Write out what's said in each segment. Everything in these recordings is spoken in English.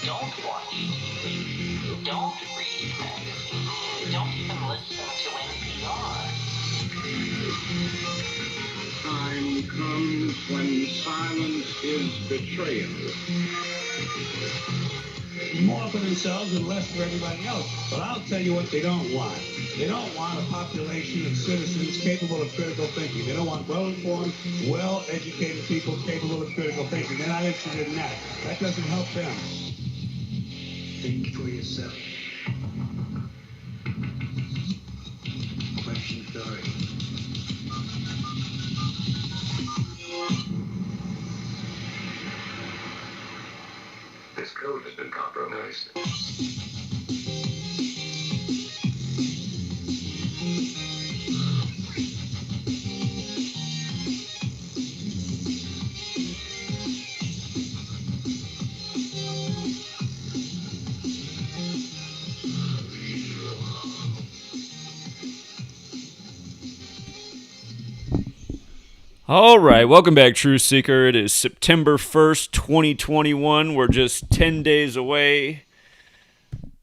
Don't watch TV. Don't read magazines. Don't even listen to NPR. Time comes when silence is betrayal. More for themselves and less for everybody else. But I'll tell you what they don't want. They don't want a population of citizens capable of critical thinking. They don't want well-informed, well-educated people capable of critical thinking. They're not interested in that. That doesn't help them. Think for yourself. Question authority. This code has been compromised. All right, welcome back, Truth Seeker. It is September 1st, 2021. We're just 10 days away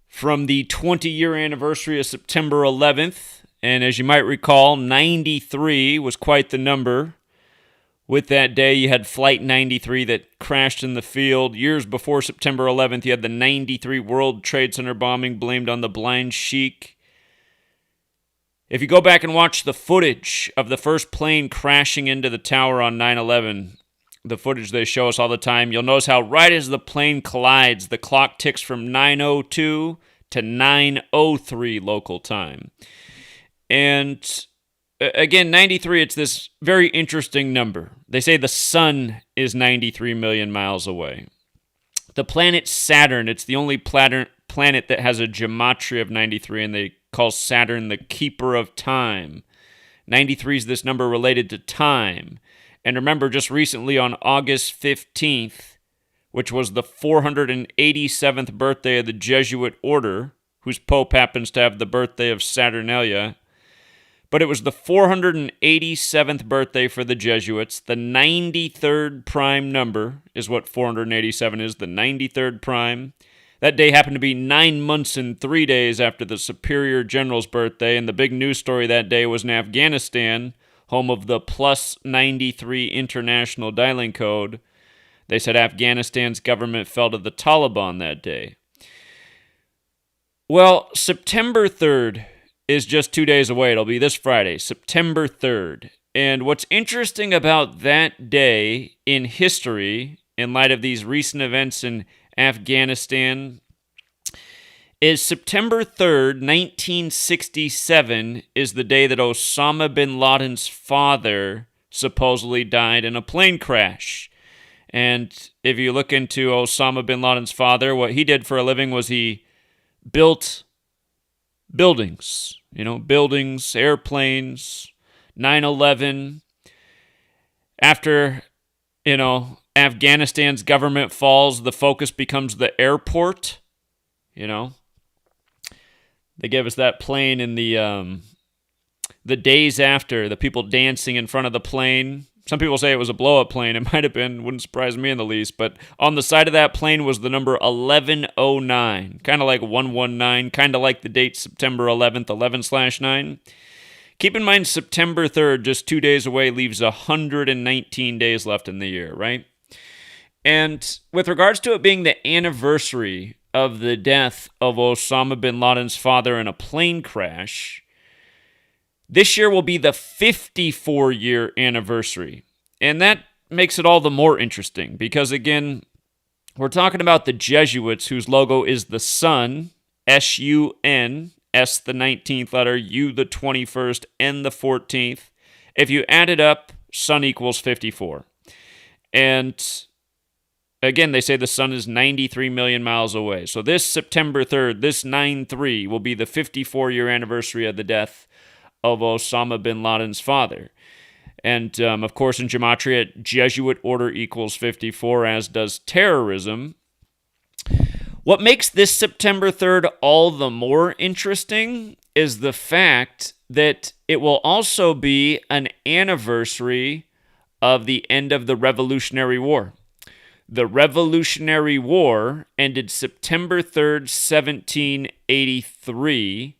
from the 20-year anniversary of September 11th. And as you might recall, 93 was quite the number. With that day, you had Flight 93 that crashed in the field. Years before September 11th, you had the 93 World Trade Center bombing blamed on the blind sheik. If you go back and watch the footage of the first plane crashing into the tower on 9/11, the footage they show us all the time, you'll notice how right as the plane collides, the clock ticks from 9:02 to 9:03 local time. And again, 93, it's this very interesting number. They say the sun is 93 million miles away. The planet Saturn, it's the only planet that has a gematria of 93, and they call Saturn the keeper of time. 93 is this number related to time. And remember, just recently on August 15th, which was the 487th birthday of the Jesuit order, whose pope happens to have the birthday of Saturnalia, but it was the 487th birthday for the Jesuits. The 93rd prime number is what 487 is, the 93rd prime. That day happened to be 9 months and 3 days after the Superior General's birthday, and the big news story that day was in Afghanistan, home of the plus 93 international dialing code. They said Afghanistan's government fell to the Taliban that day. Well, September 3rd is just 2 days away. It'll be this Friday, September 3rd. And what's interesting about that day in history, in light of these recent events in Afghanistan, is September 3rd, 1967, is the day that Osama bin Laden's father supposedly died in a plane crash. And if you look into Osama bin Laden's father, what he did for a living was he built buildings, buildings, airplanes, 9/11. After, Afghanistan's government falls, the focus becomes the airport. They gave us that plane in the days after, the people dancing in front of the plane. Some people say it was a blow-up plane. It might have been, wouldn't surprise me in the least. But on the side of that plane was the number 1109, kind of like 119, kind of like the date September 11th, 11/9. Keep in mind, September 3rd, just 2 days away, leaves 119 days left in the year, right? And with regards to it being the anniversary of the death of Osama bin Laden's father in a plane crash, this year will be the 54-year anniversary. And that makes it all the more interesting because, again, we're talking about the Jesuits whose logo is the sun, S-U-N, S the 19th letter, U the 21st, N the 14th. If you add it up, sun equals 54. And again, they say the sun is 93 million miles away. So this September 3rd, this 9/3, will be the 54-year anniversary of the death of Osama bin Laden's father. And, of course, in Gematria, Jesuit order equals 54, as does terrorism. What makes this September 3rd all the more interesting is the fact that it will also be an anniversary of the end of the Revolutionary War. The Revolutionary War ended September 3rd, 1783.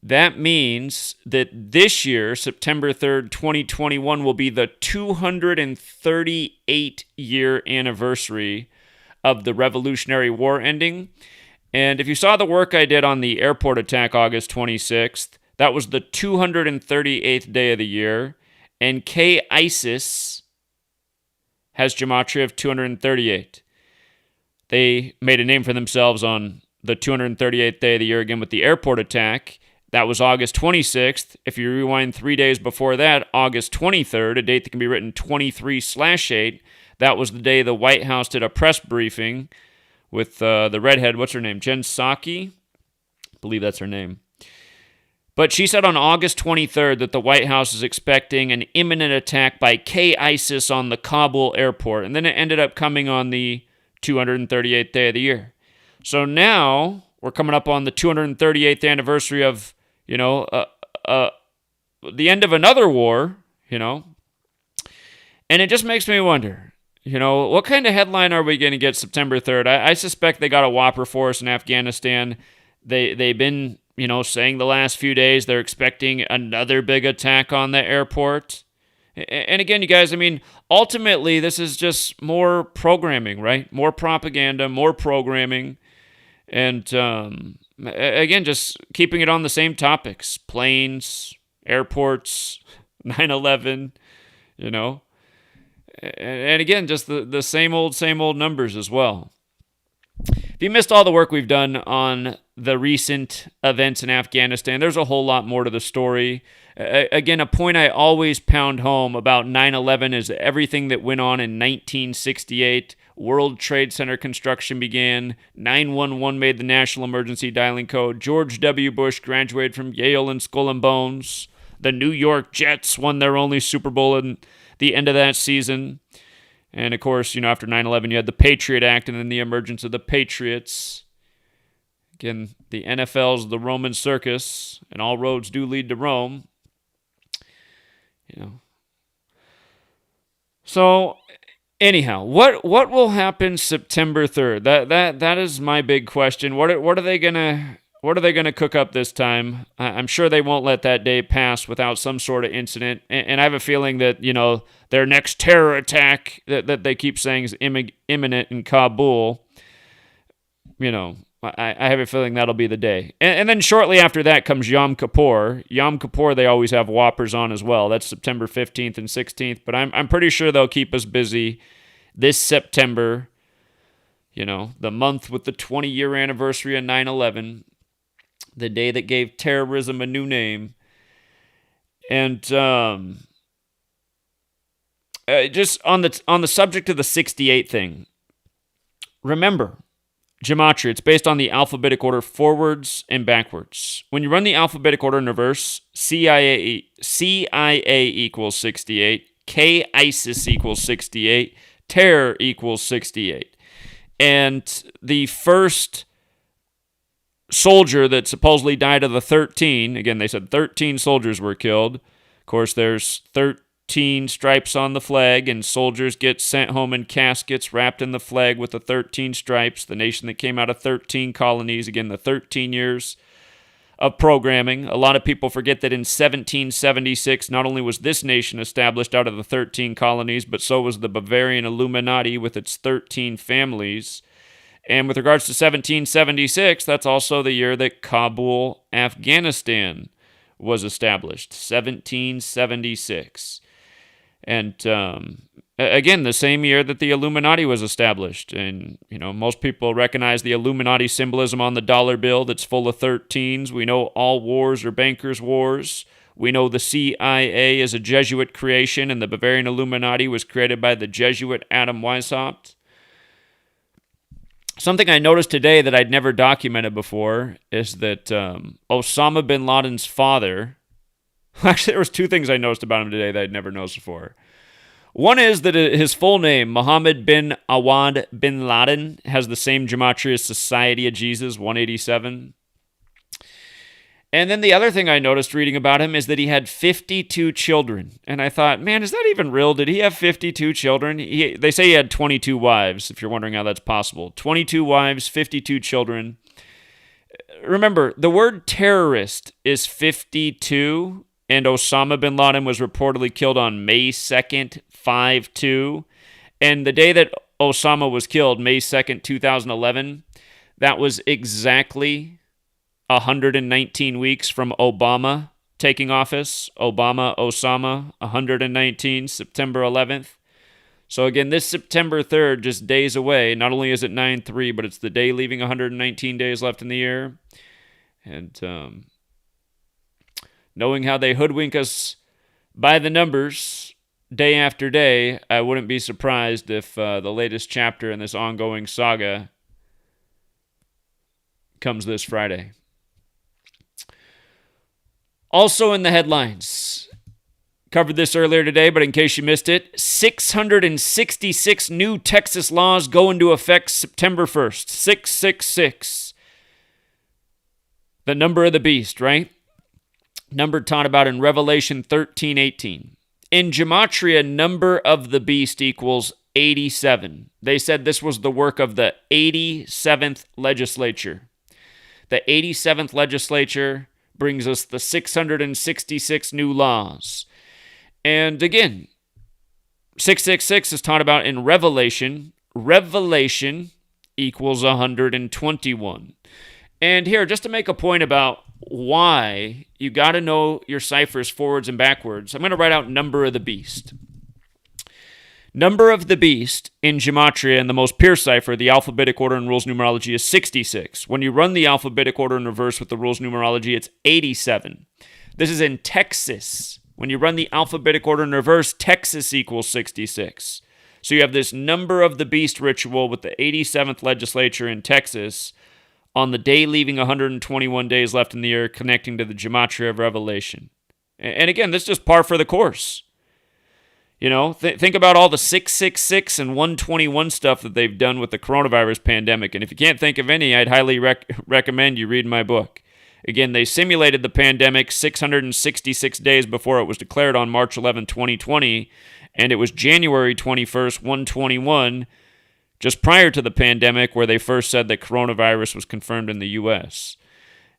That means that this year, September 3rd, 2021, will be the 238-year anniversary of the Revolutionary War ending. And if you saw the work I did on the airport attack August 26th, that was the 238th day of the year. And K-ISIS has gematria of 238. They made a name for themselves on the 238th day of the year again with the airport attack. That was August 26th. If you rewind 3 days before that, August 23rd, a date that can be written 23/8, that was the day the White House did a press briefing with the redhead, what's her name, Jen Psaki? I believe that's her name. But she said on August 23rd that the White House is expecting an imminent attack by K-ISIS on the Kabul airport. And then it ended up coming on the 238th day of the year. So now we're coming up on the 238th anniversary of, the end of another war, And it just makes me wonder, what kind of headline are we going to get September 3rd? I suspect they got a whopper for us in Afghanistan. They've been, saying the last few days they're expecting another big attack on the airport. And again, you guys, ultimately this is just more programming, right? More propaganda, more programming. And again, just keeping it on the same topics. Planes, airports, 9/11, And again, just the same old numbers as well. If you missed all the work we've done on the recent events in Afghanistan, there's a whole lot more to the story. Again, a point I always pound home about 9/11 is everything that went on in 1968. World Trade Center construction began. 911 made the national emergency dialing code. George W. Bush graduated from Yale and Skull and Bones. The New York Jets won their only Super Bowl in the end of that season. And of course, after 9/11, you had the Patriot Act and then the emergence of the Patriots. Again, the NFL's the Roman circus, and all roads do lead to Rome. So, anyhow, what will happen September 3rd? That is my big question. What are they gonna cook up this time? I'm sure they won't let that day pass without some sort of incident. And I have a feeling that their next terror attack that they keep saying is imminent in Kabul. I have a feeling that'll be the day. And then shortly after that comes Yom Kippur. Yom Kippur, they always have whoppers on as well. That's September 15th and 16th. But I'm pretty sure they'll keep us busy this September. The month with the 20-year anniversary of 9/11. The day that gave terrorism a new name. And just on the subject of the 68 thing, remember, gematria, it's based on the alphabetic order forwards and backwards. When you run the alphabetic order in reverse, CIA equals 68, K-ISIS equals 68, terror equals 68. And the first soldier that supposedly died of the 13, again, they said 13 soldiers were killed. Of course, there's 13 stripes on the flag, and soldiers get sent home in caskets wrapped in the flag with the 13 stripes, the nation that came out of 13 colonies. Again, the 13 years of programming. A lot of people forget that in 1776, not only was this nation established out of the 13 colonies, but so was the Bavarian Illuminati with its 13 families. And with regards to 1776, that's also the year that Kabul, Afghanistan was established, 1776. And again, the same year that the Illuminati was established. And, most people recognize the Illuminati symbolism on the dollar bill that's full of 13s. We know all wars are bankers' wars. We know the CIA is a Jesuit creation, and the Bavarian Illuminati was created by the Jesuit Adam Weishaupt. Something I noticed today that I'd never documented before is that Osama bin Laden's father, actually there was two things I noticed about him today that I'd never noticed before. One is that his full name, Mohammed bin Awad bin Laden, has the same gematria as Society of Jesus, 187. And then the other thing I noticed reading about him is that he had 52 children. And I thought, man, is that even real? Did he have 52 children? They say he had 22 wives, if you're wondering how that's possible. 22 wives, 52 children. Remember, the word terrorist is 52, and Osama bin Laden was reportedly killed on May 2nd, 5/2. And the day that Osama was killed, May 2nd, 2011, that was exactly 119 weeks from Obama taking office. Osama, 119, September 11th. So again, this September 3rd, just days away, not only is it 9/3, but it's the day leaving 119 days left in the year. And knowing how they hoodwink us by the numbers day after day, I wouldn't be surprised if the latest chapter in this ongoing saga comes this Friday. Also in the headlines, covered this earlier today, but in case you missed it, 666 new Texas laws go into effect September 1st. 666. The number of the beast, right? Number taught about in Revelation 13:18. In Gematria, number of the beast equals 87. They said this was the work of the 87th legislature. The 87th legislature brings us the 666 new laws. And again, 666 is taught about in Revelation. Revelation equals 121. And here, just to make a point about why you got to know your ciphers forwards and backwards, I'm going to write out number of the beast. Number of the beast in Gematria in the most pure cipher, the alphabetic order and rules numerology, is 66. When you run the alphabetic order in reverse with the rules numerology, it's 87. This is in Texas. When you run the alphabetic order in reverse, Texas equals 66. So you have this number of the beast ritual with the 87th legislature in Texas on the day leaving 121 days left in the year, connecting to the Gematria of Revelation. And again, this is just par for the course. You know, think about all the 666 and 121 stuff that they've done with the coronavirus pandemic. And if you can't think of any, I'd highly recommend you read my book. Again, they simulated the pandemic 666 days before it was declared on March 11, 2020. And it was January 21st, 121, just prior to the pandemic, where they first said that coronavirus was confirmed in the U.S.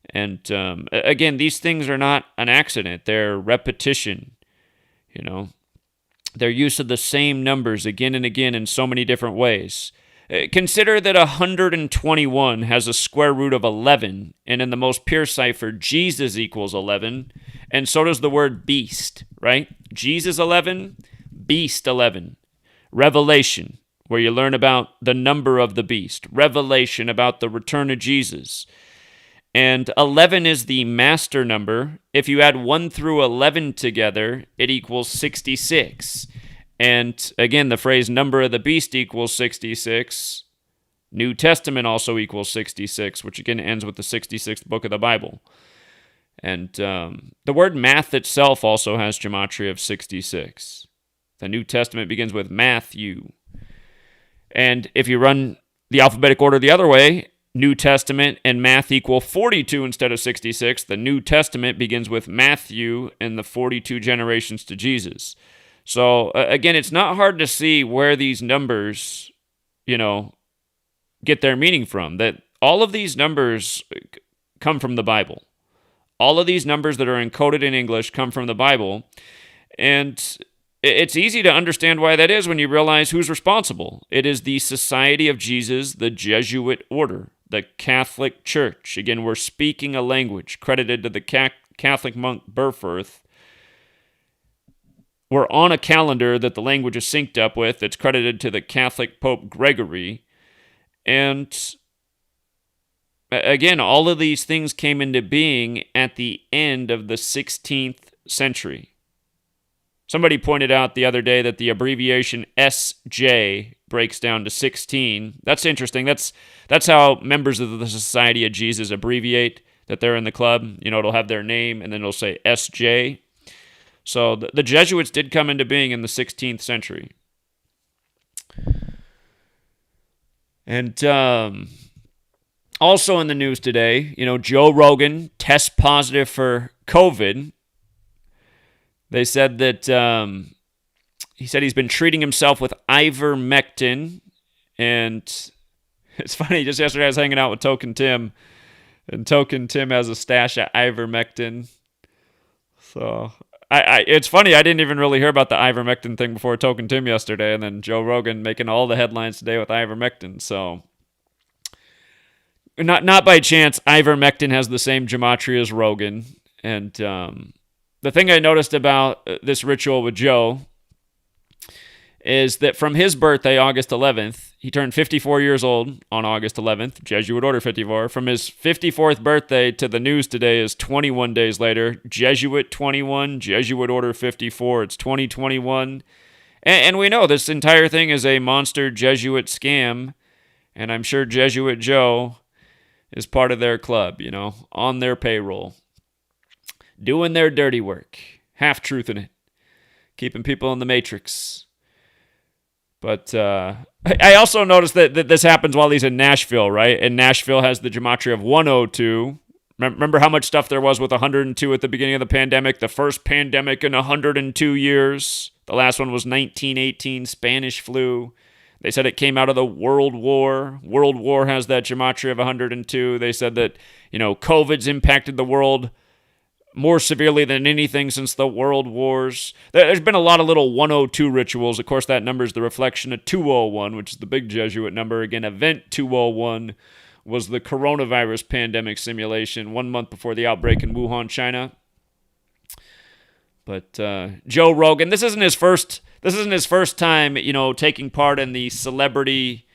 And again, these things are not an accident. They're repetition, you know. Their use of the same numbers again and again in so many different ways. Consider that 121 has a square root of 11, and in the most pure cipher, Jesus equals 11, and so does the word beast, right? Jesus 11, beast 11. Revelation, where you learn about the number of the beast. Revelation, about the return of Jesus. And 11 is the master number. If you add 1 through 11 together, it equals 66. And again, the phrase number of the beast equals 66. New Testament also equals 66, which again ends with the 66th book of the Bible. And the word math itself also has gematria of 66. The New Testament begins with Matthew. And if you run the alphabetic order the other way, New Testament and math equal 42 instead of 66. The New Testament begins with Matthew and the 42 generations to Jesus. So, again, it's not hard to see where these numbers, get their meaning from. That all of these numbers come from the Bible. All of these numbers that are encoded in English come from the Bible. And it's easy to understand why that is when you realize who's responsible. It is the Society of Jesus, the Jesuit order, the Catholic Church. Again, we're speaking a language credited to the Catholic monk Burforth. We're on a calendar that the language is synced up with that's credited to the Catholic Pope Gregory. And again, all of these things came into being at the end of the 16th century. Somebody pointed out the other day that the abbreviation SJ breaks down to 16. That's interesting. That's how members of the Society of Jesus abbreviate that they're in the club. It'll have their name and then it'll say SJ. So the Jesuits did come into being in the 16th century. And Also in the news today, Joe Rogan tests positive for COVID. They said that he said he's been treating himself with ivermectin. And it's funny, just yesterday I was hanging out with Token Tim, and Token Tim has a stash of ivermectin. So it's funny, I didn't even really hear about the ivermectin thing before Token Tim yesterday, and then Joe Rogan making all the headlines today with ivermectin. So not by chance, ivermectin has the same gematria as Rogan. And the thing I noticed about this ritual with Joe is that from his birthday, August 11th, he turned 54 years old on August 11th, Jesuit Order 54. From his 54th birthday to the news today is 21 days later, Jesuit 21, Jesuit Order 54. It's 2021. And we know this entire thing is a monster Jesuit scam, and I'm sure Jesuit Joe is part of their club, on their payroll, doing their dirty work, half-truth in it, keeping people in the matrix. But I also noticed that this happens while he's in Nashville, right? And Nashville has the gematria of 102. Remember how much stuff there was with 102 at the beginning of the pandemic? The first pandemic in 102 years. The last one was 1918, Spanish flu. They said it came out of the World War. World War has that gematria of 102. They said that, COVID's impacted the world more severely than anything since the World Wars. There's been a lot of little 102 rituals. Of course, that number is the reflection of 201, which is the big Jesuit number. Again, Event 201 was the coronavirus pandemic simulation 1 month before the outbreak in Wuhan, China. But Joe Rogan, this isn't his first time, taking part in the celebrity.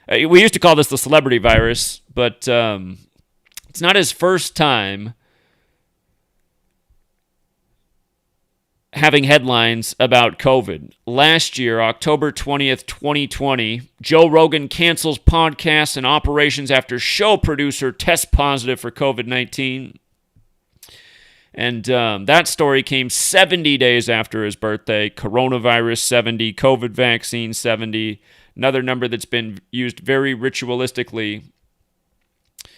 We used to call this the celebrity virus, but it's not his first time having headlines about COVID. Last year, October 20th, 2020, Joe Rogan cancels podcasts and operations after show producer tests positive for COVID-19. And that story came 70 days after his birthday. Coronavirus 70, COVID vaccine 70, another number that's been used very ritualistically. It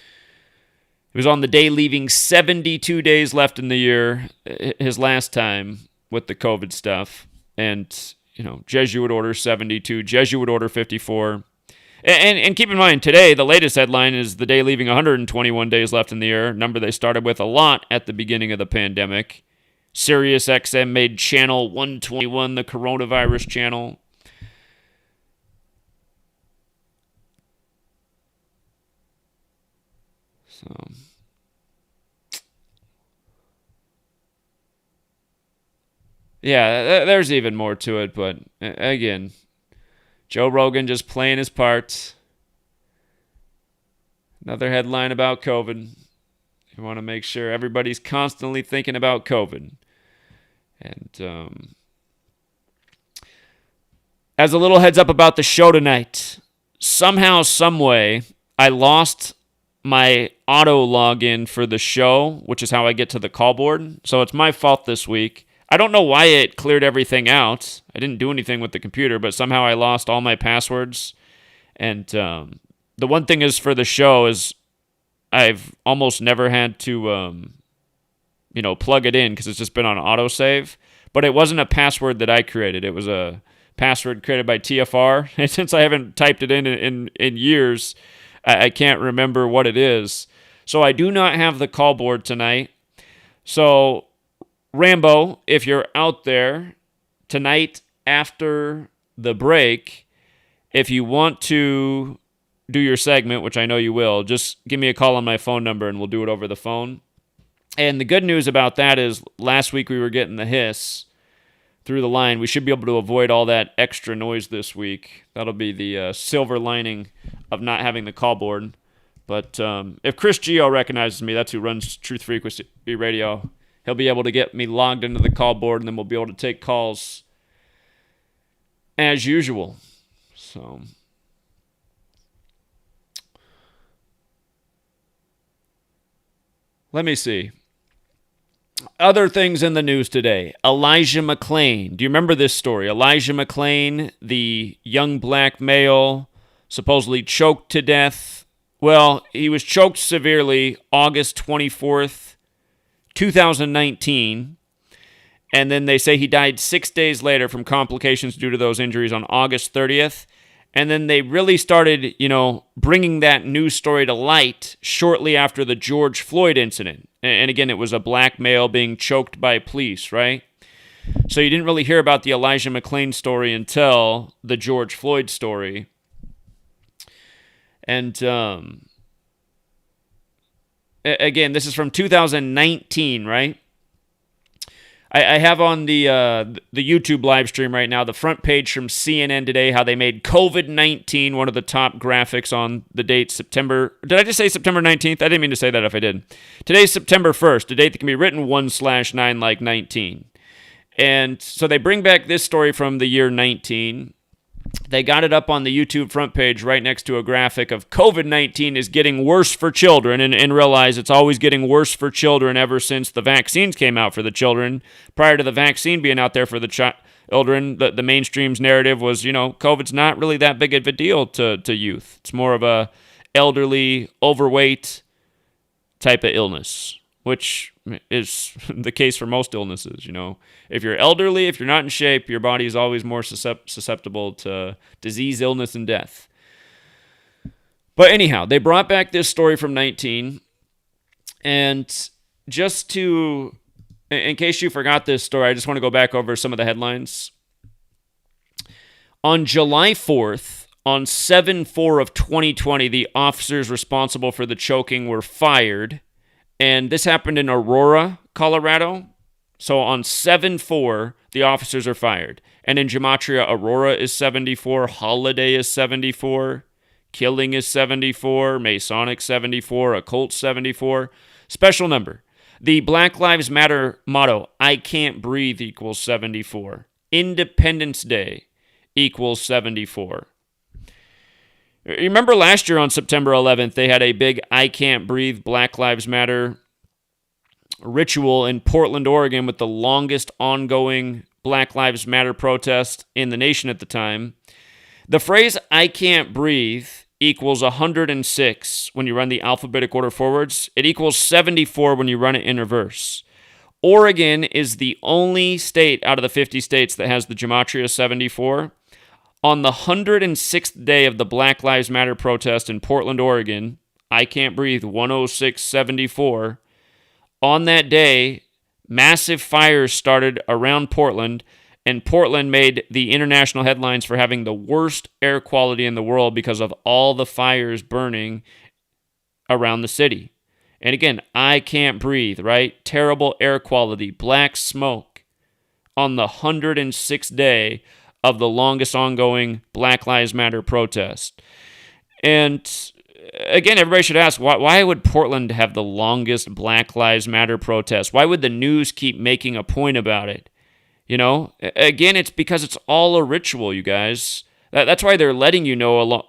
was on the day leaving 72 days left in the year, his last time with the COVID stuff. And, Jesuit Order 72, Jesuit Order 54. And keep in mind, today, the latest headline is the day leaving 121 days left in the year, number they started with a lot at the beginning of the pandemic. Sirius XM made channel 121 the coronavirus channel. So yeah, there's even more to it, but again, Joe Rogan just playing his part. Another headline about COVID. You want to make sure everybody's constantly thinking about COVID. And as a little heads up about the show tonight, somehow, someway, I lost my auto login for the show, which is how I get to the call board. So it's my fault this week. I don't know why it cleared everything out. I didn't do anything with the computer, but somehow I lost all my passwords. And the one thing is for the show is I've almost never had to, plug it in because it's just been on autosave. But it wasn't a password that I created. It was a password created by TFR. And since I haven't typed it in years, I can't remember what it is. So I do not have the call board tonight. So Rambo, if you're out there tonight after the break, if you want to do your segment, which I know you will, just give me a call on my phone number and we'll do it over the phone. And the good news about that is last week we were getting the hiss through the line. We should be able to avoid all that extra noise this week. That'll be the silver lining of not having the call board. But if Chris Geo recognizes me, that's who runs Truth Frequency Radio, he'll be able to get me logged into the call board, and then we'll be able to take calls as usual. So let me see. Other things in the news today. Elijah Mcclain. Do you remember this story? Elijah Mcclain, the young black male, supposedly choked to death Well, he was choked severely August 24th, 2019. And then they say he died 6 days later from complications due to those injuries on August 30th. And then they really started, bringing that news story to light shortly after the George Floyd incident. And again, it was a black male being choked by police, right? So you didn't really hear about the Elijah Mcclain story until the George Floyd story. And again, this is from 2019, right? I have on the YouTube live stream right now the front page from CNN today, how they made COVID-19 one of the top graphics on the date September. Did I just say September 19th? I didn't mean to say that if I did. Today's September 1st, a date that can be written 1/9 like 19. And so they bring back this story from the year 19. They got it up on the YouTube front page right next to a graphic of COVID-19 is getting worse for children, and realize it's always getting worse for children ever since the vaccines came out for the children. Prior to the vaccine being out there for the children, the mainstream's narrative was, COVID's not really that big of a deal to youth. It's more of a elderly, overweight type of illness, which is the case for most illnesses. If you're elderly, if you're not in shape, your body is always more susceptible to disease, illness, and death. But anyhow, they brought back this story from 19, and just in case you forgot this story, I just want to go back over some of the headlines. On July 4th, on 7/4 of 2020, the officers responsible for the choking were fired. And this happened in Aurora, Colorado. So on 7/4, the officers are fired. And in Gematria, Aurora is 74, Holiday is 74, Killing is 74, Masonic 74, Occult 74. Special number. The Black Lives Matter motto, I can't breathe, equals 74. Independence Day equals 74. You remember last year on September 11th, they had a big I Can't Breathe Black Lives Matter ritual in Portland, Oregon, with the longest ongoing Black Lives Matter protest in the nation at the time. The phrase I can't breathe equals 106 when you run the alphabetic order forwards. It equals 74 when you run it in reverse. Oregon is the only state out of the 50 states that has the Gematria 74. On the 106th day of the Black Lives Matter protest in Portland, Oregon, I can't breathe, 106.74. On that day, massive fires started around Portland, and Portland made the international headlines for having the worst air quality in the world because of all the fires burning around the city. And again, I can't breathe, right? Terrible air quality, black smoke on the 106th day of the longest ongoing Black Lives Matter protest. And again, everybody should ask, why would Portland have the longest Black Lives Matter protest? Why would the news keep making a point about it? Again, it's because it's all a ritual, you guys. That's why they're letting you know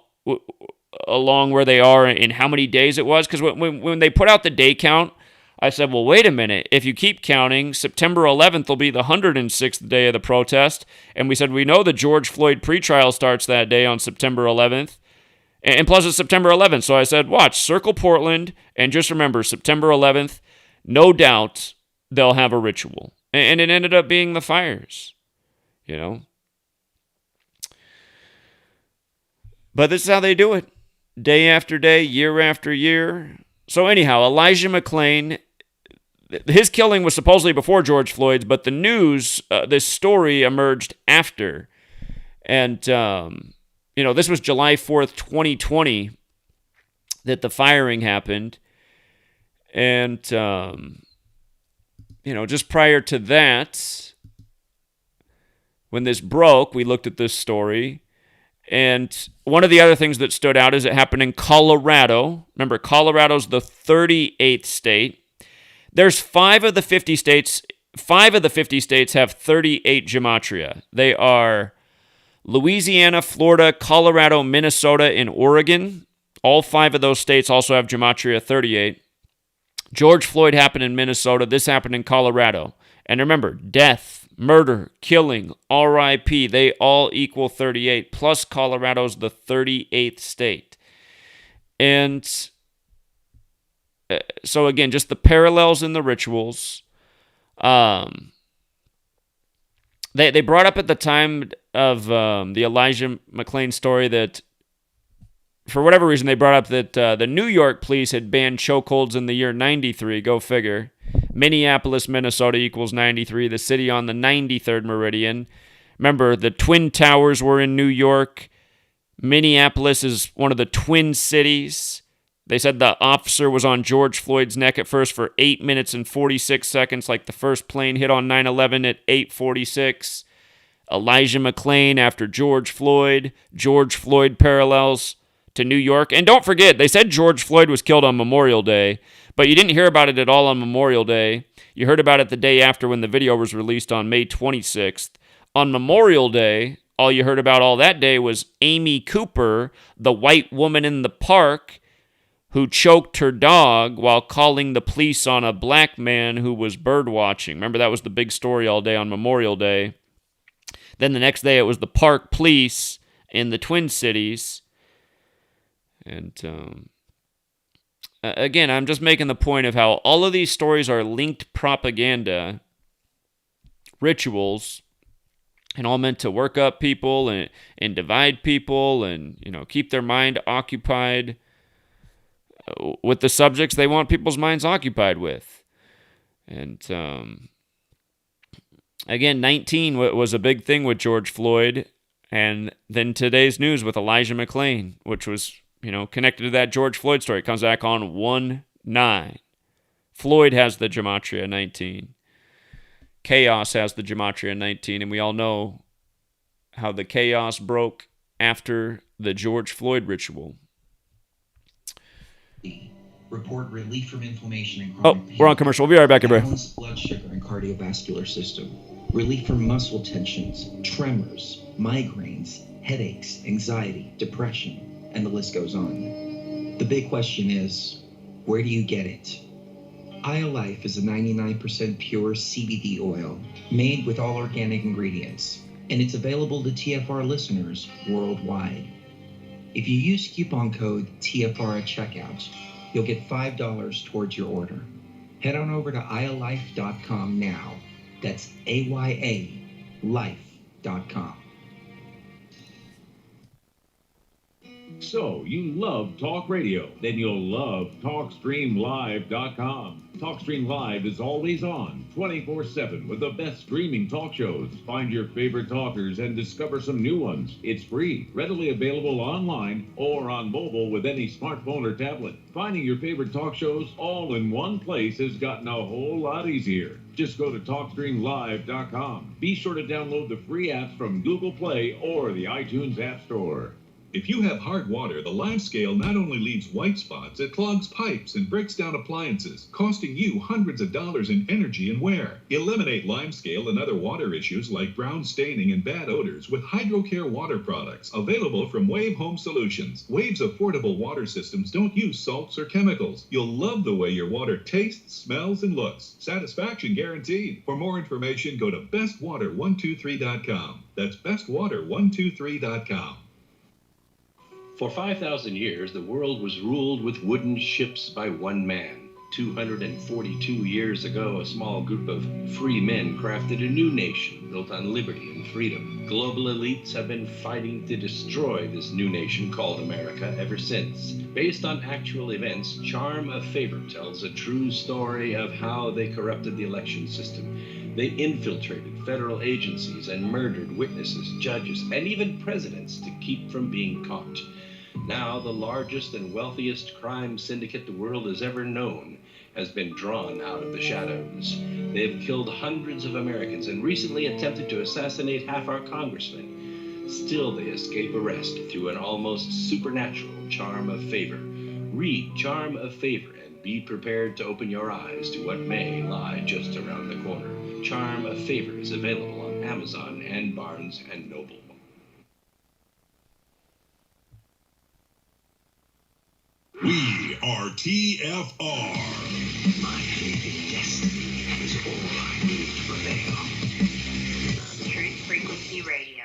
along where they are and how many days it was. Because when they put out the day count, I said, well, wait a minute. If you keep counting, September 11th will be the 106th day of the protest. And we said, we know the George Floyd pretrial starts that day on September 11th. And plus, it's September 11th. So I said, watch, circle Portland. And just remember, September 11th, no doubt they'll have a ritual. And it ended up being the fires, But this is how they do it. Day after day, year after year. So anyhow, Elijah Mcclain, his killing was supposedly before George Floyd's, but the news, this story emerged after. And, this was July 4th, 2020, that the firing happened. And, just prior to that, when this broke, we looked at this story. And one of the other things that stood out is it happened in Colorado. Remember, Colorado's the 38th state. There's 5 of the 50 states. 5 of the 50 states have 38 gematria. They are Louisiana, Florida, Colorado, Minnesota, and Oregon. All 5 of those states also have gematria 38. George Floyd happened in Minnesota. This happened in Colorado. And remember, death, murder, killing, RIP, they all equal 38, plus Colorado's the 38th state. And so again, just the parallels in the rituals. They brought up at the time of the Elijah Mcclain story that, for whatever reason, they brought up that the New York police had banned chokeholds in the year 93. Go figure. Minneapolis, Minnesota equals 93, the city on the 93rd meridian. Remember, the Twin Towers were in New York. Minneapolis is one of the twin cities. They said the officer was on George Floyd's neck at first for 8 minutes and 46 seconds, like the first plane hit on 9/11 at 8:46. Elijah Mcclain after George Floyd parallels to New York. And don't forget, they said George Floyd was killed on Memorial Day, but you didn't hear about it at all on Memorial Day. You heard about it the day after when the video was released on May 26th. On Memorial Day, all you heard about all that day was Amy Cooper, the white woman in the park who choked her dog while calling the police on a black man who was bird watching. Remember, that was the big story all day on Memorial Day. Then the next day it was the park police in the Twin Cities. And again, I'm just making the point of how all of these stories are linked propaganda, rituals, and all meant to work up people and divide people and, keep their mind occupied with the subjects they want people's minds occupied with. And again, 19 was a big thing with George Floyd, and then today's news with Elijah Mcclain, which was, connected to that George Floyd story. It comes back on 1-9. Floyd has the gematria 19. Chaos has the gematria 19, and we all know how the chaos broke after the George Floyd ritual. Report relief from inflammation and chronic pain. We're on commercial. We'll be right back, everybody. Balance blood sugar and cardiovascular system. Relief from muscle tensions, tremors, migraines, headaches, anxiety, depression, and the list goes on. The big question is, where do you get it? iLife is a 99% pure CBD oil made with all organic ingredients, and it's available to TFR listeners worldwide. If you use coupon code TFR at checkout, you'll get $5 towards your order. Head on over to iLife.com now. That's AYA-life.com. So, you love talk radio? Then you'll love TalkStreamLive.com. TalkStream Live is always on, 24/7, with the best streaming talk shows. Find your favorite talkers and discover some new ones. It's free, readily available online or on mobile with any smartphone or tablet. Finding your favorite talk shows all in one place has gotten a whole lot easier. Just go to TalkStreamLive.com. Be sure to download the free apps from Google Play or the iTunes App Store. If you have hard water, the Live Scale not only leaves white spots, it clogs pipes and breaks down appliances, costing you hundreds of dollars in energy and wear. Eliminate Lime Scale and other water issues like brown staining and bad odors with HydroCare water products, available from Wave Home Solutions. Wave's affordable water systems don't use salts or chemicals. You'll love the way your water tastes, smells, and looks. Satisfaction guaranteed. For more information, go to bestwater123.com. That's bestwater123.com. For 5,000 years, the world was ruled with wooden ships by one man. 242 years ago, a small group of free men crafted a new nation built on liberty and freedom. Global elites have been fighting to destroy this new nation called America ever since. Based on actual events, Charm of Favor tells a true story of how they corrupted the election system. They infiltrated federal agencies and murdered witnesses, judges, and even presidents to keep from being caught. Now, the largest and wealthiest crime syndicate the world has ever known has been drawn out of the shadows. They've killed hundreds of Americans and recently attempted to assassinate half our congressmen. Still, they escape arrest through an almost supernatural charm of favor. Read Charm of Favor and be prepared to open your eyes to what may lie just around the corner. Charm of Favor is available on Amazon and Barnes & Noble. We are TFR. My faith in destiny is all I need to prevail. Truth Frequency Radio.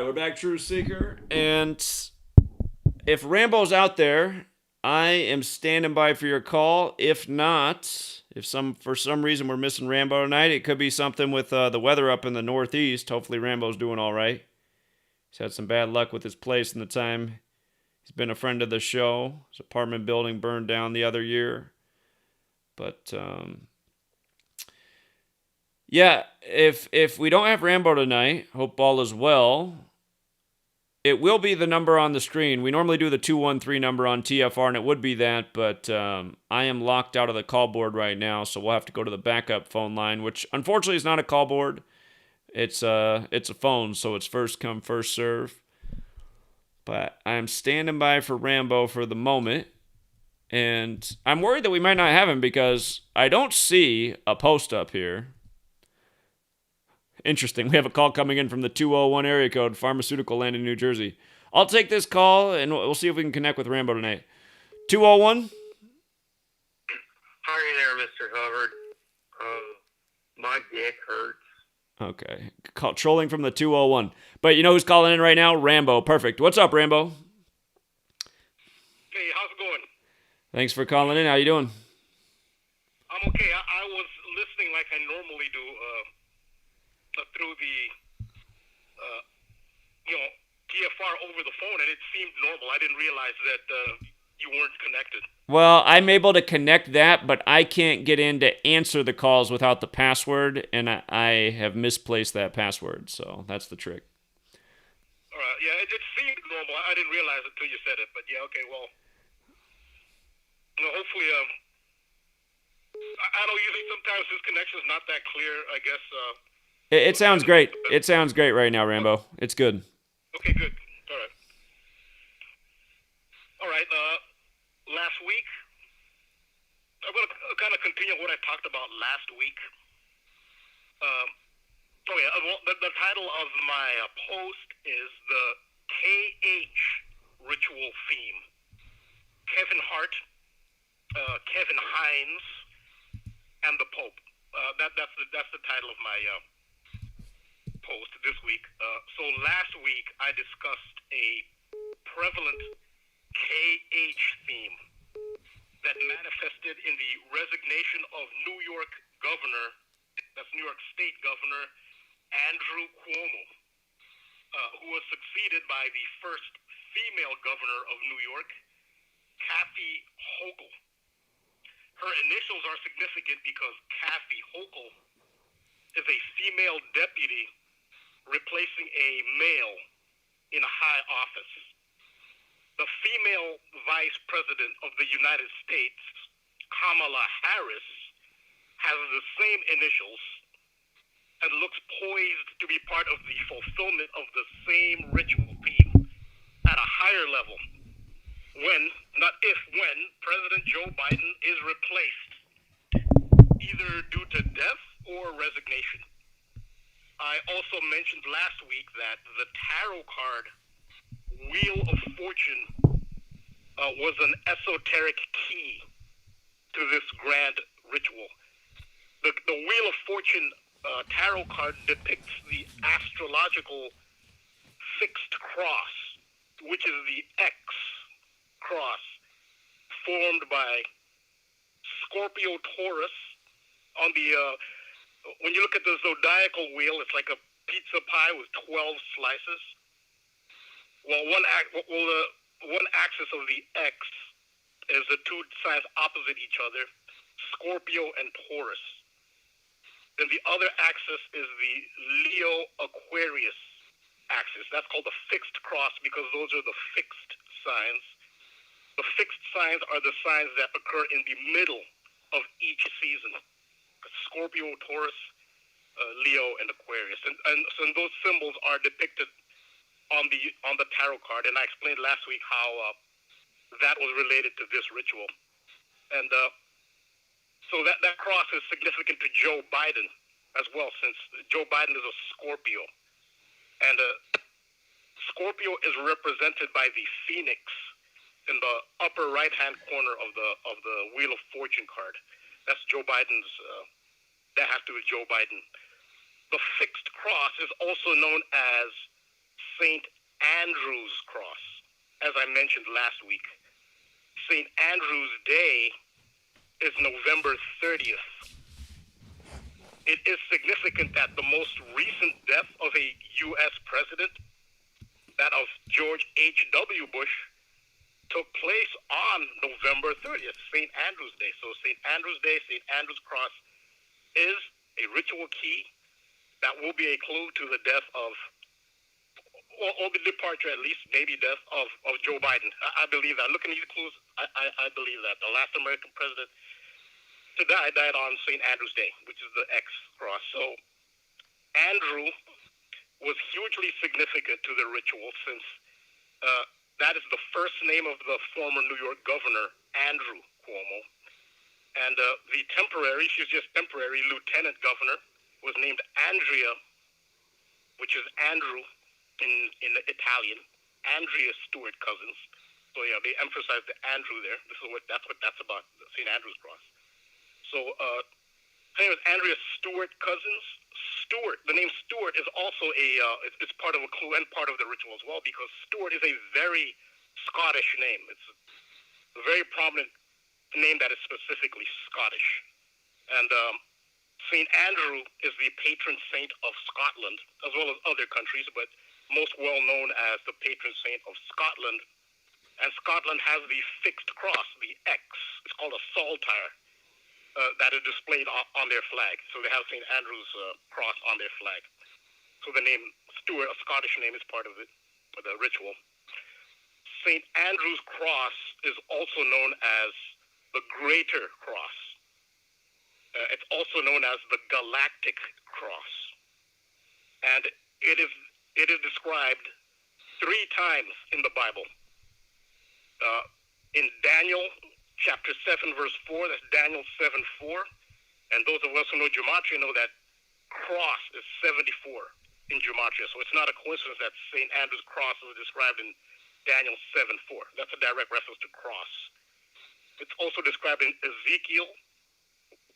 we're back, Truth Seeker. And if Rambo's out there, I am standing by for your call. If not, for some reason we're missing Rambo tonight, it could be something with the weather up in the Northeast. Hopefully Rambo's doing all right. He's had some bad luck with his place in the time he's been a friend of the show. His apartment building burned down the other year. But yeah, if we don't have Rambo tonight, hope all is well. It will be the number on the screen. We normally do the 213 number on TFR, and it would be that, but I am locked out of the call board right now, so we'll have to go to the backup phone line, which unfortunately is not a call board. It's a phone, so it's first come, first serve. But I'm standing by for Rambo for the moment, and I'm worried that we might not have him because I don't see a post up here. Interesting. We have a call coming in from the 201 area code, Pharmaceutical Land in New Jersey. I'll take this call, and we'll see if we can connect with Rambo tonight. 201? Hi there, Mr. Hubbard. My dick hurts. Okay. Trolling from the 201. But you know who's calling in right now? Rambo. Perfect. What's up, Rambo? Hey, how's it going? Thanks for calling in. How you doing? I'm okay. I was listening like I normally do through the, TFR over the phone, and it seemed normal. I didn't realize that you weren't connected. Well, I'm able to connect that, but I can't get in to answer the calls without the password, and I have misplaced that password, so that's the trick. All right. Yeah, it seemed normal. I didn't realize it until you said it, but yeah, okay, well, hopefully, I know usually sometimes this connection's not that clear, I guess. It sounds great. It sounds great right now, Rambo. It's good. Okay, good. All right. Last week, I'm going to kind of continue what I talked about last week. The title of my post is the KH ritual theme. Kevin Hart, Kevin Hines, and the Pope. That's the title of my post this week. So last week I discussed a prevalent KH theme that manifested in the resignation of New York State Governor Andrew Cuomo, who was succeeded by the first female governor of New York, Kathy Hochul. Her initials are significant because Kathy Hochul is a female deputy replacing a male in a high office. The female vice president of the United States, Kamala Harris, has the same initials and looks poised to be part of the fulfillment of the same ritual theme at a higher level when President Joe Biden is replaced, either due to death or resignation. I also mentioned last week that the tarot card Wheel of Fortune was an esoteric key to this grand ritual. The Wheel of Fortune tarot card depicts the astrological fixed cross, which is the X cross, formed by Scorpio Taurus on the when you look at the zodiacal wheel, it's like a pizza pie with 12 slices. Well, one axis of the X is the two signs opposite each other, Scorpio and Taurus. Then the other axis is the Leo Aquarius axis. That's called the fixed cross because those are the fixed signs. The fixed signs are the signs that occur in the middle of each season. Scorpio, Taurus, Leo, and Aquarius. And those symbols are depicted on the tarot card. And I explained last week how that was related to this ritual. And so that cross is significant to Joe Biden as well, since Joe Biden is a Scorpio. And Scorpio is represented by the phoenix in the upper right-hand corner of the Wheel of Fortune card. That's Joe Biden's, that has to do with Joe Biden. The fixed cross is also known as St. Andrew's Cross. As I mentioned last week, St. Andrew's Day is November 30th. It is significant that the most recent death of a U.S. president, that of George H.W. Bush, took place on November 30th, St. Andrew's Day. So St. Andrew's Day, St. Andrew's Cross is a ritual key that will be a clue to the death of, or the departure, at least, maybe death of Joe Biden. I believe that. Looking at these clues, I believe that. The last American president to die died on St. Andrew's Day, which is the X cross. So Andrew was hugely significant to the ritual since that is the first name of the former New York governor, Andrew Cuomo. And the temporary, she's just temporary, lieutenant governor was named Andrea, which is Andrew in Italian, Andrea Stewart Cousins. So yeah, they emphasize the Andrew there. That's what that's about, St. Andrew's Cross. So her name is Andrea Stewart Cousins. Stewart, the name Stewart is also it's part of a clue and part of the ritual as well, because Stewart is a very Scottish name. It's a very prominent name that is specifically Scottish. And St. Andrew is the patron saint of Scotland, as well as other countries, but most well known as the patron saint of Scotland. And Scotland has the fixed cross, the X. It's called a saltire, that is displayed on their flag. So they have St. Andrew's cross on their flag. So the name Stewart, a Scottish name, is part of it, the ritual. St. Andrew's Cross is also known as the Greater Cross. It's also known as the Galactic Cross. And it is described 3 times in the Bible. In Daniel chapter 7, verse 4, that's Daniel 7:4. And those of us who know gematria know that cross is 74 in gematria. So it's not a coincidence that St. Andrew's Cross is described in Daniel 7:4. That's a direct reference to cross. It's also described in Ezekiel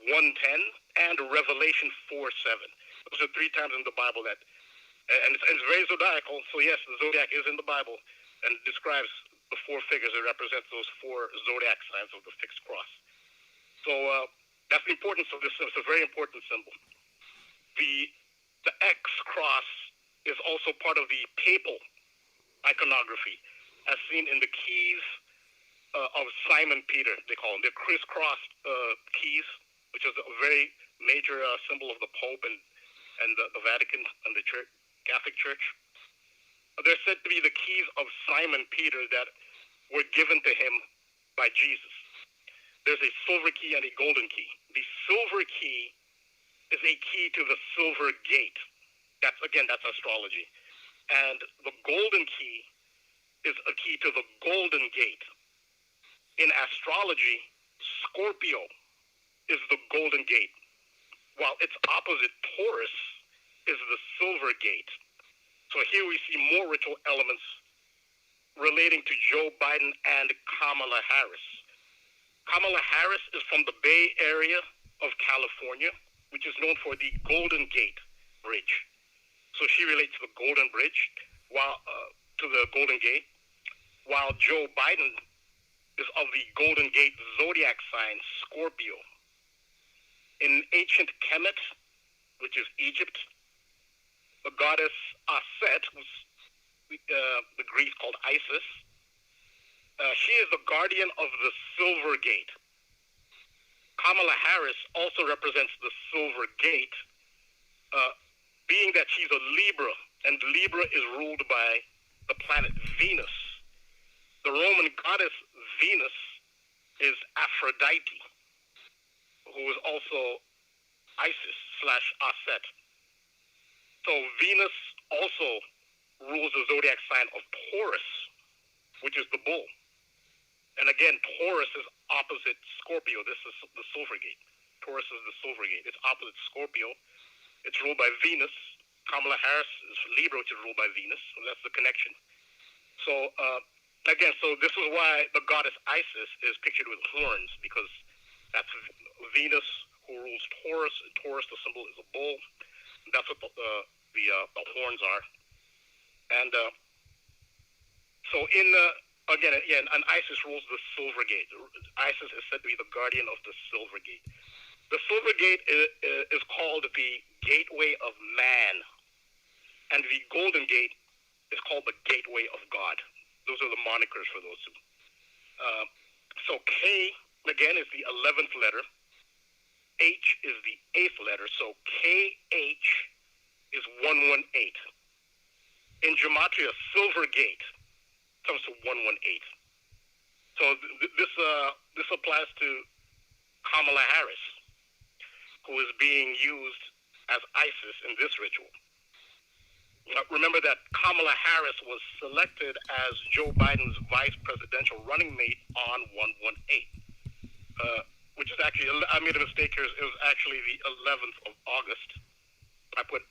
1:10 and Revelation 4:7. Those are 3 times in the Bible that, and it's very zodiacal. So yes, the zodiac is in the Bible and describes the 4 figures that represent those 4 zodiac signs of the fixed cross. So that's the importance of this symbol. It's a very important symbol. The X cross is also part of the papal iconography, as seen in the keys of Simon Peter, they call them. They're crisscrossed keys, which is a very major symbol of the Pope and the Vatican and the Church, Catholic Church. They're said to be the keys of Simon Peter that were given to him by Jesus. There's a silver key and a golden key. The silver key is a key to the silver gate. That's astrology. And the golden key is a key to the golden gate. In astrology, Scorpio is the golden gate, while its opposite, Taurus, is the silver gate. So here we see more ritual elements relating to Joe Biden and Kamala Harris. Kamala Harris is from the Bay Area of California, which is known for the Golden Gate Bridge. So she relates to the Golden Bridge, to the Golden Gate, while Joe Biden is of the Golden Gate zodiac sign, Scorpio. In ancient Kemet, which is Egypt, the goddess Aset, who's the Greeks called Isis, she is the guardian of the Silver Gate. Kamala Harris also represents the Silver Gate, being that she's a Libra, and Libra is ruled by the planet Venus. The Roman goddess Venus is Aphrodite, who is also Isis/Aset. So Venus also rules the zodiac sign of Taurus, which is the bull. And again, Taurus is opposite Scorpio. This is the Silver Gate. Taurus is the Silver Gate. It's opposite Scorpio. It's ruled by Venus. Kamala Harris is Libra, which is ruled by Venus. So that's the connection. So again, so this is why the goddess Isis is pictured with horns, because that's Venus who rules Taurus. Taurus, the symbol, is a bull. That's what the horns are. And so again, and ISIS rules the Silver Gate. ISIS is said to be the guardian of the Silver Gate. The Silver Gate is called the Gateway of Man, and the Golden Gate is called the Gateway of God. Those are the monikers for those two. So K, again, is the 11th letter. H is the 8th letter. So KH is 118. In Gematria, Silver Gate comes to 118. So this applies to Kamala Harris, who is being used as ISIS in this ritual. Remember that Kamala Harris was selected as Joe Biden's vice presidential running mate on 118, which is actually, I made a mistake here. It was actually the 11th of August. I put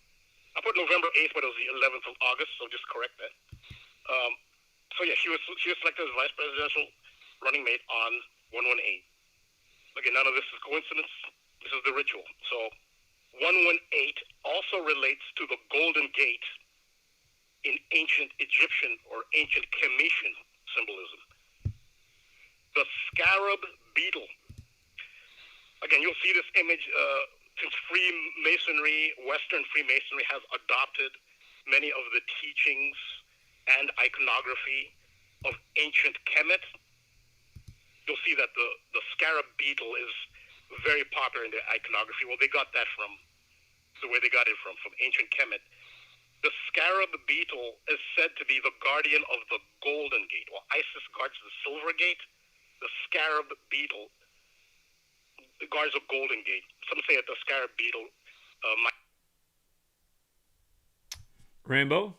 November 8th, but it was the 11th of August, so just correct that. So yeah, she was selected as vice presidential running mate on 118. Again, none of this is coincidence. This is the ritual. So 118 also relates to the Golden Gate in ancient Egyptian or ancient Commission symbolism. The scarab beetle. Again, you'll see this image since Freemasonry, Western Freemasonry has adopted many of the teachings and iconography of ancient Kemet. You'll see that the scarab beetle is very popular in their iconography. Well, they got that from the way they got it from ancient Kemet. The scarab beetle is said to be the guardian of the Golden Gate. While ISIS guards the Silver Gate, the scarab beetle guards the Golden Gate. Some say that the scarab beetle might... Rambo?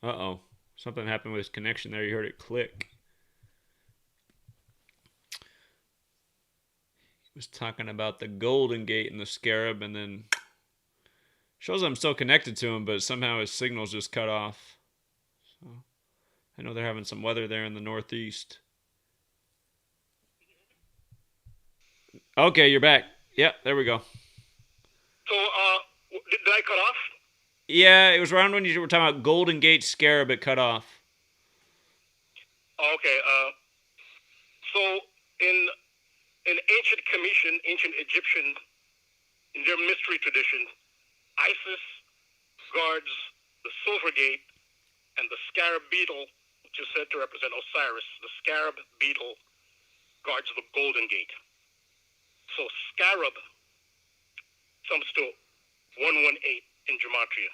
Uh-oh. Something happened with his connection there. You heard it click. He was talking about the Golden Gate and the scarab, and then shows I'm still connected to him, but somehow his signal's just cut off. So I know they're having some weather there in the Northeast. Okay, you're back. Yeah, there we go. So, did I cut off? Yeah, it was around when you were talking about Golden Gate scarab, it cut off. Okay, so in ancient Commission, ancient Egyptian, in their mystery tradition, ISIS guards the Silver Gate, and the scarab beetle, which is said to represent Osiris, the scarab beetle guards the Golden Gate. So scarab comes to 118 in Gematria.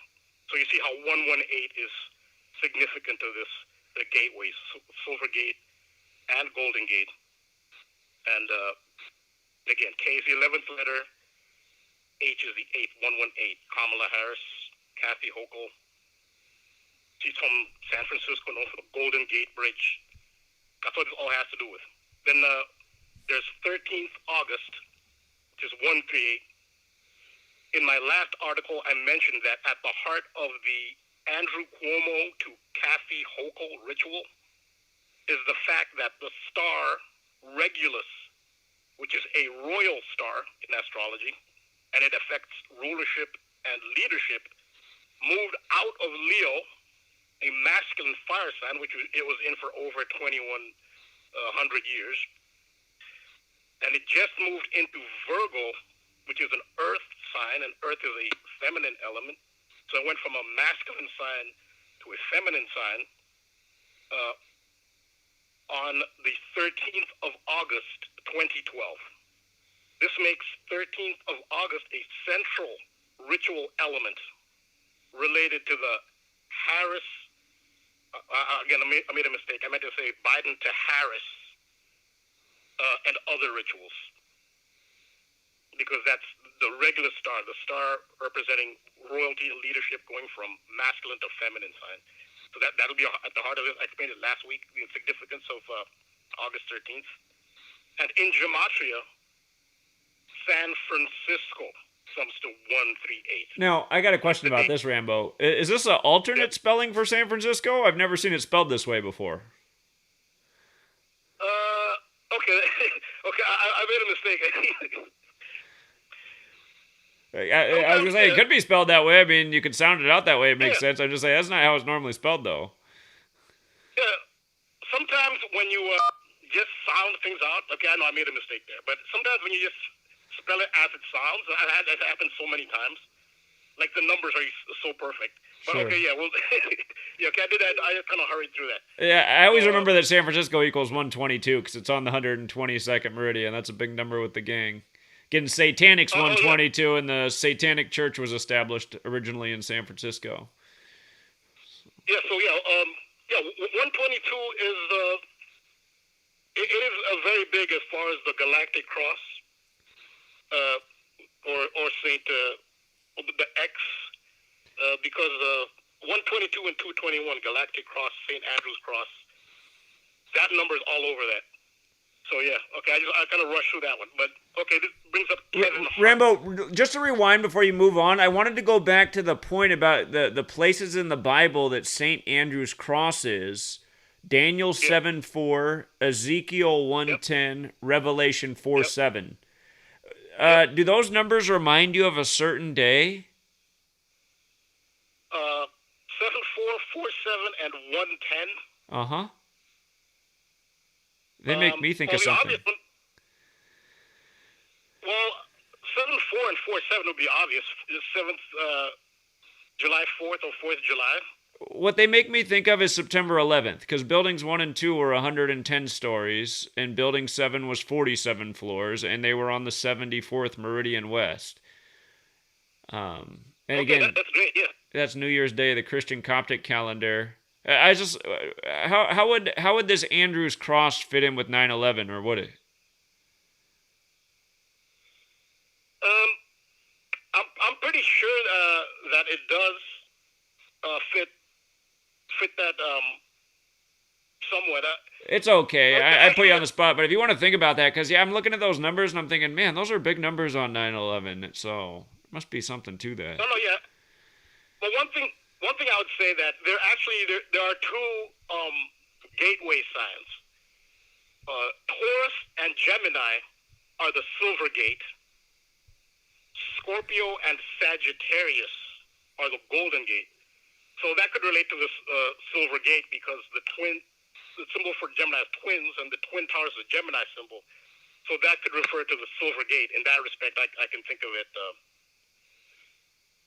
So you see how 118 is significant to this, the gateways, Silver Gate and Golden Gate. And again, K is the 11th letter, H is the 8th, 118. Kamala Harris, Kathy Hochul. She's from San Francisco, known for the Golden Gate Bridge. That's what this all has to do with. Then there's 13th August, which is 138. In my last article, I mentioned that at the heart of the Andrew Cuomo to Kathy Hochul ritual is the fact that the star Regulus, which is a royal star in astrology, and it affects rulership and leadership, moved out of Leo, a masculine fire sign, which it was in for over 2,100 years, and it just moved into Virgo, which is an earth sign, and earth is a feminine element. So it went from a masculine sign to a feminine sign on the 13th of August, 2012. This makes 13th of August a central ritual element related to the Harris. Again, I made a mistake. I meant to say Biden to Harris and other rituals, because that's the regular star, the star representing royalty and leadership going from masculine to feminine sign. So that'll be at the heart of it. I explained it last week, the significance of August 13th. And in Gematria, San Francisco comes to 138. Now, I got a question about this, Rambo. Is this an alternate spelling for San Francisco? I've never seen it spelled this way before. Okay. Okay, I made a mistake. I was gonna say it could be spelled that way. I mean, you could sound it out that way. It makes sense. I'm just saying that's not how it's normally spelled, though. Yeah. Sometimes when you just sound things out, okay, I know I made a mistake there, but sometimes when you just spell it as it sounds, that happens so many times. Like the numbers are so perfect. But Sure. okay, yeah, well, yeah, okay, I did that. I just kind of hurried through that. Yeah, I always remember that San Francisco equals 122 because it's on the 122nd meridian. That's a big number with the gang. Getting Satanic's 122, and the Satanic Church was established originally in San Francisco. Yeah, so 122 is it is very big as far as the Galactic Cross, or Saint the X, because 122 and 221 Galactic Cross, Saint Andrew's Cross, that number is all over that. So yeah, okay, I kind of rushed through that one, but okay, this brings up Kevin Hart. Rambo, just to rewind before you move on, I wanted to go back to the point about the places in the Bible that St. Andrew's Cross is. Daniel 7:4, Ezekiel 1:10, Revelation 4:7. Do those numbers remind you of a certain day? 7, 4, 4, 7, and 110. Uh-huh. They make me think of something. Well, 7, 4, and 4, 7 would be obvious. The 7th, July 4th or 4th July. What they make me think of is September 11th, because buildings 1 and 2 were 110 stories, and building 7 was 47 floors, and they were on the 74th Meridian West. And again, that's great, yeah. That's New Year's Day, the Christian Coptic calendar. I just, how would this Andrew's Cross fit in with 9/11, or would it? I'm pretty sure that it does fit that somewhat. It's okay. I put you on the spot, but if you want to think about that, because I'm looking at those numbers and I'm thinking, man, those are big numbers on 9/11. So must be something to that. No, yeah. But one thing I would say that there are two gateway signs. Taurus and Gemini are the silver gate. Scorpio and Sagittarius are the golden gate. So that could relate to this silver gate because the symbol for Gemini is twins, and the twin tower is the Gemini symbol. So that could refer to the silver gate. In that respect, I can think of it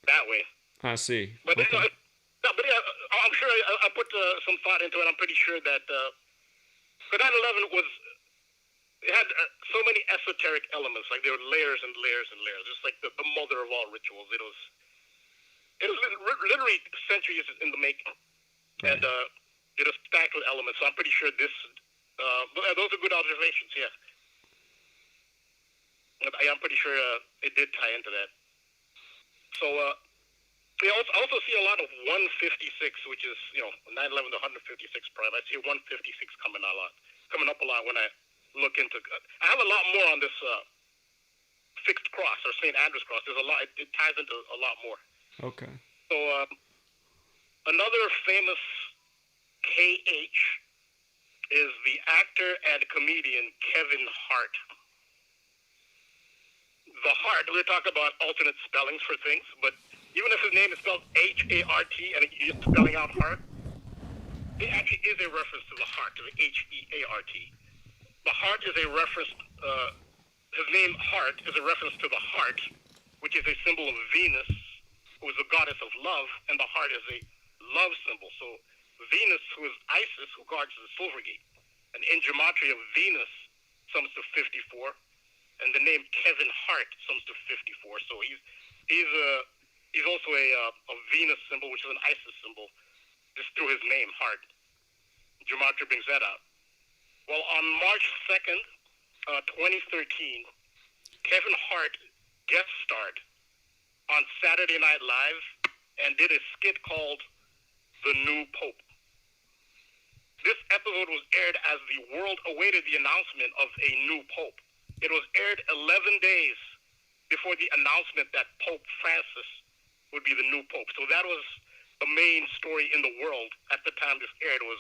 that way. I see. But okay. I'm sure I put some thought into it. I'm pretty sure that 9/11 it had so many esoteric elements. Like there were layers and layers and layers. Just like the mother of all rituals. It was literally centuries in the making, right. And it was stacked with elements. So I'm pretty sure those are good observations. Yeah, I'm pretty sure it did tie into that. So. I also see a lot of 156, which is 9/11 to 156 prime. I see 156 coming up a lot when I look into. I have a lot more on this fixed cross or St. Andrew's Cross. There's a lot. It ties into a lot more. Okay. So another famous KH is the actor and comedian Kevin Hart. The Hart. We're talking about alternate spellings for things, but. Even if his name is spelled H-A-R-T and you're spelling out Hart, it actually is a reference to the heart, to the H-E-A-R-T. The heart is a reference, his name Hart is a reference to the heart, which is a symbol of Venus, who is the goddess of love, and the heart is a love symbol. So Venus, who is Isis, who guards the silver gate. And in gematria, Venus sums to 54, and the name Kevin Hart sums to 54. So he's also a Venus symbol, which is an Isis symbol, just through his name, Hart. Gematria brings that out. Well, on March 2nd, 2013, Kevin Hart guest starred on Saturday Night Live and did a skit called The New Pope. This episode was aired as the world awaited the announcement of a new pope. It was aired 11 days before the announcement that Pope Francis would be the new pope. So that was the main story in the world at the time this aired. Was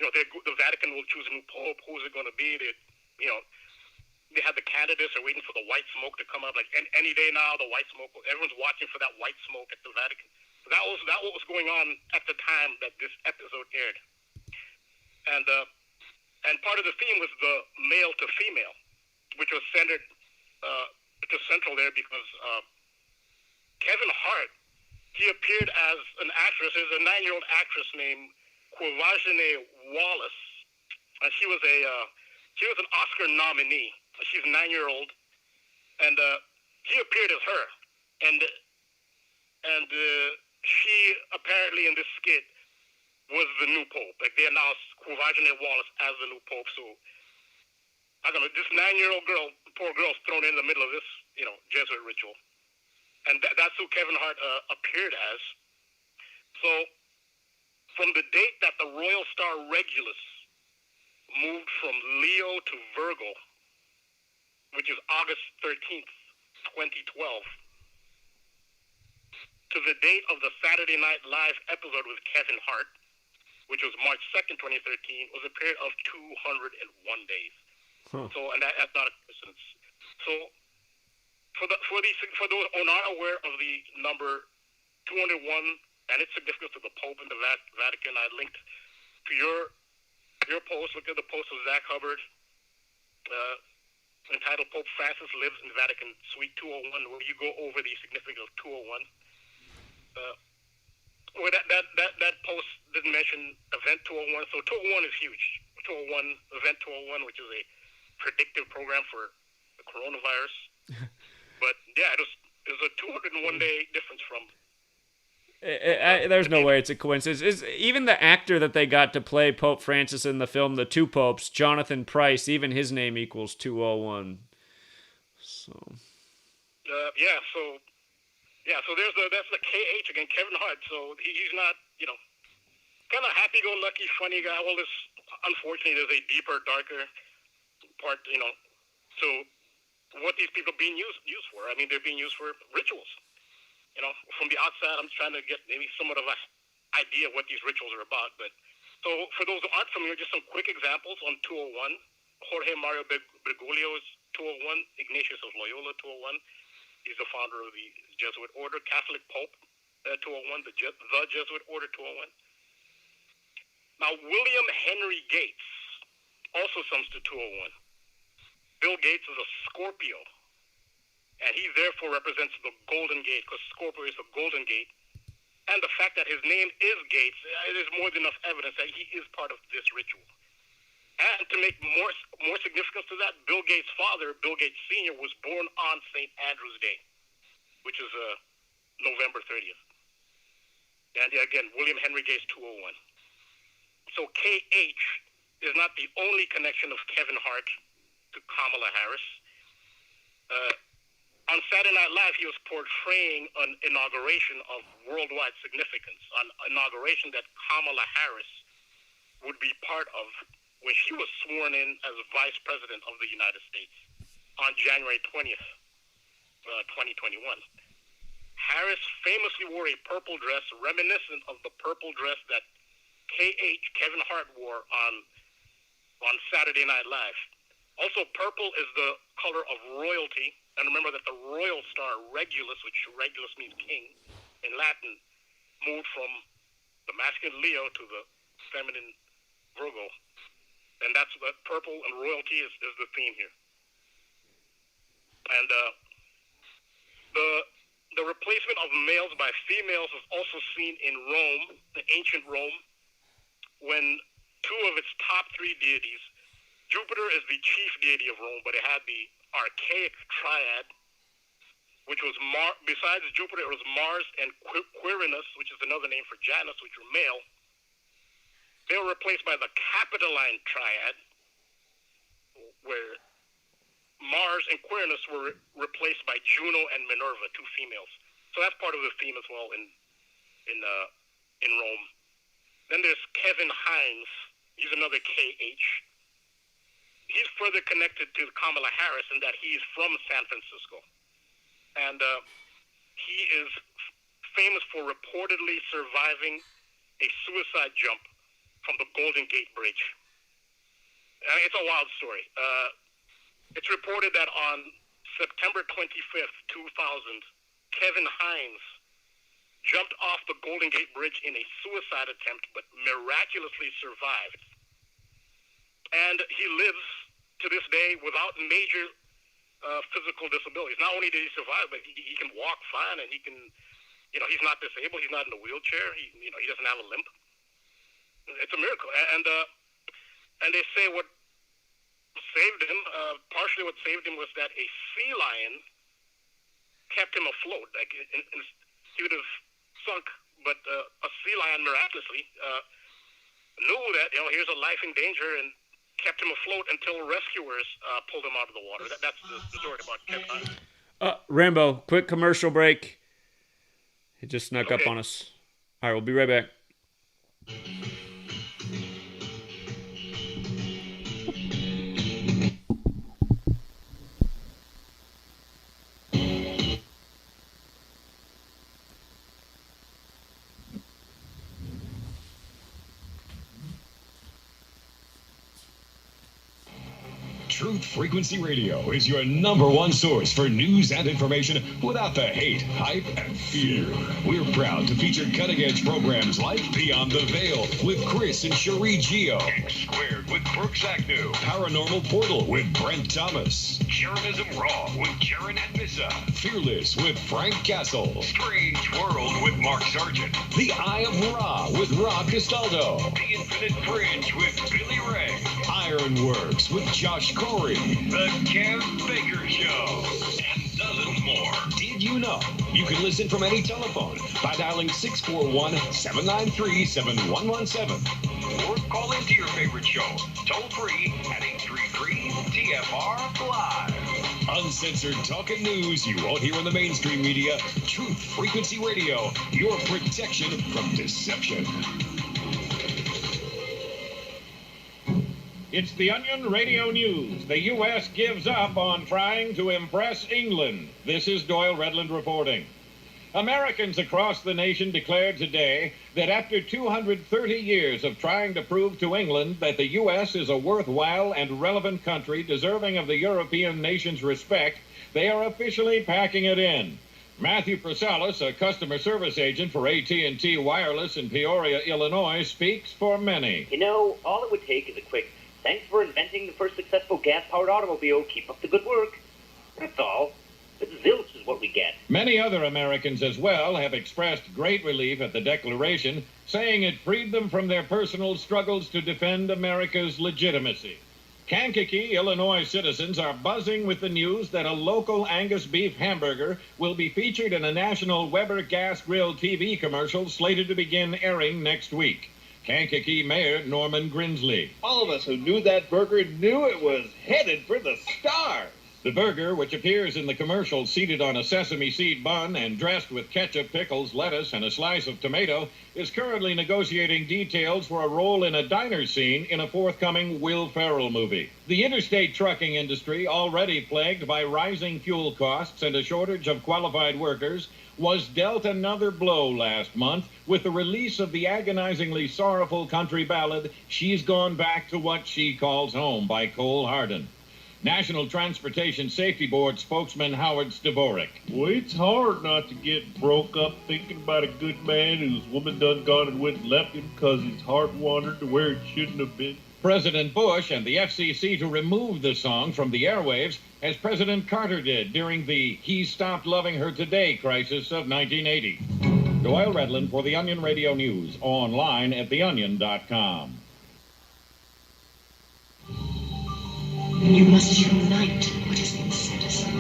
the Vatican will choose a new pope. Who's it going to be? they had the candidates are waiting for the white smoke to come up. Like any day now, the white smoke. Everyone's watching for that white smoke at the Vatican. So that was what was going on at the time that this episode aired. And part of the theme was the male to female, which was centered to central there because Kevin Hart, he appeared as an actress. There's a 9-year-old actress named Quavajene Wallace, and she was an Oscar nominee. She's 9-year-old, and he appeared as her, and she apparently in this skit was the new pope. Like they announced Quavajene Wallace as the new pope. So I don't know, this 9-year-old girl, poor girl's thrown in the middle of this, Jesuit ritual, and that's who Kevin Hart appeared as. So from the date that the Royal Star Regulus moved from Leo to Virgo, which is August 13th, 2012, to the date of the Saturday Night Live episode with Kevin Hart, which was March 2nd, 2013, was a period of 201 days. Huh. So, and that's not a coincidence. So, for those who are not aware of the number 201 and its significance to the Pope and the Vatican, I linked to your post. Look at the post of Zach Hubbard, entitled "Pope Francis Lives in Vatican Suite 201," where you go over the significance of 201. Well, that post didn't mention Event 201, so 201 is huge. 201, Event 201, which is a predictive program for the coronavirus. But yeah, it was a 201-day difference from. There's no way it's a coincidence. Even the actor that they got to play Pope Francis in the film The Two Popes, Jonathan Pryce, even his name equals 201. So. So that's the KH again, Kevin Hart. So he's not, kind of happy-go-lucky, funny guy. Well, unfortunately, there's a deeper, darker part, So what these people are being used for? I mean, they're being used for rituals. From the outside, I'm trying to get maybe somewhat of an idea of what these rituals are about. But so for those who aren't familiar, just some quick examples on 201. Jorge Mario Bergoglio is 201. Ignatius of Loyola, 201. He's the founder of the Jesuit Order. Catholic Pope, 201. The Jesuit Order, 201. Now, William Henry Gates also sums to 201. Bill Gates is a Scorpio, and he therefore represents the Golden Gate, because Scorpio is the Golden Gate. And the fact that his name is Gates, it is more than enough evidence that he is part of this ritual. And to make more significance to that, Bill Gates' father, Bill Gates Sr., was born on St. Andrew's Day, which is November 30th. And again, William Henry Gates, 201. So KH is not the only connection of Kevin Hart to Kamala Harris. On Saturday Night Live, he was portraying an inauguration of worldwide significance, an inauguration that Kamala Harris would be part of when she was sworn in as Vice President of the United States on January 20th, 2021. Harris famously wore a purple dress reminiscent of the purple dress that Kevin Hart wore on Saturday Night Live. Also, purple is the color of royalty. And remember that the royal star Regulus, which Regulus means king in Latin, moved from the masculine Leo to the feminine Virgo. And that's what purple and royalty is the theme here. And the replacement of males by females was also seen in Rome, the ancient Rome, when two of its top three deities, Jupiter is the chief deity of Rome, but it had the archaic triad, which was besides Jupiter, it was Mars and Quirinus, which is another name for Janus, which were male. They were replaced by the Capitoline triad, where Mars and Quirinus were replaced by Juno and Minerva, two females. So that's part of the theme as well in Rome. Then there's Kevin Hines. He's another KH. He's further connected to Kamala Harris in that he's from San Francisco. And he is famous for reportedly surviving a suicide jump from the Golden Gate Bridge. It's a wild story. It's reported that on September 25th, 2000, Kevin Hines jumped off the Golden Gate Bridge in a suicide attempt, but miraculously survived. And he lives to this day without major physical disabilities. Not only did he survive, but he can walk fine, and he can, he's not disabled. He's not in a wheelchair. He doesn't have a limp. It's a miracle. And they say what saved him, partially what saved him was that a sea lion kept him afloat. Like he would have sunk, but a sea lion miraculously knew that here's a life in danger and kept him afloat until rescuers pulled him out of the water. That's the story about Kevin Hines. Rambo, quick commercial break. It just snuck up on us. All right, we'll be right back. Truth Frequency Radio is your #1 source for news and information without the hate, hype, and fear. We're proud to feature cutting-edge programs like Beyond the Veil with Chris and Cherie Geo, X Squared with Brooks Agnew, Paranormal Portal with Brent Thomas, Sharonism Raw with Karen and Missa, Fearless with Frank Castle, Strange World with Mark Sargent, The Eye of Ra with Rob Castaldo, The Infinite Fringe with Billy Ray, Ironworks with Josh Corey, The Kev Baker Show, and dozens more. Did you know you can listen from any telephone by dialing 641-793-7117? Or call into your favorite show, toll free at 833-TFR Live. Uncensored talk and news you won't hear in the mainstream media. Truth Frequency Radio, your protection from deception. It's the Onion Radio News. The U.S. gives up on trying to impress England. This is Doyle Redland reporting. Americans across the nation declared today that after 230 years of trying to prove to England that the U.S. is a worthwhile and relevant country deserving of the European nation's respect, they are officially packing it in. Matthew Prasalis, a customer service agent for AT&T Wireless in Peoria, Illinois, speaks for many. All it would take is a quick "Thanks for inventing the first successful gas-powered automobile. Keep up the good work." That's all. But zilch is what we get. Many other Americans as well have expressed great relief at the declaration, saying it freed them from their personal struggles to defend America's legitimacy. Kankakee, Illinois citizens are buzzing with the news that a local Angus beef hamburger will be featured in a national Weber gas grill TV commercial slated to begin airing next week. Kankakee Mayor Norman Grinsley. All of us who knew that burger knew it was headed for the stars. The burger, which appears in the commercial seated on a sesame seed bun and dressed with ketchup, pickles, lettuce, and a slice of tomato, is currently negotiating details for a role in a diner scene in a forthcoming Will Ferrell movie. The interstate trucking industry, already plagued by rising fuel costs and a shortage of qualified workers, was dealt another blow last month with the release of the agonizingly sorrowful country ballad, She's Gone Back to What She Calls Home by Cole Hardin. National Transportation Safety Board spokesman Howard Stavorik. Well, it's hard not to get broke up thinking about a good man whose woman done gone and went and left him because his heart wandered to where it shouldn't have been. President Bush and the FCC to remove the song from the airwaves, as President Carter did during the He Stopped Loving Her Today crisis of 1980. Doyle Redland for the Onion Radio News, online at theonion.com. You must unite what has been set aside.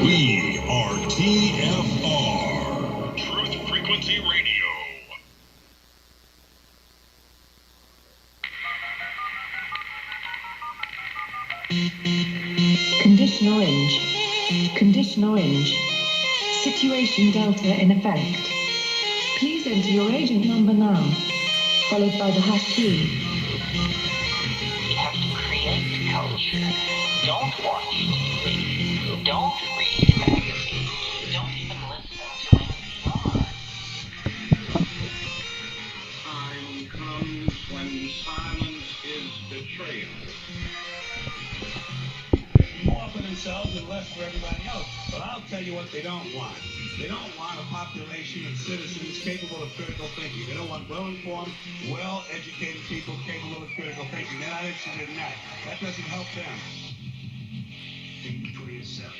We are TFR. Truth Frequency Radio. Condition orange. Condition orange. Situation Delta in effect. Please enter your agent number now, followed by the hash key. You have to create culture. Don't watch TV. Don't read magazines. Don't even listen to NPR. Time comes when silence is betrayal. themselves and less for everybody else. But I'll tell you what they don't want. They don't want a population of citizens capable of critical thinking. They don't want well-informed, well-educated people capable of critical thinking. They're not interested in that. That doesn't help them. Think for yourself.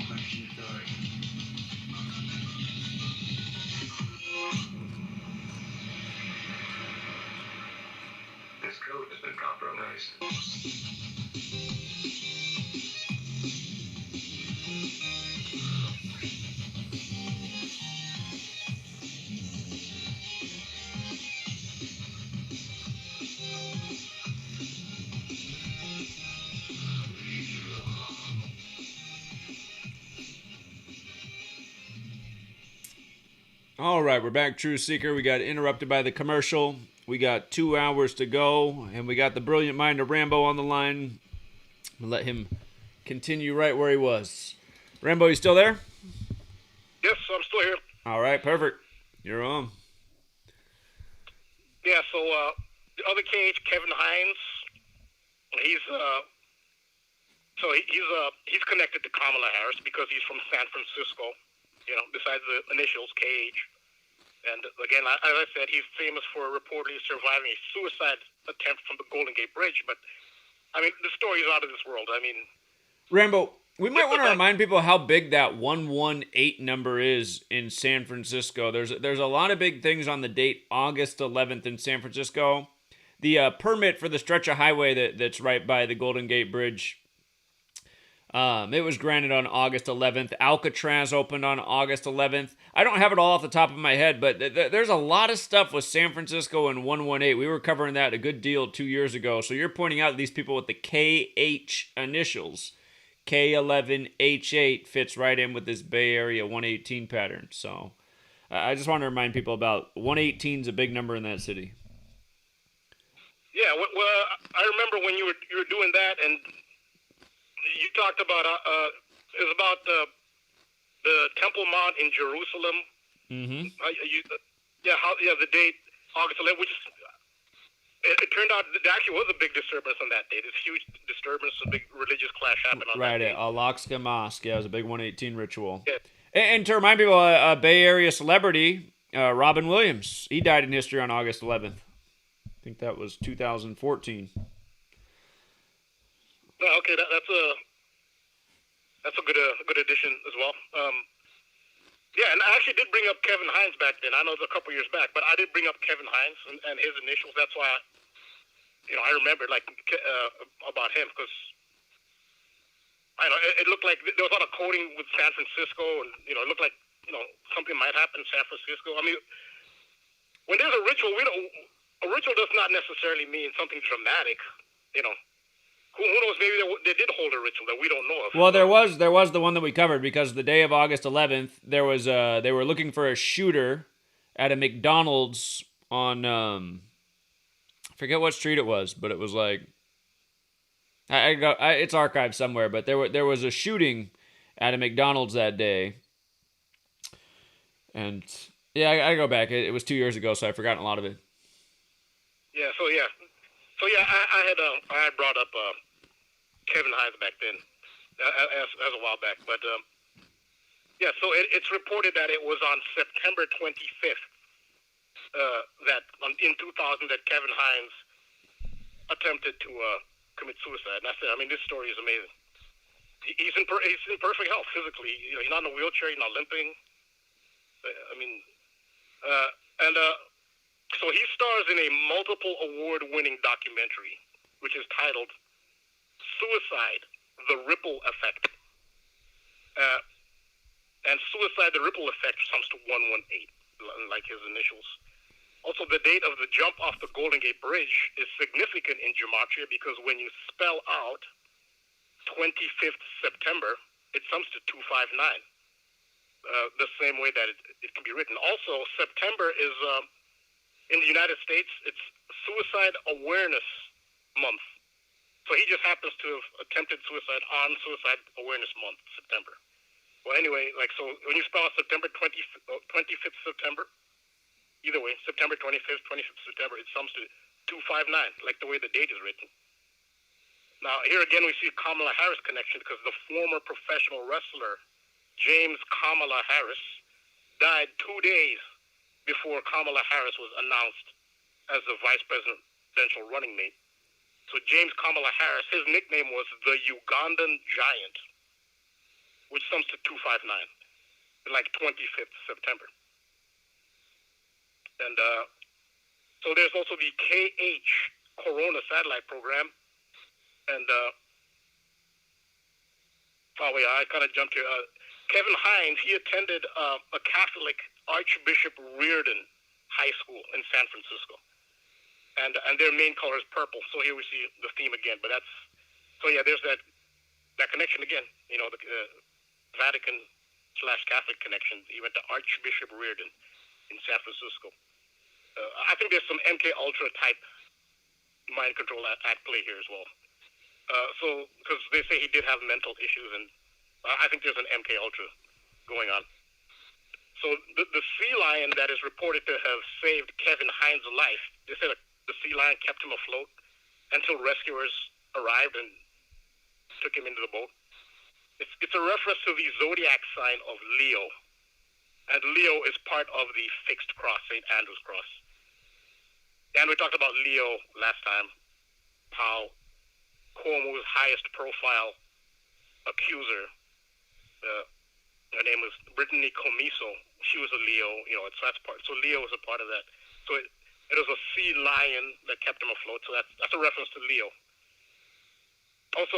Question authority. This code has been compromised. All right, we're back, True Seeker. We got interrupted by the commercial. We got 2 hours to go, and we got the brilliant mind of Rambo on the line. We'll let him continue right where he was. Rambo, you still there? Yes, I'm still here. All right, perfect. You're on. Yeah, so the other cage, Kevin Hines, he's connected to Kamala Harris because he's from San Francisco. You know, besides the initials, Cage. And again, as I said, he's famous for reportedly surviving a suicide attempt from the Golden Gate Bridge. But, I mean, the story is out of this world. I mean... Rambo, we might want to remind people how big that 118 number is in San Francisco. There's a lot of big things on the date August 11th in San Francisco. The permit for the stretch of highway that's right by the Golden Gate Bridge... it was granted on August 11th. Alcatraz opened on August 11th. I don't have it all off the top of my head, but there's a lot of stuff with San Francisco and 118. We were covering that a good deal 2 years ago. So you're pointing out these people with the KH initials. K11H8 fits right in with this Bay Area 118 pattern. So I just want to remind people about 118 is a big number in that city. Yeah, well, I remember when you were doing that, and you talked about it was about the Temple Mount in Jerusalem. Mm-hmm. The date August 11th, which it turned out there actually was a big disturbance on that day. This huge disturbance, a big religious clash happened on that day. Right, at Al-Aqsa Mosque. Yeah, it was a big 118 ritual. Yeah. And to remind people, a Bay Area celebrity, Robin Williams, he died in history on August 11th. I think that was 2014. Okay, that's a good addition as well. Yeah, and I actually did bring up Kevin Hines back then. I know it was a couple years back, but I did bring up Kevin Hines and his initials. That's why, I remembered about him because I know it looked like there was a lot of coding with San Francisco, and it looked like something might happen in San Francisco. I mean, when there's a ritual, a ritual does not necessarily mean something dramatic. Who knows? Maybe they did hold a ritual that we don't know of. Well, there was the one that we covered because the day of August 11th, there was they were looking for a shooter at a McDonald's on I forget what street it was, but it was like it's archived somewhere. But there was a shooting at a McDonald's that day, and yeah, I go back. It was 2 years ago, so I've forgotten a lot of it. Yeah. So I had brought up Kevin Hines back then, as a while back, but yeah. So it's reported that it was on September 25th in 2000 that Kevin Hines attempted to commit suicide. And I said, I mean, this story is amazing. He's in perfect health physically. He's not in a wheelchair. He's not limping. I mean, so he stars in a multiple award-winning documentary, which is titled Suicide, The Ripple Effect. And Suicide, The Ripple Effect sums to 118, like his initials. Also, the date of the jump off the Golden Gate Bridge is significant in gematria because when you spell out 25th September, it sums to 259. The same way that it can be written. Also, September is... in the United States, it's Suicide Awareness Month. So he just happens to have attempted suicide on Suicide Awareness Month, September. Well, anyway, so when you spell out September 25th September, either way, September 25th September, it sums to 259, like the way the date is written. Now, here again, we see a Kamala Harris connection because the former professional wrestler, James Kamala Harris, died 2 days before Kamala Harris was announced as the vice presidential running mate. So James Kamala Harris, his nickname was the Ugandan Giant, which sums to 259, like 25th September. And so there's also the KH Corona satellite program. And, I kind of jumped here. Kevin Hines, he attended a Catholic Archbishop Reardon High School in San Francisco. And their main color is purple. So here we see the theme again. But there's that connection again. You know, the Vatican/Catholic connection. He went to Archbishop Reardon in San Francisco. I think there's some MK Ultra type mind control at play here as well. Because they say he did have mental issues, and I think there's an MK Ultra going on. So the sea lion that is reported to have saved Kevin Hines' life, they said the sea lion kept him afloat until rescuers arrived and took him into the boat. It's a reference to the zodiac sign of Leo, and Leo is part of the fixed cross, St. Andrew's cross. And we talked about Leo last time, how Cuomo's highest profile accuser, her name was Brittany Comiso. She was a Leo, so that's part. So Leo was a part of that. So it was a sea lion that kept him afloat. So that's a reference to Leo. Also,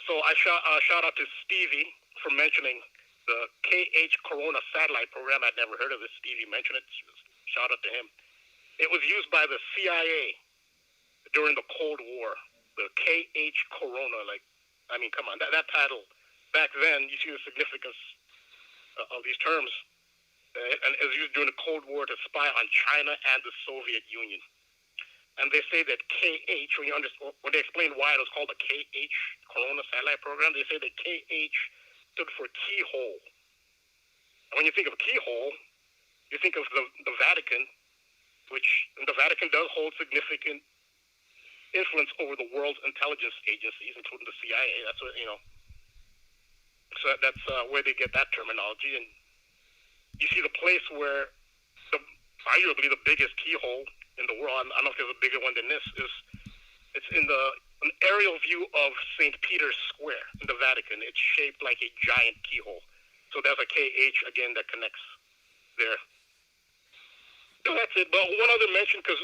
so I shout out to Stevie for mentioning the KH Corona satellite program. I'd never heard of this. Stevie mentioned it. Shout out to him. It was used by the CIA during the Cold War. The KH Corona, come on, that title, back then, you see the significance of these terms. And it was used during the Cold War to spy on China and the Soviet Union. And they say that KH, when they explain why it was called the KH Corona satellite program, they say that KH stood for keyhole. And when you think of keyhole, you think of the Vatican, which the Vatican does hold significant influence over the world's intelligence agencies, including the CIA. That's what, so that's where they get that terminology. And you see the place where arguably the biggest keyhole in the world, I don't know if there's a bigger one than this, it's in an aerial view of St. Peter's Square in the Vatican. It's shaped like a giant keyhole. So there's a KH again that connects there. So that's it. But one other mention, because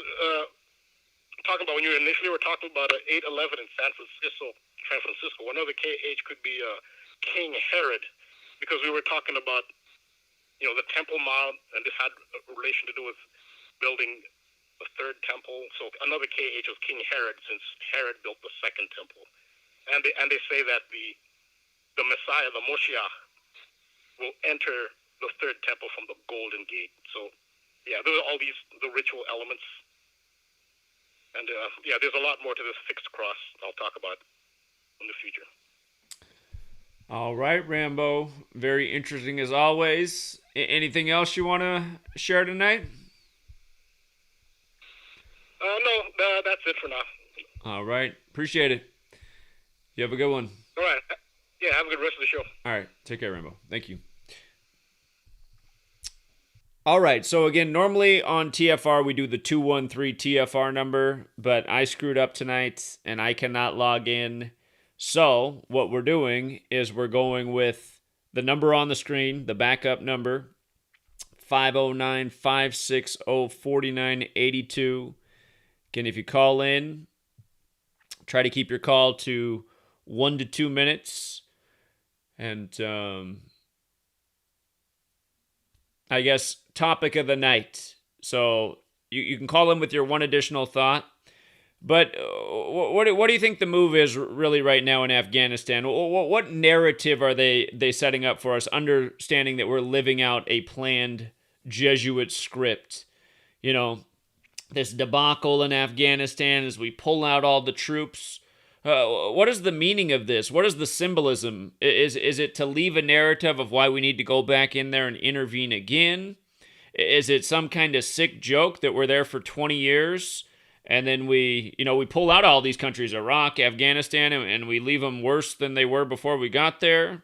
talking about when you initially were talking about 8/11 in San Francisco, another KH could be King Herod, because we were talking about the Temple Mount, and this had a relation to do with building the third temple. So another KH was King Herod, since Herod built the second temple, and they say that the Messiah, the Moshiach, will enter the third temple from the Golden Gate. So there are all the ritual elements. And, there's a lot more to this fixed cross I'll talk about in the future. All right, Rambo. Very interesting as always. Anything else you want to share tonight? No, that's it for now. All right. Appreciate it. You have a good one. All right. Yeah, have a good rest of the show. All right. Take care, Rambo. Thank you. All right, so again, normally on TFR we do the 213 TFR number, but I screwed up tonight and I cannot log in. So what we're doing is we're going with the number on the screen, the backup number, 509-560-4982. Again, if you call in, try to keep your call to 1 to 2 minutes. And I guess topic of the night. So you can call in with your one additional thought. But what do you think the move is really right now in Afghanistan? What narrative are they setting up for us, understanding that we're living out a planned Jesuit script? This debacle in Afghanistan as we pull out all the troops. What is the meaning of this? What is the symbolism? Is it to leave a narrative of why we need to go back in there and intervene again? Is it some kind of sick joke that we're there for 20 years And then we pull out all these countries, Iraq, Afghanistan, and we leave them worse than they were before we got there.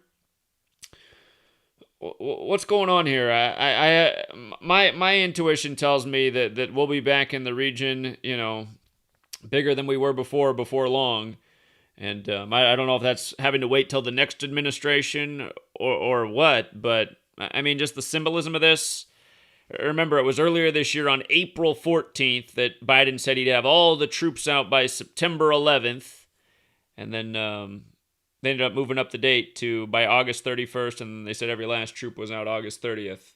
What's going on here? My intuition tells me that we'll be back in the region, bigger than we were before long. And I don't know if that's having to wait till the next administration or what, but I mean, just the symbolism of this. Remember, it was earlier this year on April 14th that Biden said he'd have all the troops out by September 11th, and then they ended up moving up the date to by August 31st, and they said every last troop was out August 30th.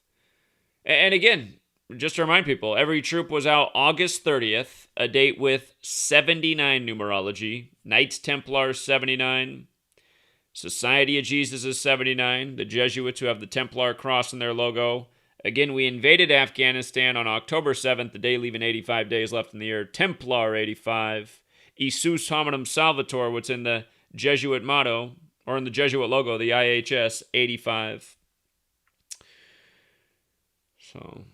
And again, just to remind people, every troop was out August 30th, a date with 79 numerology. Knights Templars 79, Society of Jesus is 79, the Jesuits who have the Templar cross in their logo. Again, we invaded Afghanistan on October 7th, the day leaving 85 days left in the year. Templar 85, Isus Hominum Salvator, what's in the Jesuit motto, or in the Jesuit logo, the IHS 85. So,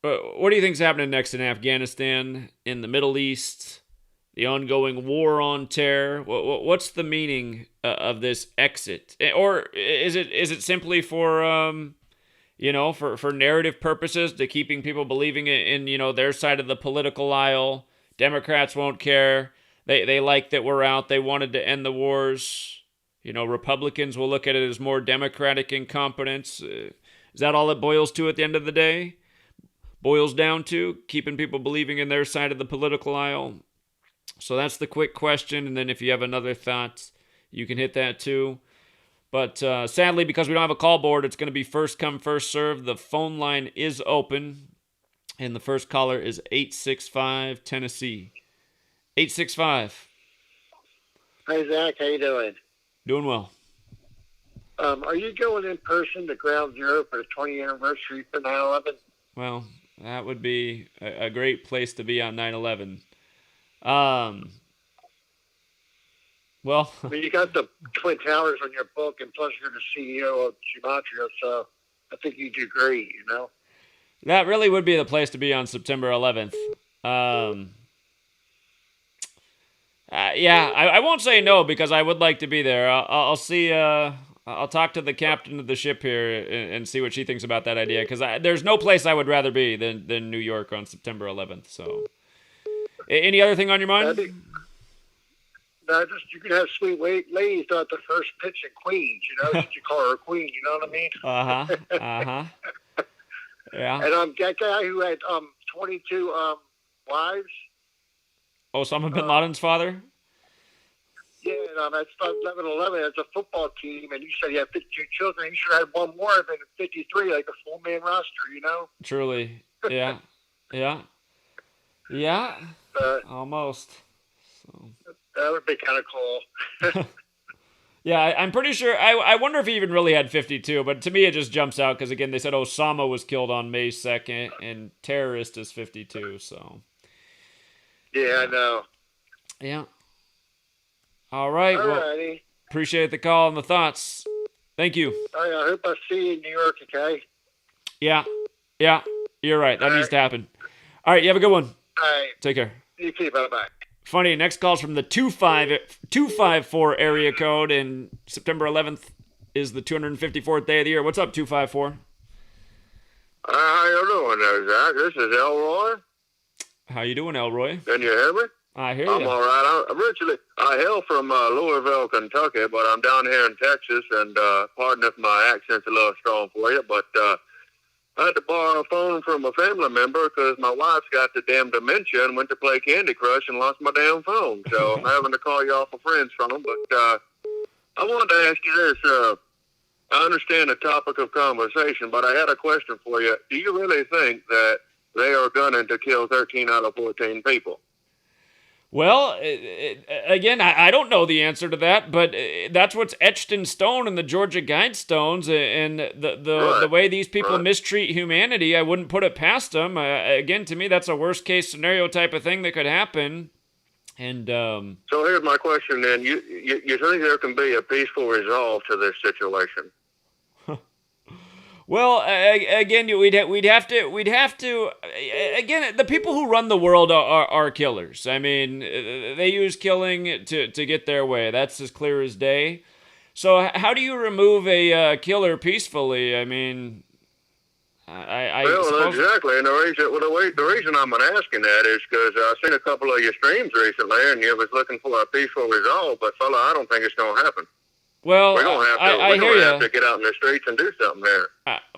what do you think's happening next in Afghanistan, in the Middle East, the ongoing war on terror? What's the meaning of this exit? Or is it simply for for narrative purposes, to keeping people believing in their side of the political aisle? Democrats won't care. They like that we're out. They wanted to end the wars. Republicans will look at it as more democratic incompetence. Is that all it boils to at the end of the day? Boils down to keeping people believing in their side of the political aisle? So that's the quick question. And then if you have another thought, you can hit that too. But sadly, because we don't have a call board, it's going to be first come, first serve. The phone line is open. And the first caller is 865 Tennessee. 865. Hey, Zach, how you doing? Doing well. Are you going in person to Ground Zero for the 20th anniversary for 9/11? Well, that would be a great place to be on 9/11. Well, you got the Twin Towers on your book, and plus you're the CEO of Gematria, so I think you do great, That really would be the place to be on September 11th. I won't say no because I would like to be there. I'll see. I'll talk to the captain of the ship here and see what she thinks about that idea. Because there's no place I would rather be than New York on September 11th. So, any other thing on your mind? You can have sweet ladies at the first pitch in Queens. You call her a queen. You know what I mean? Yeah. And that guy who had 22 wives. Osama bin Laden's father? Yeah, that's 11/11. That's a football team, and you said he had 52 children. He should have had one more than 53, like a full-man roster, Truly. Yeah. Yeah. Almost. So. That would be kind of cool. Yeah, I'm pretty sure. I wonder if he even really had 52, but to me it just jumps out because, again, they said Osama was killed on May 2nd, and terrorist is 52, so. Yeah, I know. Yeah. All right. Alrighty. Appreciate the call and the thoughts. Thank you. All right, I hope I see you in New York, okay? Yeah. You're right. That needs to happen. All right, you have a good one. All right. Take care. You too. Bye-bye. Funny, next call's from the 254 area code, and September 11th is the 254th day of the year. What's up, 254? How you doing there, Zach? This is Elroy. How you doing, Elroy? Can you hear me? I hear you. I'm all right. I hail from Louisville, Kentucky, but I'm down here in Texas, and pardon if my accent's a little strong for you, but I had to borrow a phone from a family member because my wife's got the damn dementia and went to play Candy Crush and lost my damn phone. So I'm having to call you off a friend's phone. But I wanted to ask you this. I understand the topic of conversation, but I had a question for you. Do you really think that they are gunning to kill 13 out of 14 people? Well, again, I don't know the answer to that, but that's what's etched in stone in the Georgia Guidestones, and the way these people mistreat humanity, I wouldn't put it past them. Again, to me, that's a worst-case scenario type of thing that could happen. And so here's my question then. You think there can be a peaceful resolve to this situation? Well, again, we'd have to. Again, the people who run the world are killers. I mean, they use killing to get their way. That's as clear as day. So, how do you remove a killer peacefully? I mean, I well, suppose... exactly. And the reason I'm asking that is because I've seen a couple of your streams recently, and you was looking for a peaceful resolve. But fella, I don't think it's going to happen. Well, we're going to have to get out in the streets and do something there.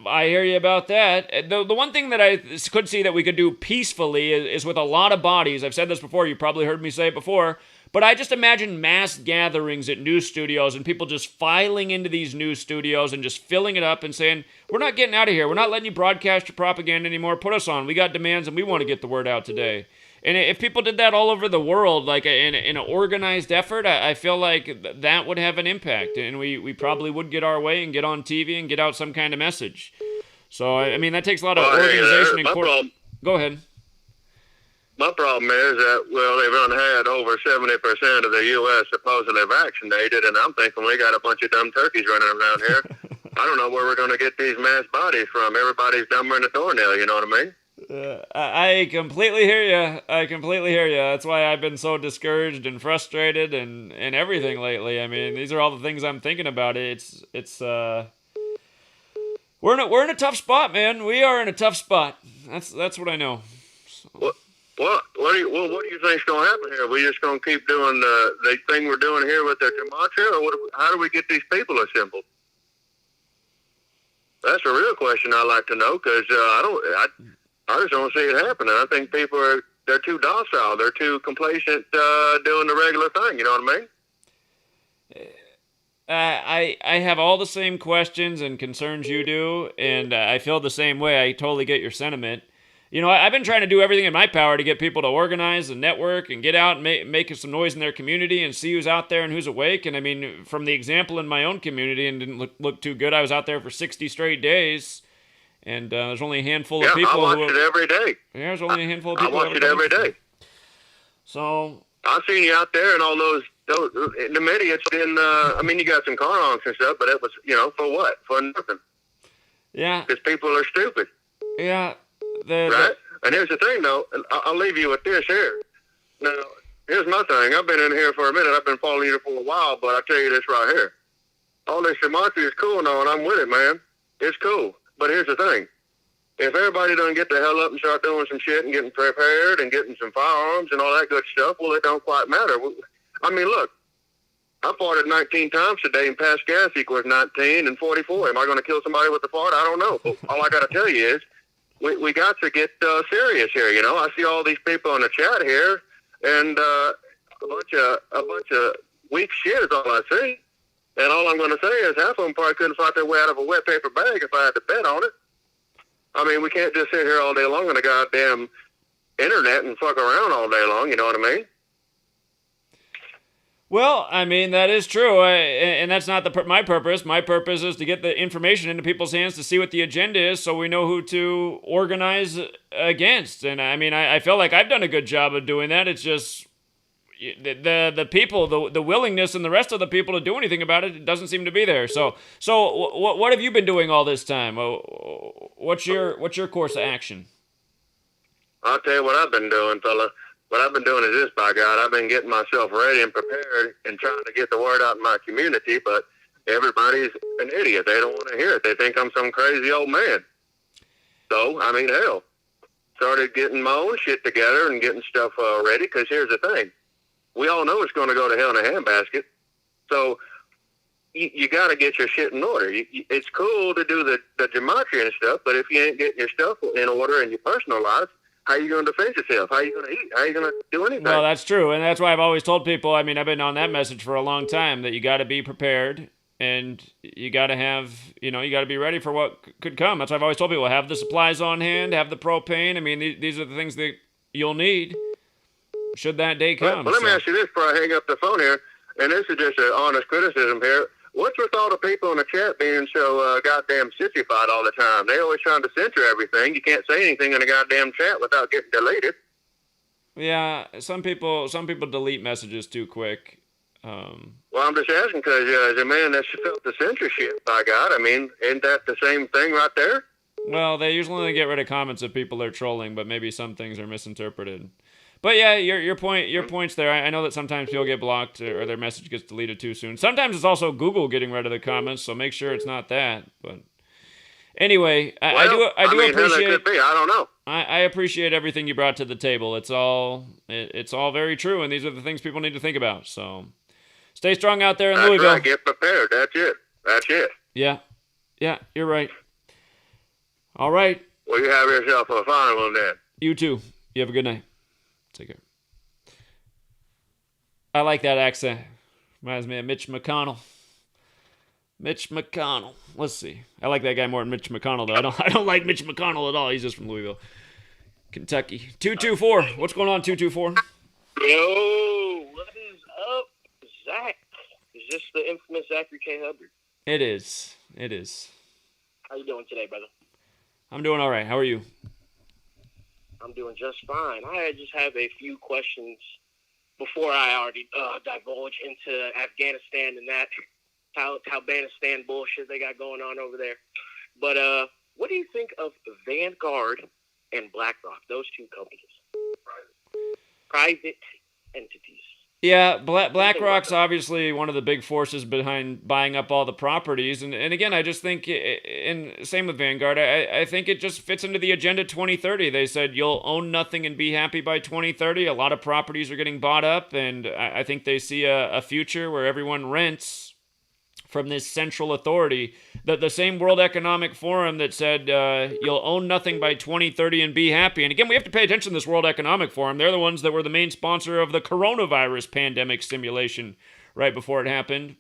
I hear you about that. The one thing that I could see that we could do peacefully is with a lot of bodies. I've said this before. You probably heard me say it before. But I just imagine mass gatherings at news studios and people just filing into these news studios and just filling it up and saying, we're not getting out of here. We're not letting you broadcast your propaganda anymore. Put us on. We got demands and we want to get the word out today. And if people did that all over the world, like in an organized effort, I feel like that would have an impact. And we probably would get our way and get on TV and get out some kind of message. So, I mean, that takes a lot of organization and... Go ahead. My problem is that, well, they've had over 70% of the U.S. supposedly vaccinated, and I'm thinking we got a bunch of dumb turkeys running around here. I don't know where we're going to get these mass bodies from. Everybody's dumber than a doornail, you know what I mean? I completely hear you. That's why I've been so discouraged and frustrated and everything lately. I mean, these are all the things I'm thinking about. We're in a tough spot, man. We are in a tough spot. That's what I know. So. What do you think's going to happen here? Are we just going to keep doing the thing we're doing here with the gematria, or how do we get these people assembled? That's a real question I'd like to know, because I just don't see it happening. I think people they're too docile. They're too complacent doing the regular thing. You know what I mean? I have all the same questions and concerns you do, and I feel the same way. I totally get your sentiment. You know, I've been trying to do everything in my power to get people to organize and network and get out and make some noise in their community and see who's out there and who's awake. And I mean, from the example in my own community, and didn't look too good. I was out there for 60 straight days, and there's only a handful of people. I watch it every day. Yeah, there's only a handful of people. I watch it every day. So I've seen you out there and all those them idiots. I mean, you got some car honks and stuff, but it was, for what? For nothing. Yeah. Because people are stupid. Yeah. Right? And here's the thing, though. I'll leave you with this here. Now, here's my thing. I've been in here for a minute. I've been following you for a while, but I'll tell you this right here. All this gematria is cool now, and I'm with it, man. It's cool. But here's the thing. If everybody doesn't get the hell up and start doing some shit and getting prepared and getting some firearms and all that good stuff, well, it don't quite matter. I mean, look. I farted 19 times today, and past gas equals 19 and 44. Am I going to kill somebody with the fart? I don't know. But all I got to tell you is, we got to get serious here. I see all these people in the chat here, and a bunch of weak shit is all I see. And all I'm going to say is half of them probably couldn't fight their way out of a wet paper bag if I had to bet on it. I mean, we can't just sit here all day long on the goddamn internet and fuck around all day long. You know what I mean? Well, I mean, that is true, and that's not my purpose. My purpose is to get the information into people's hands to see what the agenda is so we know who to organize against. And, I mean, I feel like I've done a good job of doing that. It's just the people, the willingness and the rest of the people to do anything about it doesn't seem to be there. So what have you been doing all this time? What's your course of action? I'll tell you what I've been doing, fella. What I've been doing is this, by God. I've been getting myself ready and prepared and trying to get the word out in my community, but everybody's an idiot. They don't want to hear it. They think I'm some crazy old man. So, I mean, hell, started getting my own shit together and getting stuff ready, because here's the thing. We all know it's going to go to hell in a handbasket. So, you got to get your shit in order. It's cool to do the gematria and stuff, but if you ain't getting your stuff in order in your personal life, how are you going to defend yourself? How are you going to eat? How are you going to do anything? Well, that's true, and that's why I've always told people, I mean, I've been on that message for a long time, that you got to be prepared, and you got to have, you got to be ready for what could come. That's why I've always told people, have the supplies on hand, have the propane. I mean, these are the things that you'll need should that day come. Well, let me ask you this before I hang up the phone here, and this is just an honest criticism here. What's with all the people in the chat being so goddamn sissified all the time? They always trying to censor everything. You can't say anything in a goddamn chat without getting deleted. Yeah, some people delete messages too quick. Well, I'm just asking because as a man that's felt the censorship, by God, I mean, isn't that the same thing right there? Well, they usually only get rid of comments if people are trolling, but maybe some things are misinterpreted. But yeah, your point's there. I know that sometimes people get blocked or their message gets deleted too soon. Sometimes it's also Google getting rid of the comments, so make sure it's not that. But anyway, I do appreciate. Could be. I don't know. I appreciate everything you brought to the table. It's all very true, and these are the things people need to think about. So stay strong out there in That's Louisville. Right. Get prepared. That's it. Yeah, you're right. All right. Well, you have yourself a fine one then. You too. You have a good night. Take care. I like that accent. Reminds me of Mitch McConnell. Mitch McConnell. Let's see. I like that guy more than Mitch McConnell, though. I don't like Mitch McConnell at all. He's just from Louisville, Kentucky. 224. What's going on, 224? Yo, what is up, Zach? Is this the infamous Zachary K. Hubbard? It is. How you doing today, brother? I'm doing all right. How are you? I'm doing just fine. I just have a few questions before I already divulge into Afghanistan and that Talbanistan bullshit they got going on over there. But what do you think of Vanguard and BlackRock, those two companies? Private entities. Yeah, BlackRock's obviously one of the big forces behind buying up all the properties. And again, I just think, and same with Vanguard, I think it just fits into the Agenda 2030. They said you'll own nothing and be happy by 2030. A lot of properties are getting bought up, and I think they see a future where everyone rents from this central authority. The same World Economic Forum that said you'll own nothing by 2030 and be happy. And again, we have to pay attention to this World Economic Forum. They're the ones that were the main sponsor of the coronavirus pandemic simulation right before it happened.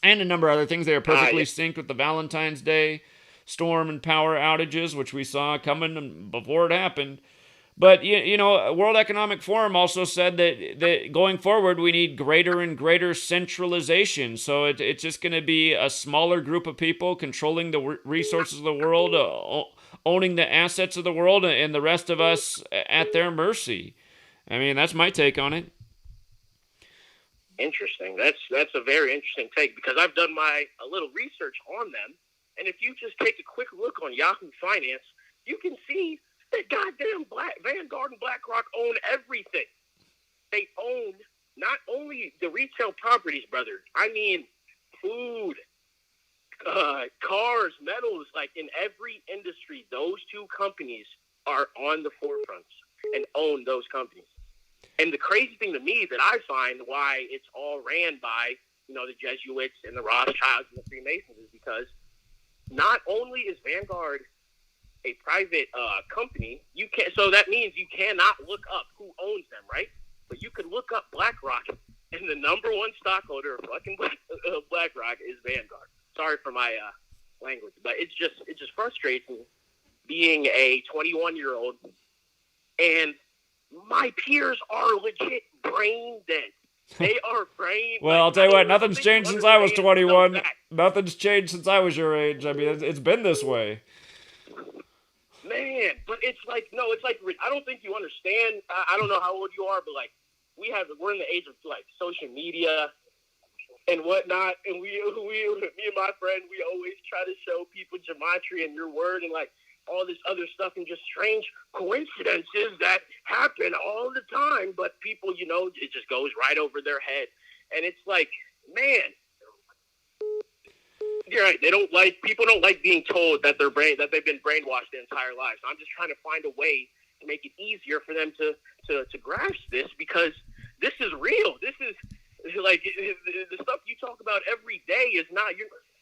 And a number of other things. They are perfectly synced with the Valentine's Day storm and power outages, which we saw coming before it happened. But, you know, World Economic Forum also said that going forward, we need greater and greater centralization. So it's just going to be a smaller group of people controlling the resources of the world, owning the assets of the world, and the rest of us at their mercy. I mean, that's my take on it. Interesting. That's a very interesting take, because I've done a little research on them. And if you just take a quick look on Yahoo Finance, you can see that goddamn Vanguard and BlackRock own everything. They own not only the retail properties, brother. I mean, food, cars, metals, like in every industry, those two companies are on the forefronts and own those companies. And the crazy thing to me that I find why it's all ran by, you know, the Jesuits and the Rothschilds and the Freemasons is because not only is Vanguard a private company, so that means you cannot look up who owns them, right? But you could look up BlackRock, and the number one stockholder of fucking BlackRock is Vanguard. Sorry for my language, but it just frustrates me being a 21-year-old, and my peers are legit brain dead. They are brain. Well, I'll tell you what, nothing's changed since I was 21. Nothing's changed since I was your age. I mean, it's been this way. Man, but it's like, I don't think you understand. I don't know how old you are, but like, we're in the age of like social media and whatnot. And me and my friend, we always try to show people gematria and your word and like all this other stuff and just strange coincidences that happen all the time. But people, you know, it just goes right over their head. And it's like, man, you're right. People don't like being told that they've been brainwashed their entire lives. So I'm just trying to find a way to make it easier for them to grasp this, because this is real. This is like the stuff you talk about every day is not,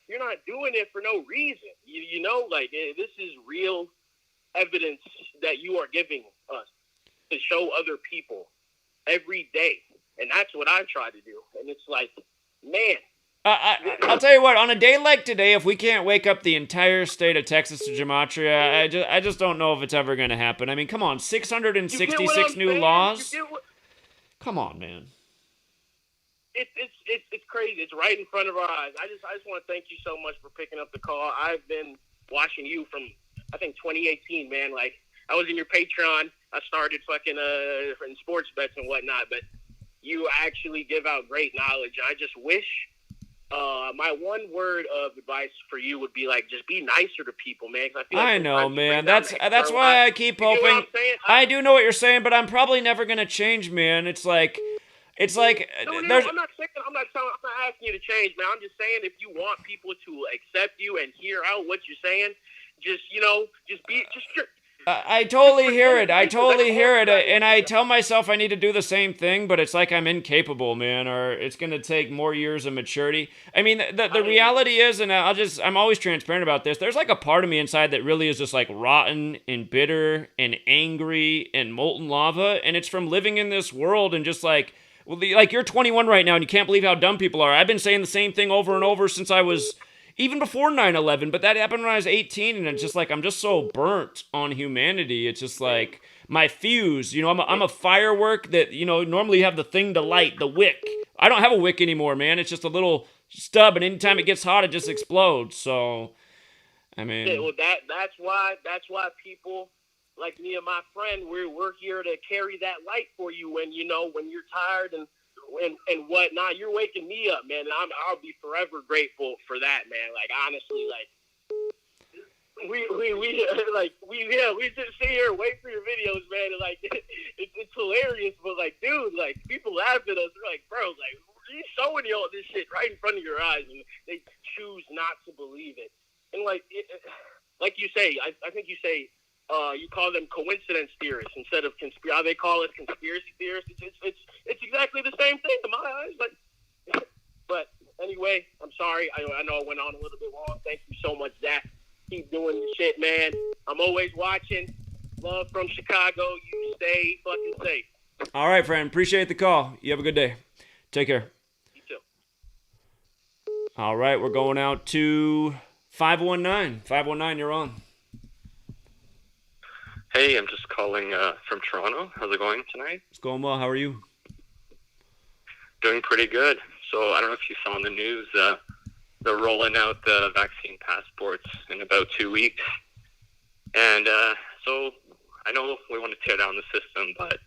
you're not doing it for no reason. You know, like this is real evidence that you are giving us to show other people every day. And that's what I try to do. And it's like, man. I'll tell you what, on a day like today, if we can't wake up the entire state of Texas to gematria, I just don't know if it's ever going to happen. I mean, come on, 666 new laws? Come on, man. It's crazy. It's right in front of our eyes. I just want to thank you so much for picking up the call. I've been watching you from, I think, 2018, man. Like, I was in your Patreon. I started fucking in sports bets and whatnot, but you actually give out great knowledge. I just wish my one word of advice for you would be like, just be nicer to people, man. 'Cause I feel like I know, sometimes you man. bring down the That's extra why lot. I keep You know what hoping. I'm saying? I do know what you're saying, but I'm probably never gonna change, man. It's like No, there's. I'm not asking you to change, man. I'm just saying if you want people to accept you and hear out what you're saying, just I totally hear it. I totally hear it. And I tell myself I need to do the same thing, but it's like I'm incapable, man, or it's going to take more years of maturity. I mean, the reality is, and I'm always transparent about this, there's like a part of me inside that really is just like rotten and bitter and angry and molten lava. And it's from living in this world and just like, well, like you're 21 right now and you can't believe how dumb people are. I've been saying the same thing over and over since I was... even before 9/11, but that happened when I was 18, and it's just like I'm just so burnt on humanity. It's just like my fuse, you know, I'm a firework that, you know, normally you have the thing to light, the wick. I don't have a wick anymore, man. It's just a little stub, and anytime it gets hot, it just explodes. So, I mean... Yeah, well, that's why people like me and my friend, we're here to carry that light for you when, you know, when you're tired and whatnot. You're waking me up, man, and I'll be forever grateful for that, man. Like, honestly, like we just sit here and wait for your videos, man, and like it's hilarious, but like, dude, like people laugh at us. They're like, bro, like he's showing you all this shit right in front of your eyes, and they choose not to believe it. And like like you say, I think you say you call them coincidence theorists instead of how they call it conspiracy theorists. It's exactly the same thing in my eyes. But anyway, I'm sorry. I know I went on a little bit long. Thank you so much, Zach. Keep doing the shit, man. I'm always watching. Love from Chicago. You stay fucking safe. All right, friend. Appreciate the call. You have a good day. Take care. You too. All right, we're going out to 519. 519, you're on. Hey, I'm just calling from Toronto. How's it going tonight? It's going well. How are you? Doing pretty good. So I don't know if you saw in the news, they're rolling out the vaccine passports in about 2 weeks. And so I know we want to tear down the system, but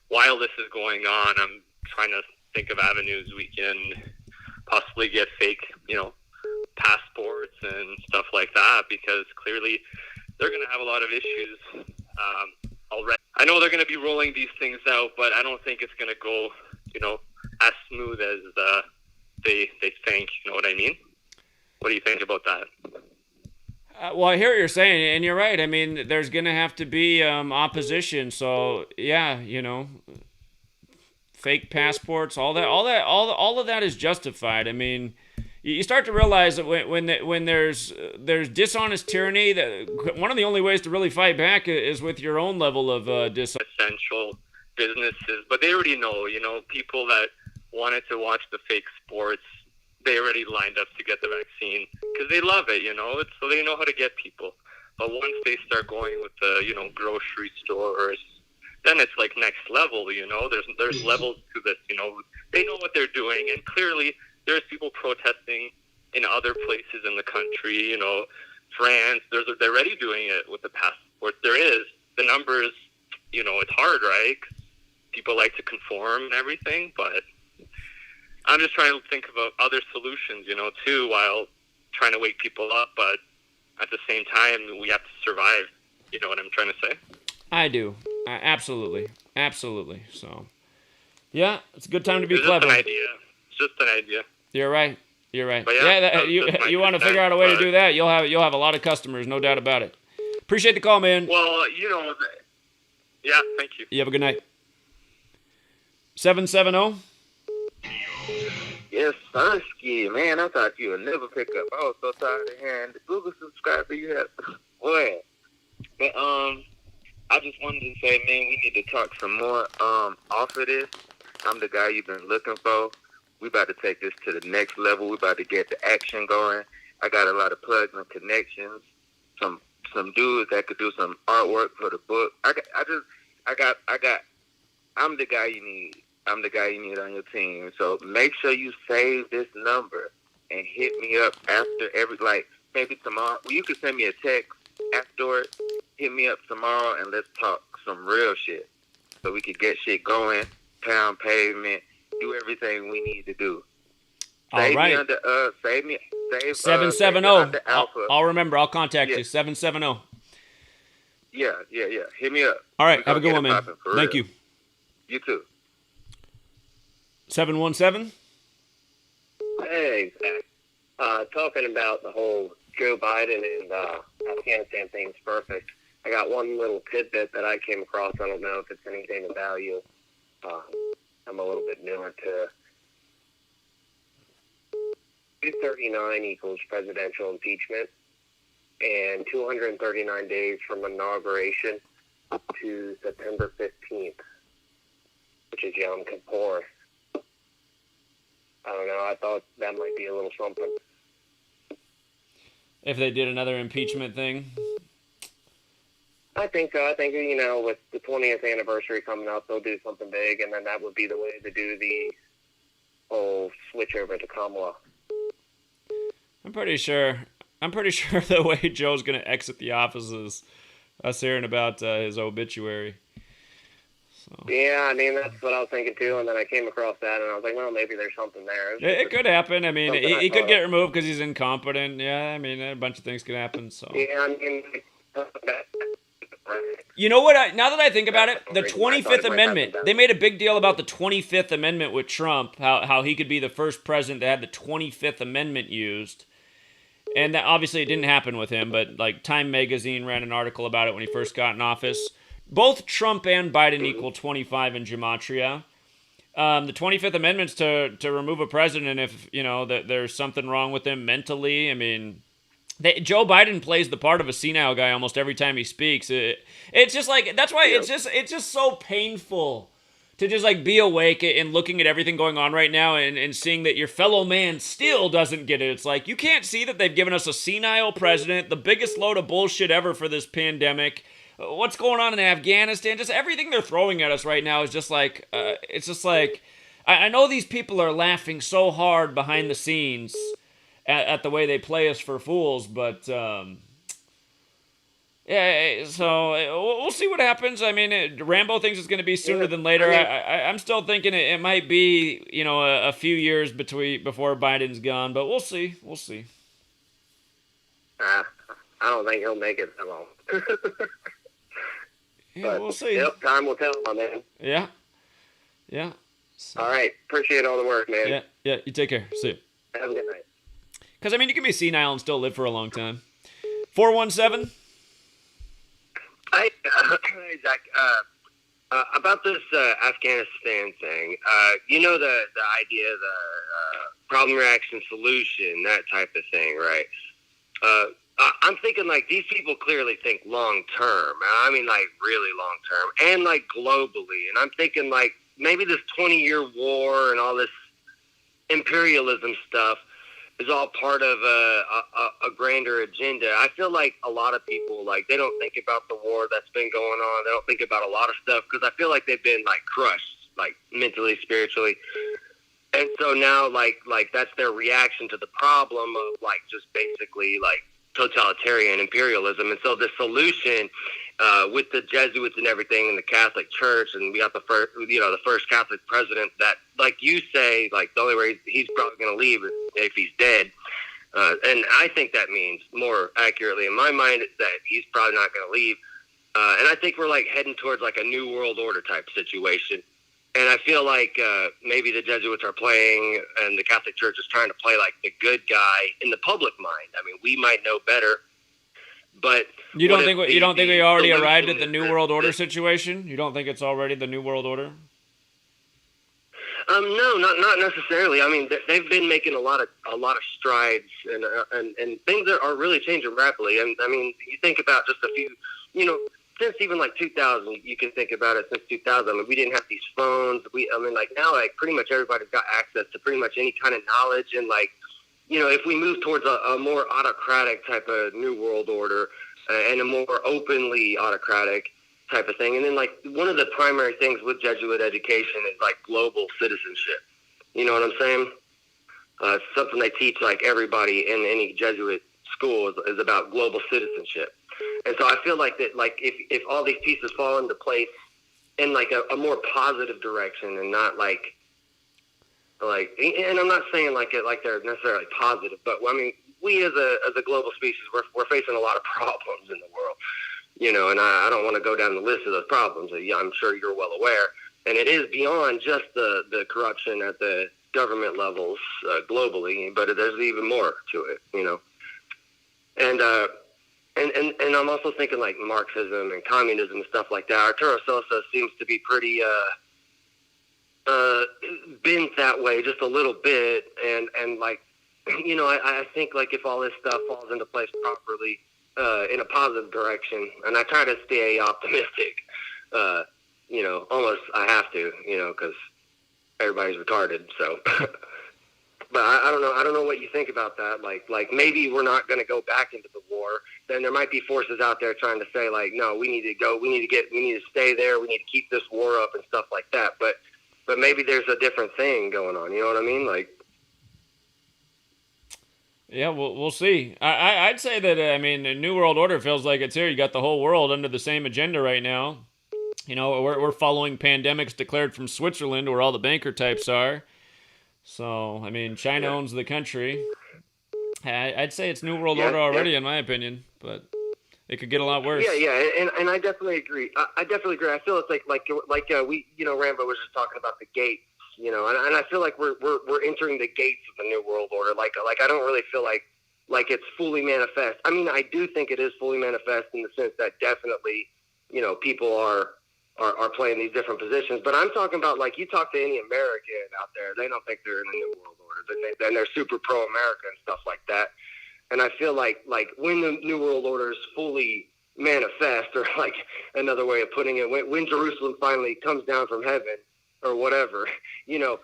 while this is going on, I'm trying to think of avenues we can possibly get fake, you know, passports and stuff like that, because clearly they're going to have a lot of issues already. I know they're going to be rolling these things out, but I don't think it's going to go, you know, as smooth as they think. You know what I mean? What do you think about that? Well, I hear what you're saying, and you're right. I mean, there's going to have to be opposition. So, yeah, you know, fake passports, all of that is justified. I mean, you start to realize that when there's dishonest tyranny, that one of the only ways to really fight back is with your own level of essential businesses. But they already know, you know, people that wanted to watch the fake sports, they already lined up to get the vaccine because they love it, you know. So they know how to get people. But once they start going with the, you know, grocery stores, then it's like next level, you know. There's levels to this, you know. They know what they're doing, and clearly there's people protesting in other places in the country, you know, France. They're already doing it with the passport. There is the numbers, you know. It's hard, right? People like to conform and everything, but I'm just trying to think of other solutions, you know, too, while trying to wake people up. But at the same time, we have to survive. You know what I'm trying to say? I do. Absolutely. So, yeah, it's a good time to be it's clever. Just an idea. It's just an idea. You're right. But yeah, you want to figure out a way to do that, you'll have a lot of customers, no doubt about it. Appreciate the call, man. Well, you know, yeah, thank you. You have a good night. 770. Yes, Sunsky, man, I thought you would never pick up. I was so tired of hearing the Google subscriber you have. Boy. But, I just wanted to say, man, we need to talk some more, off of this. I'm the guy you've been looking for. We about to take this to the next level. We about to get the action going. I got a lot of plugs and connections. Some dudes that could do some artwork for the book. I'm the guy you need. I'm the guy you need on your team. So make sure you save this number and hit me up after maybe tomorrow. Well, you can send me a text afterward. Hit me up tomorrow and let's talk some real shit so we can get shit going, pound pavement, do everything we need to do. All Save right. me under, save me 770. under Alpha. I'll remember. I'll contact you. 770. Yeah. Hit me up. All right. We're Have a gonna good one, get it man. poppin' for Thank real. you. You too. 717. Hey, Zach. Talking about the whole Joe Biden and Afghanistan thing's perfect. I got one little tidbit that I came across. I don't know if it's anything of value. I'm a little bit newer to 239 equals presidential impeachment, and 239 days from inauguration to September 15th, which is Yom Kippur. I don't know. I thought that might be a little something. If they did another impeachment thing. I think so. I think, with the 20th anniversary coming up, they'll do something big, and then that would be the way to do the whole switch over to Kamala. I'm pretty sure the way Joe's going to exit the office is us hearing about his obituary. So. Yeah, I mean, that's what I was thinking too, and then I came across that, and I was like, well, maybe there's something there. It could happen. I mean, he could get removed because he's incompetent. Yeah, I mean, a bunch of things could happen. So. Yeah, I mean... You know what? Now that I think about it, the 25th Amendment, they made a big deal about the 25th Amendment with Trump, how he could be the first president that had the 25th Amendment used. And that obviously it didn't happen with him, but like Time Magazine ran an article about it when he first got in office. Both Trump and Biden equal 25 in gematria. The 25th Amendment's to remove a president if, that there's something wrong with him mentally. I mean... Joe Biden plays the part of a senile guy almost every time he speaks. It's just like, that's why it's just so painful to just like be awake and looking at everything going on right now and seeing that your fellow man still doesn't get it. It's like, you can't see that they've given us a senile president, the biggest load of bullshit ever for this pandemic. What's going on in Afghanistan? Just everything they're throwing at us right now is just like, it's just like, I know these people are laughing so hard behind the scenes at the way they play us for fools, but yeah, so we'll see what happens. I mean, Rambo thinks it's going to be sooner than later. I'm still thinking it might be, a few years before Biden's gone, but we'll see. We'll see. I don't think he'll make it that long. Yeah, we'll see. Yep, time will tell, my man. Yeah. So. All right. Appreciate all the work, man. Yeah. You take care. See you. Have a good night. Because, I mean, you can be senile and still live for a long time. 417? Hey, Zach, about this Afghanistan thing, the idea, the problem, reaction, solution, that type of thing, right? I'm thinking, like, these people clearly think long-term. I mean, like, really long-term. And, like, globally. And I'm thinking, like, maybe this 20-year war and all this imperialism stuff is all part of a grander agenda. I feel like a lot of people, like, they don't think about the war that's been going on. They don't think about a lot of stuff because I feel like they've been, like, crushed, like, mentally, spiritually. And so now, like that's their reaction to the problem of, like, just basically, like, totalitarian imperialism. And so the solution with the Jesuits and everything and the Catholic Church, and we got the first Catholic president that, like you say, like, the only way he's probably going to leave is if he's dead. And I think that means, more accurately in my mind, that he's probably not going to leave. And I think we're, like, heading towards, like, a new world order type situation. And I feel like maybe the Jesuits are playing, and the Catholic Church is trying to play, like, the good guy in the public mind. I mean, we might know better, but you don't think we already arrived at the New World Order situation? You don't think it's already the New World Order? No, not necessarily. I mean, they've been making a lot of strides, and things are really changing rapidly. And I mean, you think about just a few, since even like 2000, you can think about it since 2000. I mean, we didn't have these phones. Like now, like pretty much everybody's got access to pretty much any kind of knowledge. And like, if we move towards a more autocratic type of New World Order and a more openly autocratic type of thing. And then, like, one of the primary things with Jesuit education is, like, global citizenship. You know what I'm saying? Something they teach, like, everybody in any Jesuit school is about global citizenship. And so I feel like that, like, if all these pieces fall into place in, like, a more positive direction and not, like, Like, and I'm not saying like they're necessarily positive, but I mean, we as a global species, we're facing a lot of problems in the world, you know, and I don't want to go down the list of those problems. I'm sure you're well aware, and it is beyond just the corruption at the government levels globally, but there's even more to it, you know, and I'm also thinking like Marxism and communism and stuff like that. Arturo Sosa seems to be pretty bent that way just a little bit, and like, you know, I think like if all this stuff falls into place properly in a positive direction, and I try to stay optimistic, you know, almost I have to, you know, because everybody's retarded, so. But I don't know what you think about that. Like maybe we're not going to go back into the war. Then there might be forces out there trying to say like, no, we need to stay there. We need to keep this war up and stuff like that. But maybe there's a different thing going on. You know what I mean? Like, yeah, we'll see. I'd say that, I mean, the New World Order feels like it's here. You got the whole world under the same agenda right now. You know, we're following pandemics declared from Switzerland, where all the banker types are. So, I mean, China owns the country. I'd say it's New World Order already, in my opinion, but it could get a lot worse. Yeah, and I definitely agree. I definitely agree. I feel it's like we, you know, Rambo was just talking about the gates, you know, and I feel like we're entering the gates of the New World Order. Like I don't really feel like it's fully manifest. I mean, I do think it is fully manifest in the sense that definitely, you know, people are playing these different positions. But I'm talking about, like, you talk to any American out there, they don't think they're in the New World Order. And they're super pro-America and stuff like that. And I feel like when the New World Order is fully manifest, or like another way of putting it, when Jerusalem finally comes down from heaven or whatever, you know,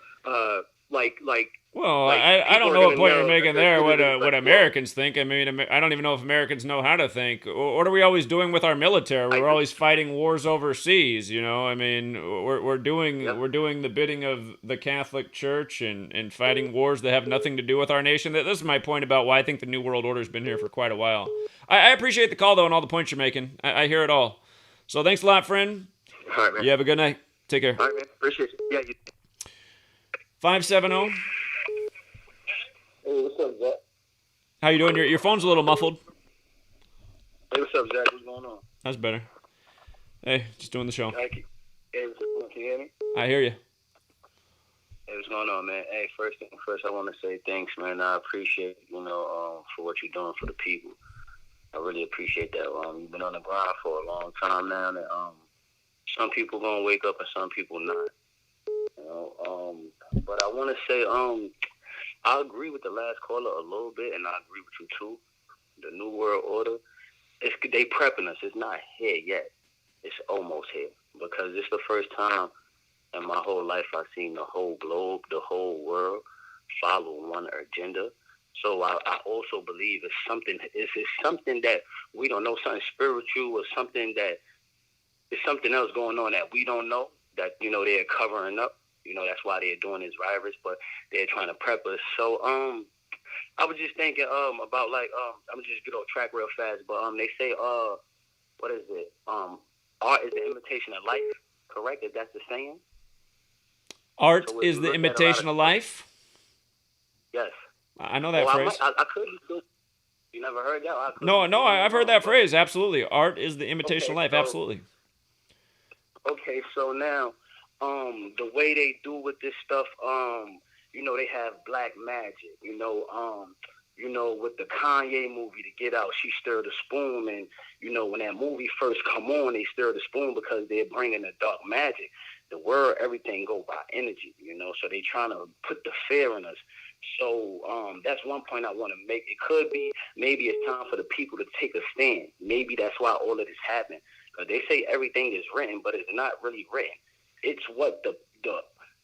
Well, I don't know what point you're making there, what Americans think. I mean, I don't even know if Americans know how to think. What are we always doing with our military? We're always fighting wars overseas, you know? I mean, we're doing the bidding of the Catholic Church and fighting wars that have nothing to do with our nation. This is my point about why I think the New World Order's been here for quite a while. I appreciate the call, though, and all the points you're making. I hear it all. So thanks a lot, friend. All right, man. You have a good night. Take care. All right, man. Appreciate it. Yeah, you 570. Hey, what's up, Zach? How you doing? Your phone's a little muffled. Hey, what's up, Zach? What's going on? That's better. Hey, just doing the show. Hey, what's going on? Can you hear me? I hear you. Hey, what's going on, man? Hey, first thing first, I want to say thanks, man. I appreciate, you know, for what you're doing for the people. I really appreciate that. You've been on the grind for a long time now, and some people gonna wake up and some people not. You know, but I want to say, I agree with the last caller a little bit, and I agree with you too. The New World Order, they prepping us. It's not here yet. It's almost here, because it's the first time in my whole life I've seen the whole globe, the whole world follow one agenda. So I also believe it's something that we don't know, something spiritual, or something that is something else going on that we don't know, that, you know, they're covering up. You know, that's why they're doing this virus, but they're trying to prep us. So I was just thinking about, like, I'm gonna just get off track real fast, but they say what is it? Art is the imitation of life, correct? If that's the saying? Art is the imitation of life? Yes. I know that phrase. I couldn't. You never heard that? No, I've heard that phrase, absolutely. Art is the imitation of life, absolutely. Okay, so now, the way they do with this stuff, you know, they have black magic, you know, with the Kanye movie, To Get Out, she stirred a spoon, and, you know, when that movie first come on, they stirred the spoon because they're bringing the dark magic. The word, everything go by energy, you know, so they trying to put the fear in us. So that's one point I want to make. It could be maybe it's time for the people to take a stand. Maybe that's why all of this happened. Because they say everything is written, but it's not really written. It's what the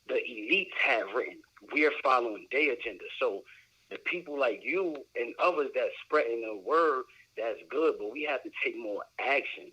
elites have written. We're following their agenda. So the people like you and others that's spreading the word, that's good, but we have to take more action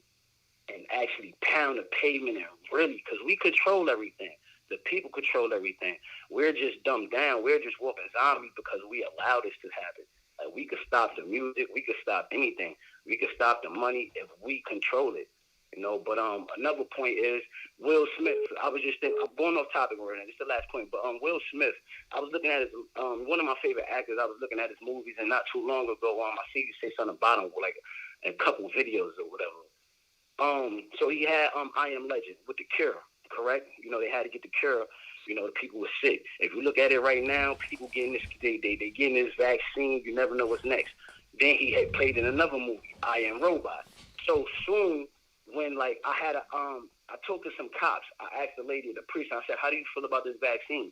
and actually pound the pavement and really, because we control everything. The people control everything. We're just dumbed down. We're just walking zombies because we allow this to happen. Like, we could stop the music. We could stop anything. We could stop the money if we control it. You know, but another point is Will Smith. I was just thinking, I'm going off topic right now. This is the last point, but Will Smith. I was looking at his one of my favorite actors. I was looking at his movies, and not too long ago, I see you say something about him, like a couple videos or whatever. So he had I Am Legend with the Cure, correct? You know, they had to get the cure. You know, the people were sick. If you look at it right now, people getting this, they getting this vaccine. You never know what's next. Then he had played in another movie, I Am Robot. So soon, when like I had I talked to some cops. I asked the lady, the priest, I said, "How do you feel about this vaccine?"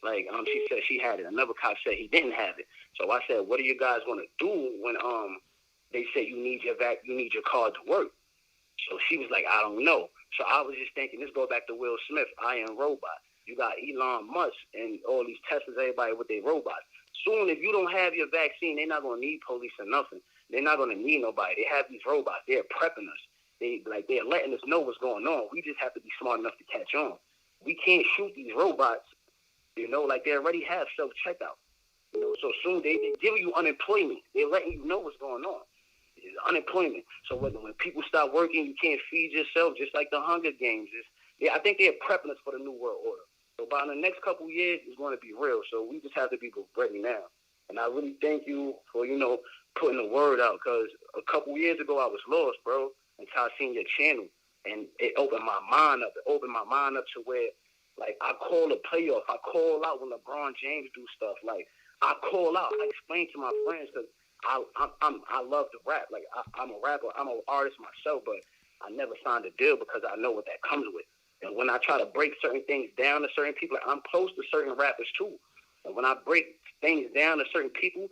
Like she said she had it. Another cop said he didn't have it. So I said, "What are you guys gonna do when they say you need your card to work?" So she was like, "I don't know." So I was just thinking, let's go back to Will Smith, I Am Robot. You got Elon Musk and all these Teslas, everybody with their robots. Soon, if you don't have your vaccine, they're not going to need police or nothing. They're not going to need nobody. They have these robots. They're prepping us. They're letting us know what's going on. We just have to be smart enough to catch on. We can't shoot these robots, you know, like they already have self-checkout. You know, so soon they give you unemployment. They're letting you know what's going on. It's unemployment. So when people stop working, you can't feed yourself, just like the Hunger Games. I think they're prepping us for the New World Order. So by the next couple of years, it's going to be real. So we just have to be ready now. And I really thank you for, you know, putting the word out. Because a couple of years ago, I was lost, bro, until I seen your channel. And it opened my mind up. It opened my mind up to where, like, I call a playoff. I call out when LeBron James do stuff. Like, I call out. I explain to my friends because I love to rap. Like, I'm a rapper. I'm an artist myself, but I never signed a deal because I know what that comes with. And when I try to break certain things down to certain people, I'm close to certain rappers too. And when I break things down to certain people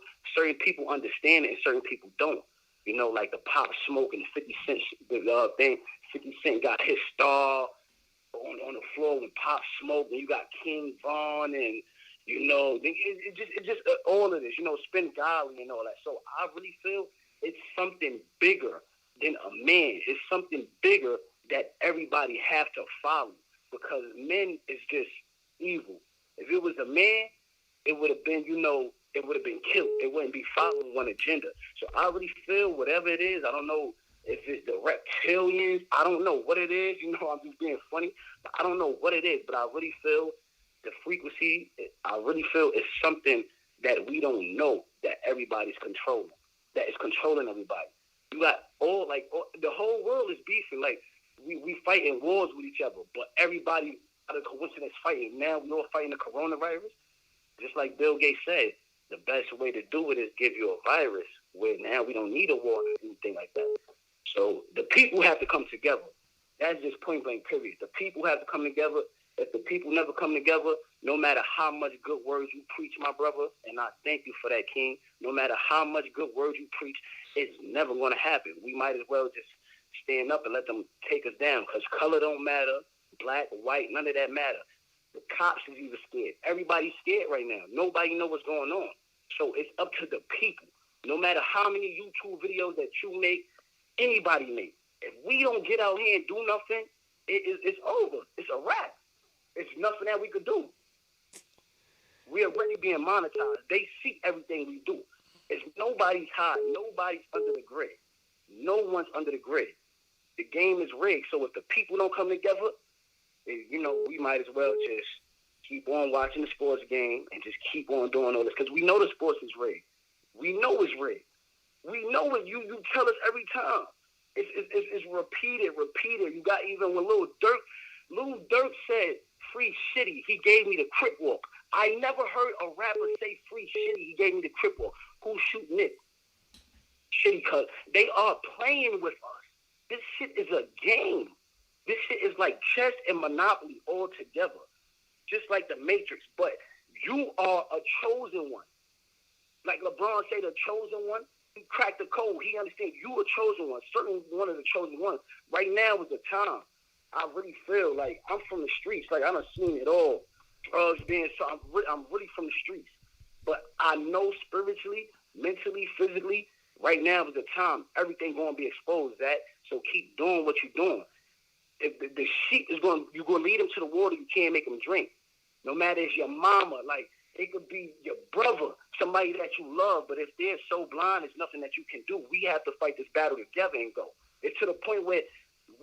understand it and certain people don't. You know, like the Pop Smoke and 50 Cent thing. 50 Cent got his star on the floor with Pop Smoke, and you got King Von, and you know, it just all of this. You know, Spin Golly and all that. So I really feel it's something bigger than a man. It's something bigger that everybody have to follow, because men is just evil. If it was a man, it would have been, you know, it would have been killed. It wouldn't be following one agenda. So I really feel whatever it is, I don't know if it's the reptilians, I don't know what it is. You know, I'm just being funny, but I don't know what it is, but I really feel the frequency, I really feel it's something that we don't know that everybody's controlling, that is controlling everybody. You got the whole world is beefing. Like, we fighting wars with each other, but everybody out of coincidence fighting. Now we all fighting the coronavirus. Just like Bill Gates said, the best way to do it is give you a virus, where now we don't need a war or anything like that. So the people have to come together. That's just point blank period. The people have to come together. If the people never come together, no matter how much good words you preach, my brother, and I thank you for that, King, no matter how much good words you preach, it's never going to happen. We might as well just stand up and let them take us down, because color don't matter, black, white, none of that matter. The cops is even scared. Everybody's scared right now. Nobody know what's going on. So it's up to the people. No matter how many YouTube videos that you make, anybody make, if we don't get out here and do nothing, it's over. It's a wrap. It's nothing that we could do. We're already being monetized. They see everything we do. It's nobody's high. Nobody's under the grid. No one's under the grid. The game is rigged. So if the people don't come together, you know, we might as well just keep on watching the sports game and just keep on doing all this, because we know the sports is rigged. We know it's rigged. We know it. You tell us every time. It's repeated. You got even when Lil Durk said free shitty, he gave me the crip walk. I never heard a rapper say free shitty, he gave me the crip walk. Who's shooting it? Shitty, cuz they are playing with us. This shit is a game. This shit is like chess and Monopoly all together. Just like the Matrix. But you are a chosen one. Like LeBron say, the chosen one. He cracked the code. He understands you a chosen one. Certainly one of the chosen ones. Right now is the time. I really feel like I'm from the streets. Like, I done seen it all. Drugs being so. I'm really from the streets. But I know spiritually, mentally, physically, right now is the time. Everything going to be exposed, that. So keep doing what you're doing. If the sheep is going, you're going to lead them to the water, you can't make them drink. No matter if your mama, like, it could be your brother, somebody that you love, but if they're so blind, there's nothing that you can do. We have to fight this battle together and go. It's to the point where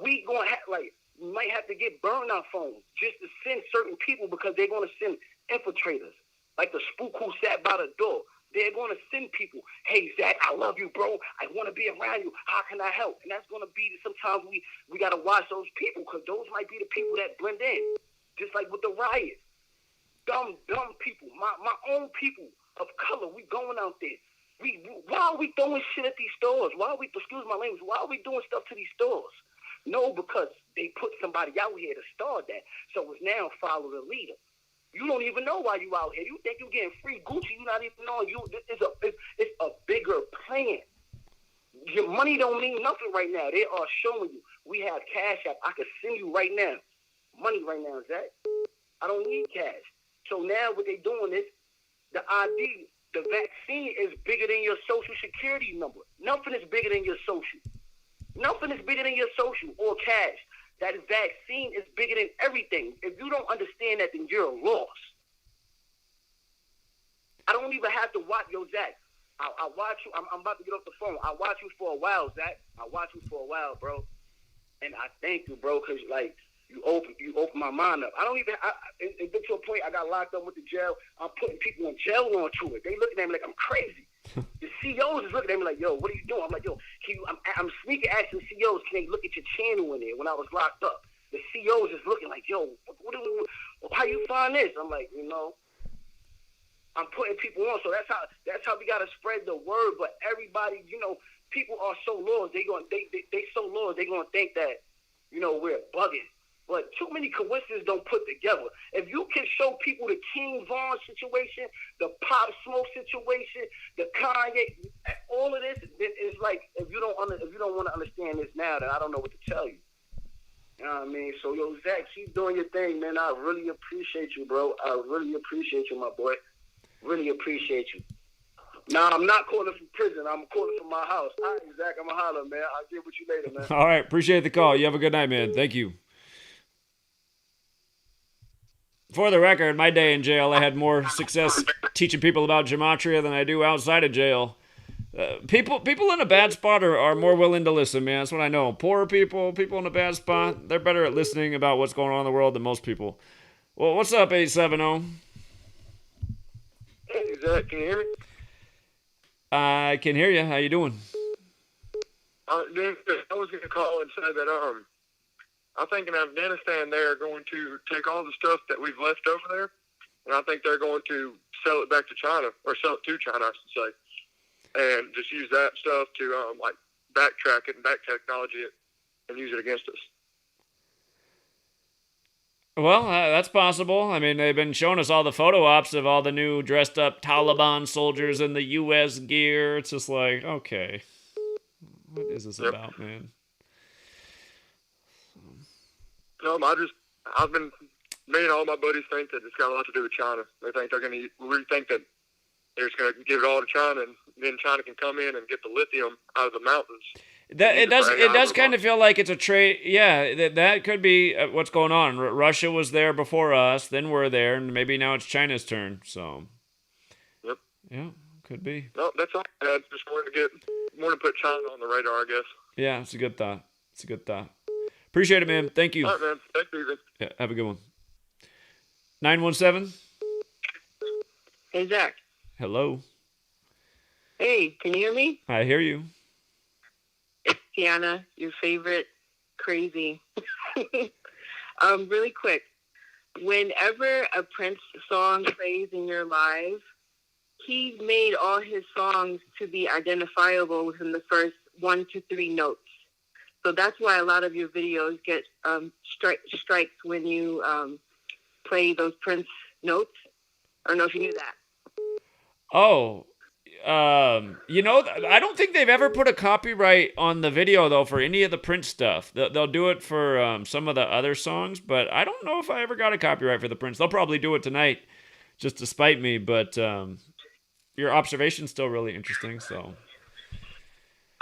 we gonna have we might have to get burn our phones just to send certain people because they're gonna send infiltrators, like the spook who sat by the door. They're gonna send people. Hey Zach, I love you, bro. I want to be around you. How can I help? And that's gonna be sometimes we gotta watch those people because those might be the people that blend in, just like with the riot. Dumb people, my own people of color. We going out there. Why are we throwing shit at these stores? Why are we, excuse my language, why are we doing stuff to these stores? No, because they put somebody out here to start that. So it's now follow the leader. You don't even know why you out here. You think you're getting free Gucci. You not even knowing it's a bigger plan. Your money don't mean nothing right now. They are showing you. We have Cash App. I can send you right now. Money right now, Zach. I don't need cash. So now what they doing is the ID, the vaccine is bigger than your social security number. Nothing is bigger than your social. Nothing is bigger than your social or cash. That vaccine is bigger than everything. If you don't understand that, then you're lost. I don't even have to watch. Yo, Zach, I watch you. I'm about to get off the phone. I watch you for a while, Zach. I watch you for a while, bro. And I thank you, bro, because, like, you open my mind up. I don't even, it get to a point I got locked up with the jail. I'm putting people in jail onto it. They looking at me like I'm crazy. The CEOs is looking at me like, yo, what are you doing? I'm like, yo, I'm sneaking asking CEOs, can they look at your channel in there when I was locked up? The CEOs is looking like, yo, how you find this? I'm like, I'm putting people on. So that's how we gotta spread the word. But everybody, people are so lost. They so lost. They gonna think that, we're bugging. But too many coincidences don't put together. If you can show people the King Von situation, the Pop Smoke situation, the Kanye, all of this, it's like if you don't want to understand this now, then I don't know what to tell you. You know what I mean? So yo, Zach, keep doing your thing, man. I really appreciate you, bro. I really appreciate you, my boy. Really appreciate you. Now I'm not calling from prison. I'm calling from my house. All right, Zach, I'm gonna holler, man. I'll get with you later, man. All right, appreciate the call. You have a good night, man. Thank you. For the record, my day in jail, I had more success teaching people about gematria than I do outside of jail. People in a bad spot are more willing to listen, man. That's what I know. Poorer people in a bad spot, they're better at listening about what's going on in the world than most people. Well, what's up, 870? Hey, Zach, can you hear me? I can hear you. How you doing? I was going to call and say that I think in Afghanistan they're going to take all the stuff that we've left over there, and I think they're going to sell it back to China, or sell it to China, I should say, and just use that stuff to backtrack it and back technology it and use it against us. Well, that's possible. I mean, they've been showing us all the photo ops of all the new dressed up Taliban soldiers in the U.S. gear. It's just like, okay, what is this about, man? No, I've been, me and all my buddies think that it's got a lot to do with China. They think we think that they're just going to give it all to China, and then China can come in and get the lithium out of the mountains. It does kind of feel like it's a trade. Yeah, that could be what's going on. Russia was there before us, then we're there, and maybe now it's China's turn. So, yep, yeah, could be. No, that's all. I just wanted to put China on the radar, I guess. Yeah, it's a good thought. Appreciate it, man. Thank you. All right, man. Thank you. Yeah, have a good one. 917. Hey, Zach. Hello. Hey, can you hear me? I hear you. It's Tiana, your favorite crazy. Really quick. Whenever a Prince song plays in your live, he made all his songs to be identifiable within the first 1 to 3 notes. So that's why a lot of your videos get strikes when you play those Prince notes. I don't know if you knew that. Oh, I don't think they've ever put a copyright on the video, though, for any of the Prince stuff. They'll do it for some of the other songs, but I don't know if I ever got a copyright for the Prince. They'll probably do it tonight just to spite me, but your observation's still really interesting, so...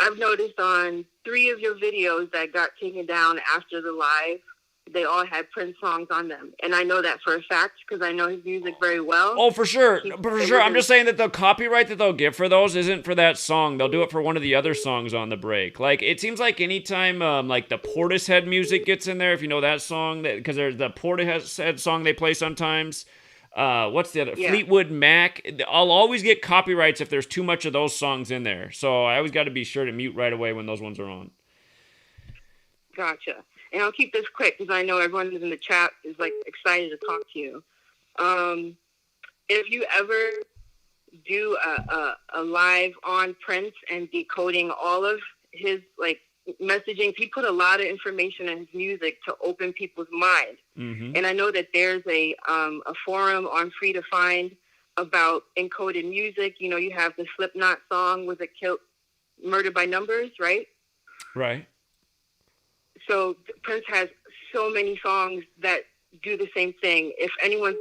I've noticed on 3 of your videos that got taken down after the live, they all had Prince songs on them. And I know that for a fact because I know his music very well. Oh, for sure. For sure. I'm just saying that the copyright that they'll give for those isn't for that song. They'll do it for one of the other songs on the break. Like, it seems like anytime, like, the Portishead music gets in there, if you know that song, because there's the Portishead song they play sometimes. What's the other? Yeah. Fleetwood Mac. I'll always get copyrights if there's too much of those songs in there. So I always got to be sure to mute right away when those ones are on. Gotcha. And I'll keep this quick because I know everyone in the chat is like excited to talk to you. If you ever do a live on Prince and decoding all of his like messaging, he put a lot of information in his music to open people's mind. Mm-hmm. And I know that there's a forum on Free to Find about encoded music. You know, you have the Slipknot song with Murder by Numbers, right? Right. So Prince has so many songs that do the same thing. If anyone's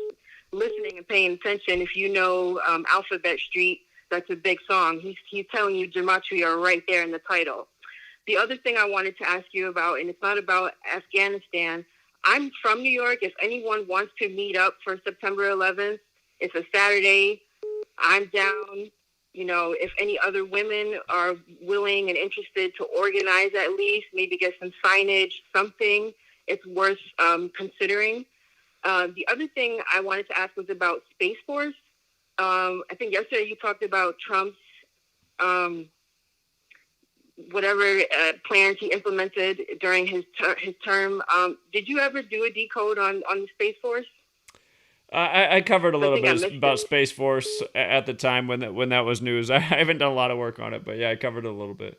listening and paying attention, if you know Alphabet Street, that's a big song. He's telling you Gematria right there in the title. The other thing I wanted to ask you about, and it's not about Afghanistan, I'm from New York. If anyone wants to meet up for September 11th, it's a Saturday. I'm down. You know, if any other women are willing and interested to organize at least, maybe get some signage, something, it's worth considering. The other thing I wanted to ask was about Space Force. I think yesterday you talked about Trump's whatever plans he implemented during his term. Did you ever do a decode on the Space Force? I covered a little bit about Space Force at the time when that was news. I haven't done a lot of work on it, but yeah, I covered it a little bit.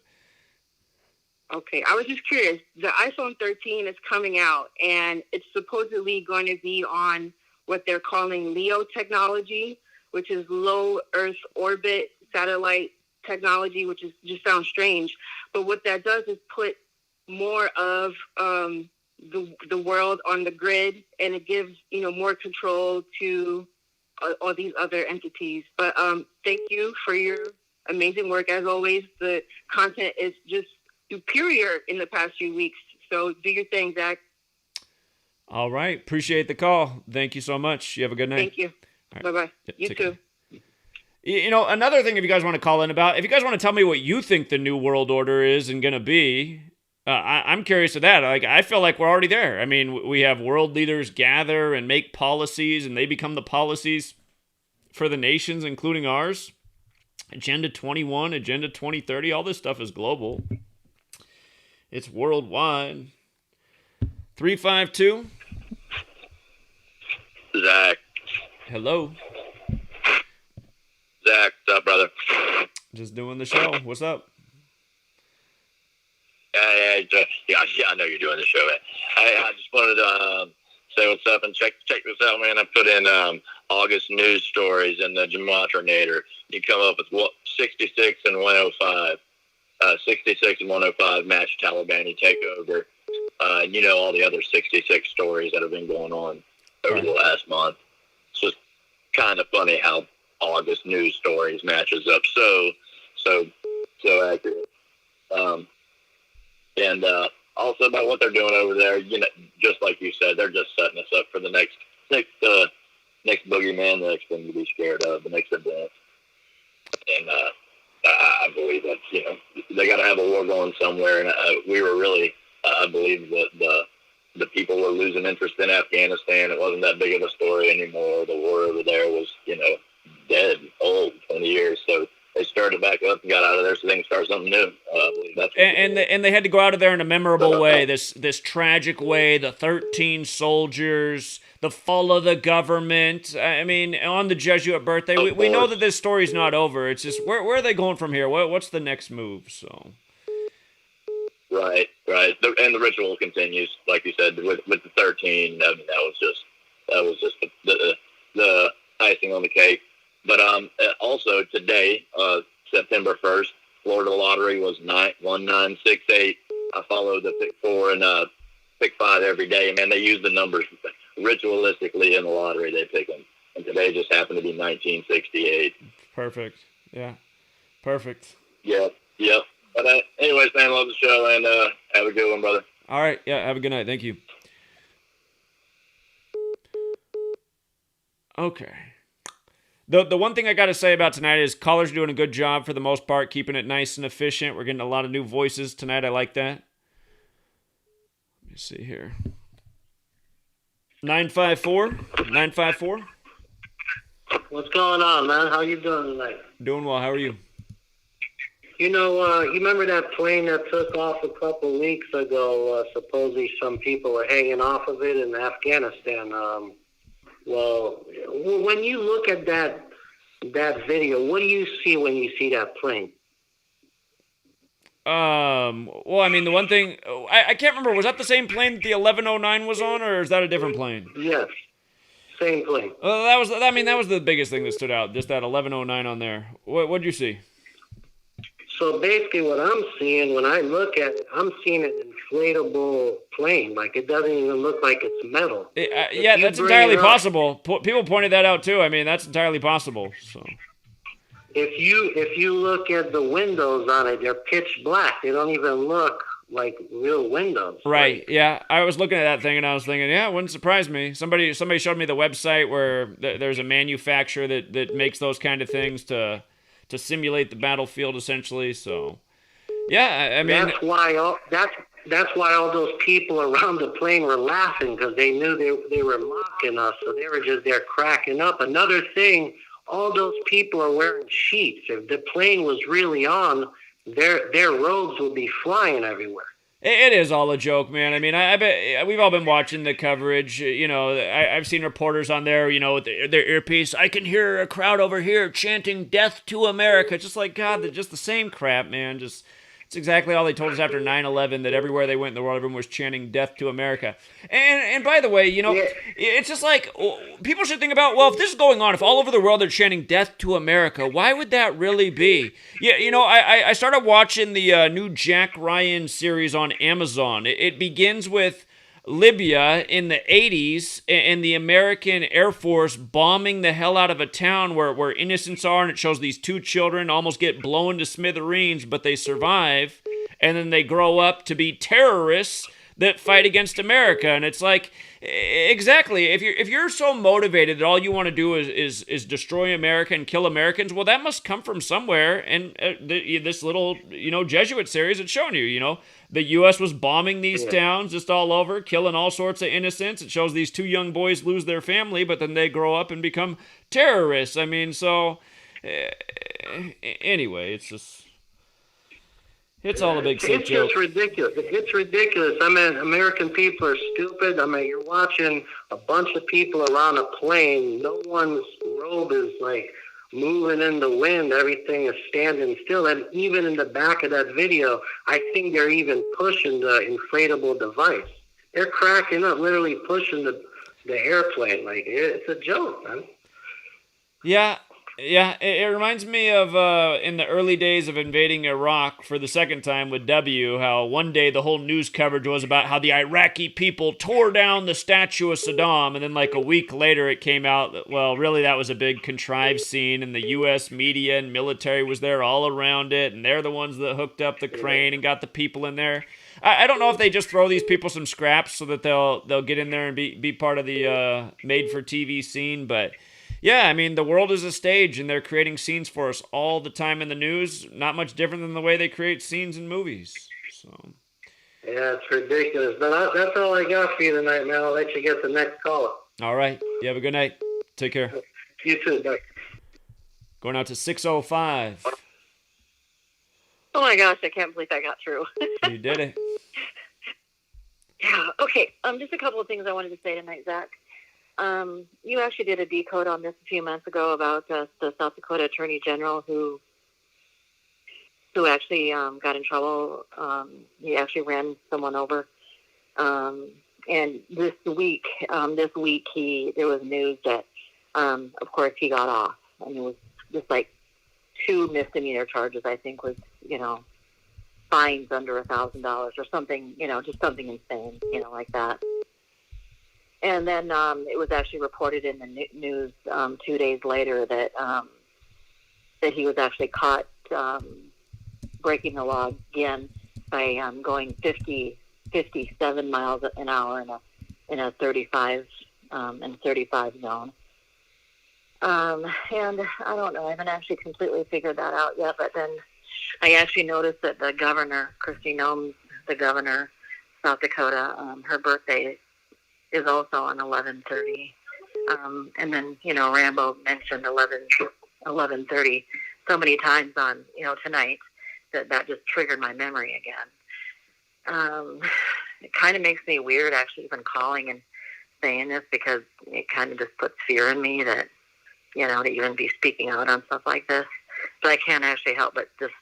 Okay, I was just curious. The iPhone 13 is coming out, and it's supposedly going to be on what they're calling LEO technology, which is low Earth orbit satellite technology, which is just sounds strange. But what that does is put more of the world on the grid, and it gives, you know, more control to all these other entities. But thank you for your amazing work. As always, the content is just superior in the past few weeks. So do your thing, Zach. All right. Appreciate the call. Thank you so much. You have a good night. Thank you. Right. Bye-bye. Yep, You take too. care. You know, another thing if you guys want to call in about, if you guys want to tell me what you think the new world order is and going to be, I'm curious of that. Like, I feel like we're already there. I mean, we have world leaders gather and make policies, and they become the policies for the nations, including ours. Agenda 21, Agenda 2030, all this stuff is global. It's worldwide. 352. Zach. Hello. Zach, what's up, brother? Just doing the show. What's up? Yeah, I know you're doing the show, man. I just wanted to say what's up and check this out, man. I put in August news stories in the Gematrinator. You come up with 66 and 105. 66 and 105 match Taliban takeover. You know, all the other 66 stories that have been going on over the last month. It's just kind of funny how August news stories matches up so accurate. And also about what they're doing over there, you know, just like you said, they're just setting us up for the next boogeyman, the next thing to be scared of, the next event. And I believe that, you know, they got to have a war going somewhere. And we were really, I believe that the people were losing interest in Afghanistan. It wasn't that big of a story anymore. The war over there was, you know, dead, old, 20 years. So they started back up and got out of there so they can start something new. And they had to go out of there in a memorable way, this tragic way, the 13 soldiers, the fall of the government. I mean, on the Jesuit birthday, we know that this story's not over. It's just, where are they going from here? What's the next move? So, Right. And the ritual continues, like you said, with the 13. I mean, that was just the icing on the cake. But also today, September 1st, Florida lottery was 1968. I follow the pick 4 and pick 5 every day. Man, they use the numbers ritualistically in the lottery. They pick them, and today just happened to be 1968. Perfect. Yeah. Perfect. Yep. But anyways, man, love the show, and have a good one, brother. All right. Yeah. Have a good night. Thank you. Okay. The one thing I got to say about tonight is callers are doing a good job for the most part, keeping it nice and efficient. We're getting a lot of new voices tonight. I like that. Let me see here. 954. What's going on, man? How you doing tonight? Doing well. How are you? You know, you remember that plane that took off a couple weeks ago? Supposedly some people were hanging off of it in Afghanistan. Well, when you look at that video, what do you see when you see that plane? Well, I mean, the one thing I can't remember, was that the same plane that the 1109 was on, or is that a different plane? Yes, same plane. Well, that was the biggest thing that stood out, just that 1109 on there. What'd you see? So basically what I'm seeing when I look at it, I'm seeing an inflatable plane. Like, it doesn't even look like it's metal. Yeah, that's entirely possible. People pointed that out too. I mean, that's entirely possible. So if you look at the windows on it, they're pitch black. They don't even look like real windows. Right. Yeah. I was looking at that thing and I was thinking, yeah, it wouldn't surprise me. Somebody showed me the website where there's a manufacturer that makes those kind of things to simulate the battlefield, essentially. So, yeah, I mean, that's why all those people around the plane were laughing, because they knew they were mocking us. So they were just there cracking up. Another thing, all those people are wearing sheets. If the plane was really on, their robes would be flying everywhere. It is all a joke, man. I mean, I bet we've all been watching the coverage. You know, I've seen reporters on there, you know, with their earpiece. I can hear a crowd over here chanting "Death to America." Just like, God, they're just the same crap, man. It's exactly all they told us after 9/11, that everywhere they went in the world, everyone was chanting "Death to America." And by the way, you know, it's just like, people should think about, well, if this is going on, if all over the world they're chanting "Death to America," why would that really be? Yeah, you know, I started watching the new Jack Ryan series on Amazon. It begins with Libya in the 80s and the American Air Force bombing the hell out of a town where innocents are, and it shows these two children almost get blown to smithereens, but they survive, and then they grow up to be terrorists that fight against America. And it's like, exactly, if you're so motivated that all you want to do is destroy America and kill Americans, well, that must come from somewhere. And this little, you know, Jesuit series it's showing you, you know, the U.S. was bombing these towns just all over, killing all sorts of innocents. It shows these two young boys lose their family, but then they grow up and become terrorists. I mean, so anyway, it's all a big sick joke. It's just ridiculous. It's ridiculous. I mean, American people are stupid. I mean, you're watching a bunch of people around a plane. No one's robe is like moving in the wind. Everything is standing still. And even in the back of that video, I think they're even pushing the inflatable device. They're cracking up, literally pushing the airplane. Like, it's a joke, man. Yeah, it reminds me of in the early days of invading Iraq for the second time with W, how one day the whole news coverage was about how the Iraqi people tore down the statue of Saddam, and then like a week later it came out that, well, really that was a big contrived scene, and the U.S. media and military was there all around it, and they're the ones that hooked up the crane and got the people in there. I don't know if they just throw these people some scraps so that they'll get in there and be part of the made-for-TV scene, but yeah, I mean, the world is a stage, and they're creating scenes for us all the time in the news. Not much different than the way they create scenes in movies. So. Yeah, it's ridiculous. But that's all I got for you tonight, man. I'll let you get the next caller. All right. You have a good night. Take care. You too. Bye. Going out to 605. Oh, my gosh. I can't believe I got through. You did it. Yeah. Okay. Just a couple of things I wanted to say tonight, Zach. You actually did a decode on this a few months ago about the South Dakota Attorney General who actually got in trouble. He actually ran someone over. And this week there was news that, of course, he got off. And it was just like 2 misdemeanor charges, I think, was, you know, fines under $1,000 or something, you know, just something insane, you know, like that. And then it was actually reported in the news 2 days later that he was actually caught breaking the law again by going 57 miles an hour in a 35 zone. And I don't know, I haven't actually completely figured that out yet, but then I actually noticed that the governor, Kristi Noem, the governor of South Dakota, her birthday is also on 11/30. And then, Rambo mentioned 11/30 so many times on, tonight that just triggered my memory again. It kind of makes me weird actually even calling and saying this because it kind of just puts fear in me that, to even be speaking out on stuff like this. But I can't actually help but just,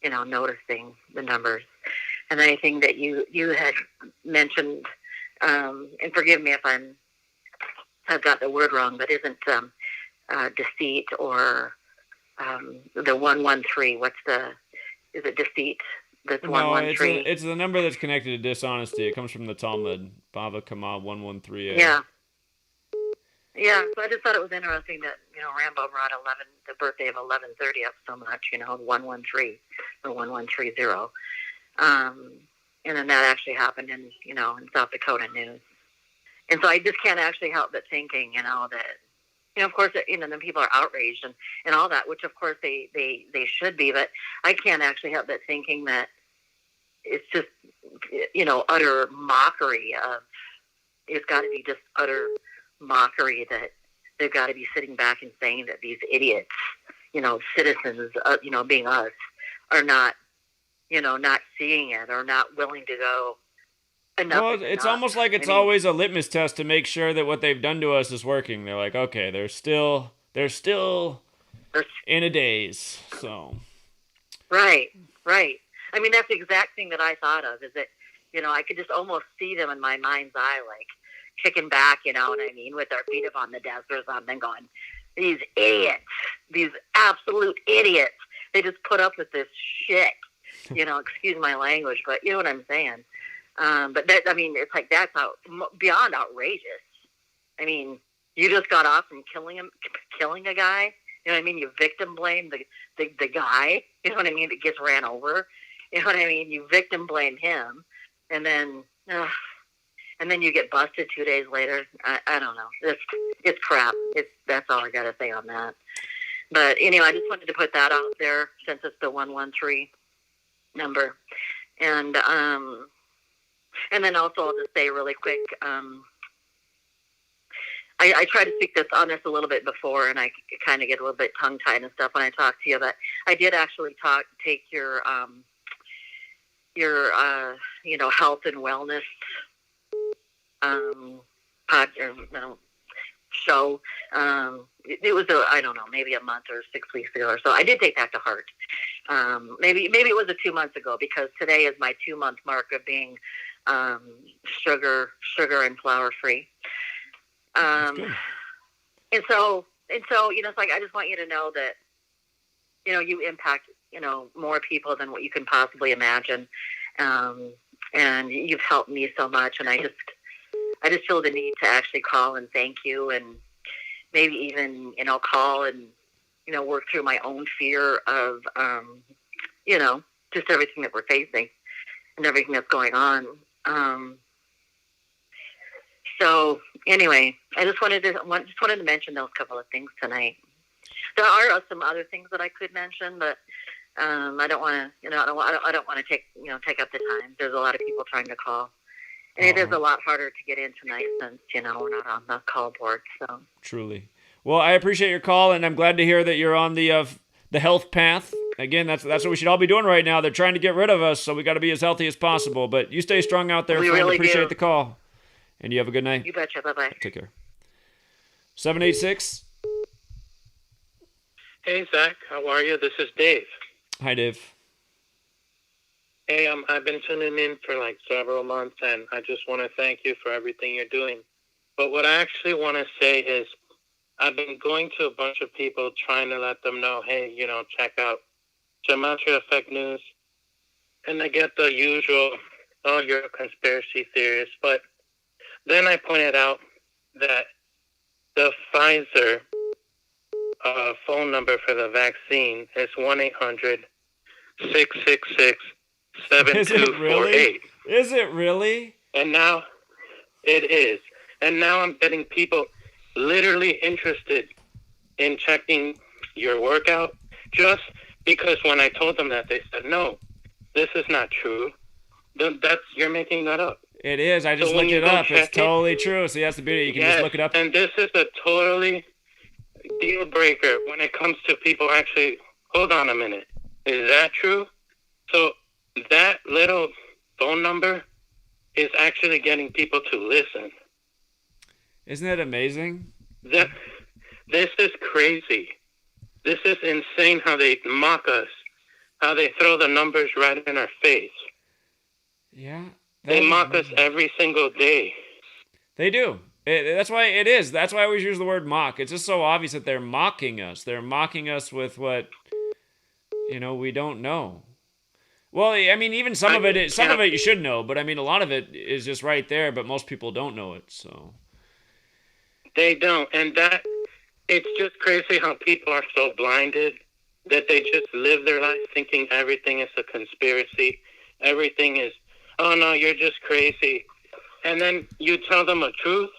noticing the numbers. And anything that you had mentioned, and forgive me if I've got the word wrong, but isn't deceit or the 113? Is it deceit? That's No, 113. it's the number that's connected to dishonesty. It comes from the Talmud, Bava Kama 113a. Yeah. Yeah, so I just thought it was interesting that, Rambo brought the birthday of 11/30 up so much, 113 or 1130. And then that actually happened in South Dakota news. And so I just can't actually help but thinking, that, of course, then people are outraged and all that, which of course they should be, but I can't actually help but thinking that it's just, utter mockery of, it's got to be just utter mockery that they've got to be sitting back and saying that these idiots, citizens, being us, are not, not seeing it or not willing to go. Well, it's almost like it's always a litmus test to make sure that what they've done to us is working. They're like, okay, they're still in a daze. So. Right. I mean, that's the exact thing that I thought of. Is that I could just almost see them in my mind's eye, like kicking back, what I mean, with their feet up on the desk or something, going, these idiots, these absolute idiots. They just put up with this shit. Excuse my language, but you know what I'm saying. But that, it's like that's beyond outrageous. I mean, you just got off from killing a guy. You know what I mean? You victim blame the guy. You know what I mean? That gets ran over. You know what I mean? You victim blame him, and then you get busted 2 days later. I don't know. It's crap. That's all I got to say on that. But anyway, I just wanted to put that out there since it's the 113 number, and then also I'll just say really quick. I try to speak on this a little bit before, and I kind of get a little bit tongue-tied and stuff when I talk to you. But I did actually take your health and wellness show. It was I don't know, maybe a month or 6 weeks ago or so. I did take that to heart. Maybe it was 2 months ago, because today is my 2-month mark of being sugar and flour free. And so it's like, I just want you to know that you impact more people than what you can possibly imagine, and you've helped me so much, and I just feel the need to actually call and thank you, and maybe even call and work through my own fear of just everything that we're facing and everything that's going on. So anyway, I just wanted to mention those couple of things tonight. There are some other things that I could mention, but I don't want to. I don't want to take up the time. There's a lot of people trying to call, and it is a lot harder to get in tonight since we're not on the call board. So Truly. Well, I appreciate your call, and I'm glad to hear that you're on the health path. Again, that's what we should all be doing right now. They're trying to get rid of us, so we got to be as healthy as possible. But you stay strong out there, we friend. Really Appreciate do. the call. And you have a good night. You betcha. Bye-bye. Take care. 786. Hey, Zach. How are you? This is Dave. Hi, Dave. Hey, I've been tuning in for like several months, and I just want to thank you for everything you're doing. But what I actually want to say is I've been going to a bunch of people trying to let them know, hey, check out Gematria Effect News. And I get the usual, oh, you're a conspiracy theorist. But then I pointed out that the Pfizer phone number for the vaccine is 1-800-666-7248. Is it really? And now it is. And now I'm getting people literally interested in checking your workout, just because when I told them that, they said, no, this is not true. You're making that up. It is. I just So when looked you it go up. It's check it- totally true. See, that's the beauty. You can just look it up. And this is a totally deal breaker when it comes to people actually, hold on a minute. Is that true? So that little phone number is actually getting people to listen. Isn't that amazing? This is crazy. This is insane how they mock us, how they throw the numbers right in our face. Yeah. They mock us every single day. They do. That's why it is. That's why I always use the word mock. It's just so obvious that they're mocking us. They're mocking us with what, we don't know. Well, I mean, even some of it you should know, but I mean, a lot of it is just right there, but most people don't know it, so. They don't. And it's just crazy how people are so blinded that they just live their life thinking everything is a conspiracy. Everything is, oh no, you're just crazy. And then you tell them a truth,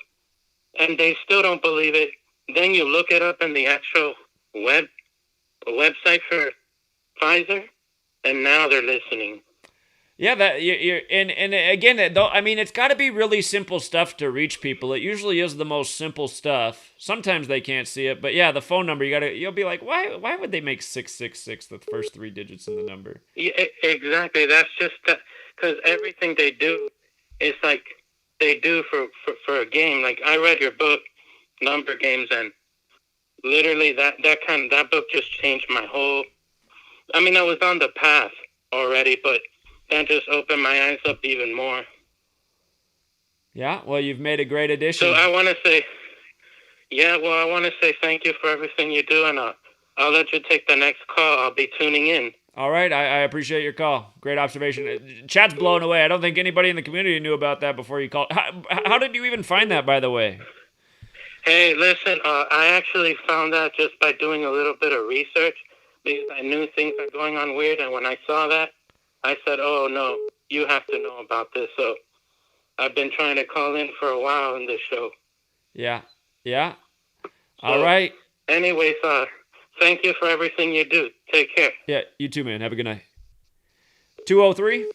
and they still don't believe it. Then you look it up in the actual website for Pfizer, and now they're listening. Yeah, that you're and again, though, I mean, it's got to be really simple stuff to reach people. It usually is the most simple stuff. Sometimes they can't see it, but yeah, the phone number you'll be like, why would they make 666 the first 3 digits in the number? Yeah, exactly. That's just because everything they do is like they do for a game. Like I read your book, Number Games, and literally that book just changed my whole. I mean, I was on the path already, but that just opened my eyes up even more. Yeah, well, you've made a great addition. So I want to say thank you for everything you do, and I'll let you take the next call. I'll be tuning in. All right, I appreciate your call. Great observation. Chat's blown away. I don't think anybody in the community knew about that before you called. How did you even find that, by the way? Hey, listen, I actually found that just by doing a little bit of research, because I knew things are going on weird, and when I saw that, I said, oh, no, you have to know about this. So I've been trying to call in for a while in this show. Yeah. All right. Anyways, thank you for everything you do. Take care. Yeah, you too, man. Have a good night. 203?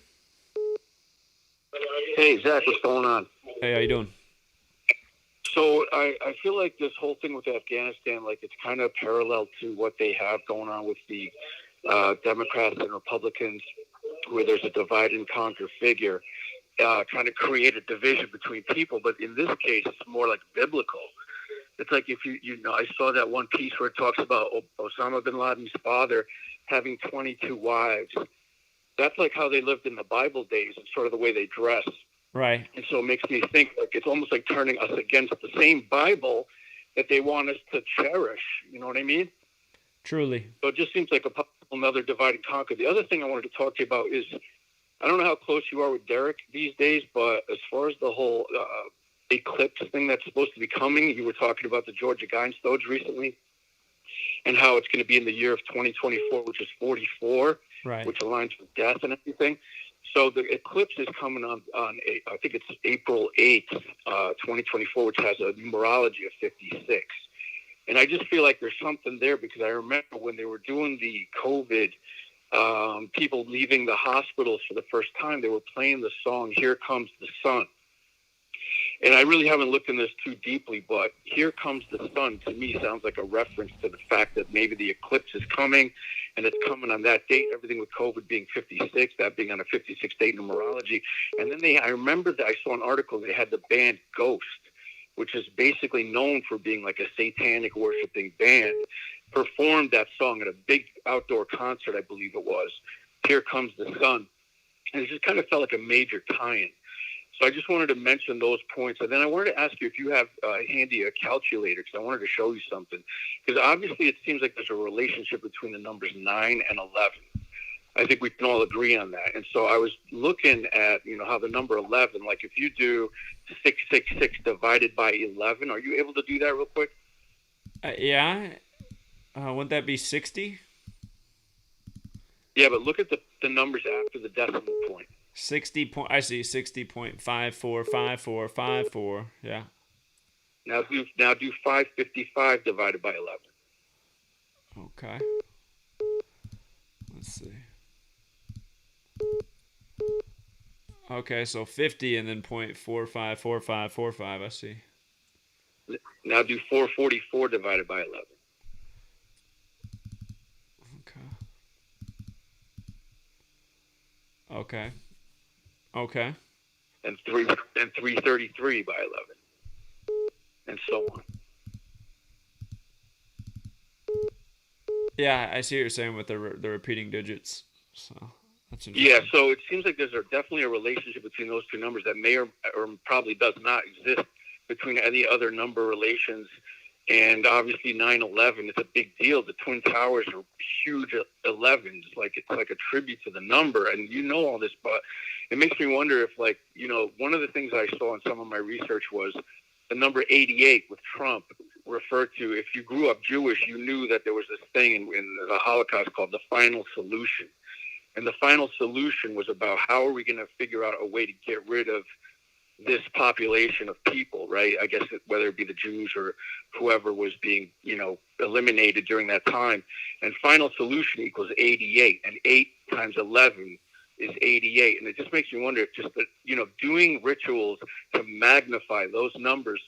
Hey, Zach, what's going on? Hey, how you doing? So I feel like this whole thing with Afghanistan, like it's kind of parallel to what they have going on with the Democrats and Republicans, where there's a divide and conquer figure trying to create a division between people. But in this case, it's more like biblical. It's like if I saw that one piece where it talks about Osama bin Laden's father having 22 wives. That's like how they lived in the Bible days and sort of the way they dress. Right. And so it makes me think like it's almost like turning us against the same Bible that they want us to cherish. You know what I mean? Truly. So it just seems like another divide and conquer. The other thing I wanted to talk to you about is, I don't know how close you are with Derek these days, but as far as the whole eclipse thing that's supposed to be coming, you were talking about the Georgia Guidestones recently and how it's going to be in the year of 2024, which is 44, right, which aligns with death and everything. So the eclipse is coming on I think it's April 8th, 2024, which has a numerology of 56. And I just feel like there's something there because I remember when they were doing the COVID, people leaving the hospitals for the first time, they were playing the song, Here Comes the Sun. And I really haven't looked in this too deeply, but Here Comes the Sun to me sounds like a reference to the fact that maybe the eclipse is coming and it's coming on that date, everything with COVID being 56, that being on a 56-date numerology. And then I remember that I saw an article, they had the band Ghost, which is basically known for being like a satanic worshiping band, performed that song at a big outdoor concert, I believe it was, Here Comes the Sun. And it just kind of felt like a major tie-in. So I just wanted to mention those points. And then I wanted to ask you if you have handy a calculator, because I wanted to show you something. Because obviously it seems like there's a relationship between the numbers 9 and 11. I think we can all agree on that. And so I was looking at, how the number 11, like if you do 666 divided by 11, are you able to do that real quick? Yeah. Wouldn't that be 60? Yeah, but look at the numbers after the decimal point. I see 60.545454. Yeah. Now do 555 divided by 11. Okay. Let's see. Okay, so 50 and then 0.454545. I see. Now do 444 divided by 11. Okay. Okay. And 333 by 11. And so on. Yeah, I see what you're saying with the repeating digits. So that's interesting. Yeah, so it seems like there's definitely a relationship between those two numbers that may or probably does not exist between any other number relations. And obviously 9/11 is a big deal. The Twin Towers are huge 11s, it's like a tribute to the number. And you know all this, but it makes me wonder if, like, you know, one of the things I saw in some of my research was the number 88 with Trump referred to, if you grew up Jewish, you knew that there was this thing in the Holocaust called the final solution. And the final solution was about how are we going to figure out a way to get rid of this population of people, right? I guess whether it be the Jews or whoever was being, you know, eliminated during that time. And final solution equals 88. And 8 times 11 is 88. And it just makes me wonder if just, you know, doing rituals to magnify those numbers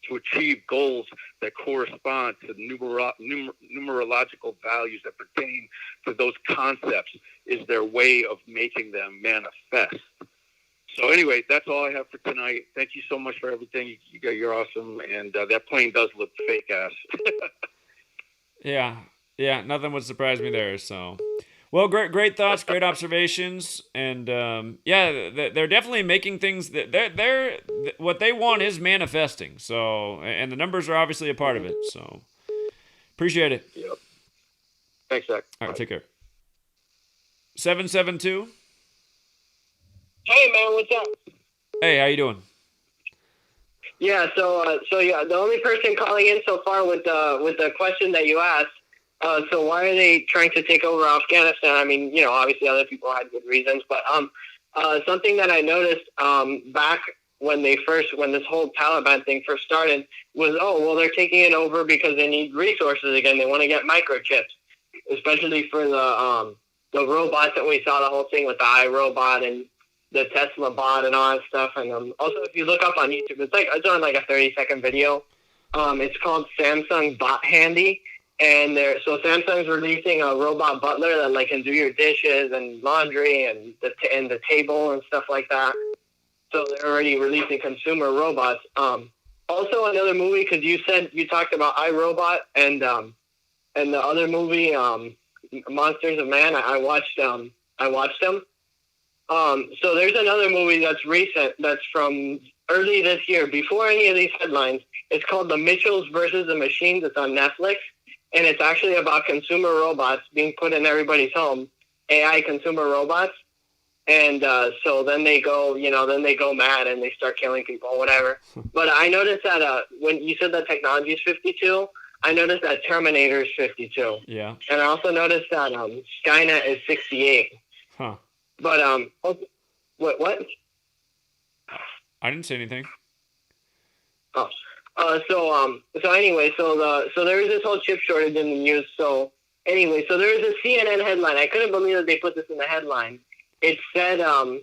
to achieve goals that correspond to numerological values that pertain to those concepts is their way of making them manifest. So anyway, that's all I have for tonight. Thank you so much for everything. You're awesome. And that plane does look fake ass. Yeah, nothing would surprise me there. So, well, great thoughts, great observations, and they're definitely making things that they're what they want is manifesting. So, and the numbers are obviously a part of it. So, appreciate it. Yep. Thanks, Zach. All right, take care. 772. Hey man, what's up? Hey, how you doing? Yeah, so yeah, the only person calling in so far with the question that you asked. So why are they trying to take over Afghanistan? I mean, you know, obviously other people had good reasons, but something that I noticed back when this whole Taliban thing first started was, they're taking it over because they need resources again. They want to get microchips, especially for the robots that we saw, the whole thing with the iRobot and the Tesla bot and all that stuff. And also, if you look up on YouTube, it's on like a 30-second video. It's called Samsung Bot Handy, and Samsung's releasing a robot butler that like can do your dishes and laundry and the table and stuff like that. So they're already releasing consumer robots. Also, another movie, because you talked about iRobot and the other movie, Monsters of Man. I watched them. So there's another movie that's recent, that's from early this year, before any of these headlines. It's called The Mitchells versus the Machines. It's on Netflix, and it's actually about consumer robots being put in everybody's home, AI consumer robots. And so then they go mad and they start killing people, whatever. But I noticed that when you said that technology is 52, I noticed that Terminator is 52. Yeah. And I also noticed that Skynet is 68. Huh. But what? I didn't say anything. Oh, so anyway, so there is this whole chip shortage in the news. So anyway, so there is a CNN headline. I couldn't believe that they put this in the headline. It said the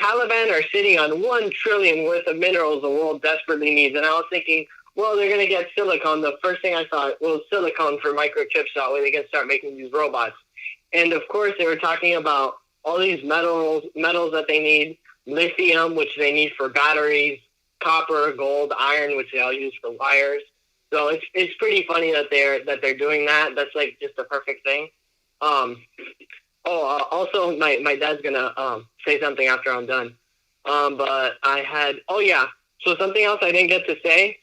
Taliban are sitting on $1 trillion worth of minerals the world desperately needs. And I was thinking, well, they're gonna get silicon. The first thing I thought was silicon for microchips. That way they can start making these robots. And of course, they were talking about all these metals that they need, lithium, which they need for batteries, copper, gold, iron, which they all use for wires. So it's pretty funny that they're doing that. That's like just the perfect thing. Also, my dad's gonna say something after I'm done. But I had so something else I didn't get to say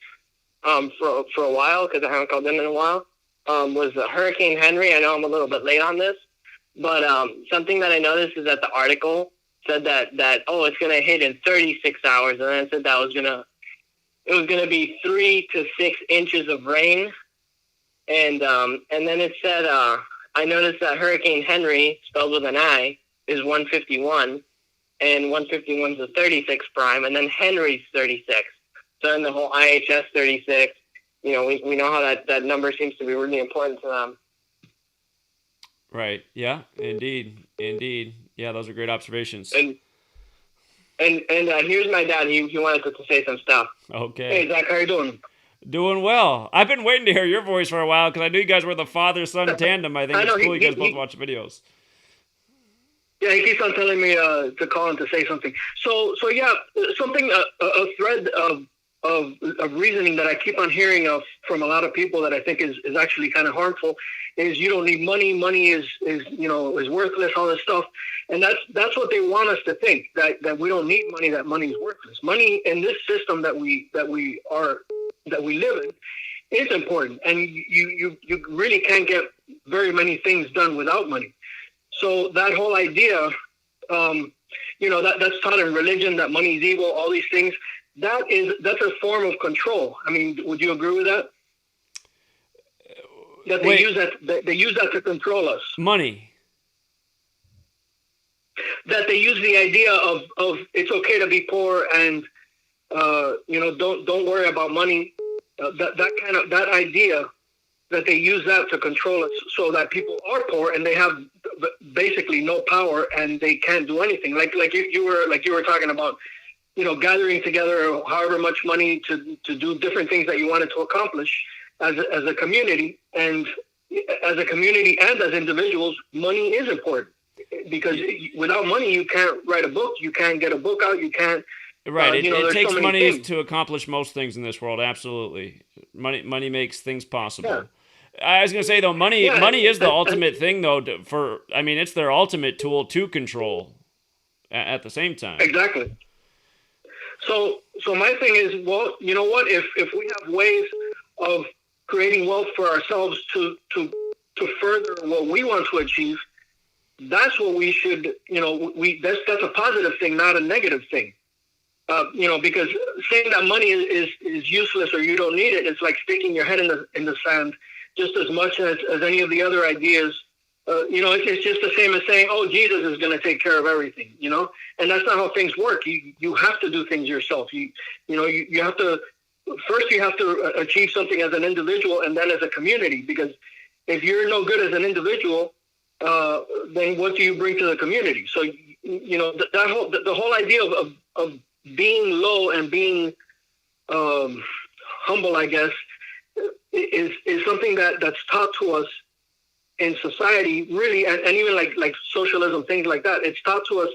for a while because I haven't called in a while was Hurricane Henry. I know I'm a little bit late on this. But something that I noticed is that the article said that it's going to hit in 36 hours, and then it said that it was going to be 3 to 6 inches of rain, and then it said I noticed that Hurricane Henry, spelled with an I, is 151, and 151 is a 36 prime, and then Henry's 36. So then the whole IHS 36, we know how that number seems to be really important to them. Right. Yeah. Indeed. Yeah, those are great observations. And here's my dad. He wanted to say some stuff. Okay. Hey, Zach, how you doing? Doing well. I've been waiting to hear your voice for a while because I knew you guys were the father-son tandem. I think it's cool you guys both watch videos. Yeah, he keeps on telling me to call and to say something. So yeah, something a thread of reasoning that I keep on hearing of from a lot of people that I think is actually kind of harmful is you don't need money. Money is worthless. All this stuff, and that's what they want us to think, that we don't need money. That money is worthless. Money in this system that we live in is important, and you really can't get very many things done without money. So that whole idea, that's taught in religion, that money is evil, all these things. That's a form of control. I mean, would you agree with that? That they use that to control us. Money. That they use the idea of it's okay to be poor and don't worry about money. That idea that they use that to control us, so that people are poor and they have basically no power and they can't do anything. Like you were talking about, gathering together however much money to do different things that you wanted to accomplish as a community, and as a community and as individuals, money is important, because without money you can't write a book, you can't get a book out, you can't. Right, it takes so money things to accomplish most things in this world. Absolutely, money makes things possible. Yeah. I was gonna say though, money is the ultimate thing though. It's their ultimate tool to control. At the same time, exactly. So my thing is, well, you know what? If we have ways of creating wealth for ourselves to further what we want to achieve, that's what we should. That's a positive thing, not a negative thing. Because saying that money is useless or you don't need it, it's like sticking your head in the sand just as much as any of the other ideas. It's just the same as saying, oh, Jesus is going to take care of everything, and that's not how things work. You have to do things yourself. You have to, first you have to achieve something as an individual and then as a community, because if you're no good as an individual, then what do you bring to the community? So, the whole idea of being low and being humble, I guess, is something that's taught to us in society, really, and even like socialism, things like that. It's taught to us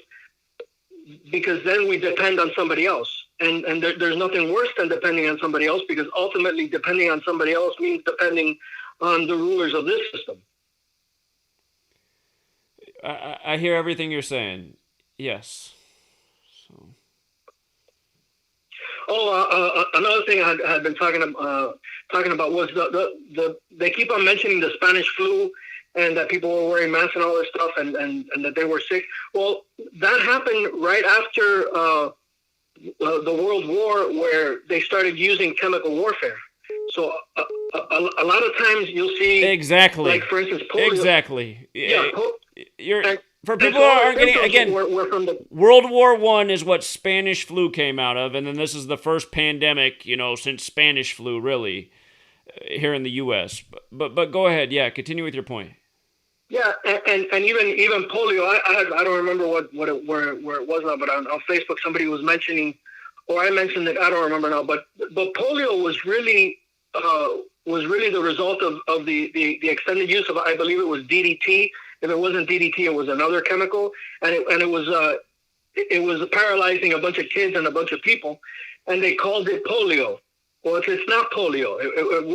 because then we depend on somebody else, and there's nothing worse than depending on somebody else, because ultimately depending on somebody else means depending on the rulers of this system. I hear everything you're saying. Yes. So. Another thing I had been talking about was they keep on mentioning the Spanish flu, and that people were wearing masks and all this stuff, and that they were sick. Well, that happened right after the World War, where they started using chemical warfare. So a lot of times you'll see, exactly, like for instance, polio. Exactly. Yeah. For people who aren't getting, again, World War I is what Spanish flu came out of, and then this is the first pandemic, since Spanish flu, really, here in the U.S. But go ahead, continue with your point. Yeah, and even polio, I don't remember where it was now, but on Facebook somebody was mentioning, or I mentioned it, I don't remember now, but polio was really the result of the extended use of, I believe it was DDT. If it wasn't DDT, it was another chemical, and it was paralyzing a bunch of kids and a bunch of people, and they called it polio. Well, it's not polio.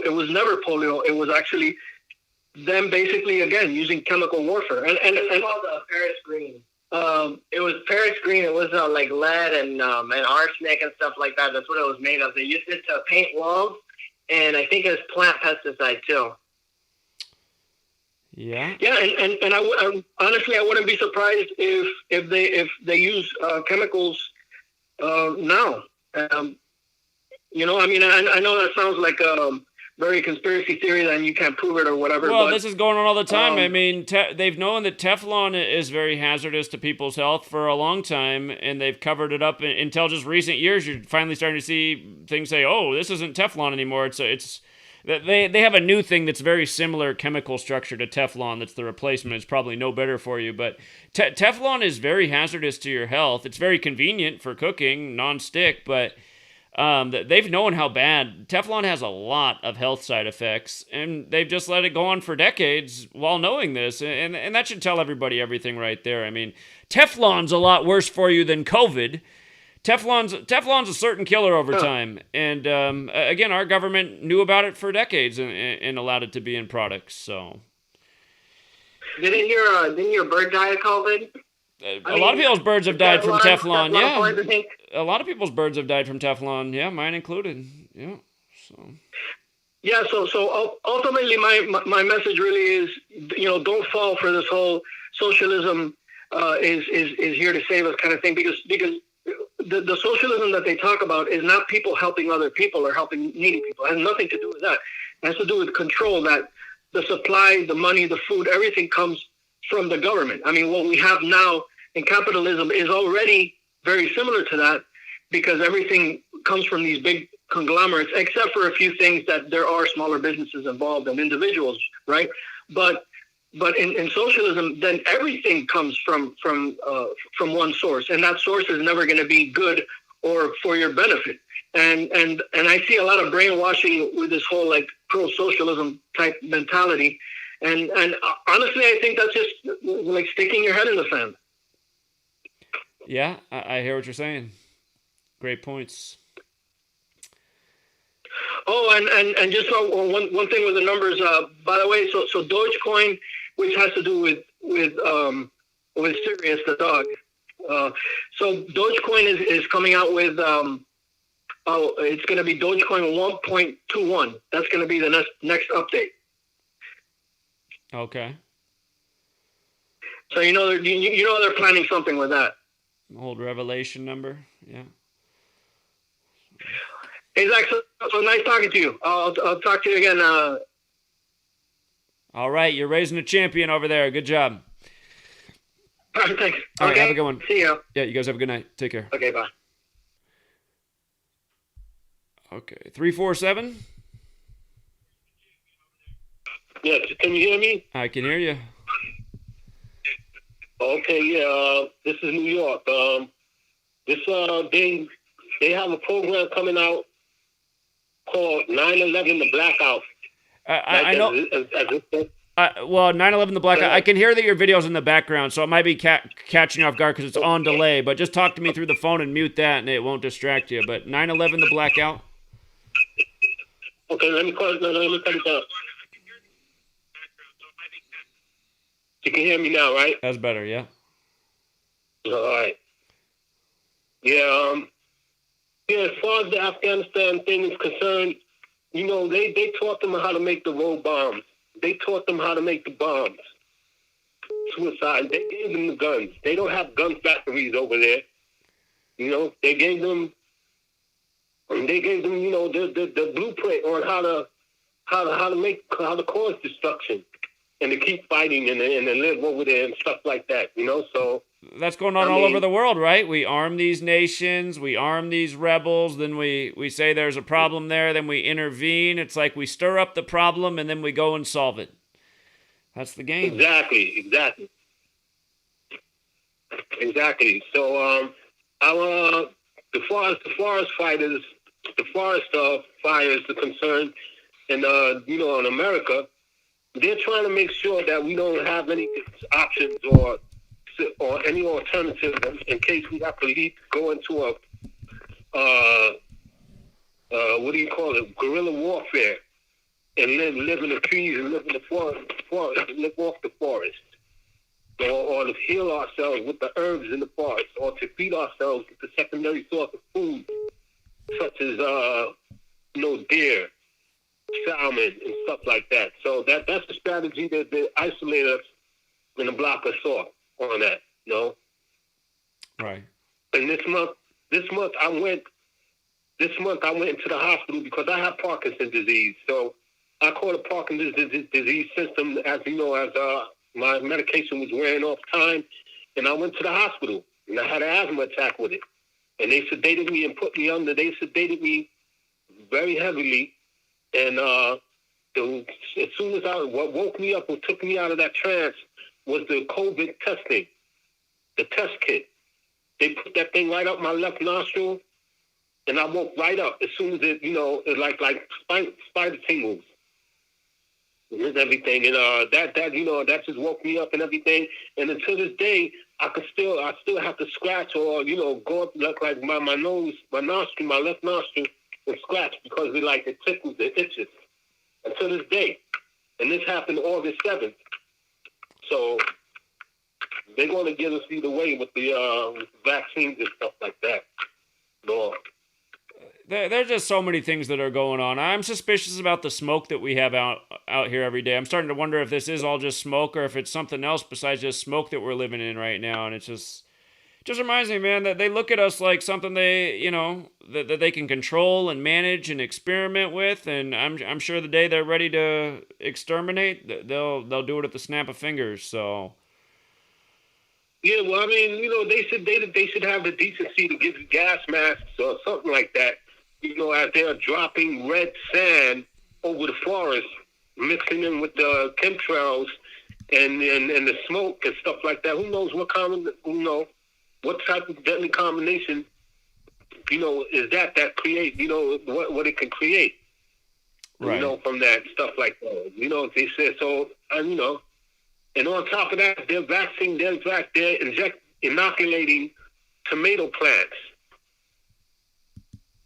It was never polio. It was actually them basically, again, using chemical warfare. And it's called Paris Green. It was Paris Green. It was like lead and arsenic and stuff like that. That's what it was made of. They used it to paint walls, and I think it was plant pesticide too. Yeah. Yeah, and I honestly I wouldn't be surprised if they use chemicals now. I know that sounds like very conspiracy theory, and you can't prove it or whatever. Well, this is going on all the time. They've known that Teflon is very hazardous to people's health for a long time, and they've covered it up until just recent years. You're finally starting to see things say, "Oh, this isn't Teflon anymore." It's They have a new thing that's very similar chemical structure to Teflon. That's the replacement. It's probably no better for you, but Teflon is very hazardous to your health. It's very convenient for cooking, non-stick, but they've known how bad Teflon has a lot of health side effects, and they've just let it go on for decades while knowing this, and that should tell everybody everything right there. I mean, Teflon's a lot worse for you than COVID. Teflon's a certain killer over time, and again, our government knew about it for decades and allowed it to be in products. So, didn't your bird die of COVID? A lot of people's birds have died from Teflon. Yeah, a lot of people's birds have died from Teflon. Yeah, mine included. Yeah. So. Yeah. So ultimately, my message really is, don't fall for this whole socialism is here to save us kind of thing, because the socialism that they talk about is not people helping other people or helping needy people. It has nothing to do with that. It has to do with control. That the supply, the money, the food, everything comes from the government. I mean, what we have now in capitalism is already very similar to that, because everything comes from these big conglomerates, except for a few things that there are smaller businesses involved and individuals, right? But in socialism, then everything comes from one source, and that source is never going to be good or for your benefit. And I see a lot of brainwashing with this whole like pro-socialism type mentality. And honestly, I think that's just like sticking your head in the sand. Yeah, I hear what you're saying. Great points. Oh, and just one thing with the numbers. By the way, so Dogecoin, which has to do with Sirius the dog. So Dogecoin is coming out with it's going to be Dogecoin 1.21. That's going to be the next update. Okay. So they're planning something with that. Old Revelation number, yeah. Hey Zach, so nice talking to you. I'll talk to you again. All right, you're raising a champion over there. Good job. All right, thanks. All right, okay. have a good one. See you. Yeah, you guys have a good night. Take care. Okay, bye. Okay, 347. Yes, can you hear me? I can hear you. Okay, yeah. This is New York. They have a program coming out called 9/11 The Blackout. I know. Well, 9/11 The Blackout. I can hear that your video's in the background, so it might be catching you off guard because it's on delay. But just talk to me through the phone and mute that, and it won't distract you. But 9/11 The Blackout. Okay, let me cut it down. You can hear me now, right? That's better, yeah. All right. Yeah, as far as the Afghanistan thing is concerned, they taught them how to make the road bombs. They taught them how to make the bombs. Suicide. They gave them the guns. They don't have gun factories over there. They gave them the blueprint on how to cause destruction and to keep fighting and live over there and stuff like that. So that's going on all over the world, right? We arm these nations, we arm these rebels, then we say there's a problem there, then we intervene. It's like we stir up the problem and then we go and solve it. That's the game. Exactly. So, the forest fires are concerned, and in America, they're trying to make sure that we don't have any options or any alternatives in case we have to go into a guerrilla warfare and live in the trees and live in the forest and live off the forest, or to heal ourselves with the herbs in the forest, or to feed ourselves with the secondary source of food, such as deer, salmon, and stuff like that. So that's the strategy that they isolate us and block us off on that. Right. And this month I went into the hospital because I have Parkinson's disease. So I caught a Parkinson's disease symptom as my medication was wearing off time, and I went to the hospital and I had an asthma attack with it. And they sedated me and put me under. They sedated me very heavily, and as soon as what woke me up, what took me out of that trance was the COVID testing, the test kit. They put that thing right up my left nostril, and I woke right up as soon as it like spider tingles and everything, and that just woke me up and everything. And until this day, I still have to scratch or go up like my nose, my nostril, my left nostril, and scratch because it tickles, it itches. Until this day, and this happened August 7th. So they're going to get us either way with the vaccines and stuff like that. No. There's just so many things that are going on. I'm suspicious about the smoke that we have out here every day. I'm starting to wonder if this is all just smoke or if it's something else besides just smoke that we're living in right now. And it just reminds me, man, that they look at us like something that they can control and manage and experiment with. And I'm sure the day they're ready to exterminate, they'll do it at the snap of fingers. So. Yeah, well, I mean, they should have the decency to give you gas masks or something like that. As they're dropping red sand over the forest, mixing in with the chemtrails and the smoke and stuff like that. Who knows what type of deadly combination, is that create, what it can create, right. From that stuff like that. They said so, and on top of that, they're inoculating tomato plants.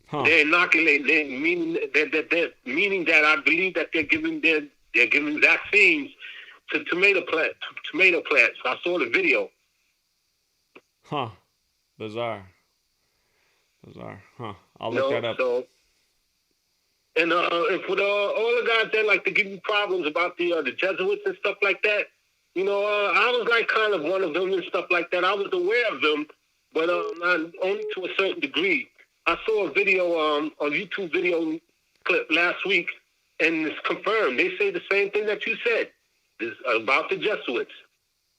Huh. They're inoculating, meaning that I believe that they're giving vaccines to tomato plants. I saw the video. Huh. Bizarre. Huh. I'll look that up. So, and for all the guys that like to give you problems about the Jesuits and stuff like that, I was like kind of one of them and stuff like that. I was aware of them, but not only to a certain degree. I saw a video, a YouTube video clip last week, and it's confirmed. They say the same thing that you said. It's about the Jesuits,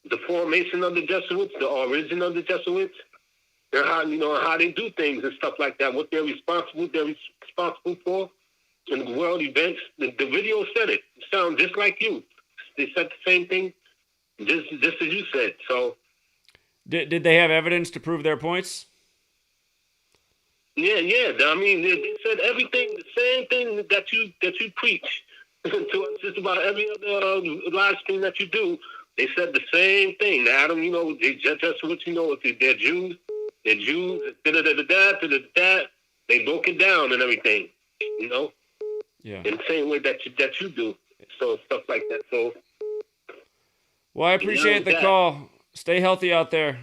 the formation of the Jesuits, the origin of the Jesuits, and how they do things and stuff like that. What they're responsible for in world events. The video said it. It sounds just like you. They said the same thing, just as you said. So, did they have evidence to prove their points? Yeah. I mean, they said everything, the same thing that you preach to just about every other live stream that you do. They said the same thing. Adam, they just what they're Jews. They're Jews. They broke it down and everything. Yeah. In the same way that you do. So stuff like that. So. Well, I appreciate the call. Stay healthy out there.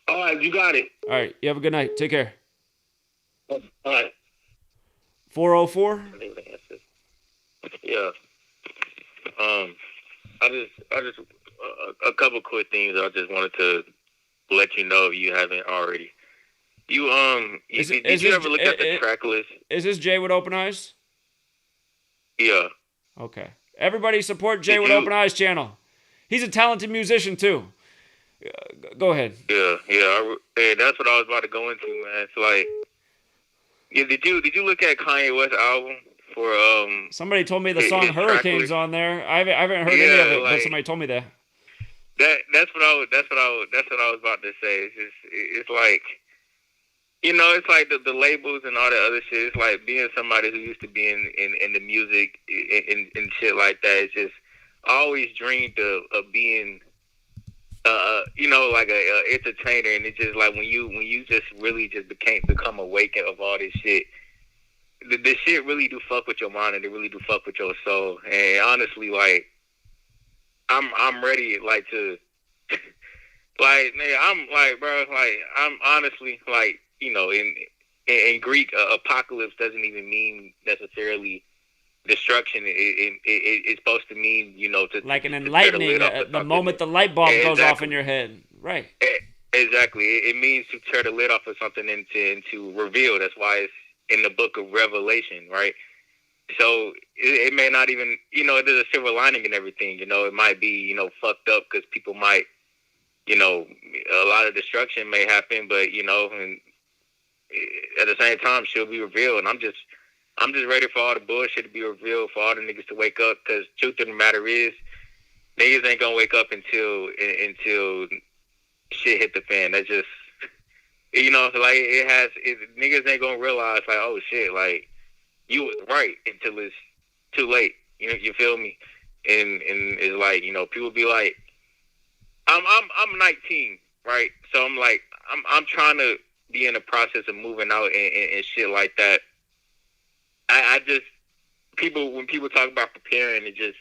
All right, you got it. All right, you have a good night. Take care. All right. 404? Yeah. I just a couple quick things I just wanted to let you know if you haven't already. Did you ever look at the track list? Is this Jay with Open Eyes? Yeah. Okay. Everybody support Jay with Open Eyes channel. He's a talented musician too. Go ahead. Yeah. That's what I was about to go into, man. It's like, did you look at Kanye West's album for Somebody told me the song Hurricane's on there. I haven't heard any of it, but somebody told me that. That's what I was about to say. It's like, it's like the labels and all that other shit. It's like being somebody who used to be in the music and shit like that. It's just, I always dreamed of being like a entertainer, and it's just like when you just really just become awakened of all this shit. The shit really do fuck with your mind, and it really do fuck with your soul. And honestly, like, I'm ready, like, to, like, man, I'm like, bro, like, I'm honestly, like, in Greek, apocalypse doesn't even mean necessarily destruction. It's supposed to mean, like an enlightening, the moment the light bulb goes off in your head. Right. Exactly. It means to tear the lid off of something and to reveal. That's why it's in the book of Revelation, right? So it may not even, there's a silver lining and everything. It might be, fucked up because people might, a lot of destruction may happen, but, and at the same time, she'll be revealed. And I'm just ready for all the bullshit to be revealed, for all the niggas to wake up. Because truth of the matter is, niggas ain't gonna wake up until shit hit the fan. That's just, you know, like niggas ain't gonna realize like, oh shit, like you was right until it's too late. You know, you feel me? And it's like, you know, people be like, I'm 19, right? So I'm like, I'm trying to be in the process of moving out and shit like that. I just, when people talk about preparing, I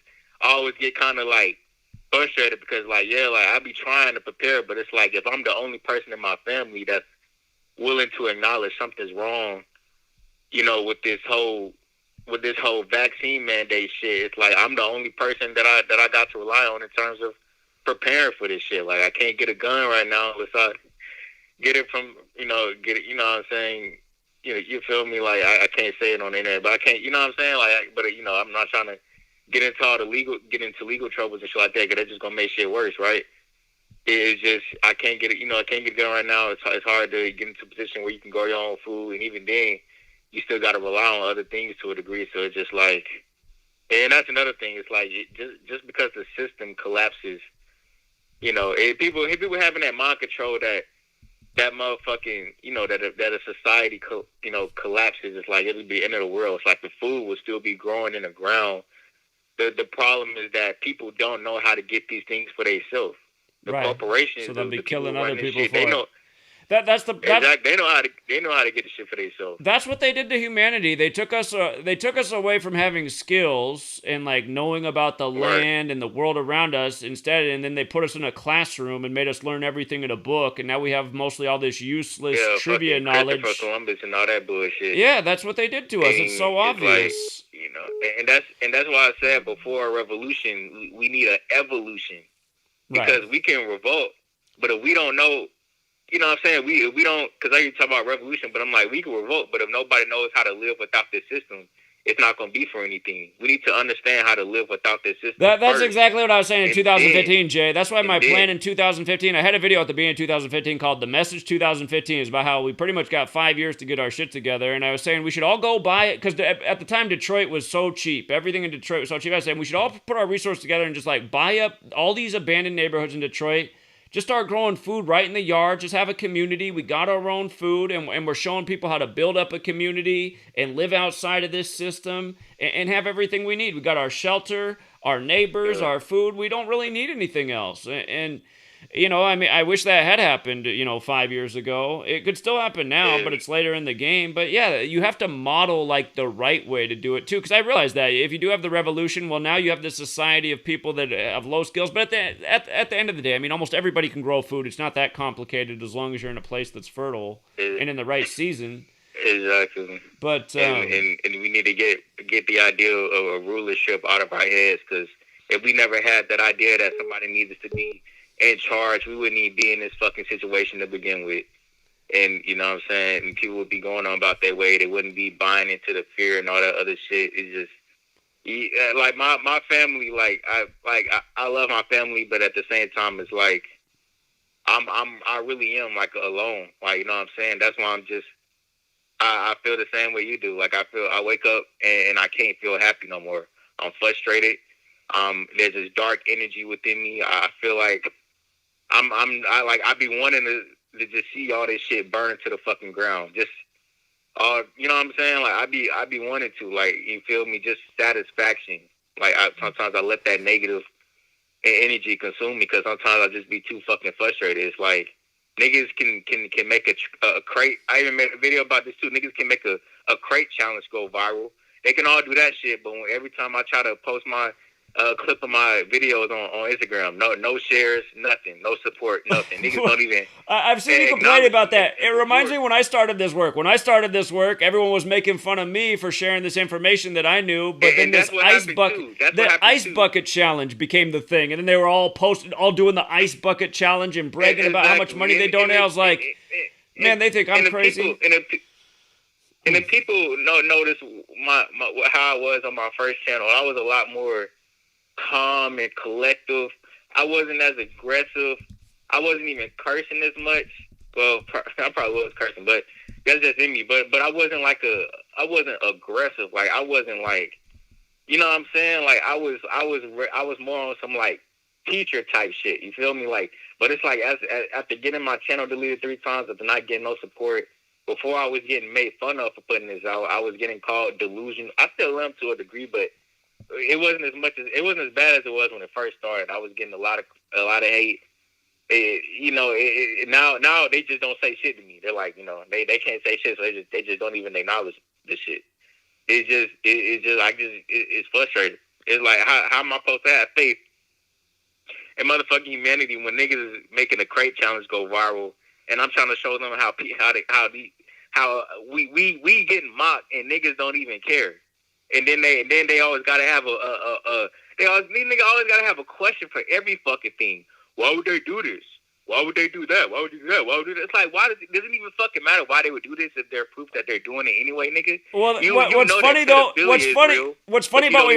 always get kind of like frustrated because like, yeah, like I be trying to prepare, but it's like if I'm the only person in my family that's willing to acknowledge something's wrong, you know, with this whole vaccine mandate shit, it's like I'm the only person that I got to rely on in terms of preparing for this shit. Like I can't get a gun right now unless I get it from, you know what I'm saying? You feel me? Like I can't say it on the internet, but I can't, you know what I'm saying? Like, but you know, I'm not trying to get into legal troubles and shit like that, because that's just gonna make shit worse, right? It's just I can't get it, I can't get it done right now. It's hard to get into a position where you can grow your own food, and even then, you still got to rely on other things to a degree. So it's just like, and that's another thing. It's like just because the system collapses, you know, people having that mind control that motherfucking, you know, that a society collapses. It's like it'll be the end of the world. It's like the food will still be growing in the ground. The problem is that people don't know how to get these things for themselves. The corporations, so they'll be the killing people other running people shit, for they it. know. Exactly. They know how to get the shit for themselves. That's what they did to humanity. They took us away from having skills and like knowing about the land and the world around us instead, and then they put us in a classroom and made us learn everything in a book, and now we have mostly all this useless trivia knowledge. Christopher Columbus and all that bullshit. Yeah, that's what they did to us. It's so obvious. Like, you know, and that's why I said before a revolution, we need an evolution, because we can revolt, but if we don't know. You know what I'm saying? We don't, because I talk about revolution, but I'm like, we can revolt, but if nobody knows how to live without this system, it's not going to be for anything. We need to understand how to live without this system. That's exactly what I was saying in 2015, Jay. That's why my plan in 2015, I had a video at the beginning of 2015 called The Message 2015. Is about how we pretty much got 5 years to get our shit together. And I was saying we should all go buy it, because at the time Detroit was so cheap. Everything in Detroit was so cheap. I was saying we should all put our resources together and just like buy up all these abandoned neighborhoods in Detroit. Just start growing food right in the yard. Just have a community. We got our own food, and we're showing people how to build up a community and live outside of this system and have everything we need. We got our shelter, our neighbors, our food. We don't really need anything else. And you know, I mean, I wish that had happened, 5 years ago. It could still happen now, but it's later in the game. But yeah, you have to model like the right way to do it too. Because I realize that if you do have the revolution, well, now you have this society of people that have low skills. But at the end of the day, I mean, almost everybody can grow food. It's not that complicated as long as you're in a place that's fertile and in the right season. Exactly. But and we need to get the idea of a rulership out of our heads, because if we never had that idea that somebody needs us to be in charge, we wouldn't even be in this fucking situation to begin with. And you know what I'm saying? And people would be going on about their way. They wouldn't be buying into the fear and all that other shit. It's just like my family. I love my family, but at the same time, it's like I really am like alone. Like, you know what I'm saying? That's why I feel the same way you do. Like I wake up and I can't feel happy no more. I'm frustrated. There's this dark energy within me. I feel like I be wanting to just see all this shit burn to the fucking ground. Just, you know what I'm saying? Like I be wanting to, like, you feel me? Just satisfaction. Like sometimes I let that negative energy consume me, because sometimes I just be too fucking frustrated. It's like niggas can make a crate. I even made a video about this too. Niggas can make a crate challenge go viral. They can all do that shit, but every time I try to post my clip of my videos on Instagram, no shares, nothing, no support, nothing. Niggas don't even. I've seen you complain about that. It reminds me when I started this work. When I started this work, everyone was making fun of me for sharing this information that I knew. But then this ice bucket challenge became the thing, and then they were all doing the ice bucket challenge and bragging about how much money they donate. I was like, man, they think I'm crazy. And then people notice how I was on my first channel. I was a lot more calm and collective. I wasn't as aggressive. I wasn't even cursing as much. Well, I probably was cursing, but that's just in me. But I wasn't like wasn't aggressive. Like I wasn't like, you know what I'm saying? Like I was more on some like teacher type shit. You feel me? Like, but it's like after getting my channel deleted 3 times, after not getting no support. Before I was getting made fun of for putting this out, I was getting called delusional. I still am to a degree, but it wasn't as bad as it was when it first started. I was getting a lot of hate. Now they just don't say shit to me. They're like, they can't say shit, so they just don't even acknowledge this shit. It's frustrating. It's like how am I supposed to have faith in motherfucking humanity when niggas is making a crate challenge go viral, and I'm trying to show them how we getting mocked and niggas don't even care, and then they always gotta have these niggas always gotta have a question for every fucking thing. Why would they do this? Why would they do that? Why would they do that? Why would they do that? It's like, why does it even fucking matter why they would do this if they're proof that they're doing it anyway, nigga? Well, what's funny about what you're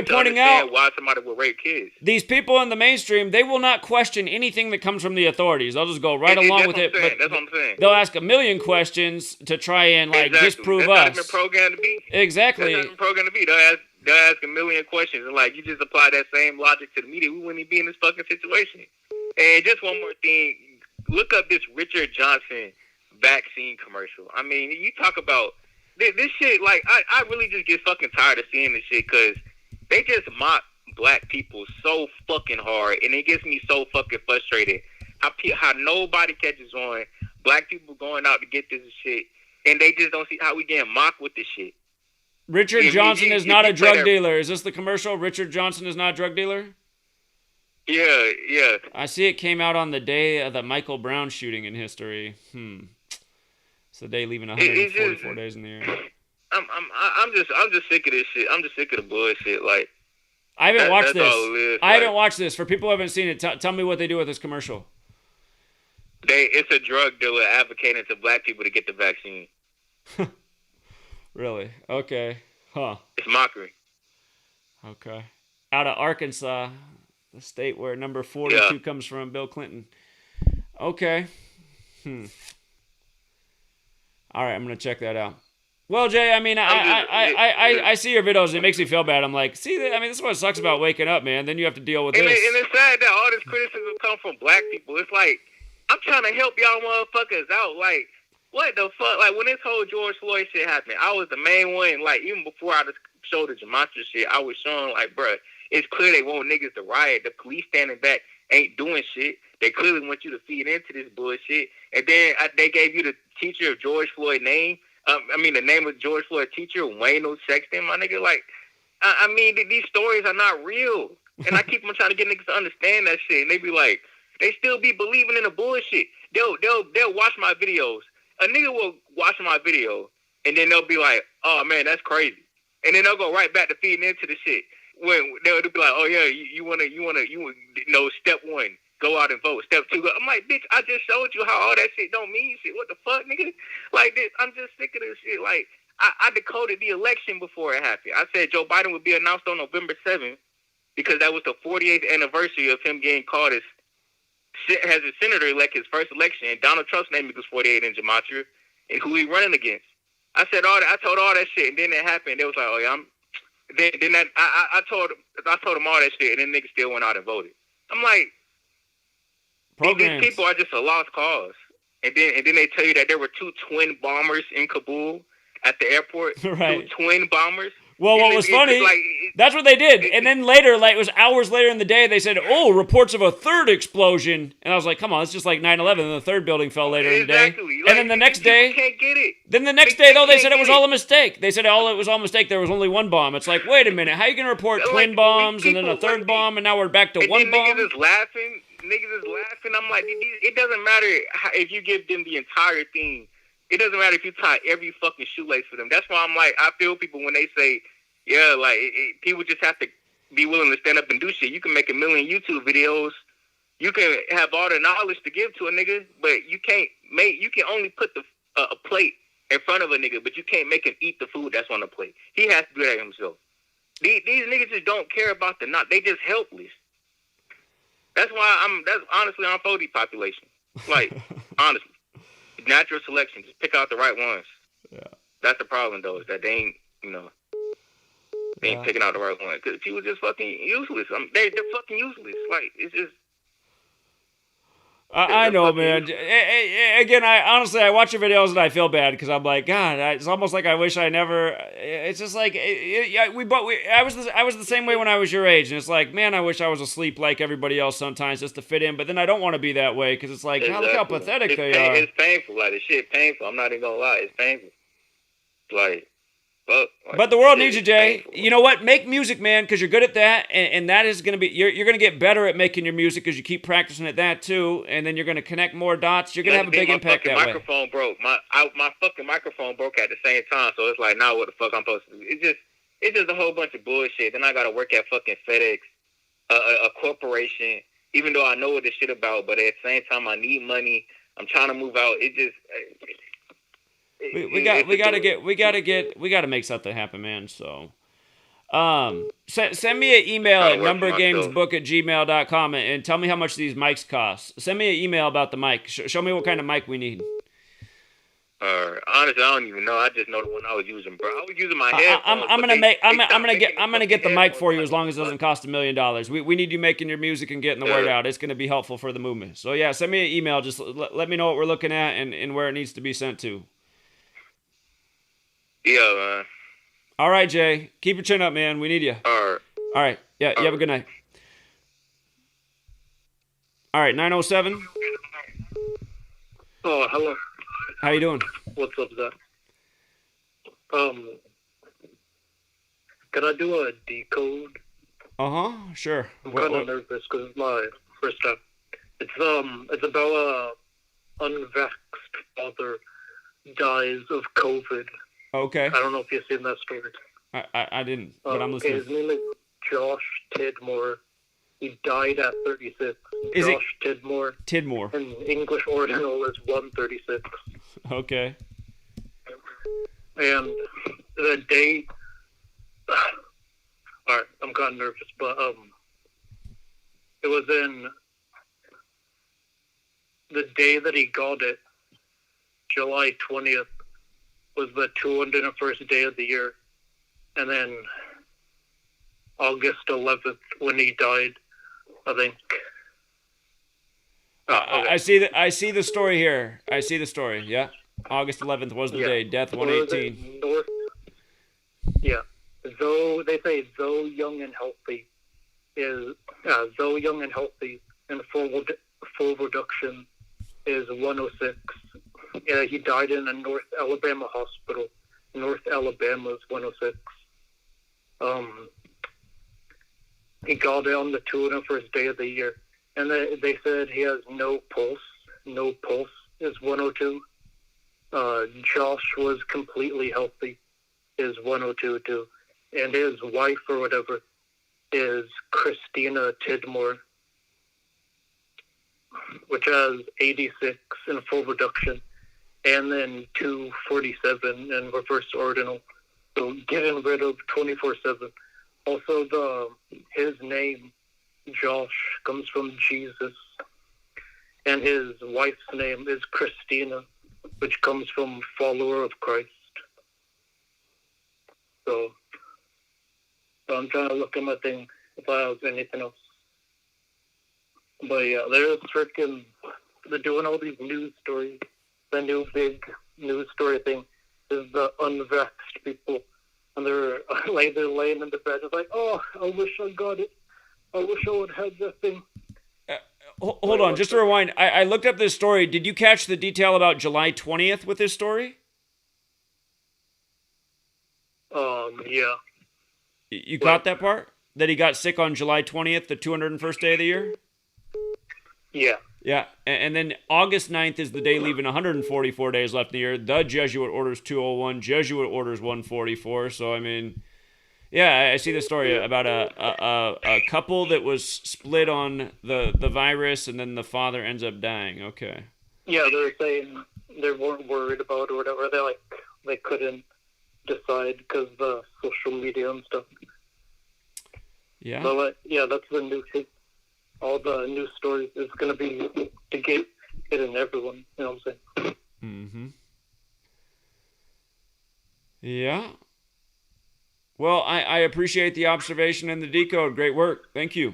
pointing out, why somebody would rape kids. These people in the mainstream, they will not question anything that comes from the authorities. They'll just go right along with it. But that's what I'm saying. They'll ask a million questions to try and disprove that's us. Not even programmed to be. Exactly. That's not even programmed to be. They'll ask a million questions, and like you just apply that same logic to the media, we wouldn't even be in this fucking situation. And just one more thing. Look up this Richard Johnson vaccine commercial. I mean, you talk about this shit. Like, I really just get fucking tired of seeing this shit because they just mock black people so fucking hard, and it gets me so fucking frustrated. How nobody catches on. Black people going out to get this shit, and they just don't see how we getting mocked with this shit. Richard Johnson is not a drug dealer. Is this the commercial? Richard Johnson is not a drug dealer? Yeah. I see it came out on the day of the Michael Brown shooting in history. It's the day leaving 144 days in the year. I'm just sick of this shit. I'm just sick of the bullshit. Like, I haven't watched this. I haven't Like, watched this. For people who haven't seen it, tell me what they do with this commercial. It's a drug dealer advocating to black people to get the vaccine. Really? Okay. Huh. It's mockery. Okay. Out of Arkansas, the state where number 42 comes from, Bill Clinton. Okay. All right, I'm going to check that out. Well, Jay, I mean, I see your videos. It makes me feel bad. I'm like, this is what sucks about waking up, man. Then you have to deal with this. And it's sad that all this criticism comes from black people. It's like, I'm trying to help y'all motherfuckers out. Like, what the fuck? Like, when this whole George Floyd shit happened, I was the main one. Like, even before I just showed the Gematria shit, I was showing, like, bruh, it's clear they want niggas to riot. The police standing back ain't doing shit. They clearly want you to feed into this bullshit. And then they gave you the teacher of George Floyd's name. The name of George Floyd's teacher, Wayne Sexton, my nigga. Like, these stories are not real. And I keep on trying to get niggas to understand that shit. And they be like, they still be believing in the bullshit. They'll watch my videos. A nigga will watch my video, and then they'll be like, oh, man, that's crazy. And then they'll go right back to feeding into the shit. When they'll be like, oh, yeah, you wanna, step 1, go out and vote. Step 2, I'm like, bitch, I just showed you how all that shit don't mean shit. What the fuck, nigga? Like, this, I'm just sick of this shit. Like, I decoded the election before it happened. I said Joe Biden would be announced on November 7th because that was the 48th anniversary of him getting called as a senator-elect, his first election, and Donald Trump's name equals 48 in Gematria, and who he running against. I said all that. I told all that shit, and then it happened. They was like, oh yeah, I told them all that shit, and then niggas still went out and voted. I'm like, these people are just a lost cause. And then they tell you that there were 2 twin bombers in Kabul at the airport. Right. 2 twin bombers. Well, what was funny, that's what they did. And then later, like it was hours later in the day, they said, oh, reports of a 3rd explosion. And I was like, come on, it's just like 9/11. And the 3rd building fell later in the day. And then the next day, can't get it. Then the next day, though, they said it was all a mistake. They said it was all a mistake. There was only 1 bomb. It's like, wait a minute. How are you going to report twin bombs and then a 3rd bomb, and now we're back to 1 bomb? Niggas is laughing. I'm like, it doesn't matter if you give them the entire thing. It doesn't matter if you tie every fucking shoelace for them. That's why I'm like, I feel people when they say, yeah, like, people just have to be willing to stand up and do shit. You can make 1 million YouTube videos. You can have all the knowledge to give to a nigga, but you can only put a plate in front of a nigga, but you can't make him eat the food that's on the plate. He has to do that himself. These niggas just don't care about the not. They just helpless. That's why that's honestly, I'm for depopulation. Like, honestly. Natural selection. Just pick out the right ones. Yeah. That's the problem, though, is that they you know, they ain't Yeah. picking out the right one. Because people just fucking useless. They're fucking useless. Like, it's just... I know, man. Again, I watch your videos and I feel bad because I'm like, God, it's almost like I wish I never. It's just like, I was the same way when I was your age, and it's like, man, I wish I was asleep like everybody else sometimes just to fit in. But then I don't want to be that way because it's like, look how pathetic they are. It's painful. Like, the shit painful. I'm not even gonna lie. It's painful. Like, fuck. Like, But the world needs you, Jay. You know what? Make music, man, because you're good at that, and that is going to be. You're going to get better at making your music because you keep practicing at that too, and then you're going to connect more dots. You're going to have a big impact that way. My microphone broke. My fucking microphone broke at the same time, so it's like, now what the fuck I'm supposed to do? It's just a whole bunch of bullshit. Then I got to work at fucking FedEx, a corporation, even though I know what this shit about, but at the same time I need money. I'm trying to move out. It just. We got to make something happen, man. So, send me an email at numbergamesbook@gmail.com and tell me how much these mics cost. Send me an email about the mic. Show me what kind of mic we need. Honestly, I don't even know. I just know the one I was using, bro. I was using my headphones. I'm gonna get the mic for you as long as it doesn't cost $1 million. We need you making your music and getting the word out. It's gonna be helpful for the movement. So yeah, send me an email. Just let me know what we're looking at and where it needs to be sent to. Yeah, man. All right, Jay. Keep your chin up, man. We need you. All right. Yeah, you have a good night. All right, 907. Oh, hello. How you doing? What's up, Zach? Can I do a decode? Sure. I'm kind of nervous because it's my first time. It's about a unvaxxed father dies of COVID. Okay. I don't know if you've seen that story. I didn't, but I'm listening. His name is Josh Tidmore. He died at 36. Is it Josh Tidmore? Tidmore. And English ordinal is 136. Okay. And the day... Alright, I'm kind of nervous, but it was in the day that he got it, July 20th, was the 201st day of the year. And then August 11th, when he died, I think. I see the story here. I see the story, yeah. August 11th was the day. Death 118. Yeah. Though they say though young and healthy and full reduction is 106. Yeah, he died in a North Alabama hospital. North Alabama is 106. He got it on the 201st day of the year. And they said he has no pulse. No pulse is 102. Josh was completely healthy, is 102 too. And his wife or whatever is Christina Tidmore, which has 86 in full reduction, and then 247 in reverse ordinal. So getting rid of 24/7. Also, his name, Josh, comes from Jesus, and his wife's name is Christina, which comes from follower of Christ. So I'm trying to look at my thing if I have anything else. But yeah, they're doing all these news stories. The new big news story thing is the unvaxxed people. And they're laying in the bed. It's like, oh, I wish I got it. I wish I would have that thing. Hold on, just to rewind. I looked up this story. Did you catch the detail about July 20th with this story? Yeah. You caught that part? That he got sick on July 20th, the 201st day of the year? Yeah. Yeah, and then August 9th is the day leaving 144 days left in the year. The Jesuit orders 201, Jesuit orders 144. So, I mean, yeah, I see the story about a couple that was split on the virus, and then the father ends up dying. Okay. Yeah, they're saying they weren't worried about it or whatever. They couldn't decide because of the social media and stuff. Yeah. So, yeah, that's the new thing. All the news stories is going to be to get in everyone. You know what I'm saying? Mm-hmm. Yeah. Well, I appreciate the observation and the decode. Great work. Thank you.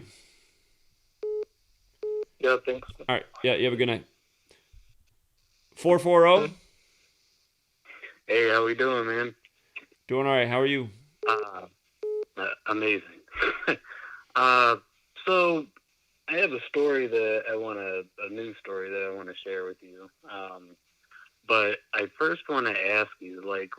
Yeah, thanks. All right. Yeah, you have a good night. 440. Hey, how we doing, man? Doing all right. How are you? Amazing. So I have a story that a news story that I want to share with you. But I first want to ask you, like,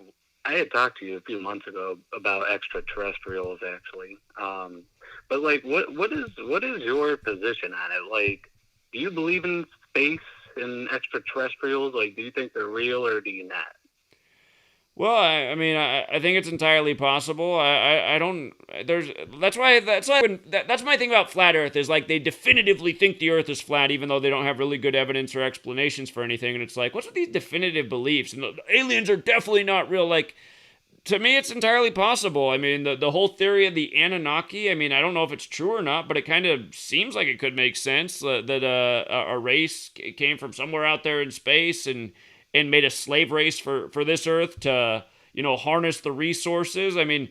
I had talked to you a few months ago about extraterrestrials, actually. But like, what is your position on it? Like, do you believe in space and extraterrestrials? Like, do you think they're real or do you not? Well, I mean, I think it's entirely possible. I don't. That's my thing about flat Earth is like they definitively think the Earth is flat, even though they don't have really good evidence or explanations for anything. And it's like, what's with these definitive beliefs? And the aliens are definitely not real. Like, to me, it's entirely possible. I mean, the whole theory of the Anunnaki. I mean, I don't know if it's true or not, but it kind of seems like it could make sense that a race came from somewhere out there in space and made a slave race for this Earth to, harness the resources. I mean,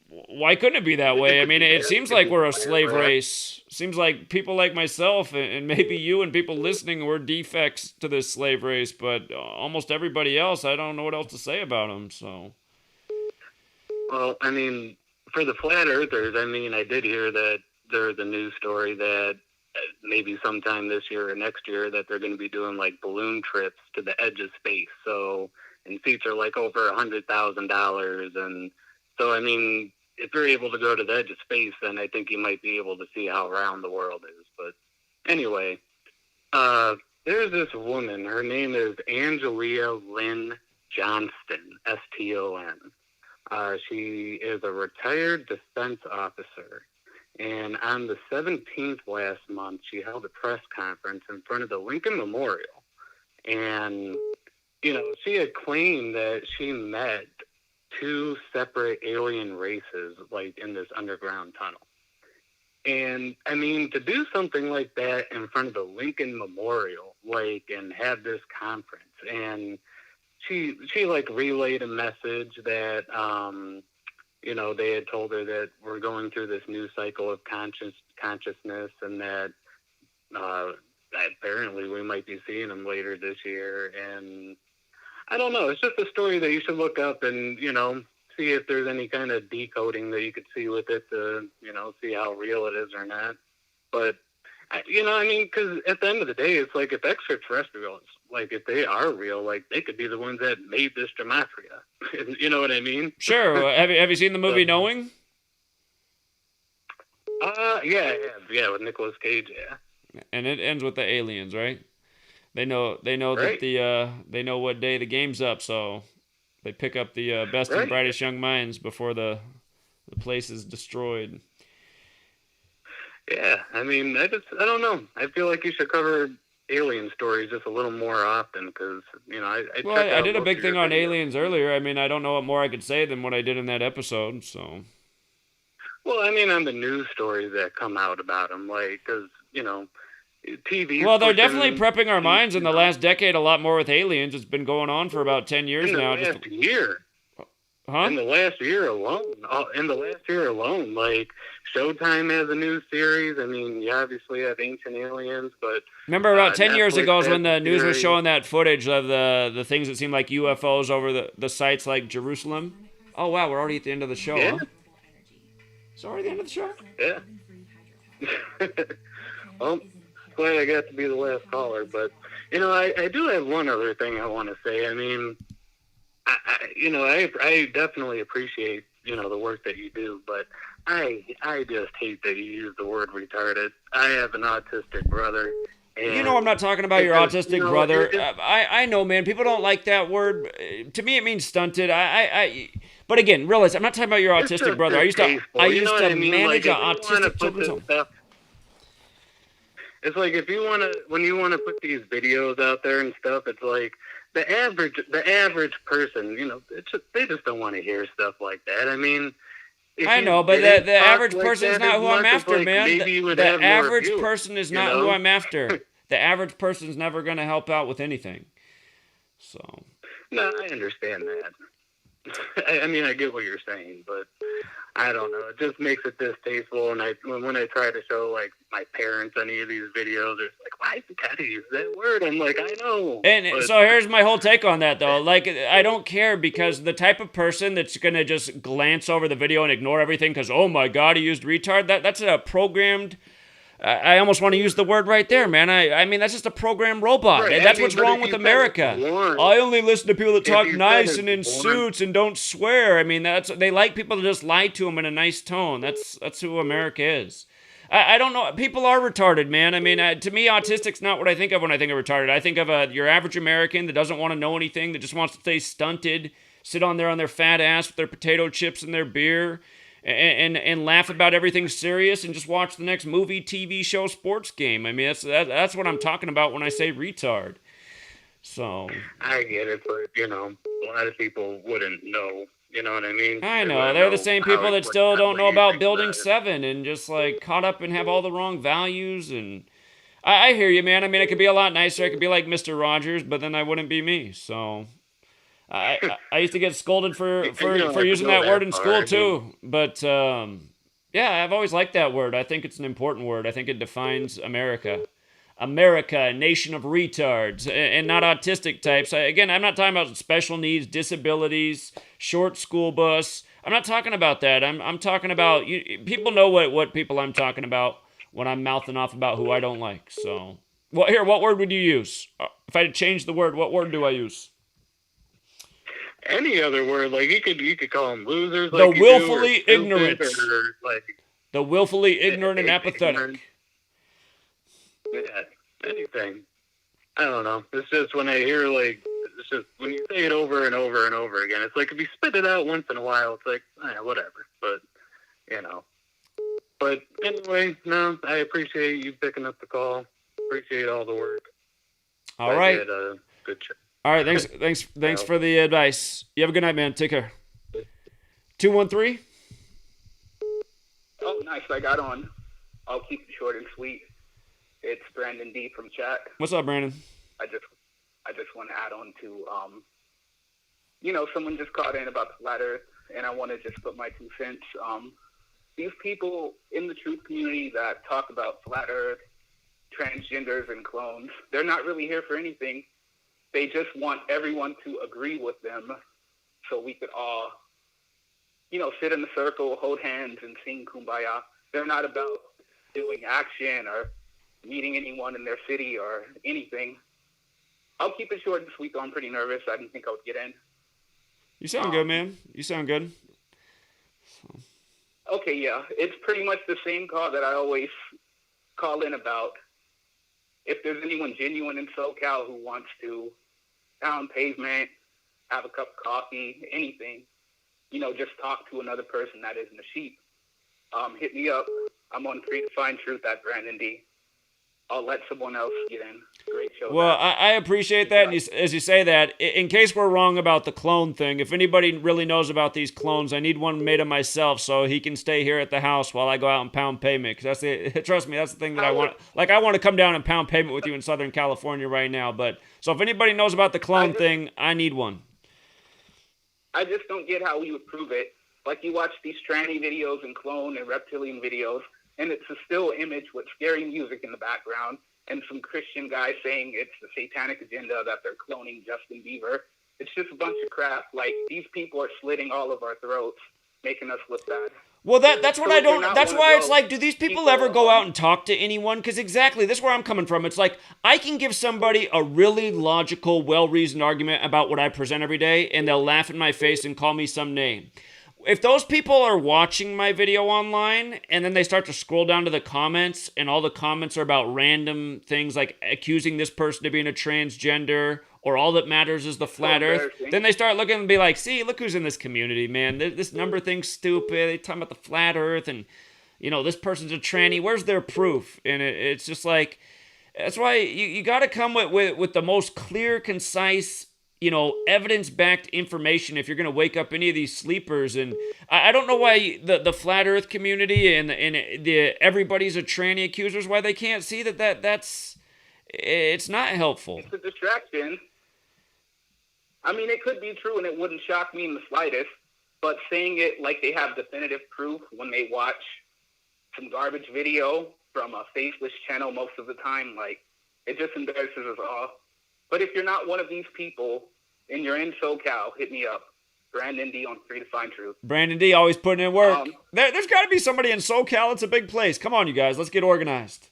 why couldn't it be that way? I mean, it seems like we're a slave race. Seems like people like myself and maybe you and people listening were defects to this slave race, but almost everybody else, I don't know what else to say about them, so. Well, I mean, for the flat earthers, I mean, I did hear that there's a news story that maybe sometime this year or next year that they're going to be doing like balloon trips to the edge of space. So, and seats are like over $100,000. And so, I mean, if you're able to go to the edge of space, then I think you might be able to see how round the world is. But anyway, there's this woman. Her name is Angelia Lynn Johnston, S-T-O-N. She is a retired defense officer. And on the 17th last month, she held a press conference in front of the Lincoln Memorial. And, she had claimed that she met two separate alien races, like, in this underground tunnel. And, I mean, to do something like that in front of the Lincoln Memorial, like, and have this conference, and she like, relayed a message that, they had told her that we're going through this new cycle of consciousness and that apparently we might be seeing them later this year. And I don't know. It's just a story that you should look up and, see if there's any kind of decoding that you could see with it to, see how real it is or not. But, because at the end of the day, it's like if extraterrestrials, like if they are real, like they could be the ones that made this gematria. You know what I mean? Sure. Have you seen the movie Knowing? Yeah, with Nicolas Cage, yeah. And it ends with the aliens, right? They know right. that they know what day the game's up, so they pick up the best and brightest young minds before the place is destroyed. Yeah, I mean, I don't know. I feel like you should cover alien stories just a little more often because, I did a big thing on aliens earlier. I mean, I don't know what more I could say than what I did in that episode, so. Well, I mean, on the news stories that come out about them, like, because, TV. Well, they're definitely prepping our minds in the last decade a lot more with aliens. It's been going on for about 10 years now. In the last year alone, like Showtime has a new series. I mean, you obviously have Ancient Aliens, but remember about 10 years Netflix ago is when the has news was series. showing that footage of the things that seemed like UFOs over the sites like Jerusalem. Oh wow, we're already at the end of the show. Yeah. Huh? It's already the end of the show. Yeah. Well, glad I got to be the last caller, but I do have one other thing I want to say. I mean, I definitely appreciate the work that you do, but I just hate that you use the word retarded. I have an autistic brother. And I'm not talking about your autistic brother. I know, man. People don't like that word. To me, it means stunted. But again, realize I'm not talking about your autistic brother. I used to manage an autistic children's home. It's like when you want to put these videos out there and stuff, it's like the average person, they just don't want to hear stuff like that. I mean, I know, but the average person is not who I'm after, man. The average person is not who I'm after. The average person's never going to help out with anything. So. No, I understand that. I mean, I get what you're saying, but I don't know. It just makes it distasteful. And when I try to show like my parents any of these videos, they're like, "Why is the guy to use that word?" I'm like, "I know." And but, so here's my whole take on that, though. Like, I don't care, because the type of person that's gonna just glance over the video and ignore everything because, oh my God, he used retard. That's a programmed. I almost want to use the word right there, man. I mean, that's just a programmed robot. Right, And that's what's wrong with America. I only listen to people that talk nice and in suits and don't swear. I mean, they like people to just lie to them in a nice tone. That's who America is. I don't know. People are retarded, man. I mean, to me, autistic's not what I think of when I think of retarded. I think of your average American that doesn't want to know anything, that just wants to stay stunted, sit on their fat ass with their potato chips and their beer, and laugh about everything serious and just watch the next movie, TV show, sports game. I mean, that's what I'm talking about when I say retard. So I get it, but a lot of people wouldn't know. You know what I mean? I know. They're the same people that still don't know about Building 7 and just like caught up and have all the wrong values. And I hear you, man. I mean, it could be a lot nicer. I could be like Mr. Rogers, but then I wouldn't be me. So I used to get scolded for using that word in school too. But yeah, I've always liked that word. I think it's an important word. I think it defines America. America, a nation of retards, and not autistic types. Again, I'm not talking about special needs, disabilities, short school bus. I'm not talking about that. I'm talking about, people know what people I'm talking about when I'm mouthing off about who I don't like. So, what word would you use? If I had to change the word, what word do I use? Any other word, like you could call them losers. The like willfully ignorant. The willfully ignorant and apathetic. Yeah, anything. I don't know. It's just when I hear it's just when you say it over and over and over again. It's like if you spit it out once in a while, it's like whatever. But But anyway, no, I appreciate you picking up the call. Appreciate all the work. All right. Did a good job. All right. Thanks for the advice. You have a good night, man. Take care. 213. Oh, nice. I got on. I'll keep it short and sweet. It's Brandon D from chat. What's up, Brandon? I just want to add on to, someone just called in about the flat earth, and I want to just put my 2 cents. These people in the truth community that talk about flat earth, transgenders, and clones, they're not really here for anything. They just want everyone to agree with them so we could all, sit in a circle, hold hands, and sing Kumbaya. They're not about doing action or meeting anyone in their city or anything. I'll keep it short and sweet, though I'm pretty nervous. I didn't think I would get in. You sound good, man. You sound good. Okay, yeah. It's pretty much the same call that I always call in about. If there's anyone genuine in SoCal who wants to pound pavement, have a cup of coffee, anything, just talk to another person that isn't a sheep, hit me up. I'm on Free to Find Truth at Brandon D. I'll let someone else get in. Great show. Well, I appreciate that. And as you say that, in case we're wrong about the clone thing, if anybody really knows about these clones, I need one made of myself so he can stay here at the house while I go out and pound pavement. Because trust me, that's the thing that I want. Like, I want to come down and pound pavement with you in Southern California right now. But so if anybody knows about the clone thing, I need one. I just don't get how we would prove it. Like, you watch these tranny videos and clone and reptilian videos, and it's a still image with scary music in the background and some Christian guy saying it's the satanic agenda that they're cloning Justin Bieber. It's just a bunch of crap. Like, these people are slitting all of our throats, making us look bad. Well, that's what I don't. That's why it's like, do these people ever go out and talk to anyone? Because exactly, this is where I'm coming from. It's like, I can give somebody a really logical, well-reasoned argument about what I present every day, and they'll laugh in my face and call me some name. If those people are watching my video online and then they start to scroll down to the comments and all the comments are about random things like accusing this person of being a transgender or all that matters is the flat earth, then they start looking and be like, see, look who's in this community, man. This number thing's stupid. They talking about the flat earth and, this person's a tranny. Where's their proof? And it's just like, that's why you got to come with the most clear, concise, evidence-backed information if you're going to wake up any of these sleepers. And I don't know why the flat earth community and the everybody's a tranny accusers, why they can't see that's it's not helpful. It's a distraction. I mean, it could be true, and it wouldn't shock me in the slightest. But saying it like they have definitive proof when they watch some garbage video from a faceless channel most of the time, like, it just embarrasses us all. But if you're not one of these people and you're in SoCal, hit me up. Brandon D on Free to Find Truth. Brandon D always putting in work. There's got to be somebody in SoCal. It's a big place. Come on, you guys. Let's get organized.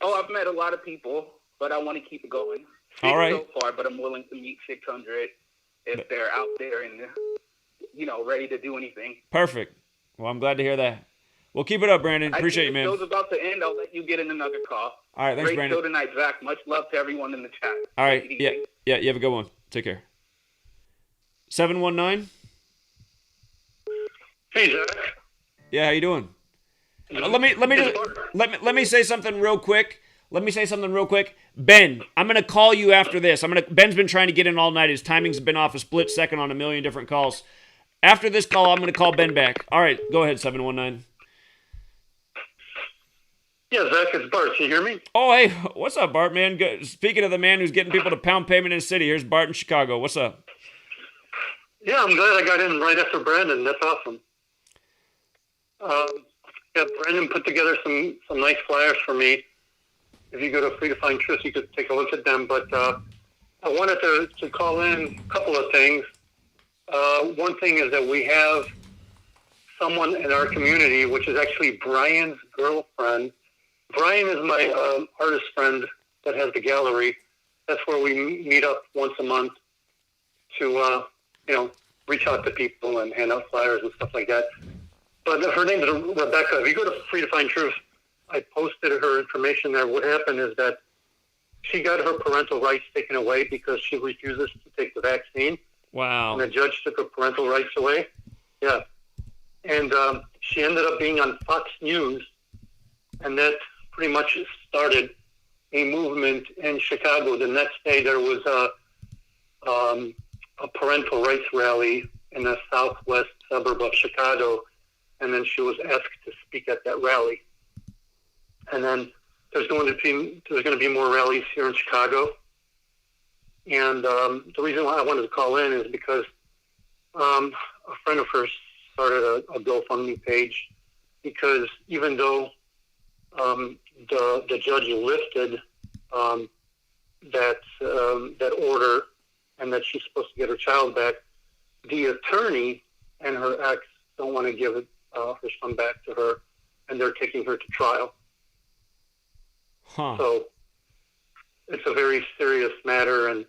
Oh, I've met a lot of people, but I want to keep it going. All right. So far, but I'm willing to meet 600 if they're out there and, ready to do anything. Perfect. Well, I'm glad to hear that. Well, keep it up, Brandon. Appreciate you, man. The show's about to end. I'll let you get in another call. All right, thanks, Great Brandon. show tonight, Zach. Much love to everyone in the chat. All right. Yeah, you have a good one. Take care. 719. Hey, Zach. Yeah, how you doing? Let me say something real quick. Ben, I'm gonna call you after this. Ben's been trying to get in all night. His timing's been off a split second on a million different calls. After this call, I'm gonna call Ben back. All right, go ahead, 719. Yeah, Zach, it's Bart. Can you hear me? Oh, hey, what's up, Bart, man? Speaking of the man who's getting people to pound pavement in the city, here's Bart in Chicago. What's up? Yeah, I'm glad I got in right after Brandon. That's awesome. Brandon put together some nice flyers for me. If you go to Free to Find Truth, you could take a look at them. But I wanted to call in a couple of things. One thing is that we have someone in our community, which is actually Brian's girlfriend. Brian is my artist friend that has the gallery. That's where we meet up once a month to, reach out to people and hand out flyers and stuff like that. But her name is Rebecca. If you go to Free to Find Truth, I posted her information there. What happened is that she got her parental rights taken away because she refuses to take the vaccine. Wow. And the judge took her parental rights away. Yeah. And she ended up being on Fox News, and that pretty much started a movement in Chicago. The next day there was a parental rights rally in the southwest suburb of Chicago, and then she was asked to speak at that rally. And then there's going to be more rallies here in Chicago. And the reason why I wanted to call in is because a friend of hers started a GoFundMe page, because even though the judge lifted that order and that she's supposed to get her child back, the attorney and her ex don't want to give her son back to her, and they're taking her to trial. So it's a very serious matter, and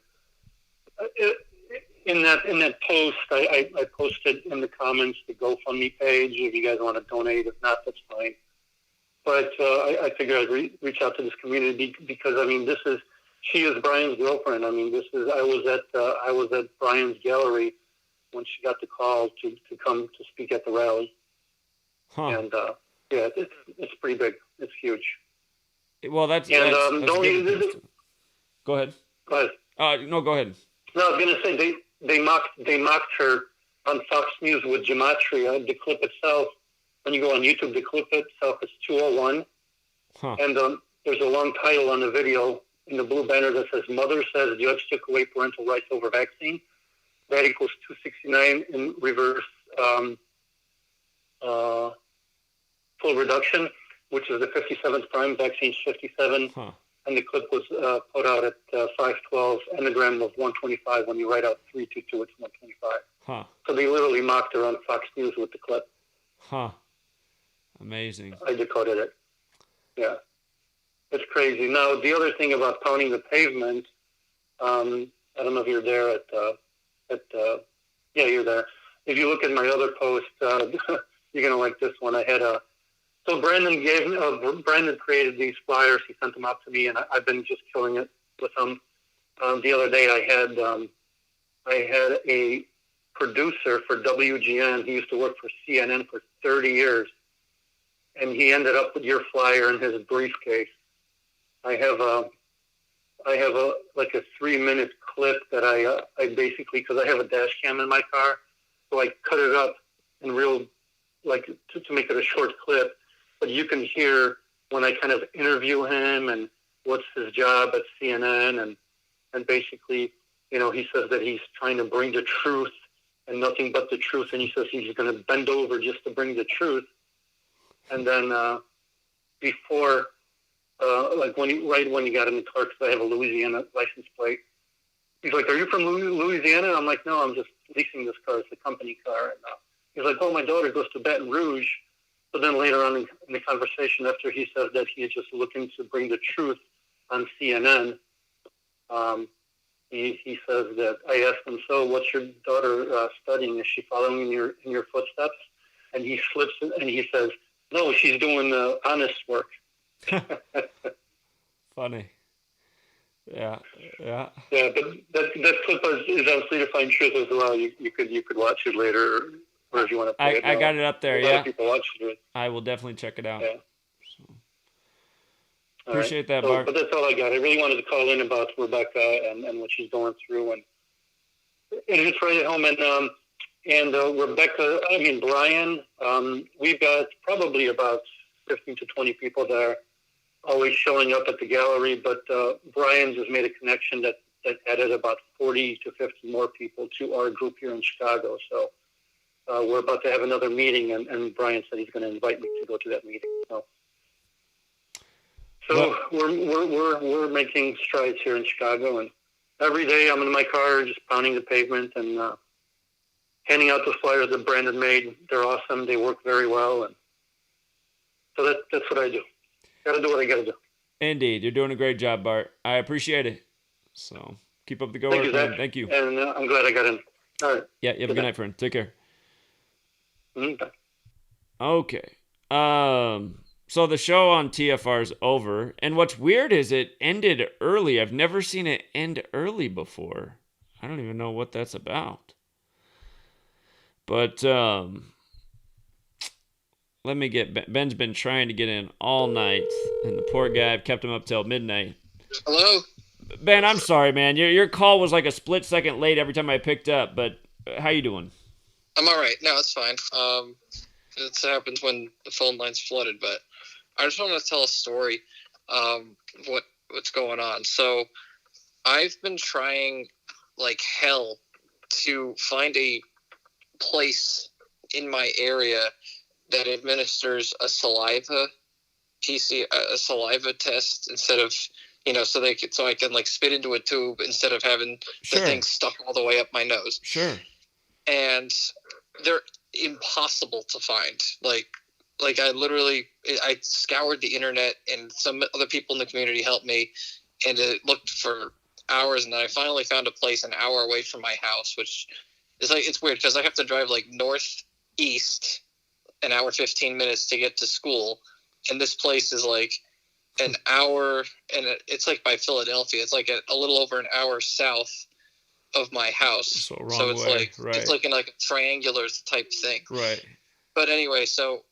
in that post, I posted in the comments the GoFundMe page. If you guys want to donate, if not, that's fine. But I figured I'd reach out to this community because she is Brian's girlfriend. I was at Brian's gallery when she got the call to come to speak at the rally. And it's pretty big. It's huge. Well, that's good. Go ahead. Go ahead. No, go ahead. No, I was going to say they mocked her on Fox News with gematria. The clip itself, when you go on YouTube, the clip itself is 201. And there's a long title on the video in the blue banner that says, "Mother says judge took away parental rights over vaccine. That equals 269 in reverse full reduction," which is the 57th prime. Vaccine's 57. And the clip was put out at 512, enneagram of 125. When you write out 322, it's 125. So they literally mocked her on Fox News with the clip. Amazing. I decoded it. Yeah. It's crazy. Now, the other thing about pounding the pavement, I don't know if you're there yeah, you're there. If you look at my other post, you're going to like this one. I had so Brandon created these flyers. He sent them out to me, and I've been just killing it with them. The other day I had a producer for WGN. He used to work for CNN for 30 years, and he ended up with your flyer in his briefcase. I have a 3-minute clip that I basically, because I have a dash cam in my car, so I cut it up in real, to make it a short clip. But you can hear when I kind of interview him and what's his job at CNN, and basically he says that he's trying to bring the truth and nothing but the truth, and he says he's going to bend over just to bring the truth. And then before, right when he got in the car, because I have a Louisiana license plate, he's like, "Are you from Louisiana?" I'm like, "No, I'm just leasing this car. It's a company car." And he's like, "Oh, my daughter goes to Baton Rouge." So then later on in the conversation, after he said that he is just looking to bring the truth on CNN, he says that I asked him, "So what's your daughter studying? Is she following in your footsteps?" And he slips and he says, "No, she's doing honest work." Funny. Yeah. Yeah, but that clip is on Free to Find Truth as well. You could watch it later, or if you want to play it. I got it up there. A lot of people watch it. I will definitely check it out. Yeah. So. Appreciate that, so, Bart. But that's all I got. I really wanted to call in about Rebecca and what she's going through, and just right at home. And Rebecca, Brian, we've got probably about 15 to 20 people there, always showing up at the gallery. But Brian's has made a connection that added about 40 to 50 more people to our group here in Chicago. So we're about to have another meeting, and Brian said he's going to invite me to go to that meeting. So we're making strides here in Chicago, and every day I'm in my car just pounding the pavement and handing out the flyers that Brandon made. They're awesome. They work very well, and so that's what I do. Got to do what I got to do. Indeed, you're doing a great job, Bart. I appreciate it. So keep up the good work, man. Thank you. And I'm glad I got in. All right. Yeah, you have a good night, friend. Take care. Bye. Okay. So the show on TFR is over, and what's weird is it ended early. I've never seen it end early before. I don't even know what that's about. But let me get Ben's been trying to get in all night, and the poor guy, I've kept him up till midnight. Hello? Ben, I'm sorry, man. Your call was like a split second late every time I picked up, but how you doing? I'm all right. No, it's fine. It happens when the phone line's flooded, but I just want to tell a story. What's going on? So I've been trying like hell to find a place in my area that administers a saliva test instead of, so I can like spit into a tube instead of having the thing stuck all the way up my nose. Sure. And they're impossible to find. Like I scoured the internet, and some other people in the community helped me, and it looked for hours, and then I finally found a place an hour away from my house, which is like, it's weird because I have to drive like northeast an hour 15 minutes to get to school, and this place is like an hour, and it's like by Philadelphia. It's like a little over an hour south of my house. So it's way. like Right. It's like in like a triangular type thing. Right. But anyway, so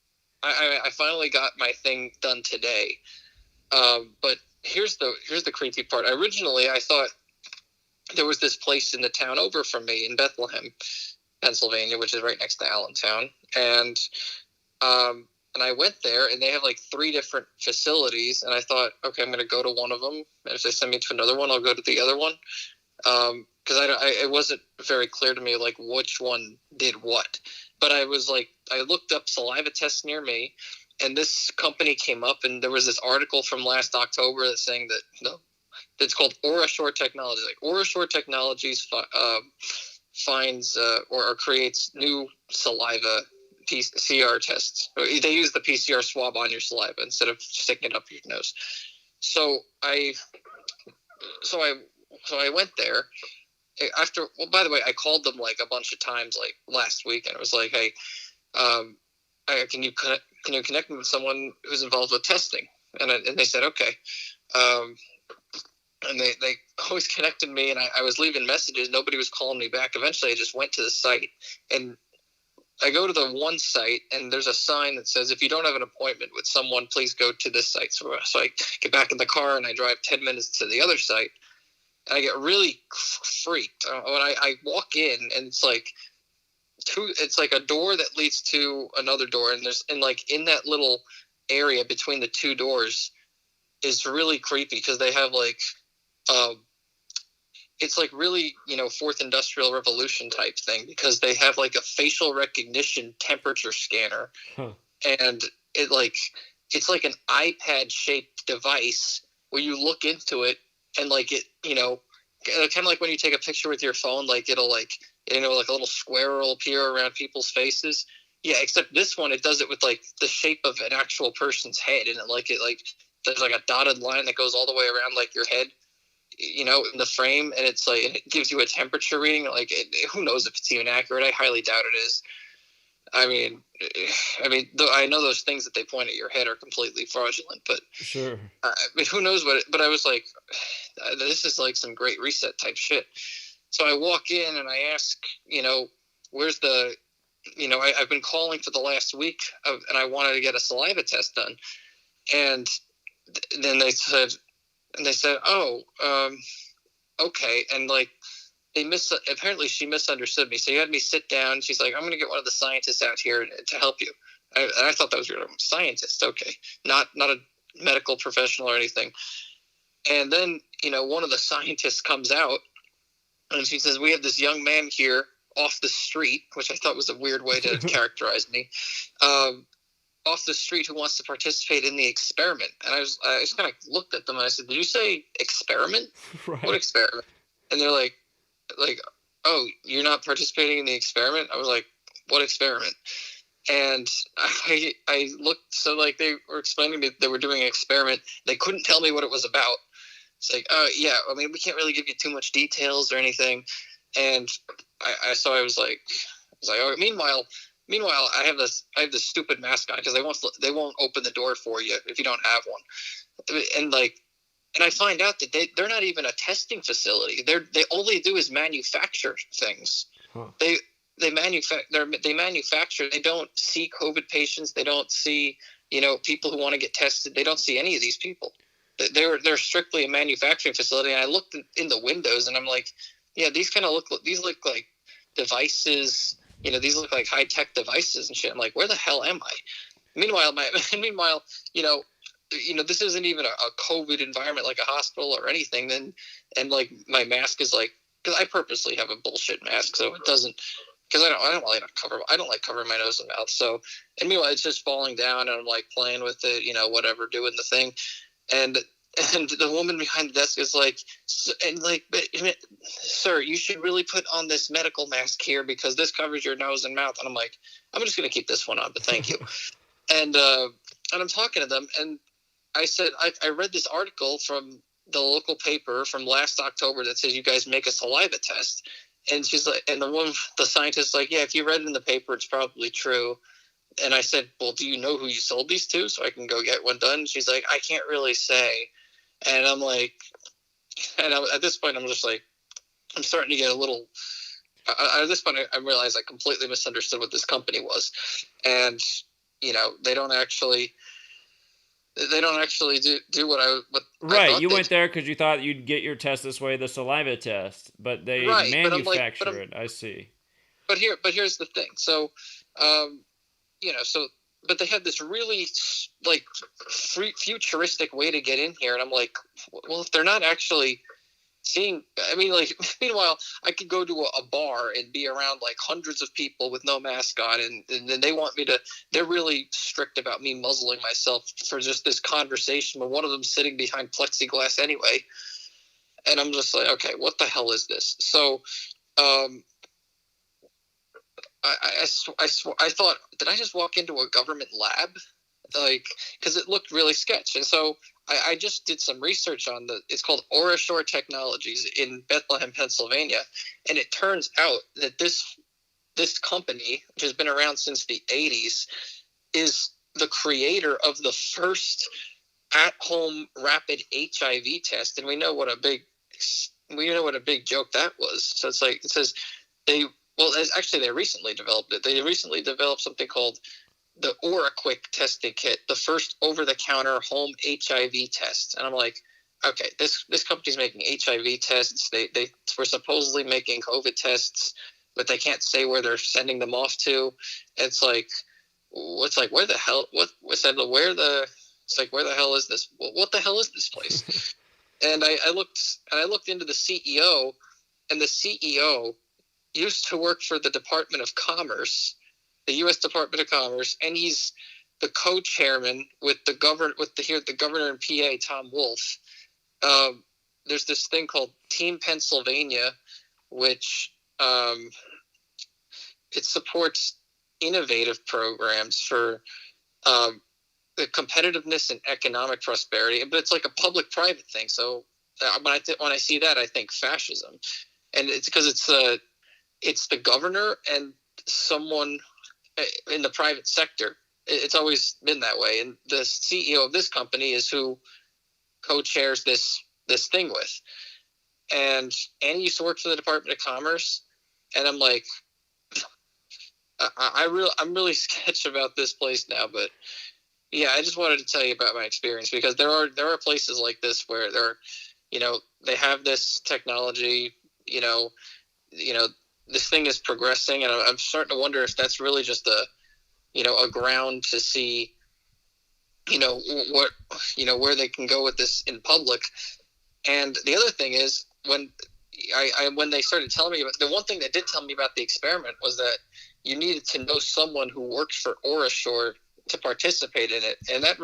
I finally got my thing done today. But here's the creepy part. Originally, I thought there was this place in the town over from me in Bethlehem, Pennsylvania, which is right next to Allentown, and I went there, and they have like 3 different facilities, and I thought, okay, I'm going to go to one of them, and if they send me to another one, I'll go to the other one, because it wasn't very clear to me like which one did what. But I was like, I looked up saliva tests near me, and this company came up, and there was this article from last October that's saying that it's called OraSure Technologies. Like OraSure Technologies finds or creates new saliva PCR tests. They use the PCR swab on your saliva instead of sticking it up your nose. So I went there. By the way, I called them like a bunch of times like last week, and it was like, hey, can you connect me with someone who's involved with testing? And they said, okay. And they always connected me, and I was leaving messages. Nobody was calling me back. Eventually, I just went to the site, and I go to the one site, and there's a sign that says, if you don't have an appointment with someone, please go to this site. So I get back in the car, and I drive 10 minutes to the other site, and I get really freaked. When I walk in, and it's like a door that leads to another door, and in that little area between the 2 doors is really creepy because they have like it's like really, fourth industrial revolution type thing, because they have like a facial recognition temperature scanner. Huh. And it's like an iPad shaped device where you look into it and like it, kind of like when you take a picture with your phone, like it'll like a little square will appear around people's faces. Yeah, except this one, it does it with like the shape of an actual person's head, and there's like a dotted line that goes all the way around like your head, in the frame, and it's like, and it gives you a temperature reading. Like, who knows if it's even accurate? I highly doubt it is. I mean, though I know those things that they point at your head are completely fraudulent, but sure. Who knows what? But I was like, this is like some Great Reset type shit. So I walk in and I ask, where's the, I've been calling for the last week and I wanted to get a saliva test done, and then they said, oh, okay, and like. Apparently she misunderstood me. So you had me sit down. She's like, I'm going to get one of the scientists out here to help you. And I thought that was weird. Scientist. Okay. Not a medical professional or anything. And then, one of the scientists comes out and she says, we have this young man here off the street, which I thought was a weird way to characterize me, off the street, who wants to participate in the experiment. And I just kind of looked at them and I said, did you say experiment? Right. What experiment? And they're like, oh, you're not participating in the experiment? I was like, what experiment? And I looked, so like they were explaining to me they were doing an experiment. They couldn't tell me what it was about. It's like, yeah, I mean, we can't really give you too much details or anything. And I was like, oh, meanwhile, I have this stupid mask on because they won't open the door for you if you don't have one. And I find out that they're not even a testing facility. They only do is manufacture things. Huh. They manufacture. They don't see COVID patients. They don't see people who want to get tested. They don't see any of these people. They're strictly a manufacturing facility. And I looked in the windows and I'm like, yeah, these look like devices. These look like high tech devices and shit. I'm like, where the hell am I? Meanwhile, this isn't even a COVID environment like a hospital or anything. And like my mask is like, because I purposely have a bullshit mask, so it doesn't, because I don't like covering my nose and mouth. So, and meanwhile, it's just falling down, and I'm like playing with it, whatever, doing the thing, and the woman behind the desk is like, sir, you should really put on this medical mask here because this covers your nose and mouth. And I'm like, I'm just gonna keep this one on, but thank you. And I'm talking to them, and I said, I read this article from the local paper from last October that says you guys make a saliva test. And she's like, and the scientist's like, yeah, if you read it in the paper, it's probably true. And I said, well, do you know who you sold these to so I can go get one done? She's like, I can't really say. And I'm like, at this point, I'm just like, I'm starting to get a little, at this point, I realized I completely misunderstood what this company was. And, they don't actually do what right. I You went there because you thought you'd get your test this way, the saliva test, but they manufacture it. I see. But here's the thing. So, but they had this really like futuristic way to get in here, and I'm like, well, if they're not actually seeing, meanwhile, I could go to a bar and be around like hundreds of people with no mask on, and then they want me to, they're really strict about me muzzling myself for just this conversation, but one of them sitting behind plexiglass anyway. And I'm just like, okay, what the hell is this? So, I thought, did I just walk into a government lab? Like, because it looked really sketch. And so I just did some research on it's called Orashore Technologies in Bethlehem, Pennsylvania. And it turns out that this company, which has been around since the 80s, is the creator of the first at-home rapid HIV test. And we know what a big joke that was. So it's like, it says they recently developed it. They recently developed something called the OraQuick testing kit, the first over-the-counter home HIV test. And I'm like, okay, this company's making HIV tests. They were supposedly making COVID tests, but they can't say where they're sending them off to. It's like, where the hell? Where the hell is this? What the hell is this place? And I looked into the CEO and the CEO used to work for the Department of Commerce, the U.S. Department of Commerce, and he's the co-chairman with the governor in PA, Tom Wolf. There's this thing called Team Pennsylvania, which it supports innovative programs for the competitiveness and economic prosperity, but it's like a public-private thing. So when I see that, I think fascism, and it's because it's the governor and someone in the private sector. It's always been that way, and the CEO of this company is who co-chairs this thing with. And Annie used to work for the Department of Commerce, and I'm like, I'm really sketched about this place now, but yeah, I just wanted to tell you about my experience, because there are places like this where they have this technology, this thing is progressing, and I'm starting to wonder if that's really just a ground to see, where they can go with this in public. And the other thing is, when they started telling me about, the one thing they did tell me about the experiment was that you needed to know someone who worked for OraSure to participate in it. And that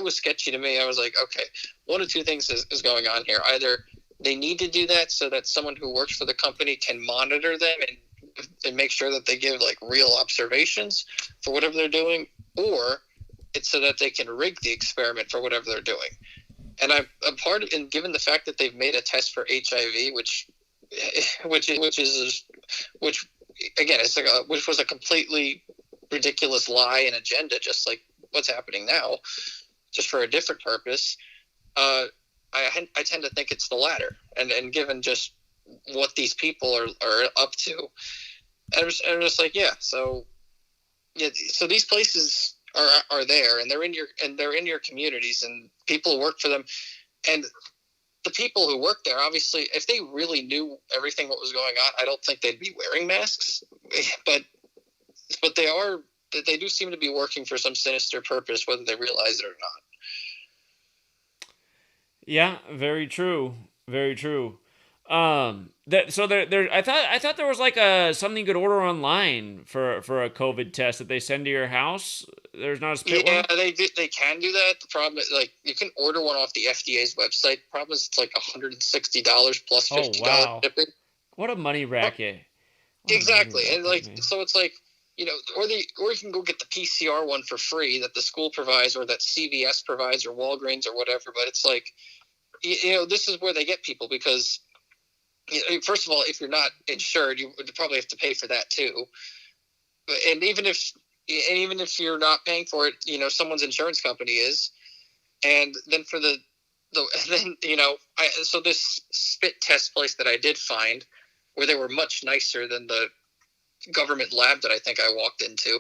was sketchy to me. I was like, okay, one of two things is going on here. Either they need to do that so that someone who works for the company can monitor them and make sure that they give like real observations for whatever they're doing, or it's so that they can rig the experiment for whatever they're doing. And I'm part of, and given the fact that they've made a test for HIV, which again, it's like which was a completely ridiculous lie and agenda, just like what's happening now, just for a different purpose. I tend to think it's the latter, and given just what these people are up to, I'm just like, yeah. So these places are there, and they're in your communities, and people work for them, and the people who work there, obviously, if they really knew everything what was going on, I don't think they'd be wearing masks, but they do seem to be working for some sinister purpose, whether they realize it or not. Yeah, very true. Very true. I thought there was like something you could order online for a COVID test that they send to your house. There's not a spit one? Yeah, they can do that. The problem is, like, you can order one off the FDA's website. The problem is it's like $160 plus $50 shipping. What a money racket. Exactly. And like, so it's like, or you can go get the PCR one for free that the school provides, or that CVS provides, or Walgreens or whatever. But it's like, this is where they get people, because first of all, if you're not insured, you would probably have to pay for that too. And even if you're not paying for it, someone's insurance company is. And then for so this spit test place that I did find, where they were much nicer than the government lab that I think I walked into,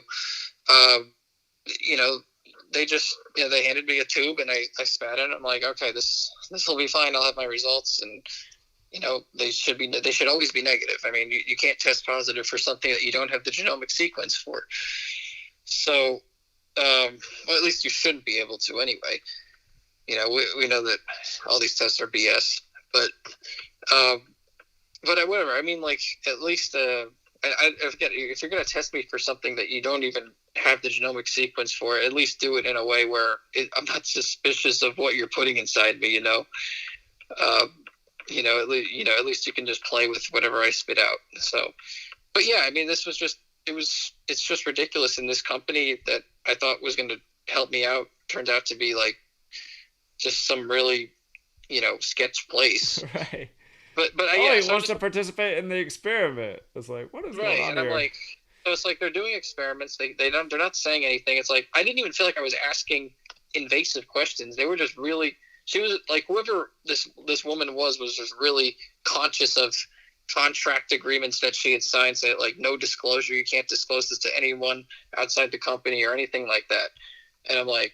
they just, they handed me a tube, and I spat in it. I'm like, okay, this will be fine. I'll have my results, and they should always be negative. I mean, you can't test positive for something that you don't have the genomic sequence for. So, well, at least you shouldn't be able to anyway. We know that all these tests are BS, but whatever. I mean, like, at least, I forget, if you're going to test me for something that you don't even have the genomic sequence for, at least do it in a way where I'm not suspicious of what you're putting inside me, at least you can just play with whatever I spit out. So, but yeah, I mean, it's just ridiculous. And this company that I thought was going to help me out turned out to be like just some really, sketch place. Right. But he wants to participate in the experiment. It's like, what is going on and here? I'm like, so it's like they're doing experiments. They're not saying anything. It's like, I didn't even feel like I was asking invasive questions. They were just really, she was like, whoever this woman was just really conscious of contract agreements that she had signed, saying like, no disclosure. You can't disclose this to anyone outside the company or anything like that. And I'm like,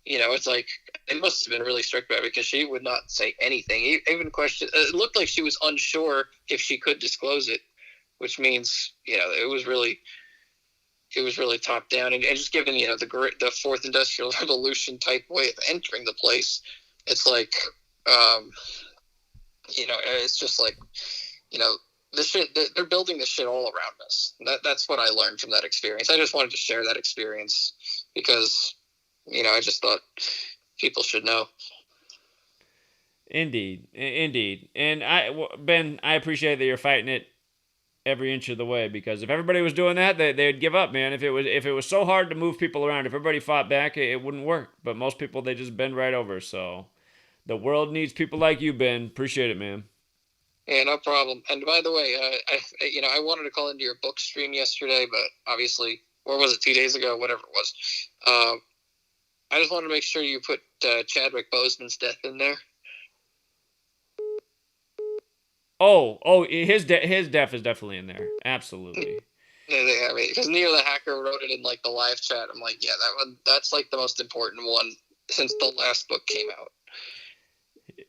it's like, it must have been really strict about it, because she would not say anything. Even question. It looked like she was unsure if she could disclose it, which means, it was really top down. And just given, the fourth industrial revolution type way of entering the place, it's like, it's just like, this shit, they're building this shit all around us. That's what I learned from that experience. I just wanted to share that experience because, I just thought people should know. Indeed. And Ben, I appreciate that you're fighting it every inch of the way, because if everybody was doing that, they'd give up, man. If it was so hard to move people around, if everybody fought back, it wouldn't work. But most people, they just bend right over. So the world needs people like you, Ben. Appreciate it, man. Yeah, no problem. And by the way, I wanted to call into your book stream yesterday, but obviously, or was it 2 days ago? Whatever it was. I just wanted to make sure you put Chadwick Boseman's death in there. Oh, his death is definitely in there. Absolutely. Yeah, because Neo the Hacker wrote it in like the live chat. I'm like, yeah, that's like the most important one since the last book came out,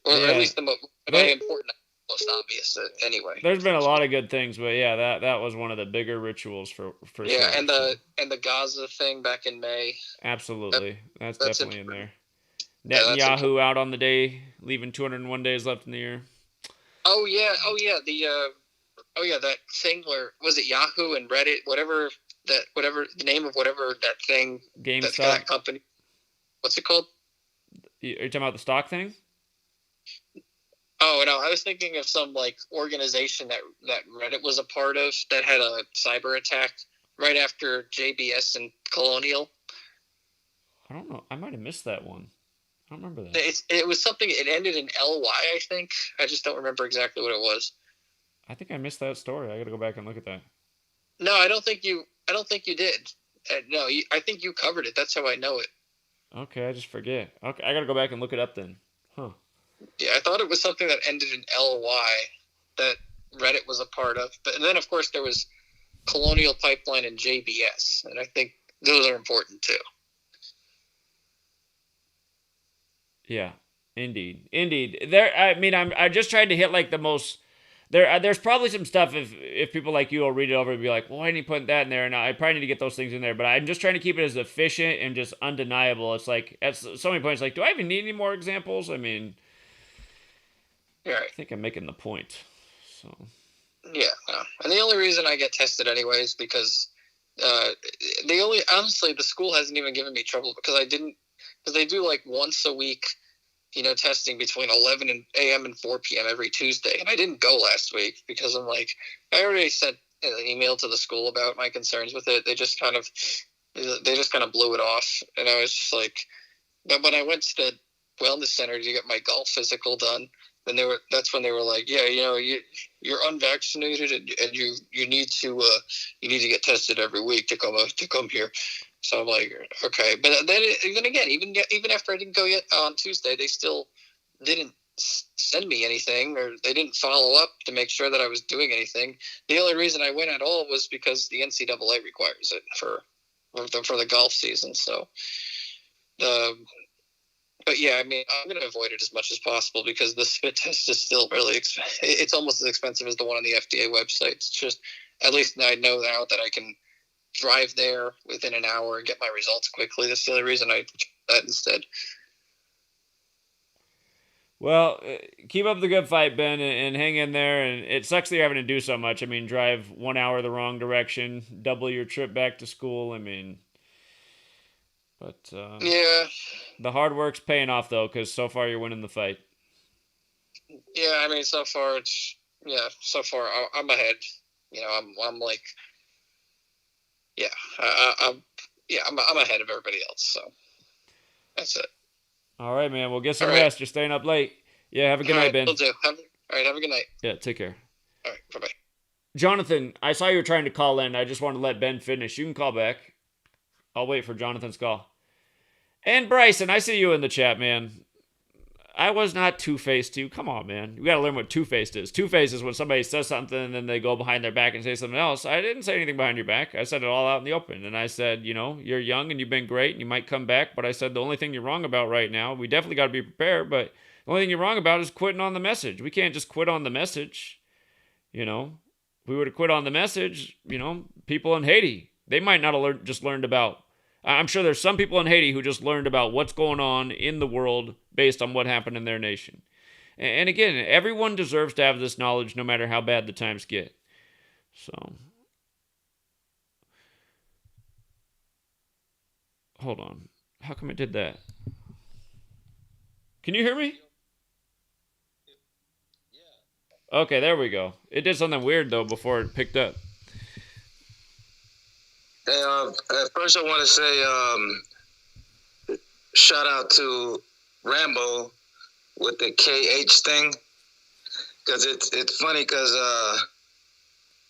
or at least the most important, most obvious. Anyway, there's been a lot of good things, but yeah, that was one of the bigger rituals for yeah, sure. and the Gaza thing back in May. Absolutely, that's definitely important. In there. Netanyahu out on the day, leaving 201 days left in the year. Oh yeah, that thing where was it Yahoo and Reddit, whatever the name of whatever that thing, GameStop, that company. What's it called? Are you talking about the stock thing? Oh no, I was thinking of some like organization that Reddit was a part of that had a cyber attack right after JBS and Colonial. I don't know. I might have missed that one. I don't remember that. It was something. It ended in LY, I think. I just don't remember exactly what it was. I think I missed that story. I got to go back and look at that. No, I don't think you did. No, I think you covered it. That's how I know it. Okay, I just forget. Okay, I got to go back and look it up then. Huh. Yeah, I thought it was something that ended in LY that Reddit was a part of. And then, of course, there was Colonial Pipeline and JBS, and I think those are important too. Yeah, indeed. There, I mean, I just tried to hit like the most. There's probably some stuff if people like you will read it over and be like, well, why didn't you put that in there? And I probably need to get those things in there. But I'm just trying to keep it as efficient and just undeniable. It's like at so many points, like, do I even need any more examples? I mean, right. I think I'm making the point. So. Yeah, no. And the only reason I get tested anyway is because honestly, the school hasn't even given me trouble because they do like once a week, testing between 11 a.m. and 4 p.m. every Tuesday. And I didn't go last week because I'm like, I already sent an email to the school about my concerns with it. They just kind of blew it off. And I was just like, but when I went to the wellness center to get my golf physical done, then that's when they were like, yeah, you're unvaccinated and you need to get tested every week to come here. So I'm like, okay. But then again, even after I didn't go yet on Tuesday, they still didn't send me anything, or they didn't follow up to make sure that I was doing anything. The only reason I went at all was because the NCAA requires it for the golf season. So, but yeah, I mean, I'm going to avoid it as much as possible because the spit test is still really expensive. It's almost as expensive as the one on the FDA website. It's just, at least I know now that I can drive there within an hour and get my results quickly. That's the only reason I did that instead. Well, keep up the good fight, Ben, and hang in there. And it sucks that you're having to do so much. I mean, drive 1 hour the wrong direction, double your trip back to school. I mean, but yeah, the hard work's paying off though, because so far you're winning the fight. Yeah, I mean, so far I'm ahead. I'm like. Yeah, I'm ahead of everybody else, so that's it. All right, man. Well, get some rest. You're staying up late. Yeah, have a good night, Ben. Will do. All right, have a good night. Yeah, take care. All right, bye-bye. Jonathan, I saw you were trying to call in. I just wanted to let Ben finish. You can call back. I'll wait for Jonathan's call. And Bryson, I see you in the chat, man. I was not two-faced too. Come on, man. You got to learn what two-faced is. Two-faced is when somebody says something and then they go behind their back and say something else. I didn't say anything behind your back. I said it all out in the open. And I said, you're young and you've been great and you might come back. But I said the only thing you're wrong about right now, we definitely got to be prepared, but the only thing you're wrong about is quitting on the message. We can't just quit on the message. If we were to quit on the message, people in Haiti, they might not have just learned about. I'm sure there's some people in Haiti who just learned about what's going on in the world based on what happened in their nation. And again, everyone deserves to have this knowledge no matter how bad the times get. So, hold on. How come it did that? Can you hear me? Okay, there we go. It did something weird, though, before it picked up. Hey, first I want to say shout out to Rambo with the KH thing, because it's funny because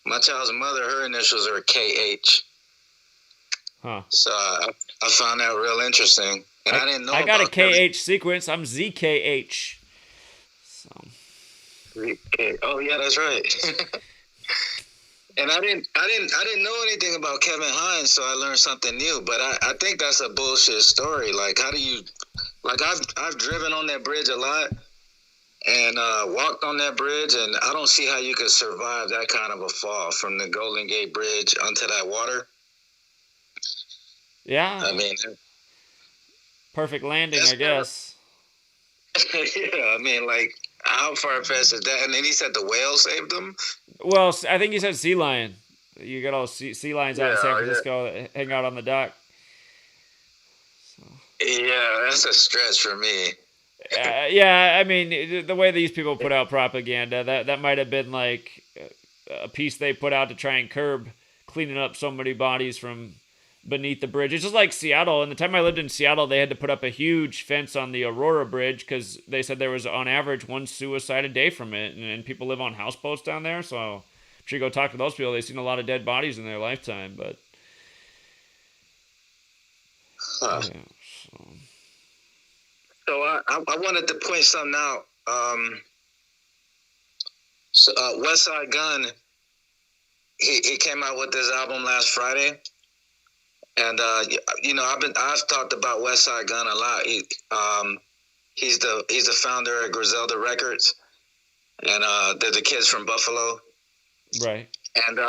my child's mother, her initials are KH. Huh. So I found that real interesting, and I didn't know. I got about a KH sequence. I'm ZKH. So. Oh yeah, that's right. And I didn't know anything about Kevin Hines, so I learned something new. But I think that's a bullshit story. Like, how do you, like, I've driven on that bridge a lot and walked on that bridge, and I don't see how you could survive that kind of a fall from the Golden Gate Bridge onto that water. Yeah. I mean, perfect landing, I guess. Yeah, I mean, like, how far-fetched is that? And then he said the whale saved him? Well, I think he said sea lion. You got all sea lions out in San Francisco that hang out on the dock. So. Yeah, that's a stretch for me. Yeah, I mean, the way these people put out propaganda, that might have been like a piece they put out to try and curb cleaning up so many bodies from beneath the bridge. It's just like Seattle. In the time I lived in Seattle, they had to put up a huge fence on the Aurora Bridge because they said there was, on average, one suicide a day from it. And people live on houseboats down there. So I'm sure you go talk to those people. They've seen a lot of dead bodies in their lifetime. But yeah, so I wanted to point something out. West Side Gun, he came out with this album last Friday. And I've talked about West Side Gun a lot. He's the founder of Griselda Records, and they're the kids from Buffalo. Right. And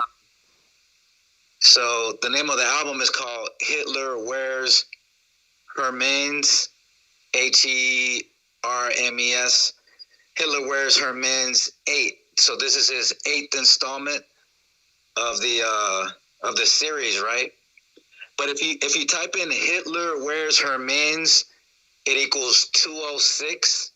so the name of the album is called Hitler Wears Hermes, Hermes. Hitler Wears Hermes 8. So this is his 8th installment of the series, right? But if you type in Hitler Wears Hermes, it equals 206.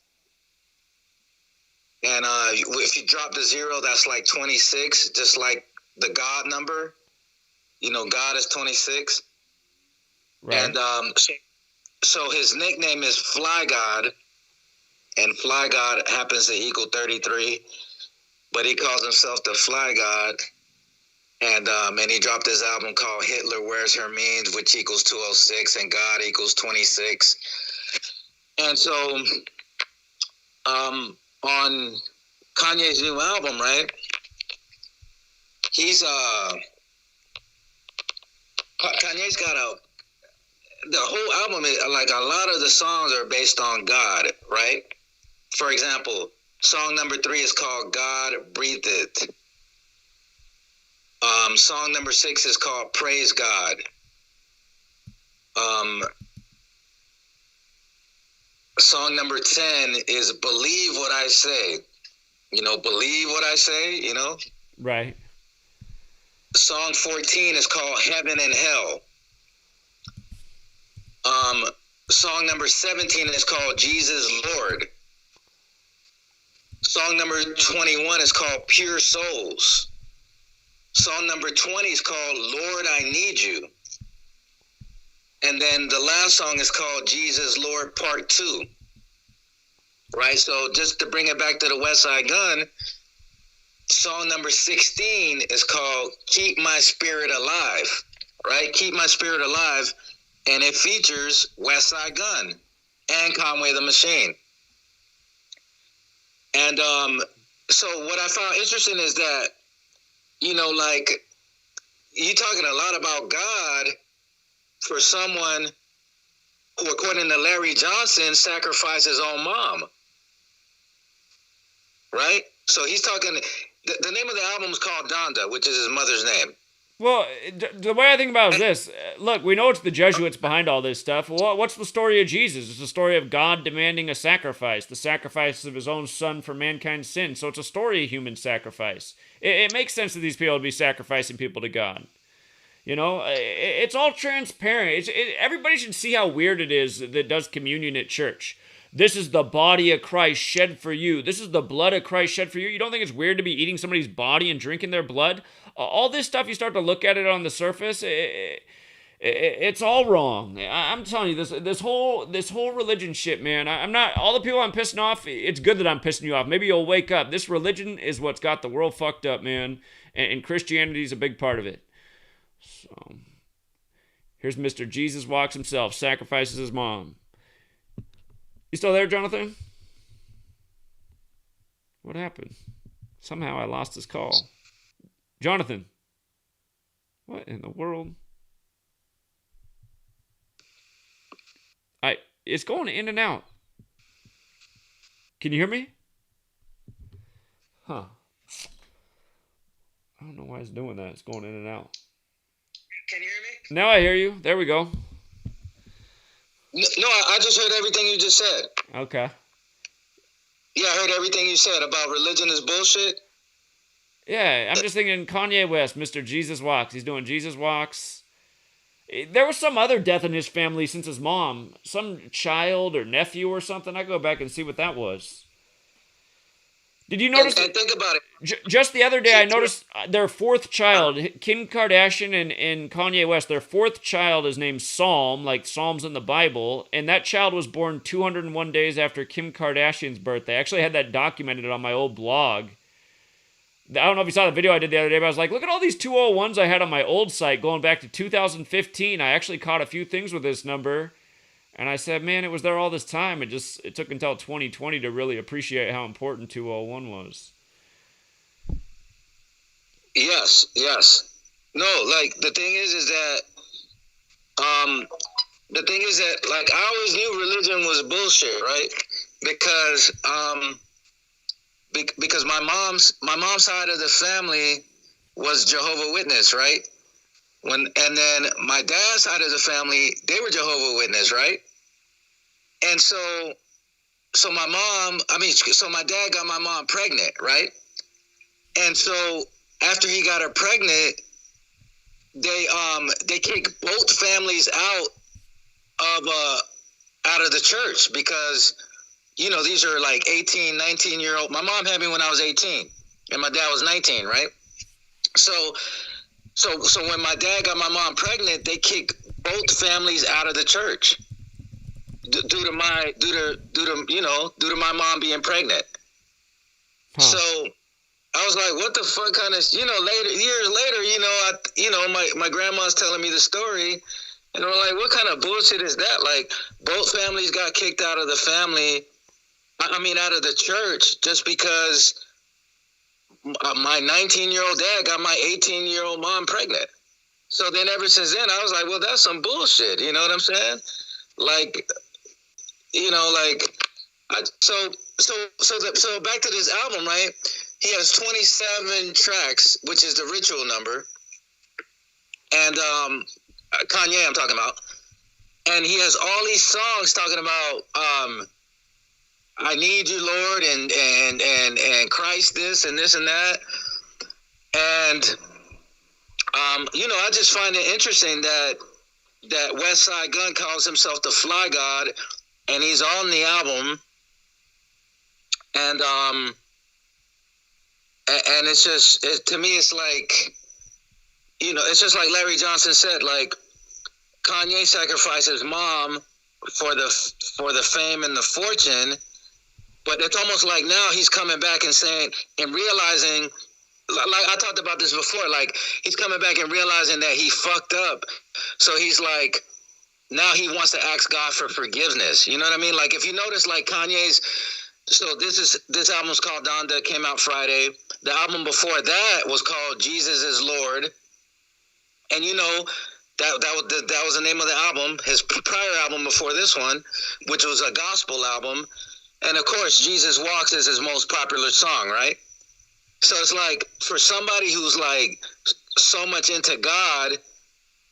And if you drop the 0, that's like 26, just like the God number. You know, God is 26. Right. And so his nickname is Fly God, and Fly God happens to equal 33, but he calls himself the Fly God. And he dropped this album called Hitler Wears Hermes, which equals 206, and God equals 26. And so on Kanye's new album, right, Kanye's got the whole album is, like, a lot of the songs are based on God, right? For example, song number 3 is called God Breathed It. Song number 6 is called Praise God. Song number 10 is Believe What I Say. You know, believe what I say, you know? Right. Song 14 is called Heaven and Hell. Song number 17 is called Jesus Lord. Song number 21 is called Pure Souls. Song number 20 is called Lord, I Need You. And then the last song is called Jesus Lord Part 2. Right? So just to bring it back to the West Side Gun, song number 16 is called Keep My Spirit Alive. Right? Keep My Spirit Alive. And it features West Side Gun and Conway the Machine. And so what I found interesting is that, you know, like, you're talking a lot about God for someone who, according to Larry Johnson, sacrificed his own mom. Right? So he's talking, the name of the album is called Donda, which is his mother's name. Well, the way I think about it is this. Look, we know it's the Jesuits behind all this stuff. Well, what's the story of Jesus? It's the story of God demanding a sacrifice, the sacrifice of his own son for mankind's sin. So it's a story of human sacrifice. It makes sense that these people would be sacrificing people to God. You know, it's all transparent. Everybody should see how weird it is that does communion at church. This is the body of Christ shed for you. This is the blood of Christ shed for you. You don't think it's weird to be eating somebody's body and drinking their blood? All this stuff, you start to look at it on the surface, it's all wrong. I'm telling you, this whole religion shit, man. I'm not, all the people I'm pissing off, it's good that I'm pissing you off. Maybe you'll wake up. This religion is what's got the world fucked up, man. And Christianity is a big part of it. So, here's Mr. Jesus Walks himself, sacrifices his mom. You still there, Jonathan? What happened? Somehow I lost his call. Jonathan. What in the world? It's going in and out. Can you hear me? Huh. I don't know why it's doing that. It's going in and out. Can you hear me? Now I hear you. There we go. No, I just heard everything you just said. Okay. Yeah, I heard everything you said about religion is bullshit. Yeah, I'm just thinking Kanye West, Mr. Jesus Walks. He's doing Jesus Walks. There was some other death in his family since his mom. Some child or nephew or something. I go back and see what that was. Did you notice? And think about it. Just the other day, I noticed their fourth child, Kim Kardashian and Kanye West, their fourth child is named Psalm, like Psalms in the Bible, and that child was born 201 days after Kim Kardashian's birthday. I actually had that documented on my old blog. I don't know if you saw the video I did the other day, but I was like, look at all these 201s I had on my old site going back to 2015. I actually caught a few things with this number. And I said, man, it was there all this time. It took until 2020 to really appreciate how important 201 was. Yes. No, like the thing is that like I always knew religion was bullshit, right? Because my mom's side of the family was Jehovah's Witness, right? And then my dad's side of the family, they were Jehovah's Witness, right? And so my dad got my mom pregnant, right? And so after he got her pregnant, they kicked both families out of the church because, you know, these are like 18, 19-year-old. My mom had me when I was 18 and my dad was 19, right? So when my dad got my mom pregnant, they kicked both families out of the church due to my mom being pregnant. Huh. So I was like, what the fuck kind of, years later, my grandma's telling me the story, and we're like, what kind of bullshit is that? Like, both families got kicked out of the out of the church just because my 19-year-old dad got my 18-year-old mom pregnant. So then ever since then, I was like, well, that's some bullshit. You know what I'm saying? Like, so back to this album, right? He has 27 tracks, which is the ritual number. And Kanye I'm talking about. And he has all these songs talking about I need you, Lord, and Christ this and this and that. And I just find it interesting that West Side Gun calls himself the Fly God, and he's on the album. And it's just to me, it's like, it's just like Larry Johnson said, like Kanye sacrificed his mom for the fame and the fortune. But it's almost like now he's coming back and saying and realizing, like I talked about this before, like he's coming back and realizing that he fucked up. So he's like, now he wants to ask God for forgiveness. You know what I mean? Like if you notice, like Kanye's, so this album's called Donda, came out Friday. The album before that was called Jesus is Lord. And that was the name of the album, his prior album before this one, which was a gospel album. And of course, Jesus Walks is his most popular song, right? So it's like, for somebody who's like so much into God,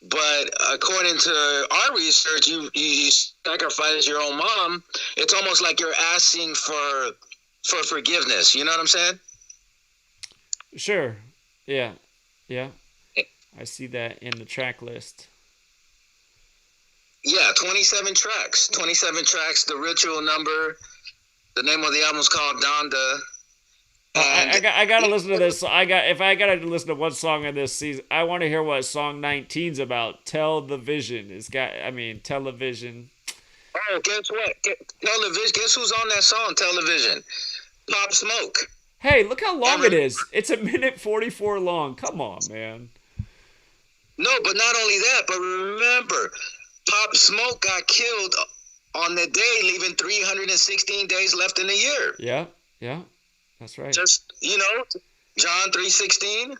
but according to our research, you sacrifice your own mom. It's almost like you're asking for forgiveness. You know what I'm saying? Sure. Yeah. I see that in the track list. Yeah, 27 tracks. 27 tracks. The ritual number. The name of the album is called Donda. I gotta listen to this. If I gotta listen to one song in this season, I want to hear what song 19's about. Tell the Vision. Television. Oh, guess what? Television. Guess who's on that song? Television. Pop Smoke. Hey, look how long it is. It's 1:44 long. Come on, man. No, but not only that, but remember, Pop Smoke got killed on the day, leaving 316 days left in the year. Yeah. That's right. Just, John 3:16.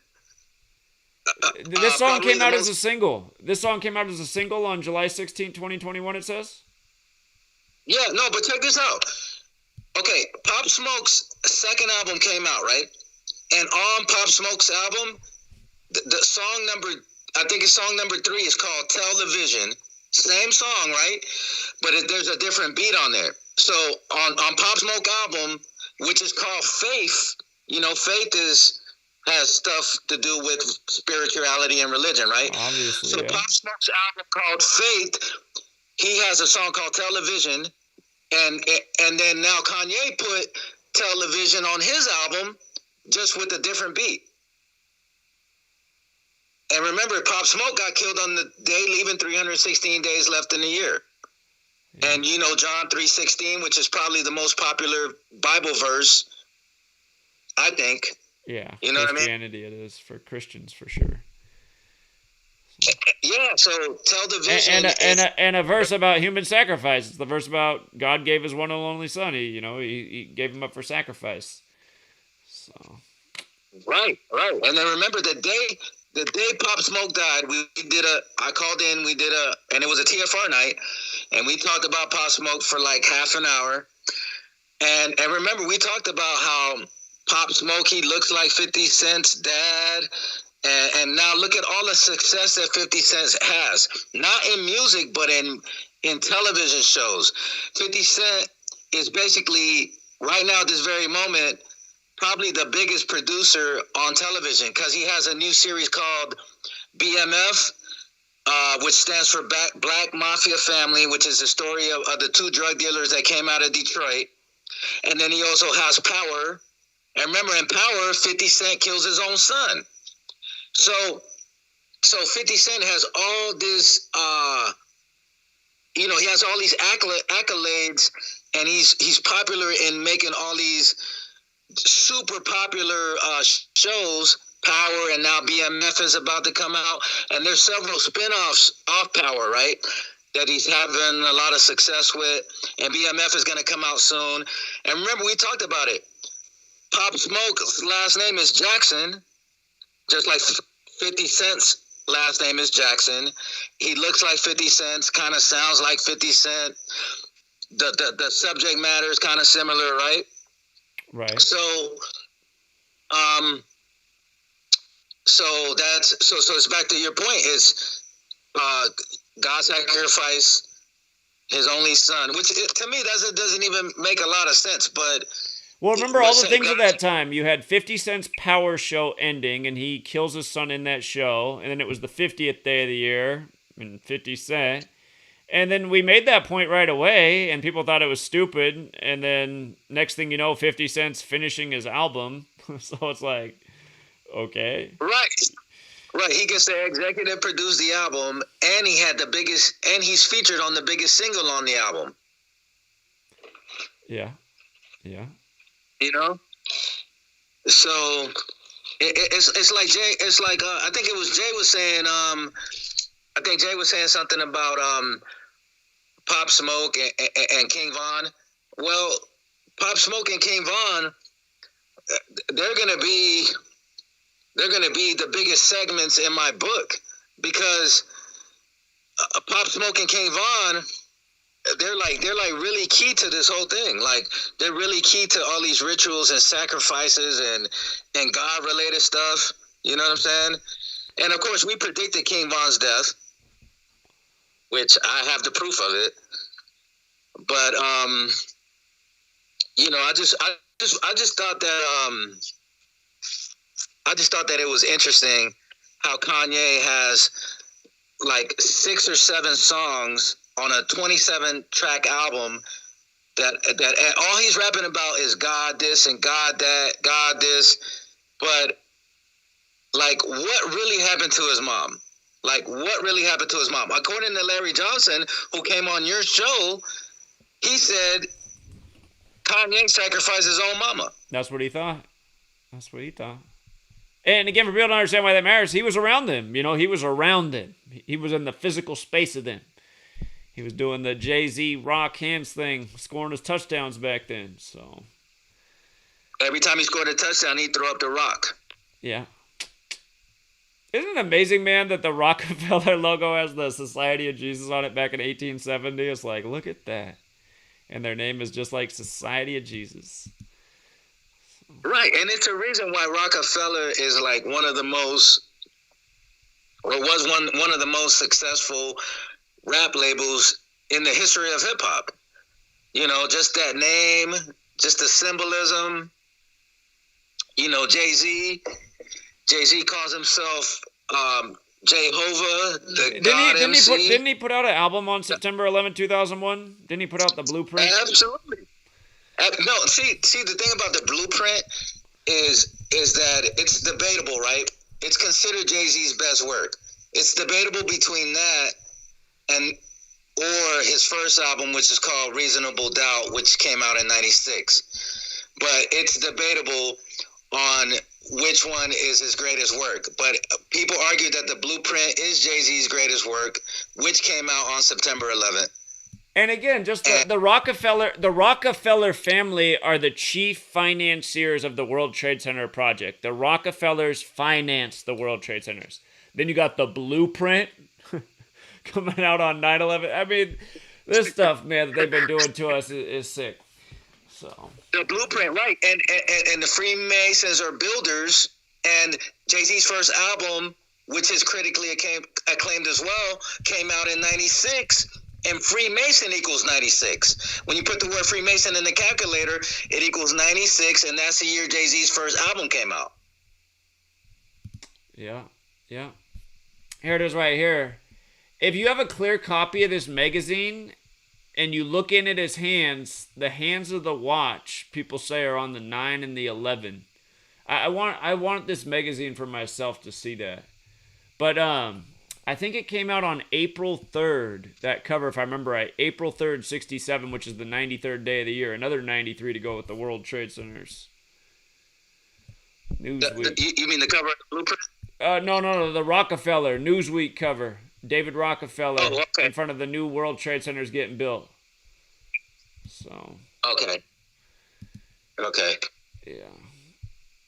This song came out as a single. This song came out as a single on July 16, 2021, it says? Yeah, no, but check this out. Okay, Pop Smoke's second album came out, right? And on Pop Smoke's album, the song number, I think it's song number 3, is called Tell the Vision. Same song, right? But there's a different beat on there. So on Pop Smoke album, which is called Faith, faith has stuff to do with spirituality and religion, right? Obviously, so yeah. Pop Smoke's album called Faith, he has a song called Television, and then now Kanye put Television on his album just with a different beat. And remember, Pop Smoke got killed on the day, leaving 316 days left in the year. Yeah. And John 3:16, which is probably the most popular Bible verse, I think. Yeah, you know Christianity what I mean? It is for Christians for sure. Yeah, so Tell the Vision and a verse about human sacrifice. It's the verse about God gave his one and only son. He gave him up for sacrifice. So. Right. And then remember the day Pop Smoke died, I called in, and it was a TFR night, and we talked about Pop Smoke for like half an hour. And remember, we talked about how Pop Smoke, he looks like 50 Cent's dad. And now look at all the success that 50 Cent has. Not in music, but in television shows. 50 Cent is basically, right now at this very moment, probably the biggest producer on television, because he has a new series called BMF, which stands for Black Mafia Family, which is the story of the 2 drug dealers that came out of Detroit. And then he also has Power. And remember, in Power, 50 Cent kills his own son. So 50 Cent has all this, he has all these accolades, and he's popular in making all these super popular shows. Power, and now BMF is about to come out, and there's several spinoffs off Power, right, that he's having a lot of success with, and BMF is going to come out soon. And remember, we talked about it. Pop Smoke's last name is Jackson, just like 50 Cent's last name is Jackson. He looks like 50 Cent, kind of sounds like 50 Cent. The subject matter is kind of similar, right? Right. So it's back to your point, is God sacrificed his only son, which to me doesn't even make a lot of sense, but well, remember all the things of that time. You had 50 Cent's Power show ending, and he kills his son in that show. And then it was the 50th day of the year, and 50 Cent. And then we made that point right away, and people thought it was stupid. And then next thing you know, 50 Cent's finishing his album. So it's like, okay. Right. He gets to executive produce the album, and he had the biggest, and he's featured on the biggest single on the album. Yeah. So it's like Jay. It's like I think it was Jay was saying. I think Jay was saying something about Pop Smoke and King Von. Well, Pop Smoke and King Von, they're gonna be the biggest segments in my book, because Pop Smoke and King Von, they're like really key to this whole thing. Like, they're really key to all these rituals and sacrifices and God related stuff. You know what I'm saying? And of course, we predicted King Von's death, which I have the proof of it. But you know, I just thought that it was interesting how Kanye has like 6 or 7 songs on a 27-track album that all he's rapping about is God this and God that, God this. But like, what really happened to his mom? Like, what really happened to his mom? According to Larry Johnson, who came on your show, he said Kanye sacrificed his own mama. That's what he thought. That's what he thought. And again, for people to understand why that matters, he was around them. You know, he was around them. He was in the physical space of them. He was doing the Jay-Z rock hands thing, scoring his touchdowns back then. So every time he scored a touchdown, he'd throw up the rock. Yeah. Isn't it amazing, man, that the Rockefeller logo has the Society of Jesus on it back in 1870? It's like, look at that. And their name is just like Society of Jesus. Right, and it's a reason why Rockefeller is like one of the most, or was one of the most successful rap labels in the history of hip hop. You know, just that name, just the symbolism. You know, Jay-Z calls himself Jehovah, the God MC. Didn't he put out an album on September 11, 2001? Didn't he put out the Blueprint? Absolutely. No, see, the thing about the Blueprint is that it's debatable, right? It's considered Jay-Z's best work. It's debatable between that or his first album, which is called Reasonable Doubt, which came out in 96. But it's debatable on which one is his greatest work. But people argue that the Blueprint is Jay-Z's greatest work, which came out on September 11th. And again, just the Rockefeller family are the chief financiers of the World Trade Center project. The Rockefellers financed the World Trade Centers. Then you got the Blueprint coming out on 9/11. I mean, this stuff, man, that they've been doing to us is sick. So the Blueprint, right? And the Freemasons are builders. And Jay-Z's first album, which is critically acclaimed as well, came out in 96. And Freemason equals 96. When you put the word Freemason in the calculator, it equals 96, and that's the year Jay-Z's first album came out. Yeah. Here it is right here. If you have a clear copy of this magazine and you look in at his hands, the hands of the watch, people say, are on the 9 and the 11. I want this magazine for myself to see that. But I think it came out on April 3rd, that cover, if I remember right. April 3rd, 67, which is the 93rd day of the year. Another 93 to go with the World Trade Centers. Newsweek. You mean the cover of the Blueprint? No, the Rockefeller Newsweek cover. David Rockefeller in front of the new World Trade Centers getting built. So. Okay. Yeah.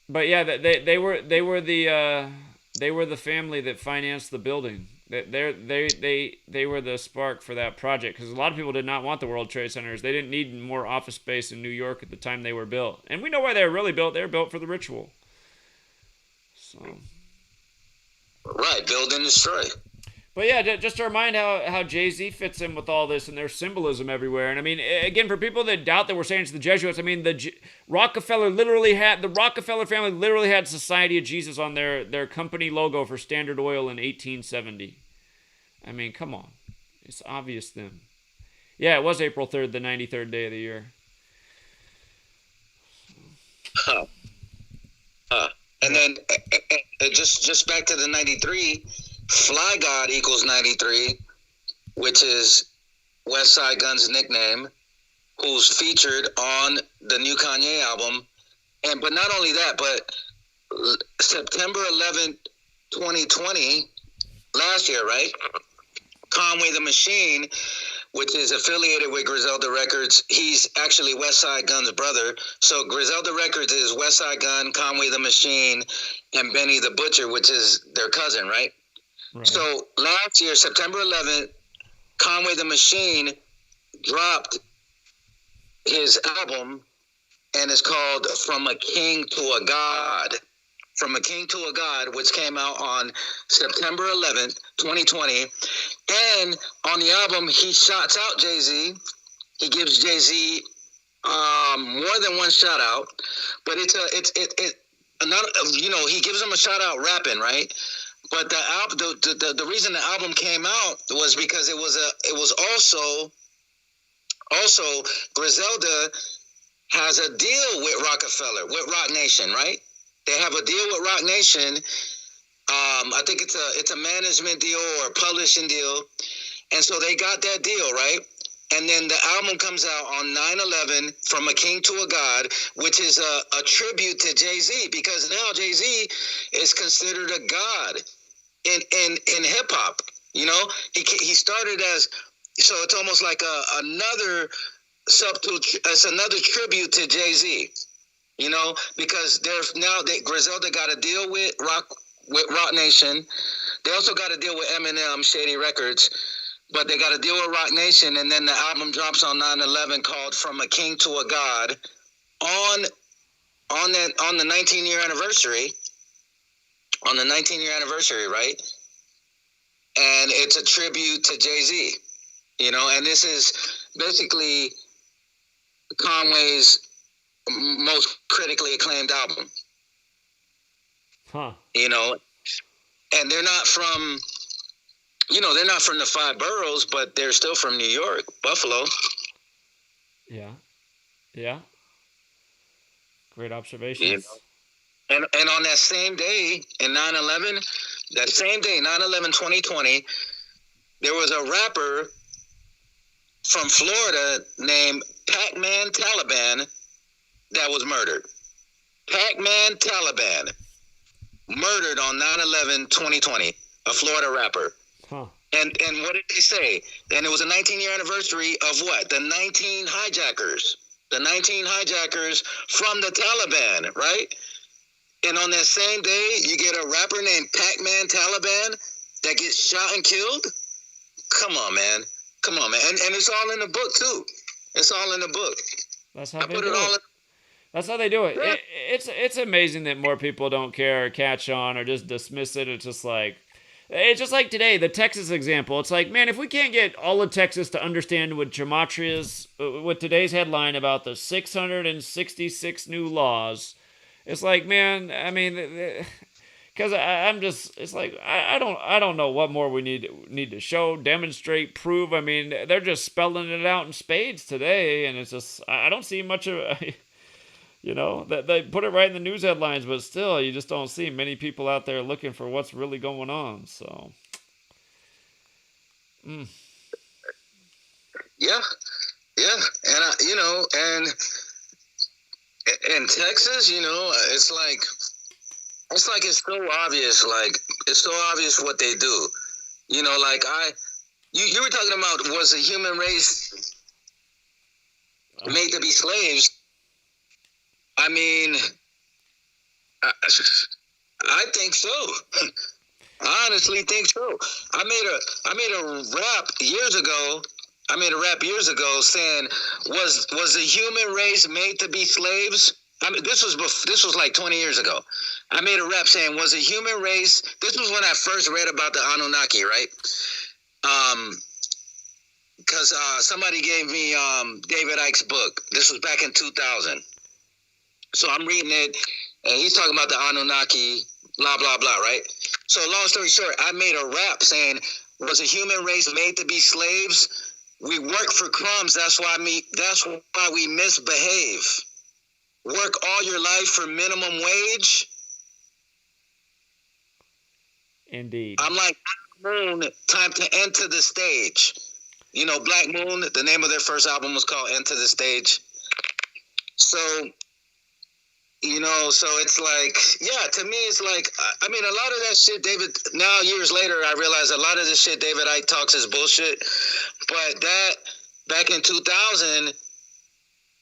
But yeah, they were the family that financed the building. They were the spark for that project, because a lot of people did not want the World Trade Centers. They didn't need more office space in New York at the time they were built. And we know why they were really built. They were built for the ritual. So. Right, build and destroy. But yeah, just to remind how Jay-Z fits in with all this, and there's symbolism everywhere. And I mean, again, for people that doubt that we're saying it's the Jesuits, I mean, the Rockefeller family literally had Society of Jesus on their company logo for Standard Oil in 1870. I mean, come on. It's obvious then. Yeah, it was April 3rd, the 93rd day of the year. And then just back to the 93, Fly God equals 93, which is West Side Gun's nickname, who's featured on the new Kanye album. But not only that, but September 11th, 2020, last year, right? Conway the Machine, which is affiliated with Griselda Records. He's actually West Side Gun's brother. So Griselda Records is West Side Gun, Conway the Machine, and Benny the Butcher, which is their cousin, right? So last year, September 11th, Conway the Machine dropped his album, and it's called From a King to a God. From a King to a God, which came out on September 11th, 2020. And on the album, he shouts out Jay-Z. He gives Jay-Z more than one shout out, but he gives him a shout out rapping, right? But the reason the album came out was because it was also Griselda has a deal with Rockefeller, with Roc Nation, right? They have a deal with Roc Nation. I think it's a management deal or a publishing deal. And so they got that deal, right? And then the album comes out on 9/11, From a King to a God, which is a tribute to Jay-Z, because now Jay-Z is considered a god in hip hop. You know, he started as, so it's almost like another it's another tribute to Jay-Z. You know, because Griselda got a deal with Roc Nation. They also got a deal with Eminem, Shady Records. But they got a deal with Roc Nation, and then the album drops on 9/11 called "From a King to a God" on the 19-year anniversary. On the 19-year anniversary, right? And it's a tribute to Jay-Z, you know. And this is basically Conway's most critically acclaimed album. Huh? You know, and they're not from. You know, they're not from the 5 boroughs, but they're still from New York, Buffalo. Yeah. Yeah. Great observations. You know? And on that same day, in 9/11, that same day, 9/11, 2020, there was a rapper from Florida named Pac-Man Taliban that was murdered. Pac-Man Taliban, murdered on 9/11, 2020, a Florida rapper. Huh. And what did they say? And it was a 19-year anniversary of what? The 19 hijackers. The 19 hijackers from the Taliban, right? And on that same day, you get a rapper named Pac-Man Taliban that gets shot and killed? Come on, man. Come on, man. And it's all in the book, too. It's all in the book. That's how they do it. That's how they do it. Yeah. It's amazing that more people don't care or catch on or just dismiss it. It's just like today, the Texas example. It's like, man, if we can't get all of Texas to understand what gematria's, with today's headline about the 666 new laws, it's like, man, I mean, because I'm just, it's like, I don't know what more we need to show, demonstrate, prove. I mean, they're just spelling it out in spades today, and it's just, I don't see much of. You know, they put it right in the news headlines, but still, you just don't see many people out there looking for what's really going on. So, yeah, and you know, and in Texas, you know, it's like it's so obvious, what they do. You know, like you were talking about, was the human race made to be slaves? I mean, I think so. I honestly think so. I made a rap years ago. Saying, was the human race made to be slaves? I mean, this was like 20 years ago. I made a rap saying, was the human race? This was when I first read about the Anunnaki, right? Because somebody gave me David Icke's book. This was back in 2000. So I'm reading it, and he's talking about the Anunnaki, blah, blah, blah, right? So long story short, I made a rap saying, was the human race made to be slaves? We work for crumbs, that's why we misbehave. Work all your life for minimum wage? Indeed. I'm like, Moon, time to enter the stage. You know, Black Moon, the name of their first album was called Enter the Stage. So... You know, so it's like, yeah, to me, it's like, I mean, a lot of that shit, now years later, I realize a lot of this shit David Icke talks is bullshit. But that, back in 2000,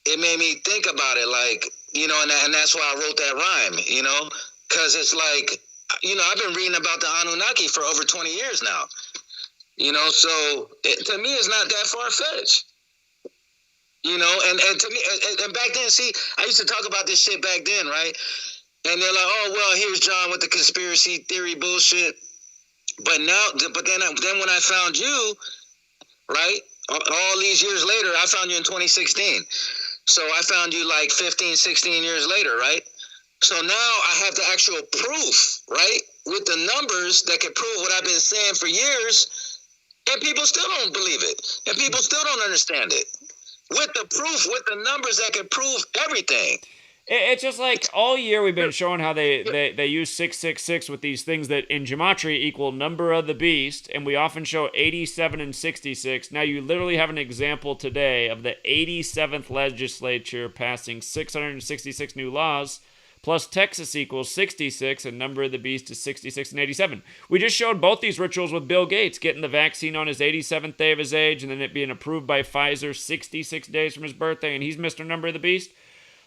it made me think about it, like, you know, and that's why I wrote that rhyme, you know, because it's like, you know, I've been reading about the Anunnaki for over 20 years now, you know, so to me, it's not that far-fetched. You know, and to me, and back then, see, I used to talk about this shit back then, right? And they're like, oh, well, here's John with the conspiracy theory bullshit. But then when I found you, right, all these years later, I found you in 2016. So I found you like 15, 16 years later, right? So now I have the actual proof, right, with the numbers that can prove what I've been saying for years, and people still don't believe it, and people still don't understand it. With the proof, with the numbers that can prove everything. It's just like all year we've been showing how they use 666 with these things that in gematria equal number of the beast, and we often show 87 and 66. Now you literally have an example today of the 87th legislature passing 666 new laws, plus Texas equals 66, and number of the beast is 66 and 87. We just showed both these rituals with Bill Gates getting the vaccine on his 87th day of his age, and then it being approved by Pfizer 66 days from his birthday, and he's Mr. Number of the Beast.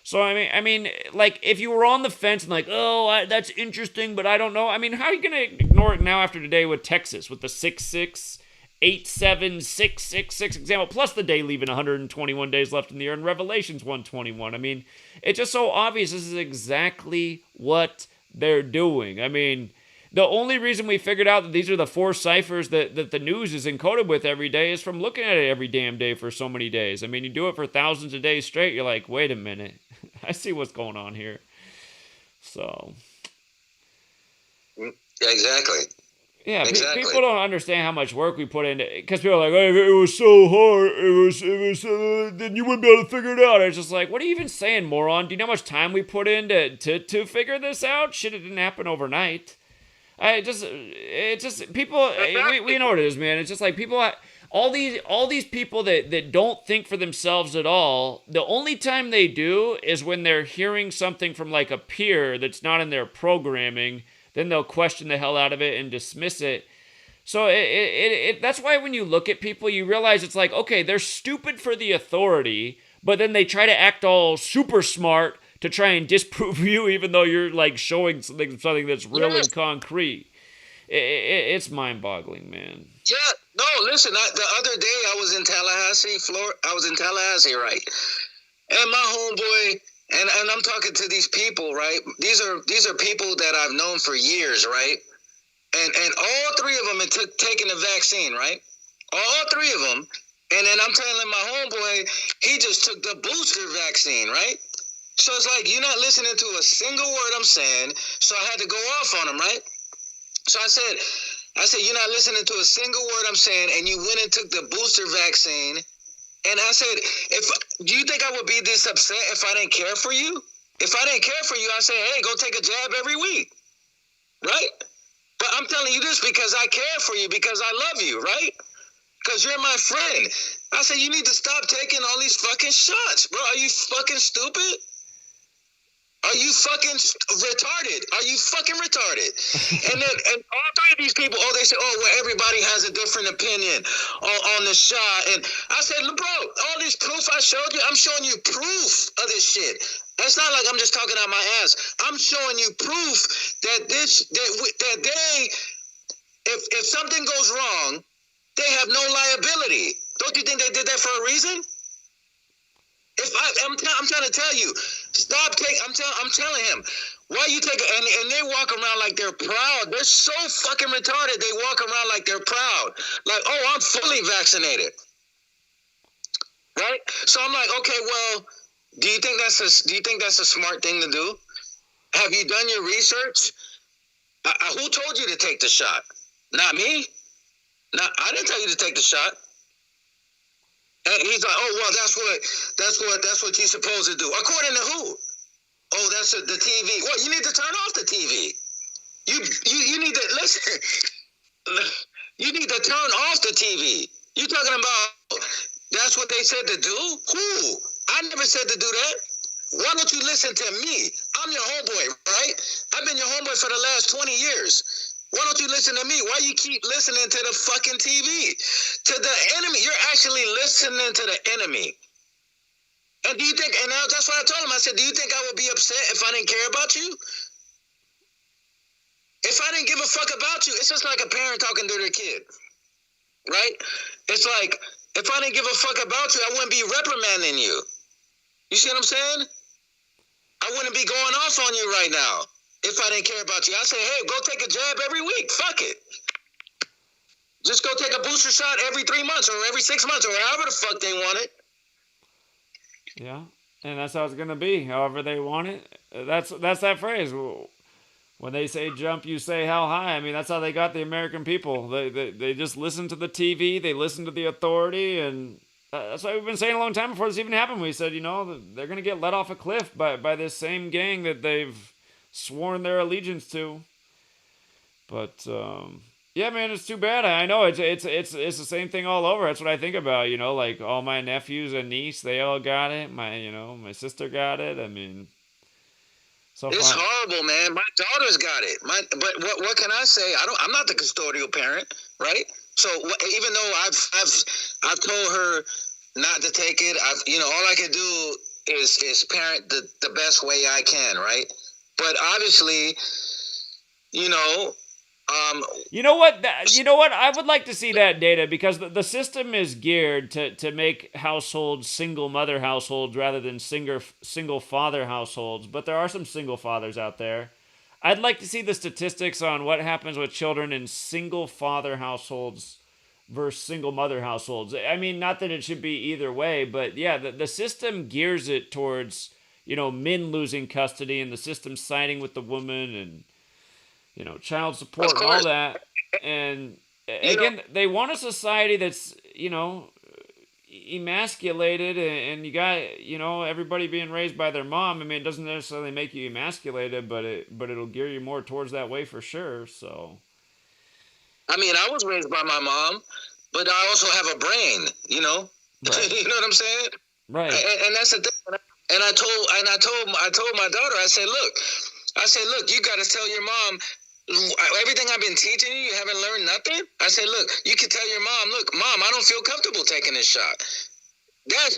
So, I mean, like, if you were on the fence and like, oh, that's interesting, but I don't know. I mean, how are you going to ignore it now after today with Texas, with the 6687666 example, plus the day leaving 121 days left in the year, and Revelations 121. I mean, it's just so obvious this is exactly what they're doing. I mean, the only reason we figured out that these are the 4 ciphers that the news is encoded with every day is from looking at it every damn day for so many days. I mean, you do it for thousands of days straight, you're like, wait a minute. I see what's going on here. So. Yeah, exactly. Yeah, exactly. People don't understand how much work we put into it. Because people are like, oh, it was so hard. Then you wouldn't be able to figure it out. It's just like, what are you even saying, moron? Do you know how much time we put in to figure this out? Shit, it didn't happen overnight. It's just people. We know what it is, man. It's just like people. All these people that don't think for themselves at all. The only time they do is when they're hearing something from like a peer that's not in their programming. Then they'll question the hell out of it and dismiss it. So that's why when you look at people, you realize it's like, okay, they're stupid for the authority, but then they try to act all super smart to try and disprove you, even though you're like showing something that's real and concrete. It's mind-boggling, man. Yeah, no, listen, the other day I was in Tallahassee, Florida. I was in Tallahassee, right? And my homeboy, and I'm talking to these people, right? These are people that I've known for years, right? And all 3 of them had taken the vaccine, right? All 3 of them. And then I'm telling my homeboy, he just took the booster vaccine, right? So it's like, you're not listening to a single word I'm saying. So I had to go off on him, right? So I said, you're not listening to a single word I'm saying, and you went and took the booster vaccine. And I said, do you think I would be this upset if I didn't care for you? If I didn't care for you, I'd say, hey, go take a jab every week, right? But I'm telling you this because I care for you, because I love you, right? Because you're my friend. I said, you need to stop taking all these fucking shots, bro. Are you fucking stupid? Are you fucking retarded? Are you fucking retarded? And all 3 of these people, they say, well, everybody has a different opinion on the shot. And I said, bro, all this proof I showed you, I'm showing you proof of this shit. It's not like I'm just talking out my ass. I'm showing you proof that if something goes wrong, they have no liability. Don't you think they did that for a reason? I'm trying to tell you, stop taking. I'm telling him, why you take and they walk around like they're proud. They're so fucking retarded. They walk around like they're proud, like, oh, I'm fully vaccinated, right? So I'm like, okay, well, do you think that's a smart thing to do? Have you done your research? Who told you to take the shot? Not me. I didn't tell you to take the shot. And he's like, oh, well, that's what you're supposed to do. According to who? Oh, that's the TV. Well, you need to turn off the TV. You need to listen. You need to turn off the TV. You talking about that's what they said to do? Who? I never said to do that. Why don't you listen to me? I'm your homeboy, right? I've been your homeboy for the last 20 years. Why don't you listen to me? Why you keep listening to the fucking TV? To the enemy. You're actually listening to the enemy. And do you think, and that's what I told him. I said, do you think I would be upset if I didn't care about you? If I didn't give a fuck about you, it's just like a parent talking to their kid, right? It's like, if I didn't give a fuck about you, I wouldn't be reprimanding you. You see what I'm saying? I I wouldn't be going off on you right now if I didn't care about you. I say, hey, go take a jab every week. Fuck it. Just go take a booster shot every 3 months or every 6 months or however the fuck they want it. Yeah, and that's how it's gonna be. However they want it. That's that phrase. When they say jump, you say how high. I mean, that's how they got the American people. They just listen to the TV. They listen to the authority, and that's why we've been saying a long time before this even happened. We said, you know, they're gonna get let off a cliff by this same gang that they've sworn their allegiance to. But yeah, man, it's too bad. I know it's the same thing all over. That's what I think about. You know, like all my nephews and niece, they all got it. My sister got it. I mean, so it's fun. horrible, man. My daughter's got it. But what can I say? I'm not the custodial parent, right? So even though I've told her not to take it, all I can do is parent the best way I can, right? But obviously, you know what? I would like to see that data because the system is geared to make households single mother households rather than single father households. But there are some single fathers out there. I'd like to see the statistics on what happens with children in single father households versus single mother households. I mean, not that it should be either way, but yeah, the system gears it towards, men losing custody and the system siding with the woman and, child support and all that. And again, they want a society that's, emasculated and you got, everybody being raised by their mom. I mean, it doesn't necessarily make you emasculated, but it'll gear you more towards that way for sure. So. I mean, I was raised by my mom, but I also have a brain, Right. You know what I'm saying? Right. And that's the thing. And I told my daughter, I said, look, you got to tell your mom everything I've been teaching you. You haven't learned nothing. I said, look, you can tell your mom, look, Mom, I don't feel comfortable taking this shot. I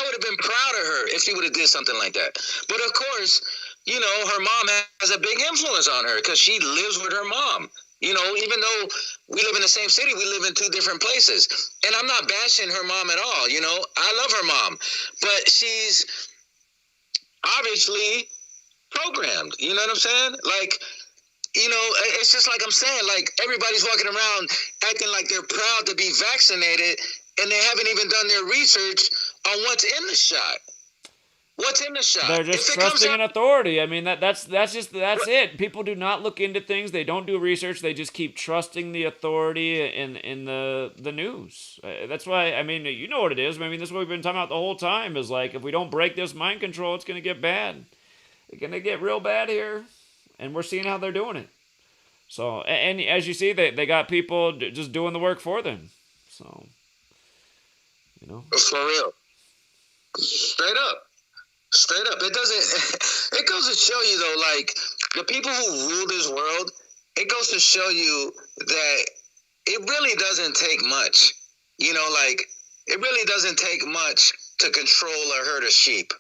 would have been proud of her if she would have did something like that. But of course, her mom has a big influence on her because she lives with her mom. Even though we live in the same city, we live in two different places. And I'm not bashing her mom at all. I love her mom, but she's obviously programmed. You know what I'm saying? Like, it's just like I'm saying, like everybody's walking around acting like they're proud to be vaccinated and they haven't even done their research on what's in the shot. What's in the shot? They're just trusting in authority. I mean, that's it. People do not look into things. They don't do research. They just keep trusting the authority in the news. That's why, I mean, you know what it is. I mean, this is what we've been talking about the whole time is like, if we don't break this mind control, it's going to get bad. It's going to get real bad here. And we're seeing how they're doing it. So, and as you see, they got people just doing the work for them. So, For real. Straight up. It goes to show you though, like the people who rule this world, it goes to show you that it really doesn't take much. Like it really doesn't take much to control a herd of sheep.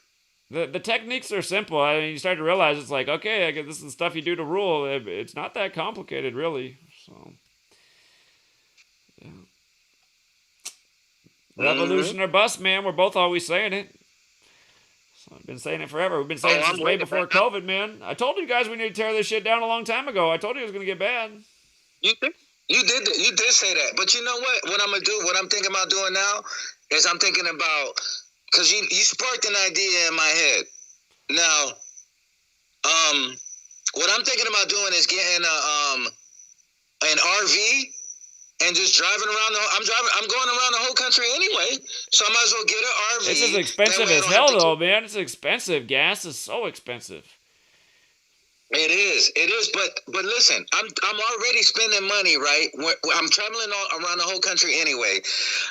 The techniques are simple. I mean, you start to realize it's like, okay, this is the stuff you do to rule. It's not that complicated, really. So, yeah. Revolution or bust, man. We're both always saying it. So I've been saying it forever. We've been saying it since way before COVID, man. I told you guys we need to tear this shit down a long time ago. I told you it was going to get bad. You did say that. But you know what? What I'm going to do, what I'm thinking about doing now is I'm thinking about, because you sparked an idea in my head. Now, what I'm thinking about doing is getting an RV and just driving around. I'm going around the whole country anyway, so I might as well get an RV. This is expensive as hell, though, man. It's expensive. Gas is so expensive. It is, but listen, I'm already spending money, right? I'm traveling around the whole country anyway.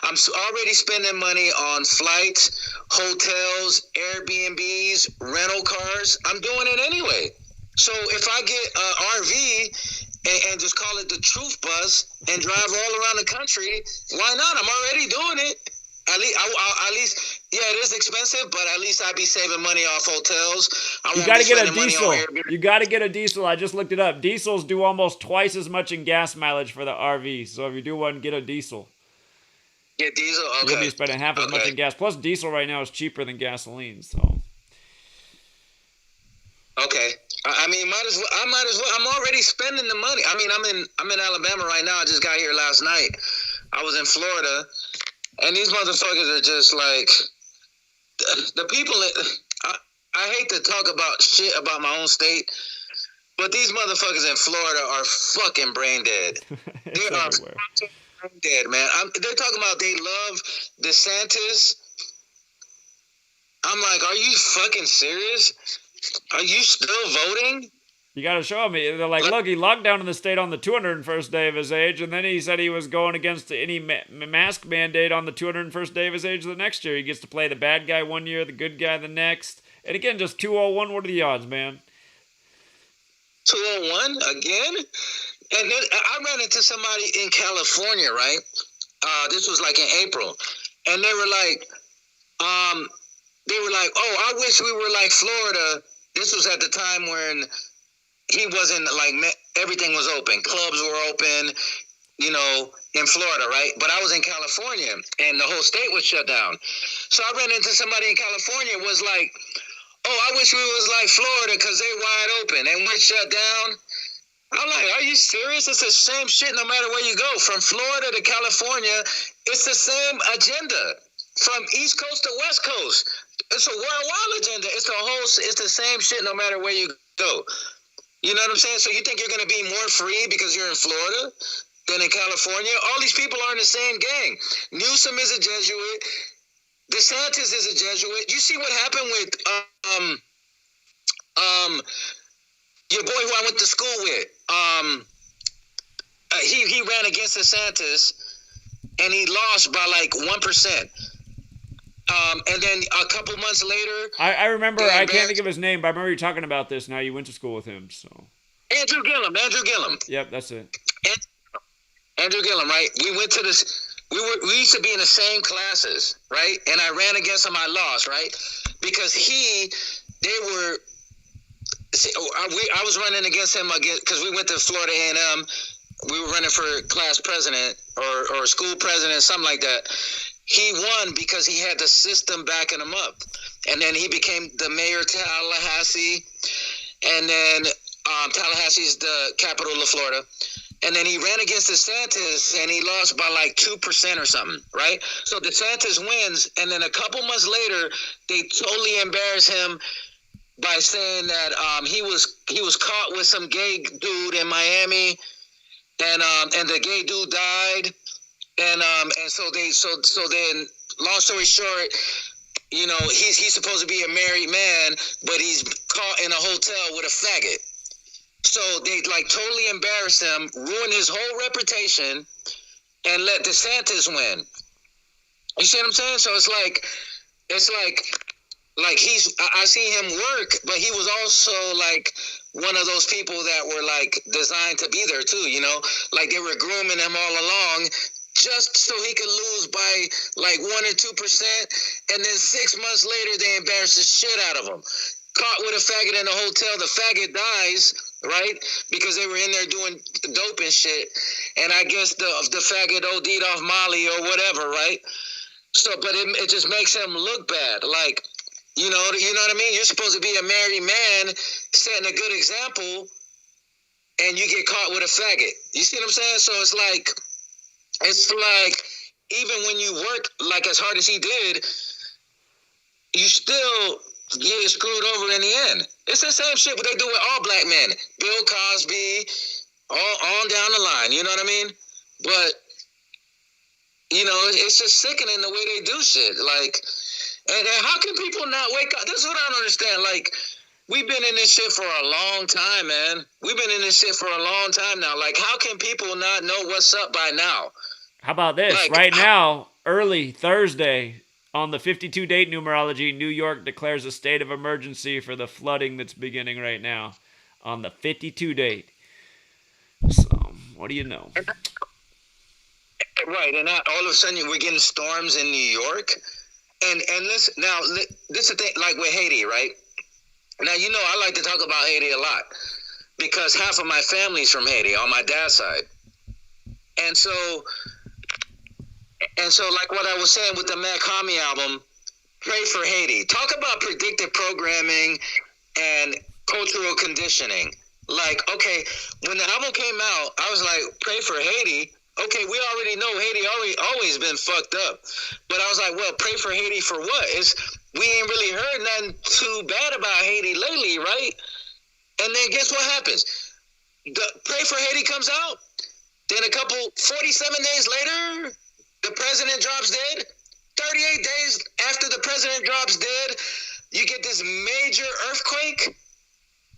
I'm already spending money on flights, hotels, Airbnbs, rental cars. I'm doing it anyway. So if I get an RV and just call it the Truth Bus and drive all around the country, why not? I'm already doing it. At least, yeah, it is expensive, but at least I'd be saving money off hotels. You got to get a diesel. You got to get a diesel. I just looked it up. Diesels do almost twice as much in gas mileage for the RV. So if you do one, get a diesel. Get diesel? Okay. You'll be spending half as much in gas. Plus, diesel right now is cheaper than gasoline. So. Okay. I mean, might as well. I'm already spending the money. I mean, I'm in Alabama right now. I just got here last night. I was in Florida, and these motherfuckers are just like the people. I hate to talk about shit about my own state, but these motherfuckers in Florida are fucking brain dead. They are fucking brain dead, man. They're talking about they love DeSantis. I'm like, are you fucking serious? Are you still voting? You got to show me. They're like, look, he locked down in the state on the 201st day of his age, and then he said he was going against any mask mandate on the 201st day of his age the next year. He gets to play the bad guy one year, the good guy the next. And again, just 201. What are the odds, man? 201 again? And then I ran into somebody in California, right? This was like in April, and they were like, oh, I wish we were like Florida. This was at the time when he wasn't like, everything was open. Clubs were open, you know, in Florida, right? But I was in California and the whole state was shut down. So I ran into somebody in California was like, oh, I wish we was like Florida because they wide open and we're shut down. I'm like, are you serious? It's the same shit no matter where you go. From Florida to California, it's the same agenda. From East Coast to West Coast. It's a worldwide agenda. It's the same shit no matter where you go. You know what I'm saying? So you think you're going to be more free because you're in Florida than in California? All these people are in the same gang. Newsom is a Jesuit. DeSantis is a Jesuit. You see what happened with your boy who I went to school with. He ran against DeSantis and he lost by like 1%. And then a couple months later, I remember. I can't think of his name, but I remember you talking about this. Now you went to school with him, so Andrew Gillum. Yep, that's it. Andrew Gillum, right? We went to this. We used to be in the same classes, right? And I ran against him. I lost, right? Because I was running against him because we went to Florida A&M. We were running for class president or school president, something like that. He won because he had the system backing him up. And then he became the mayor of Tallahassee. And then Tallahassee is the capital of Florida. And then he ran against DeSantis and he lost by like 2% or something, right? So DeSantis wins. And then a couple months later, they totally embarrass him by saying that he was caught with some gay dude in Miami. And the gay dude died. And so then, long story short, you know, he's supposed to be a married man, but he's caught in a hotel with a faggot. So they like totally embarrassed him, ruined his whole reputation, and let DeSantis win. You see what I'm saying? So it's like I see him work, but he was also like one of those people that were like designed to be there too, you know, like they were grooming him all along. Just so he could lose by like 1 or 2%, and then 6 months later they embarrass the shit out of him. Caught with a faggot in a hotel, the faggot dies, right? Because they were in there doing dope and shit, and I guess the faggot OD'd off Molly or whatever, right? So, but it just makes him look bad, like you know what I mean? You're supposed to be a married man, setting a good example, and you get caught with a faggot. You see what I'm saying? So it's like even when you work like as hard as he did, you still get screwed over in the end. It's the same shit what they do with all black men. Bill Cosby, on down the line, you know what I mean? But, you know, it's just sickening the way they do shit. Like, and how can people not wake up? This is what I don't understand. Like, we've been in this shit for a long time, man. We've been in this shit for a long time now. Like, how can people not know what's up by now? How about this? Like, right now, early Thursday, on the 52 date numerology, New York declares a state of emergency for the flooding that's beginning right now on the 52 date. So, what do you know? Right, and all of a sudden we're getting storms in New York. And listen, now, this is the thing, like with Haiti, right? Now, you know, I like to talk about Haiti a lot because half of my family's from Haiti on my dad's side. And so, like what I was saying with the Mac Hami album, pray for Haiti. Talk about predictive programming and cultural conditioning. Like, okay, when the album came out, I was like, pray for Haiti. Okay, we already know Haiti always been fucked up. But I was like, well, pray for Haiti for what? We ain't really heard nothing too bad about Haiti lately, right? And then guess what happens? The Pray for Haiti comes out. Then 47 days later, the president drops dead. 38 days after the president drops dead, you get this major earthquake.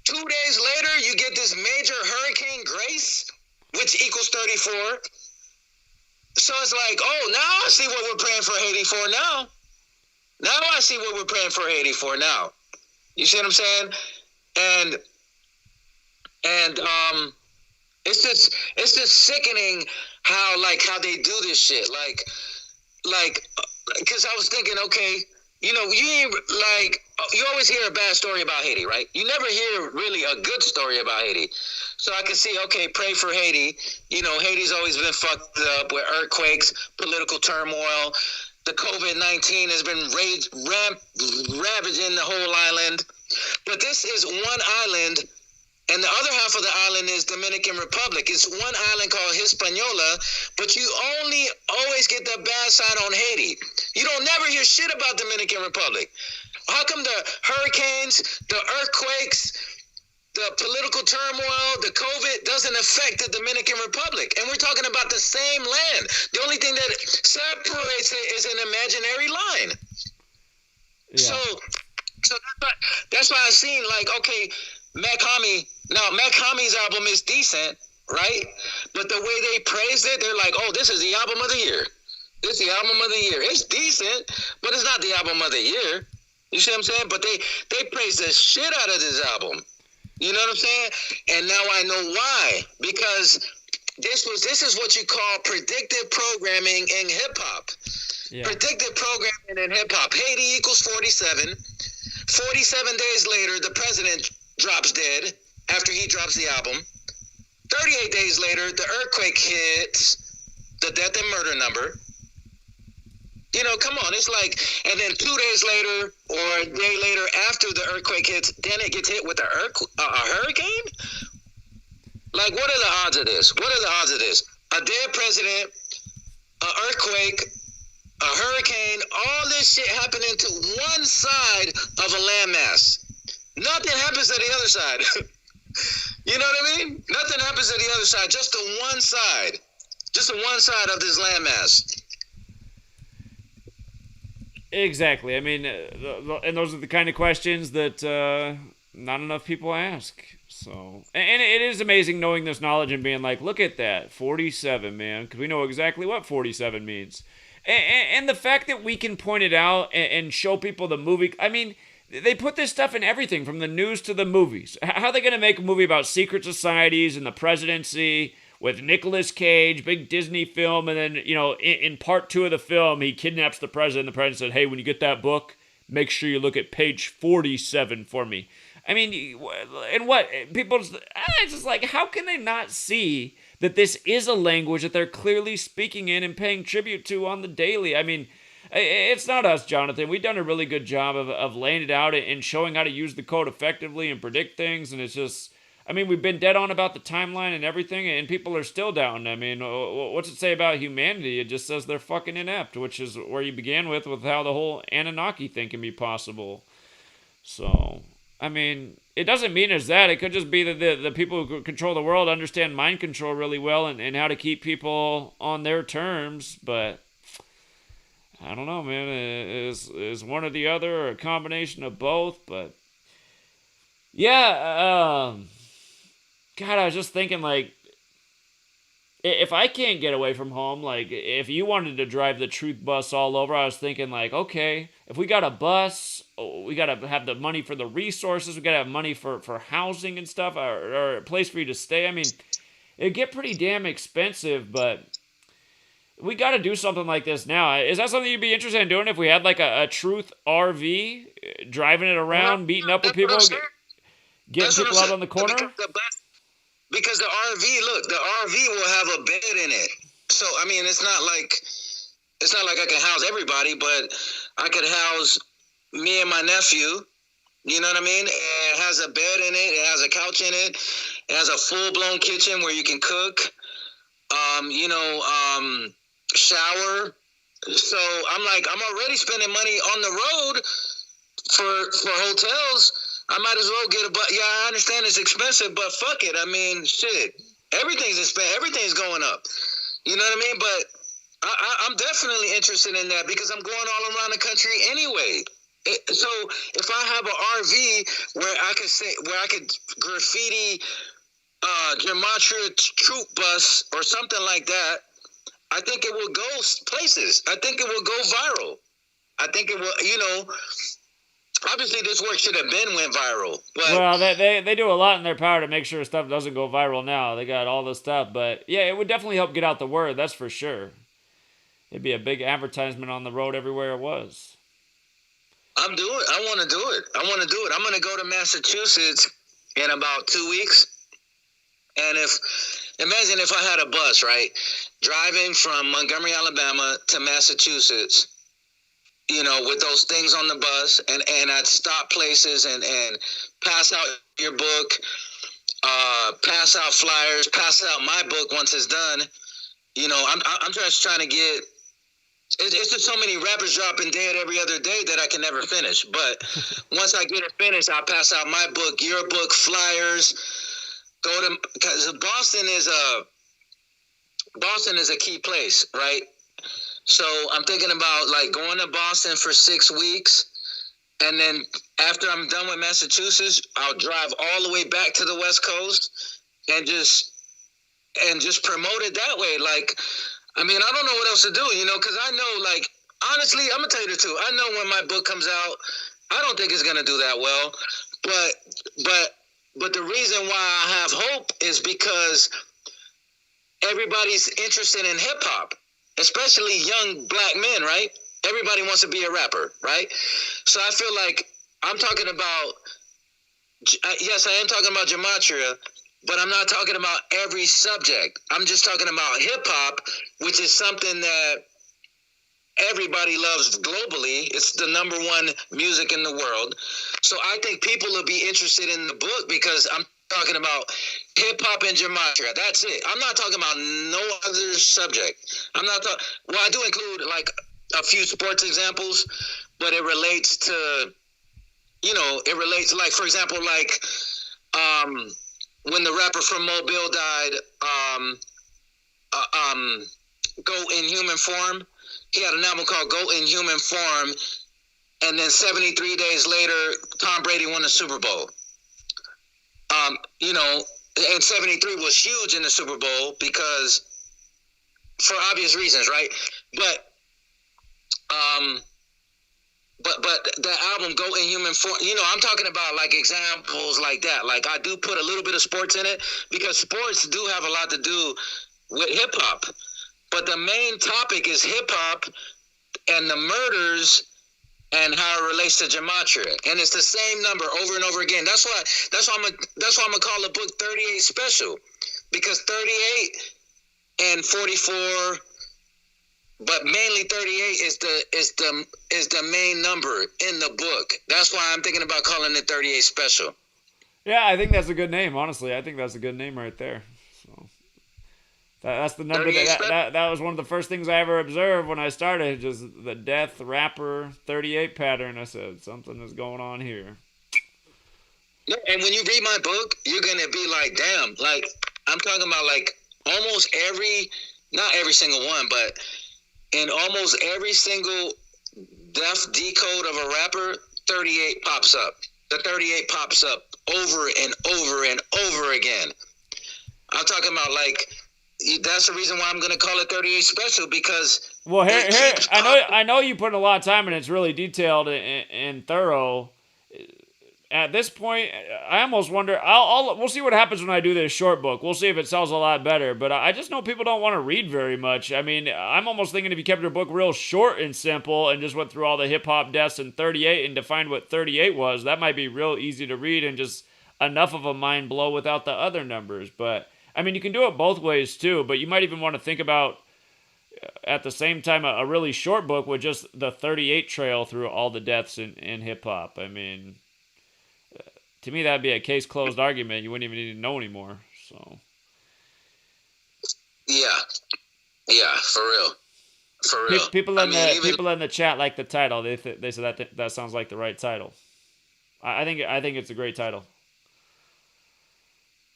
2 days later, you get this major Hurricane Grace, which equals 34. So it's like, oh, now I see what we're praying for Haiti for now. Now I see what we're praying for Haiti for now. You see what I'm saying? And it's just sickening how they do this shit. Like, because I was thinking, okay, you know, you always hear a bad story about Haiti, right? You never hear really a good story about Haiti. So I can see, okay, pray for Haiti. You know, Haiti's always been fucked up with earthquakes, political turmoil. The COVID-19 has been ravaging the whole island. But this is one island, and the other half of the island is Dominican Republic. It's one island called Hispaniola, but you only always get the bad side on Haiti. You don't never hear shit about Dominican Republic. How come the hurricanes, the earthquakes, the political turmoil, the COVID doesn't affect the Dominican Republic? And we're talking about the same land. The only thing that separates it is an imaginary line. Yeah. So that's why I seen like, okay, Mac Hami's album is decent, right? But the way they praised it, they're like, oh, this is the album of the year. This is the album of the year. It's decent, but it's not the album of the year. You see what I'm saying? But they praised the shit out of this album. You know what I'm saying? And now I know why. Because this is what you call predictive programming in hip hop. Yeah. Predictive programming in hip hop. Haiti equals 47. 47 days later, the president drops dead after he drops the album. 38 days later, the earthquake hits the death and murder number. You know, come on, it's like, and then 2 days later or a day later after the earthquake hits, then it gets hit with a hurricane? Like, what are the odds of this? What are the odds of this? A dead president, an earthquake, a hurricane, all this shit happening to one side of a landmass. Nothing happens to the other side. You know what I mean? Nothing happens to the other side, just to one side. Just to one side of this landmass. Exactly. I mean, and those are the kind of questions that not enough people ask. So, and it is amazing knowing this knowledge and being like, look at that, 47, man, because we know exactly what 47 means. And the fact that we can point it out and show people the movie, I mean, they put this stuff in everything from the news to the movies. How are they going to make a movie about secret societies and the presidency with Nicolas Cage, big Disney film, and then, you know, in part 2 of the film, he kidnaps the president. The president said, hey, when you get that book, make sure you look at page 47 for me. I mean, and what? It's just like, how can they not see that this is a language that they're clearly speaking in and paying tribute to on the daily? I mean, it's not us, Jonathan. We've done a really good job of laying it out and showing how to use the code effectively and predict things, and it's just... I mean, we've been dead on about the timeline and everything, and people are still down. I mean, what's it say about humanity? It just says they're fucking inept, which is where you began with how the whole Anunnaki thing can be possible. So, I mean, it doesn't mean it's that. It could just be that the people who control the world understand mind control really well and how to keep people on their terms, but... I don't know, man. Is one or the other or a combination of both, but... Yeah, God, I was just thinking, like, if I can't get away from home, like, if you wanted to drive the truth bus all over, I was thinking, like, okay, if we got a bus, we got to have the money for the resources, we got to have money for housing and stuff, or a place for you to stay. I mean, it'd get pretty damn expensive, but we got to do something like this now. Is that something you'd be interested in doing if we had, like, a truth RV, driving it around, meeting up with people, getting people out on the corner? Because the RV will have a bed in it. So, I mean, it's not like I can house everybody, but I could house me and my nephew, you know what I mean? And has a bed in it. It has a couch in it. It has a full-blown kitchen where you can cook. Shower. So I'm like, I'm already spending money on the road for hotels. I might as well get a. Yeah, I understand it's expensive, but fuck it. I mean, shit. Everything's expensive. Everything's going up. You know what I mean? But I'm definitely interested in that because I'm going all around the country anyway. So if I have an RV where I could graffiti gematria troop bus or something like that, I think it will go places. I think it will go viral. I think it will, obviously this work should have been went viral. But well, they do a lot in their power to make sure stuff doesn't go viral now. They got all this stuff. But yeah, it would definitely help get out the word. That's for sure. It'd be a big advertisement on the road everywhere it was. I want to do it. I'm going to go to Massachusetts in about 2 weeks. And imagine if I had a bus, right? Driving from Montgomery, Alabama to Massachusetts, with those things on the bus, and I'd stop places and pass out your book, pass out flyers, pass out my book once it's done. I'm just trying to get. It's just so many rappers dropping dead every other day that I can never finish. But once I get it finished, I'll pass out my book, your book, flyers. Because Boston is a key place, right? So I'm thinking about like going to Boston for 6 weeks, and then after I'm done with Massachusetts, I'll drive all the way back to the West Coast and just promote it that way. Like, I mean, I don't know what else to do, because I know, like, honestly, I'm gonna tell you the truth. I know when my book comes out, I don't think it's gonna do that well, but the reason why I have hope is because everybody's interested in hip hop, especially young black men, right? Everybody wants to be a rapper, right? So I feel like I'm talking about, yes, I am talking about gematria, but I'm not talking about every subject. I'm just talking about hip hop, which is something that everybody loves globally. It's the number one music in the world. So I think people will be interested in the book because I'm talking about hip hop and gematria. That's it. I'm not talking about no other subject. I'm not talking. Well, I do include like a few sports examples, but it relates to, it relates, like, for example, like when the rapper from Mobile died, Go in Human Form. He had an album called Go in Human Form, and then 73 days later, Tom Brady won the Super Bowl. And 73 was huge in the Super Bowl because, for obvious reasons, right? But the album Go in Human Form, I'm talking about like examples like that. Like I do put a little bit of sports in it because sports do have a lot to do with hip hop. But the main topic is hip hop and the murders and how it relates to gematria, and it's the same number over and over again. That's why I'm gonna call the book 38 Special, because 38 and 44, but mainly 38 is the main number in the book. That's why I'm thinking about calling it 38 Special. Yeah, I think that's a good name. Honestly, I think that's a good name right there. So that's the number that was one of the first things I ever observed when I started, just the death rapper 38 pattern. I said something is going on here. Yeah, and when you read my book, you're gonna be like, damn. Like I'm talking about like almost not every single one, but in almost every single death decode of a rapper, 38 pops up. The 38 pops up over and over and over again. I'm talking about like. That's the reason why I'm going to call it 38 Special, because well, here I know you put a lot of time in it. It's really detailed and thorough. At this point, I almost wonder. We'll see what happens when I do this short book. We'll see if it sells a lot better. But I just know people don't want to read very much. I mean, I'm almost thinking if you kept your book real short and simple and just went through all the hip hop deaths in 38 and defined what 38 was, that might be real easy to read and just enough of a mind blow without the other numbers. But I mean, you can do it both ways too, but you might even want to think about, at the same time, a really short book with just the 38 trail through all the deaths in hip-hop. I mean, to me that'd be a case closed argument. You wouldn't even need to know anymore. So. Yeah, for real. People in the chat like the title. They said that sounds like the right title. I think it's a great title.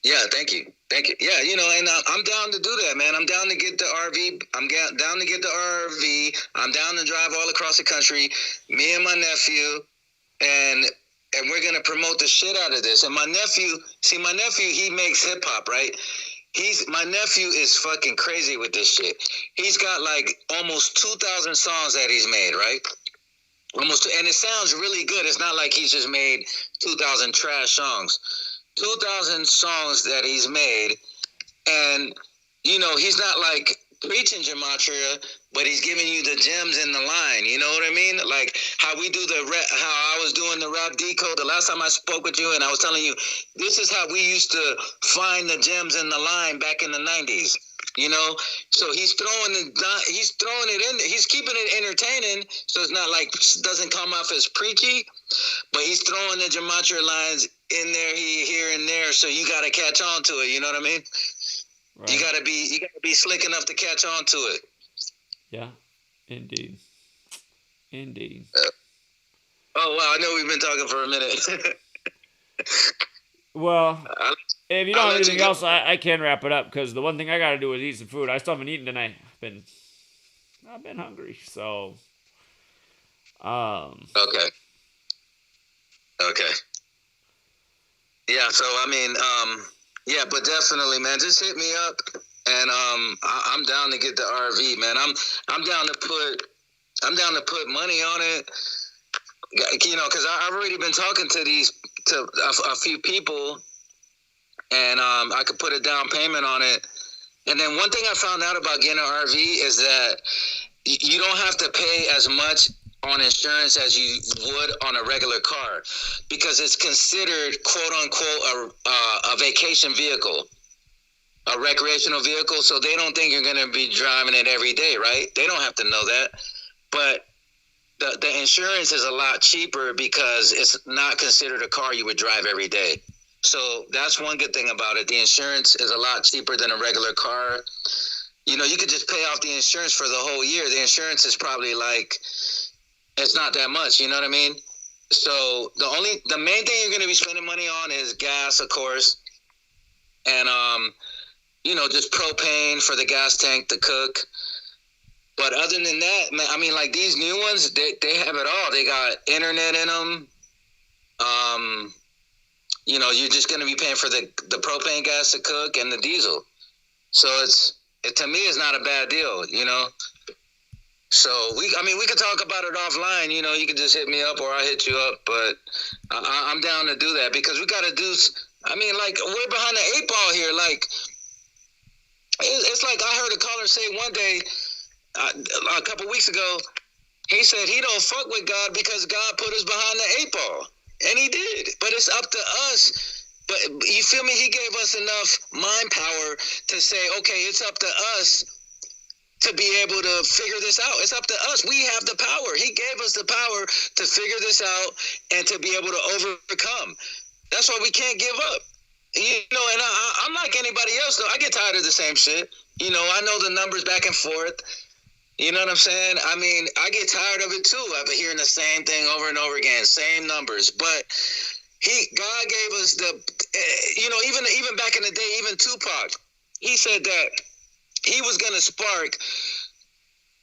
Yeah, thank you. Yeah, and I'm down to do that, man. I'm down to get the RV. I'm down to get the RV. I'm down to drive all across the country. Me and my nephew, and we're gonna promote the shit out of this. And my nephew, he makes hip hop, right? My nephew is fucking crazy with this shit. He's got like almost 2,000 songs that he's made, right? And it sounds really good. It's not like he's just made 2,000 trash songs. 2,000 songs that he's made, and he's not like preaching gematria, but he's giving you the gems in the line. You know what I mean? Like how we do how I was doing the rap decode the last time I spoke with you, and I was telling you this is how we used to find the gems in the line back in the 90s. So he's throwing it in. He's keeping it entertaining, so it's not like doesn't come off as preachy, but he's throwing the gematria lines in there, here and there. So you got to catch on to it. You know what I mean? Right. You gotta be slick enough to catch on to it. Yeah, indeed. Oh wow! I know we've been talking for a minute. Well, if you don't have anything else, I can wrap it up because the one thing I got to do is eat some food. I still haven't eaten tonight. I've been hungry, so. Okay. Yeah. So I mean, yeah, but definitely, man, just hit me up, and I'm down to get the RV, man. I'm down to put money on it, because I've already been talking to a few people, and I could put a down payment on it. And then one thing I found out about getting an RV is that you don't have to pay as much on insurance as you would on a regular car, because it's considered quote unquote a vacation vehicle, a recreational vehicle. So they don't think you're going to be driving it every day, right? They don't have to know that. But the insurance is a lot cheaper because it's not considered a car you would drive every day. So that's one good thing about it. The insurance is a lot cheaper than a regular car. You could just pay off the insurance for the whole year. The insurance is probably like, it's not that much, you know what I mean? So the main thing you're going to be spending money on is gas, of course. And, just propane for the gas tank to cook. But other than that, man, I mean, like these new ones, they have it all. They got internet in them. You're just going to be paying for the propane gas to cook and the diesel. So to me, it's not a bad deal, So we could talk about it offline. You can just hit me up or I'll hit you up. But I'm down to do that because we got to do. I mean, like we're behind the 8 ball here. Like it's like I heard a caller say one day a couple weeks ago. He said he don't fuck with God because God put us behind the 8 ball, and He did. But it's up to us. But you feel me? He gave us enough mind power to say, okay, it's up to us to be able to figure this out. It's up to us. We have the power. He gave us the power to figure this out and to be able to overcome. That's why we can't give up. And I'm like anybody else, though. I get tired of the same shit. I know the numbers back and forth. You know what I'm saying? I mean, I get tired of it, too. I've been hearing the same thing over and over again, same numbers. But God gave us even back in the day, even Tupac, he said that he was going to spark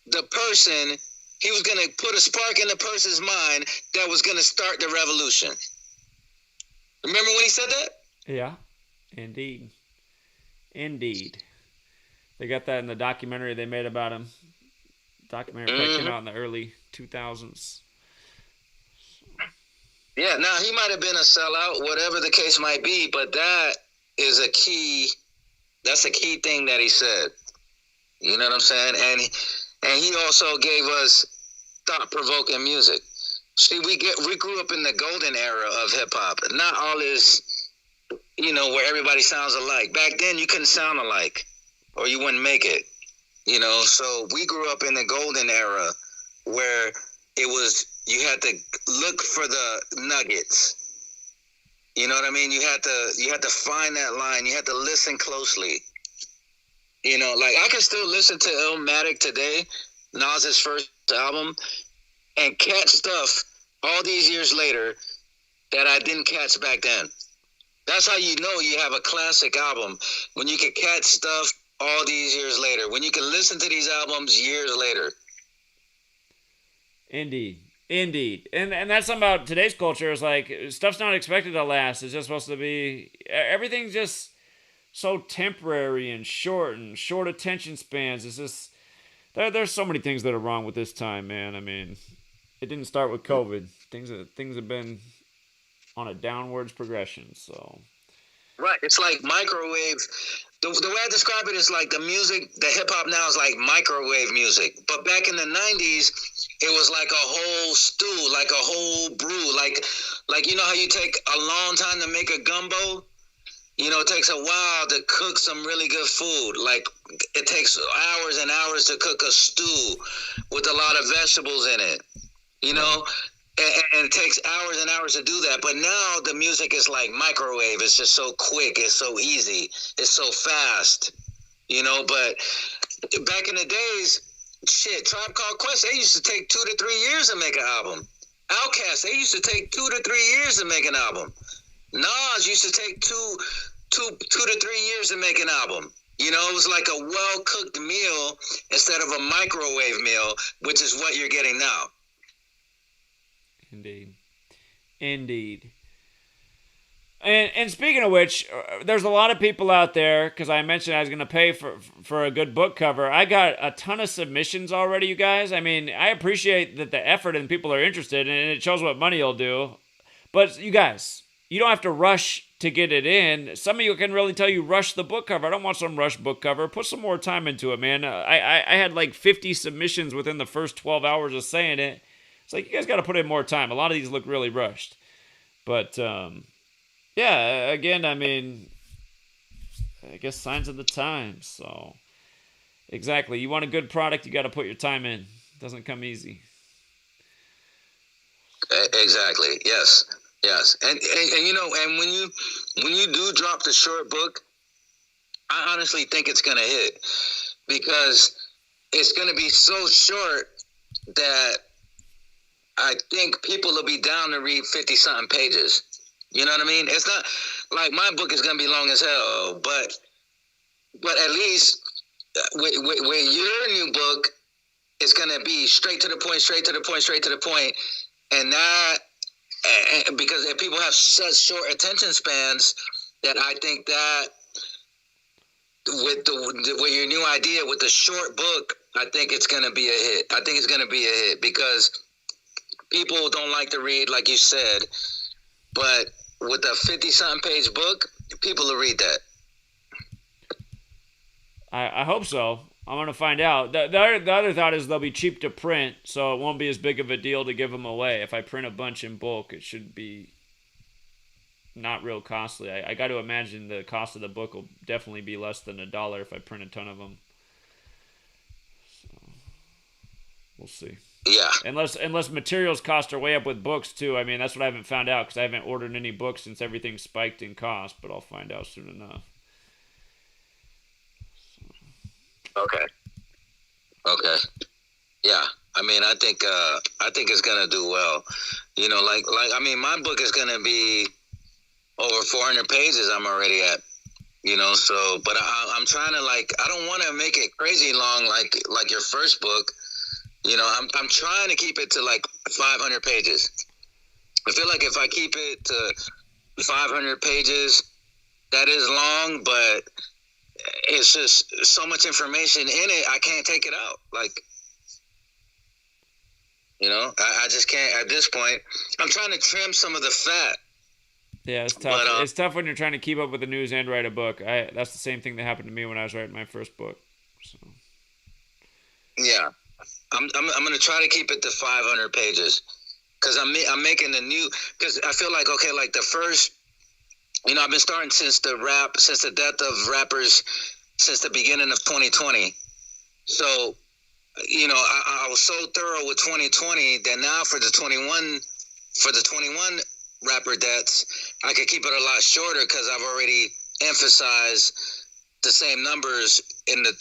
the person. He was going to put a spark in the person's mind that was going to start the revolution. Remember when he said that? Yeah, indeed. They got that in the documentary they made about him. Documentary came out in the early 2000s. Yeah, now he might have been a sellout, whatever the case might be, but that is a key. That's a key thing that he said. You know what I'm saying? And he also gave us thought-provoking music. See, we grew up in the golden era of hip-hop. Not all is, where everybody sounds alike. Back then, you couldn't sound alike, or you wouldn't make it. So we grew up in the golden era where it was, you had to look for the nuggets. You know what I mean? You had to find that line. You had to listen closely. You know, like I can still listen to Illmatic today, Nas's first album, and catch stuff all these years later that I didn't catch back then. That's how you know you have a classic album, when you can catch stuff all these years later, when you can listen to these albums years later. Indeed. And that's something about today's culture, is like, stuff's not expected to last. It's just supposed to be, everything's just so temporary and short attention spans. It's just, there's so many things that are wrong with this time, man. I mean, it didn't start with COVID. Things have been on a downwards progression, so. Right. It's like microwave. The way I describe it is like the music, the hip hop now is like microwave music. But back in the 90s, it was like a whole stew, like a whole brew. Like you know how you take a long time to make a gumbo? You know, it takes a while to cook some really good food. Like, it takes hours and hours to cook a stew with a lot of vegetables in it. You know? And it takes hours and hours to do that. But now the music is like microwave. It's just so quick. It's so easy. It's so fast. You know, but back in the days, shit, Tribe Called Quest, they used to take 2 to 3 years to make an album. Outkast, they used to take 2 to 3 years to make an album. Nas used to take two to 3 years to make an album. You know, it was like a well-cooked meal instead of a microwave meal, which is what you're getting now. Indeed. And speaking of which, there's a lot of people out there, because I mentioned I was going to pay for a good book cover. I got a ton of submissions already, you guys. I mean, I appreciate that the effort and people are interested, and it shows what money will do. But you guys, you don't have to rush to get it in. Some of you can really tell you rush the book cover. I don't want some rush book cover. Put some more time into it, man. I had like 50 submissions within the first 12 hours of saying it. It's like, you guys got to put in more time. A lot of these look really rushed. But, yeah, again, I mean, I guess signs of the times. So, exactly. You want a good product, you got to put your time in. It doesn't come easy. Exactly. Yes. And you know, and when you do drop the short book, I honestly think it's going to hit, because it's going to be so short that I think people will be down to read 50-something pages. You know what I mean? It's not like my book is going to be long as hell, but at least with your new book, it's going to be straight to the point. And that, because if people have such short attention spans, that I think that with your new idea with the short book, I think it's going to be a hit. Because people don't like to read, like you said, but with a 50-something page book, people will read that. I hope so. I'm going to find out. The other thought is they'll be cheap to print, so it won't be as big of a deal to give them away. If I print a bunch in bulk, it should be not real costly. I got to imagine the cost of the book will definitely be less than $1 if I print a ton of them. So, we'll see. Yeah. Unless materials cost are way up with books too. I mean, that's what I haven't found out, because I haven't ordered any books since everything spiked in cost. But I'll find out soon enough. Okay. Yeah. I mean, I think it's gonna do well. You know, like I mean, my book is gonna be over 400 pages. I'm already at. You know, so but I'm trying to, like, I don't want to make it crazy long like your first book. You know, I'm trying to keep it to like 500 pages. I feel like if I keep it to 500 pages, that is long, but it's just so much information in it, I can't take it out. Like, you know, I just can't at this point. I'm trying to trim some of the fat. Yeah, it's tough. But, it's tough when you're trying to keep up with the news and write a book. That's the same thing that happened to me when I was writing my first book. So. Yeah. I'm gonna try to keep it to 500 pages, because I'm making a new, because I feel like, okay, like the first, you know, I've been starting since the death of rappers, since the beginning of 2020. So, you know, I was so thorough with 2020 that now for the 21 rapper debts. I could keep it a lot shorter because I've already emphasized the same numbers in the,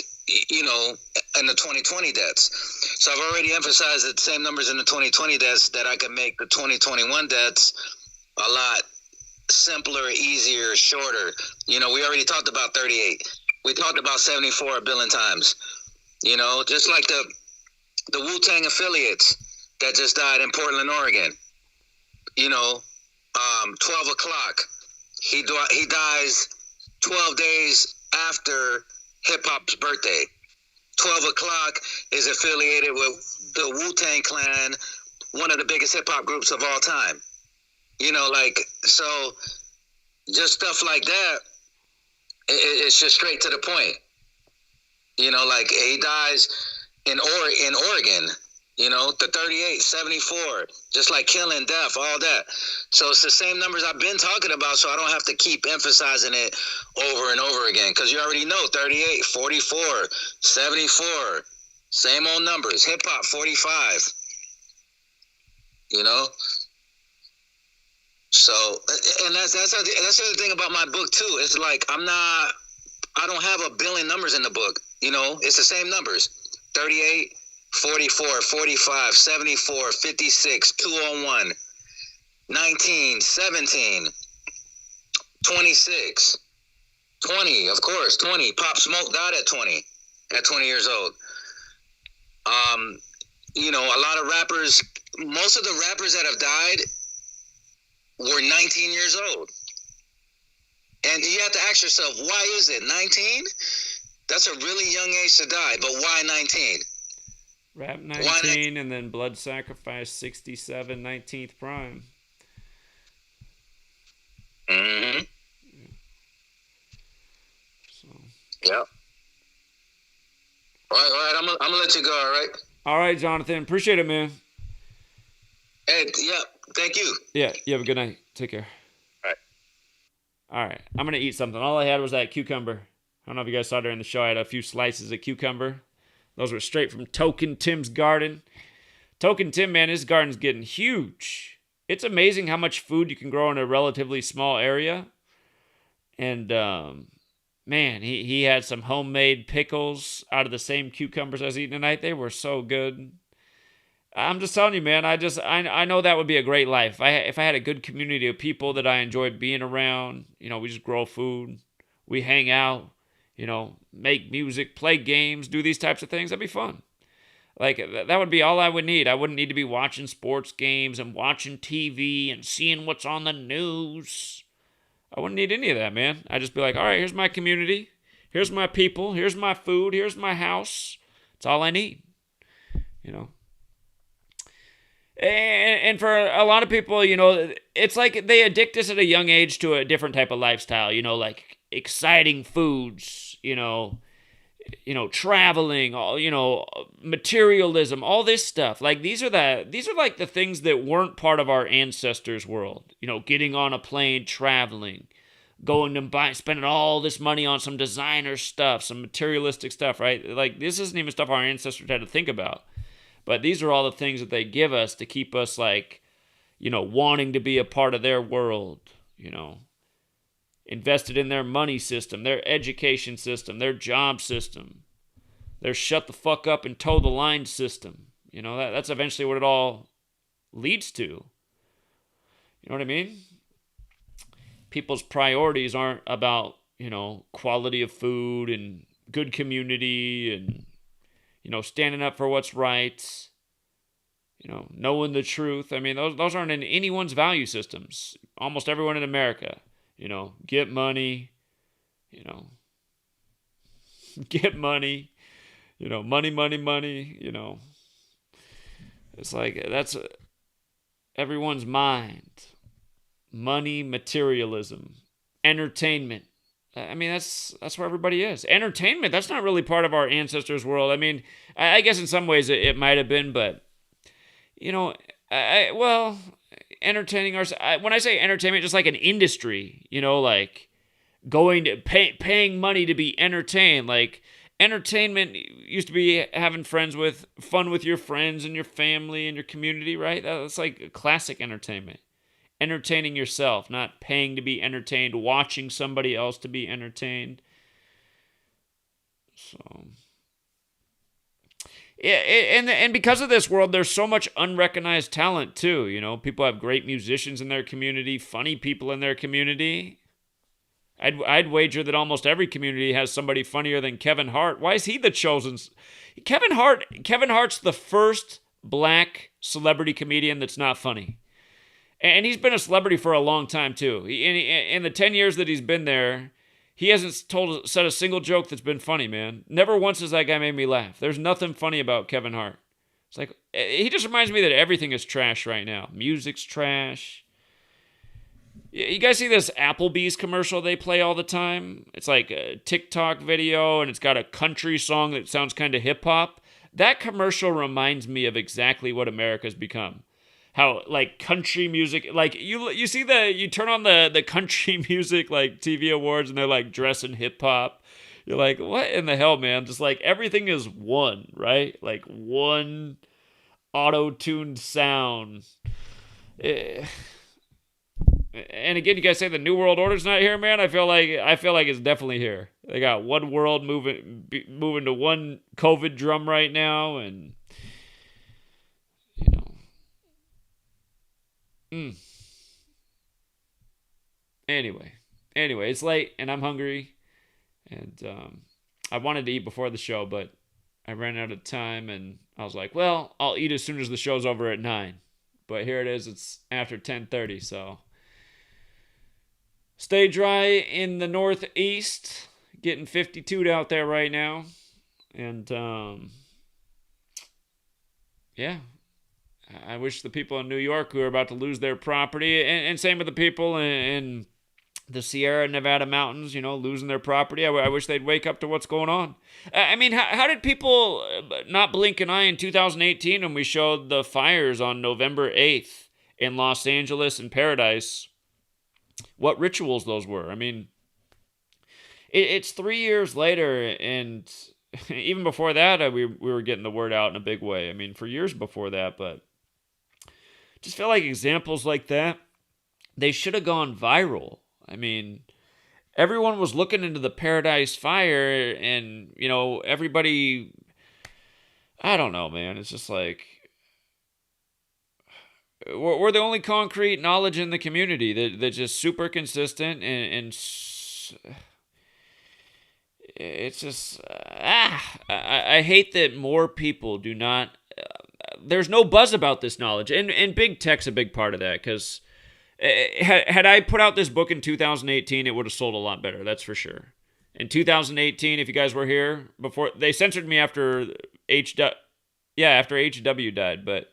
you know, in the 2020 debts. So I've already emphasized the same numbers in the 2020 debts that I could make the 2021 debts a lot simpler, easier, shorter. You know, we already talked about 38. We talked about 74 a billion times. You know, just like the Wu-Tang affiliates that just died in Portland, Oregon. You know, 12 o'clock. He dies 12 days after hip-hop's birthday. 12 o'clock is affiliated with the Wu-Tang Clan, one of the biggest hip-hop groups of all time. You know, like, so just stuff like that, it's just straight to the point. You know, like, he dies in Oregon, you know, the 38, 74, just like killing, death, all that. So it's the same numbers I've been talking about, so I don't have to keep emphasizing it over and over again, because you already know 38, 44, 74, same old numbers. Hip-hop, 45, you know? So, and that's the other thing about my book too. It's like I don't have a billion numbers in the book. You know, it's the same numbers: 38, 44, 45, 74, 56, 201, 19, 17, 26, 20. Of course, 20. Pop Smoke died at 20 years old. You know, a lot of rappers. Most of the rappers that have died were 19 years old. And you have to ask yourself, why is it 19? That's a really young age to die, but why 19? Rap 19 and then Blood Sacrifice 67, 19th prime. Mm-hmm. So. Yep. All right. I'm gonna let you go. All right. All right, Jonathan. Appreciate it, man. Hey, yeah. Thank you. Yeah. You have a good night. Take care. All right. I'm gonna eat something. All I had was that cucumber. I don't know if you guys saw during the show. I had a few slices of cucumber. Those were straight from Token Tim's garden. Token Tim, man, his garden's getting huge. It's amazing how much food you can grow in a relatively small area. And, man, he had some homemade pickles out of the same cucumbers I was eating tonight. They were so good. I'm just telling you, man, I know that would be a great life. If I had a good community of people that I enjoyed being around, you know, we just grow food, we hang out, you know, make music, play games, do these types of things, that'd be fun. Like, that would be all I would need. I wouldn't need to be watching sports games and watching TV and seeing what's on the news. I wouldn't need any of that, man. I'd just be like, all right, here's my community. Here's my people. Here's my food. Here's my house. That's all I need, you know. And for a lot of people, you know, it's like they addict us at a young age to a different type of lifestyle, you know, like exciting foods, you know, traveling, all, you know, materialism, all this stuff. Like these are like the things that weren't part of our ancestors' world. You know, getting on a plane, traveling, going and spending all this money on some designer stuff, some materialistic stuff, right? Like this isn't even stuff our ancestors had to think about. But these are all the things that they give us to keep us, like, you know, wanting to be a part of their world, you know, invested in their money system, their education system, their job system, their shut the fuck up and toe the line system. You know, that's eventually what it all leads to. You know what I mean? People's priorities aren't about, you know, quality of food and good community and, you know, standing up for what's right, you know, knowing the truth. I mean, those aren't in anyone's value systems. Almost everyone in America, you know, get money, you know, get money, you know, money, you know. It's like, that's everyone's mind. Money, materialism, entertainment. I mean, that's where everybody is. Entertainment, that's not really part of our ancestors' world. I mean, I guess in some ways it might have been, but, you know, well, entertaining ourselves. When I say entertainment, just like an industry, you know, like going to paying money to be entertained. Like entertainment used to be having fun with your friends and your family and your community, right? That's like classic entertainment. entertaining yourself, not paying to be entertained, watching somebody else to be entertained. So, yeah, and because of this world, there's so much unrecognized talent too. You know, people have great musicians in their community, funny people in their community. I'd wager that almost every community has somebody funnier than Kevin Hart. Why is he the chosen? Kevin Hart's the first black celebrity comedian that's not funny. And he's been a celebrity for a long time, too. In the 10 years that he's been there, he hasn't said a single joke that's been funny, man. Never once has that guy made me laugh. There's nothing funny about Kevin Hart. It's like, he just reminds me that everything is trash right now. Music's trash. You guys see this Applebee's commercial they play all the time? It's like a TikTok video, and it's got a country song that sounds kind of hip-hop. That commercial reminds me of exactly what America's become. How, like, country music, like, you see you turn on the country music, like, TV awards, and they're, like, dressing hip-hop. You're like, what in the hell, man? Just, like, everything is one, right? Like, one auto-tuned sound. And again, you guys say the New World Order's not here, man. I feel like it's definitely here. They got one world moving to one COVID drum right now, and Anyway, it's late and I'm hungry, and I wanted to eat before the show, but I ran out of time, and I was like, well, I'll eat as soon as the show's over at 9. But here it is. It's after 10:30, so. Stay dry in the northeast, getting 52 out there right now. And, yeah, I wish the people in New York who are about to lose their property, and same with the people in the Sierra Nevada mountains, losing their property. I wish they'd wake up to what's going on. I mean, how did people not blink an eye in 2018 when we showed the fires on November 8th in Los Angeles and Paradise? What rituals those were. I mean, it's 3 years later, and even before that, we were getting the word out in a big way. I mean, for years before that, but just feel like examples like that, they should have gone viral. I mean, everyone was looking into the Paradise Fire, and, everybody, I don't know, man. It's just like, we're the only concrete knowledge in the community that's just super consistent, and it's just, I hate that more people do not, there's no buzz about this knowledge, and big tech's a big part of that, because had I put out this book in 2018, it would have sold a lot better, that's for sure. In 2018, if you guys were here, before, they censored me after HW died, but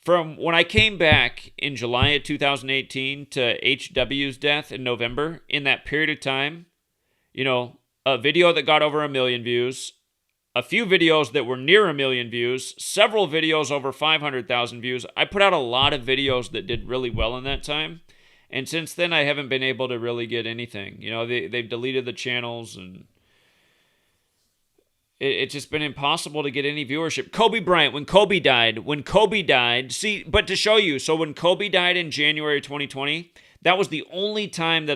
from when I came back in July of 2018 to HW's death in November, in that period of time, a video that got over 1 million views, a few videos that were near 1 million views, several videos over 500,000 views. I put out a lot of videos that did really well in that time. And since then, I haven't been able to really get anything. They've deleted the channels, and it's just been impossible to get any viewership. Kobe Bryant, when Kobe died, see, but to show you, so when Kobe died in January 2020, that was the only time that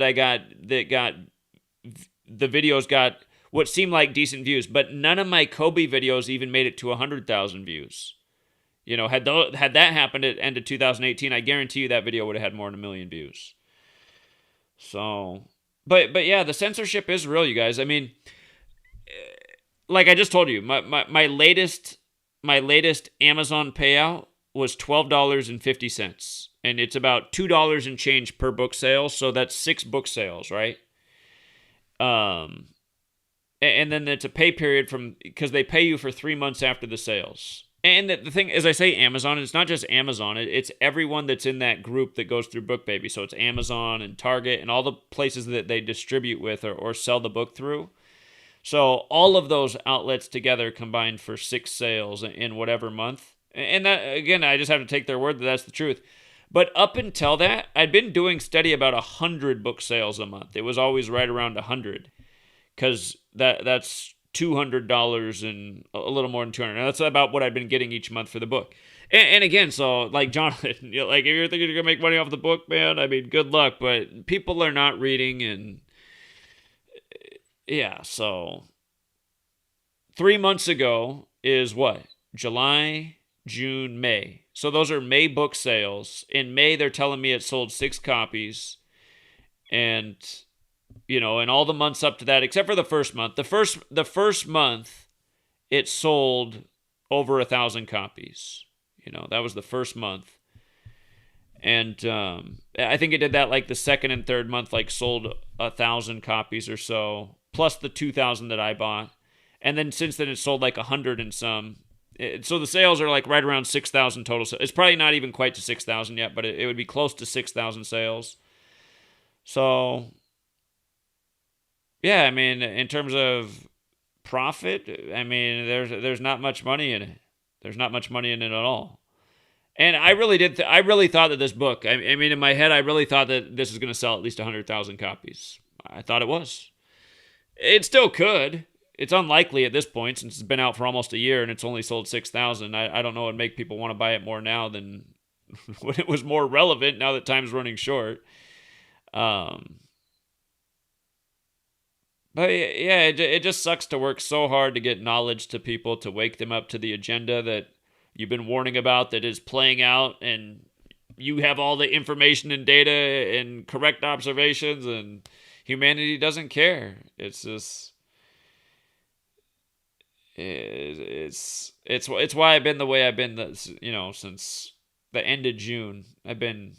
the videos got what seemed like decent views, but none of my Kobe videos even made it to 100,000 views. Had that happened at the end of 2018, I guarantee you that video would have had more than 1 million views. So, but yeah, the censorship is real, you guys. I mean, like I just told you, my latest Amazon payout was $12.50, and it's about $2 and change per book sale, so that's 6 book sales, right? And then it's a pay period because they pay you for 3 months after the sales. And the thing, as I say, Amazon, it's not just Amazon, it's everyone that's in that group that goes through BookBaby. So it's Amazon and Target and all the places that they distribute with or sell the book through. So all of those outlets together combined for 6 sales in whatever month. And that, again, I just have to take their word that that's the truth. But up until that, I'd been doing steady about 100 book sales a month. It was always right around 100. Because that's $200 and a little more than $200. Now, that's about what I've been getting each month for the book. And again, so like Jonathan, like if you're thinking you're gonna make money off the book, man, I mean, good luck. But people are not reading, and yeah. So 3 months ago is what? July, June, May. So those are May book sales. In May, they're telling me it sold 6 copies, and and all the months up to that, except for the first month. The first month, it sold over 1,000 copies. That was the first month. And I think it did that like the second and third month, like sold 1,000 copies or so, plus the 2,000 that I bought. And then since then, it sold like 100 and some. So the sales are like right around 6,000 total. So it's probably not even quite to 6,000 yet, but it would be close to 6,000 sales. So, yeah, I mean, in terms of profit, I mean, there's not much money in it. There's not much money in it at all. And I really did. I really thought that this book, I mean, in my head, I really thought that this is going to sell at least 100,000 copies. I thought it was. It still could. It's unlikely at this point since it's been out for almost a year and it's only sold 6,000. I don't know what would make people want to buy it more now than when it was more relevant now that time's running short. But yeah, it just sucks to work so hard to get knowledge to people, to wake them up to the agenda that you've been warning about that is playing out, and you have all the information and data and correct observations, and humanity doesn't care. It's just, it's why I've been the way I've been, since the end of June. I've been,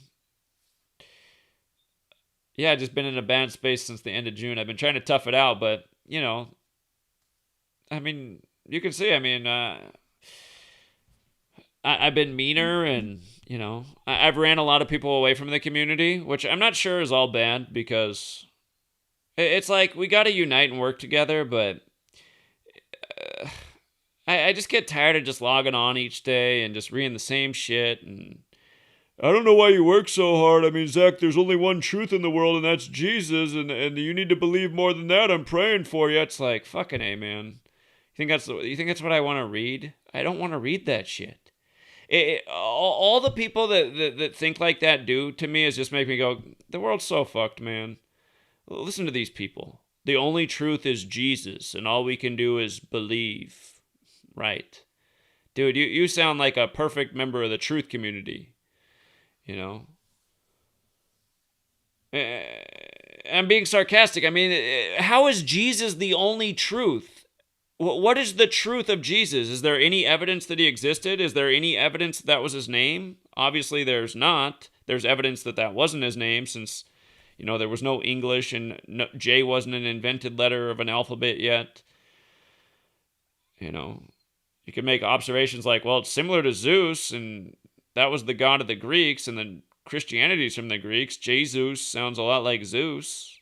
just been in a bad space since the end of June. I've been trying to tough it out, but, I mean, you can see, I mean, I've been meaner, and, I've ran a lot of people away from the community, which I'm not sure is all bad, because it's like we got to unite and work together, but I just get tired of just logging on each day and just reading the same shit, and I don't know why you work so hard. I mean, Zach, there's only one truth in the world, and that's Jesus, and you need to believe more than that. I'm praying for you. It's like, fucking A, man. You think that's what I want to read? I don't want to read that shit. All the people that think like that do to me is just make me go, the world's so fucked, man. Listen to these people. The only truth is Jesus, and all we can do is believe. Right. Dude, you sound like a perfect member of the truth community. I'm being sarcastic. I mean, how is Jesus the only truth? What is the truth of Jesus? Is there any evidence that he existed? Is there any evidence that was his name? Obviously, there's not. There's evidence that wasn't his name, since, there was no English, and J wasn't an invented letter of an alphabet yet. You can make observations like, well, it's similar to Zeus, and that was the god of the Greeks, and then Christianity's from the Greeks. Jesus sounds a lot like Zeus.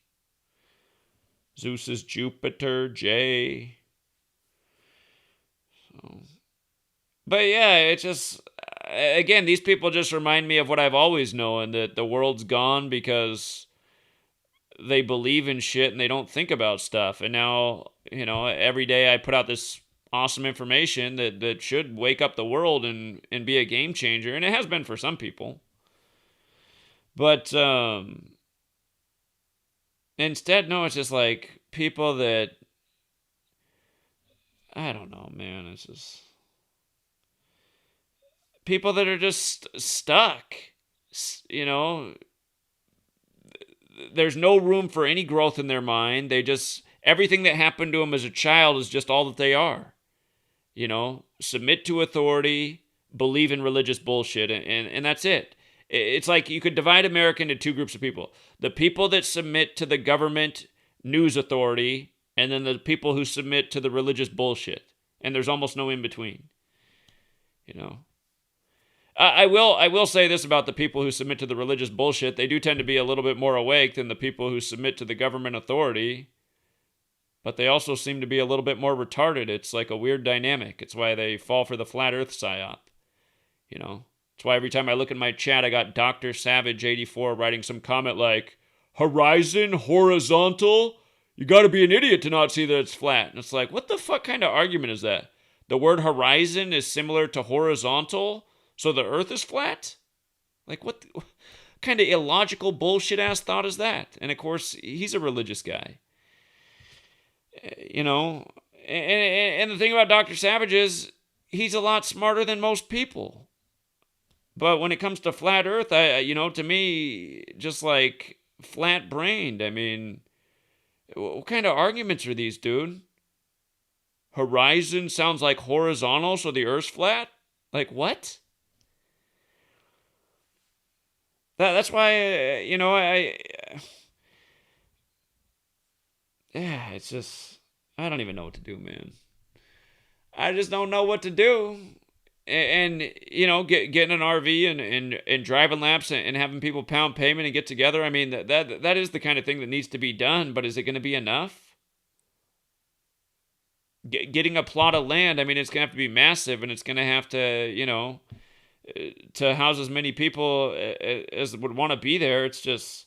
Zeus is Jupiter, J. So. But yeah, it's just, again, these people just remind me of what I've always known, that the world's gone because they believe in shit and they don't think about stuff. And now, every day I put out this awesome information that should wake up the world and be a game changer, and it has been for some people. But instead, no, it's just like people that, I don't know, man, it's just people that are just stuck. There's no room for any growth in their mind. Everything that happened to them as a child is just all that they are. Submit to authority, believe in religious bullshit, and that's it. It's like you could divide America into two groups of people. The people that submit to the government news authority, and then the people who submit to the religious bullshit. And there's almost no in between. I will say this about the people who submit to the religious bullshit. They do tend to be a little bit more awake than the people who submit to the government authority. But they also seem to be a little bit more retarded. It's like a weird dynamic. It's why they fall for the flat earth psyop. It's why every time I look in my chat, I got Dr. Savage 84 writing some comment like, horizon, horizontal? You got to be an idiot to not see that it's flat. And it's like, what the fuck kind of argument is that? The word horizon is similar to horizontal, so the earth is flat? Like, what kind of illogical bullshit-ass thought is that? And, of course, he's a religious guy. You know, and the thing about Dr. Savage is he's a lot smarter than most people. But when it comes to flat earth, to me, just like flat-brained, I mean, what kind of arguments are these, dude? Horizon sounds like horizontal, so the earth's flat? Like, what? That's why, it's just, I don't even know what to do, man. I just don't know what to do. And getting an RV and driving laps and having people pound payment and get together, I mean, that is the kind of thing that needs to be done, but is it going to be enough? Getting a plot of land, I mean, it's going to have to be massive, and it's going to have to, to house as many people as would want to be there. It's just,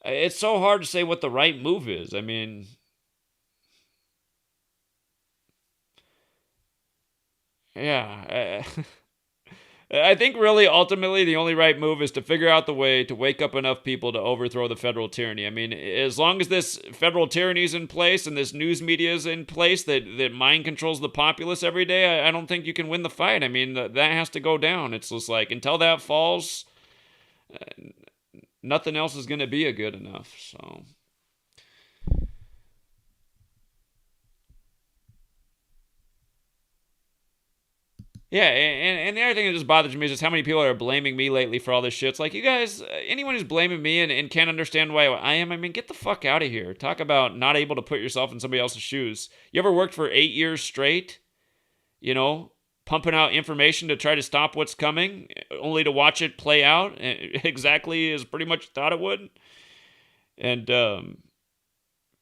it's so hard to say what the right move is. I mean, yeah. I think really ultimately the only right move is to figure out the way to wake up enough people to overthrow the federal tyranny. I mean, as long as this federal tyranny is in place and this news media is in place that mind controls the populace every day, I don't think you can win the fight. I mean, that has to go down. It's just like, until that falls, nothing else is going to be good enough. So... Yeah, and the other thing that just bothers me is just how many people are blaming me lately for all this shit. It's like, you guys, anyone who's blaming me and can't understand why I am, I mean, get the fuck out of here. Talk about not able to put yourself in somebody else's shoes. You ever worked for 8 years straight? Pumping out information to try to stop what's coming, only to watch it play out exactly as pretty much thought it would? And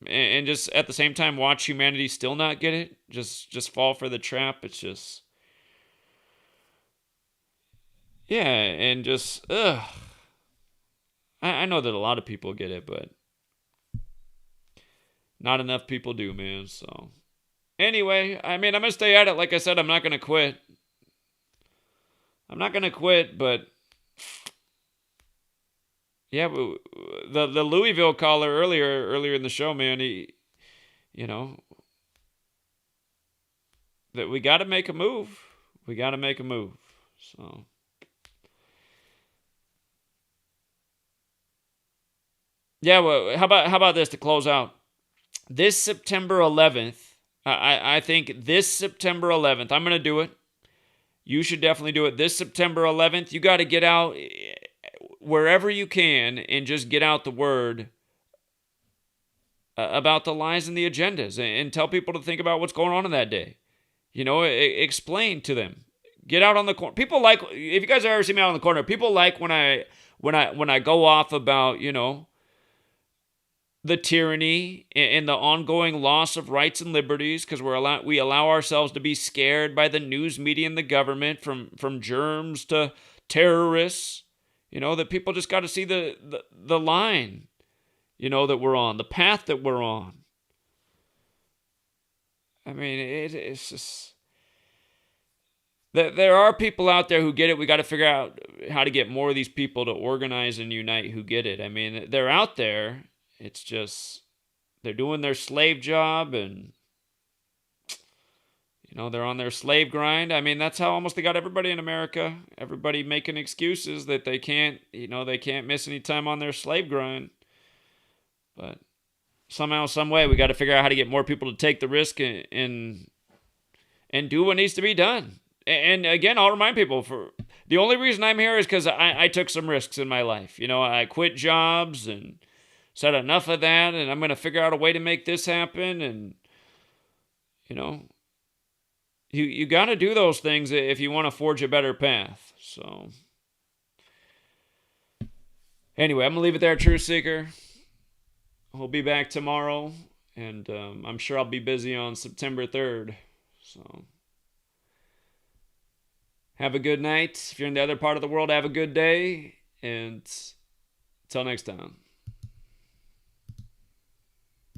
just at the same time watch humanity still not get it? Just fall for the trap. It's just... Yeah, and just, I know that a lot of people get it, but not enough people do, man, so. Anyway, I mean, I'm going to stay at it. Like I said, I'm not going to quit. But yeah, the Louisville caller earlier in the show, man, he, that we got to make a move. So... Yeah, well, how about this to close out? This September 11th, I think this September 11th, I'm going to do it. You should definitely do it. This September 11th, you got to get out wherever you can and just get out the word about the lies and the agendas and tell people to think about what's going on in that day. Explain to them. Get out on the corner. People like, if you guys have ever seen me out on the corner, people like when I go off about, the tyranny and the ongoing loss of rights and liberties, because we allow ourselves to be scared by the news media and the government, from germs to terrorists. That people just got to see the line, that we're on, the path that we're on. I mean, it's just... There are people out there who get it. We got to figure out how to get more of these people to organize and unite who get it. I mean, they're out there. It's just, they're doing their slave job and, they're on their slave grind. I mean, that's how almost they got everybody in America. Everybody making excuses that they can't miss any time on their slave grind. But somehow, some way, we got to figure out how to get more people to take the risk and do what needs to be done. And again, I'll remind people, the only reason I'm here is because I took some risks in my life. I quit jobs and said enough of that, and I'm going to figure out a way to make this happen. And, you got to do those things if you want to forge a better path. So, anyway, I'm going to leave it there, Truth Seeker. We'll be back tomorrow, and I'm sure I'll be busy on September 3rd. So, have a good night. If you're in the other part of the world, have a good day, and until next time.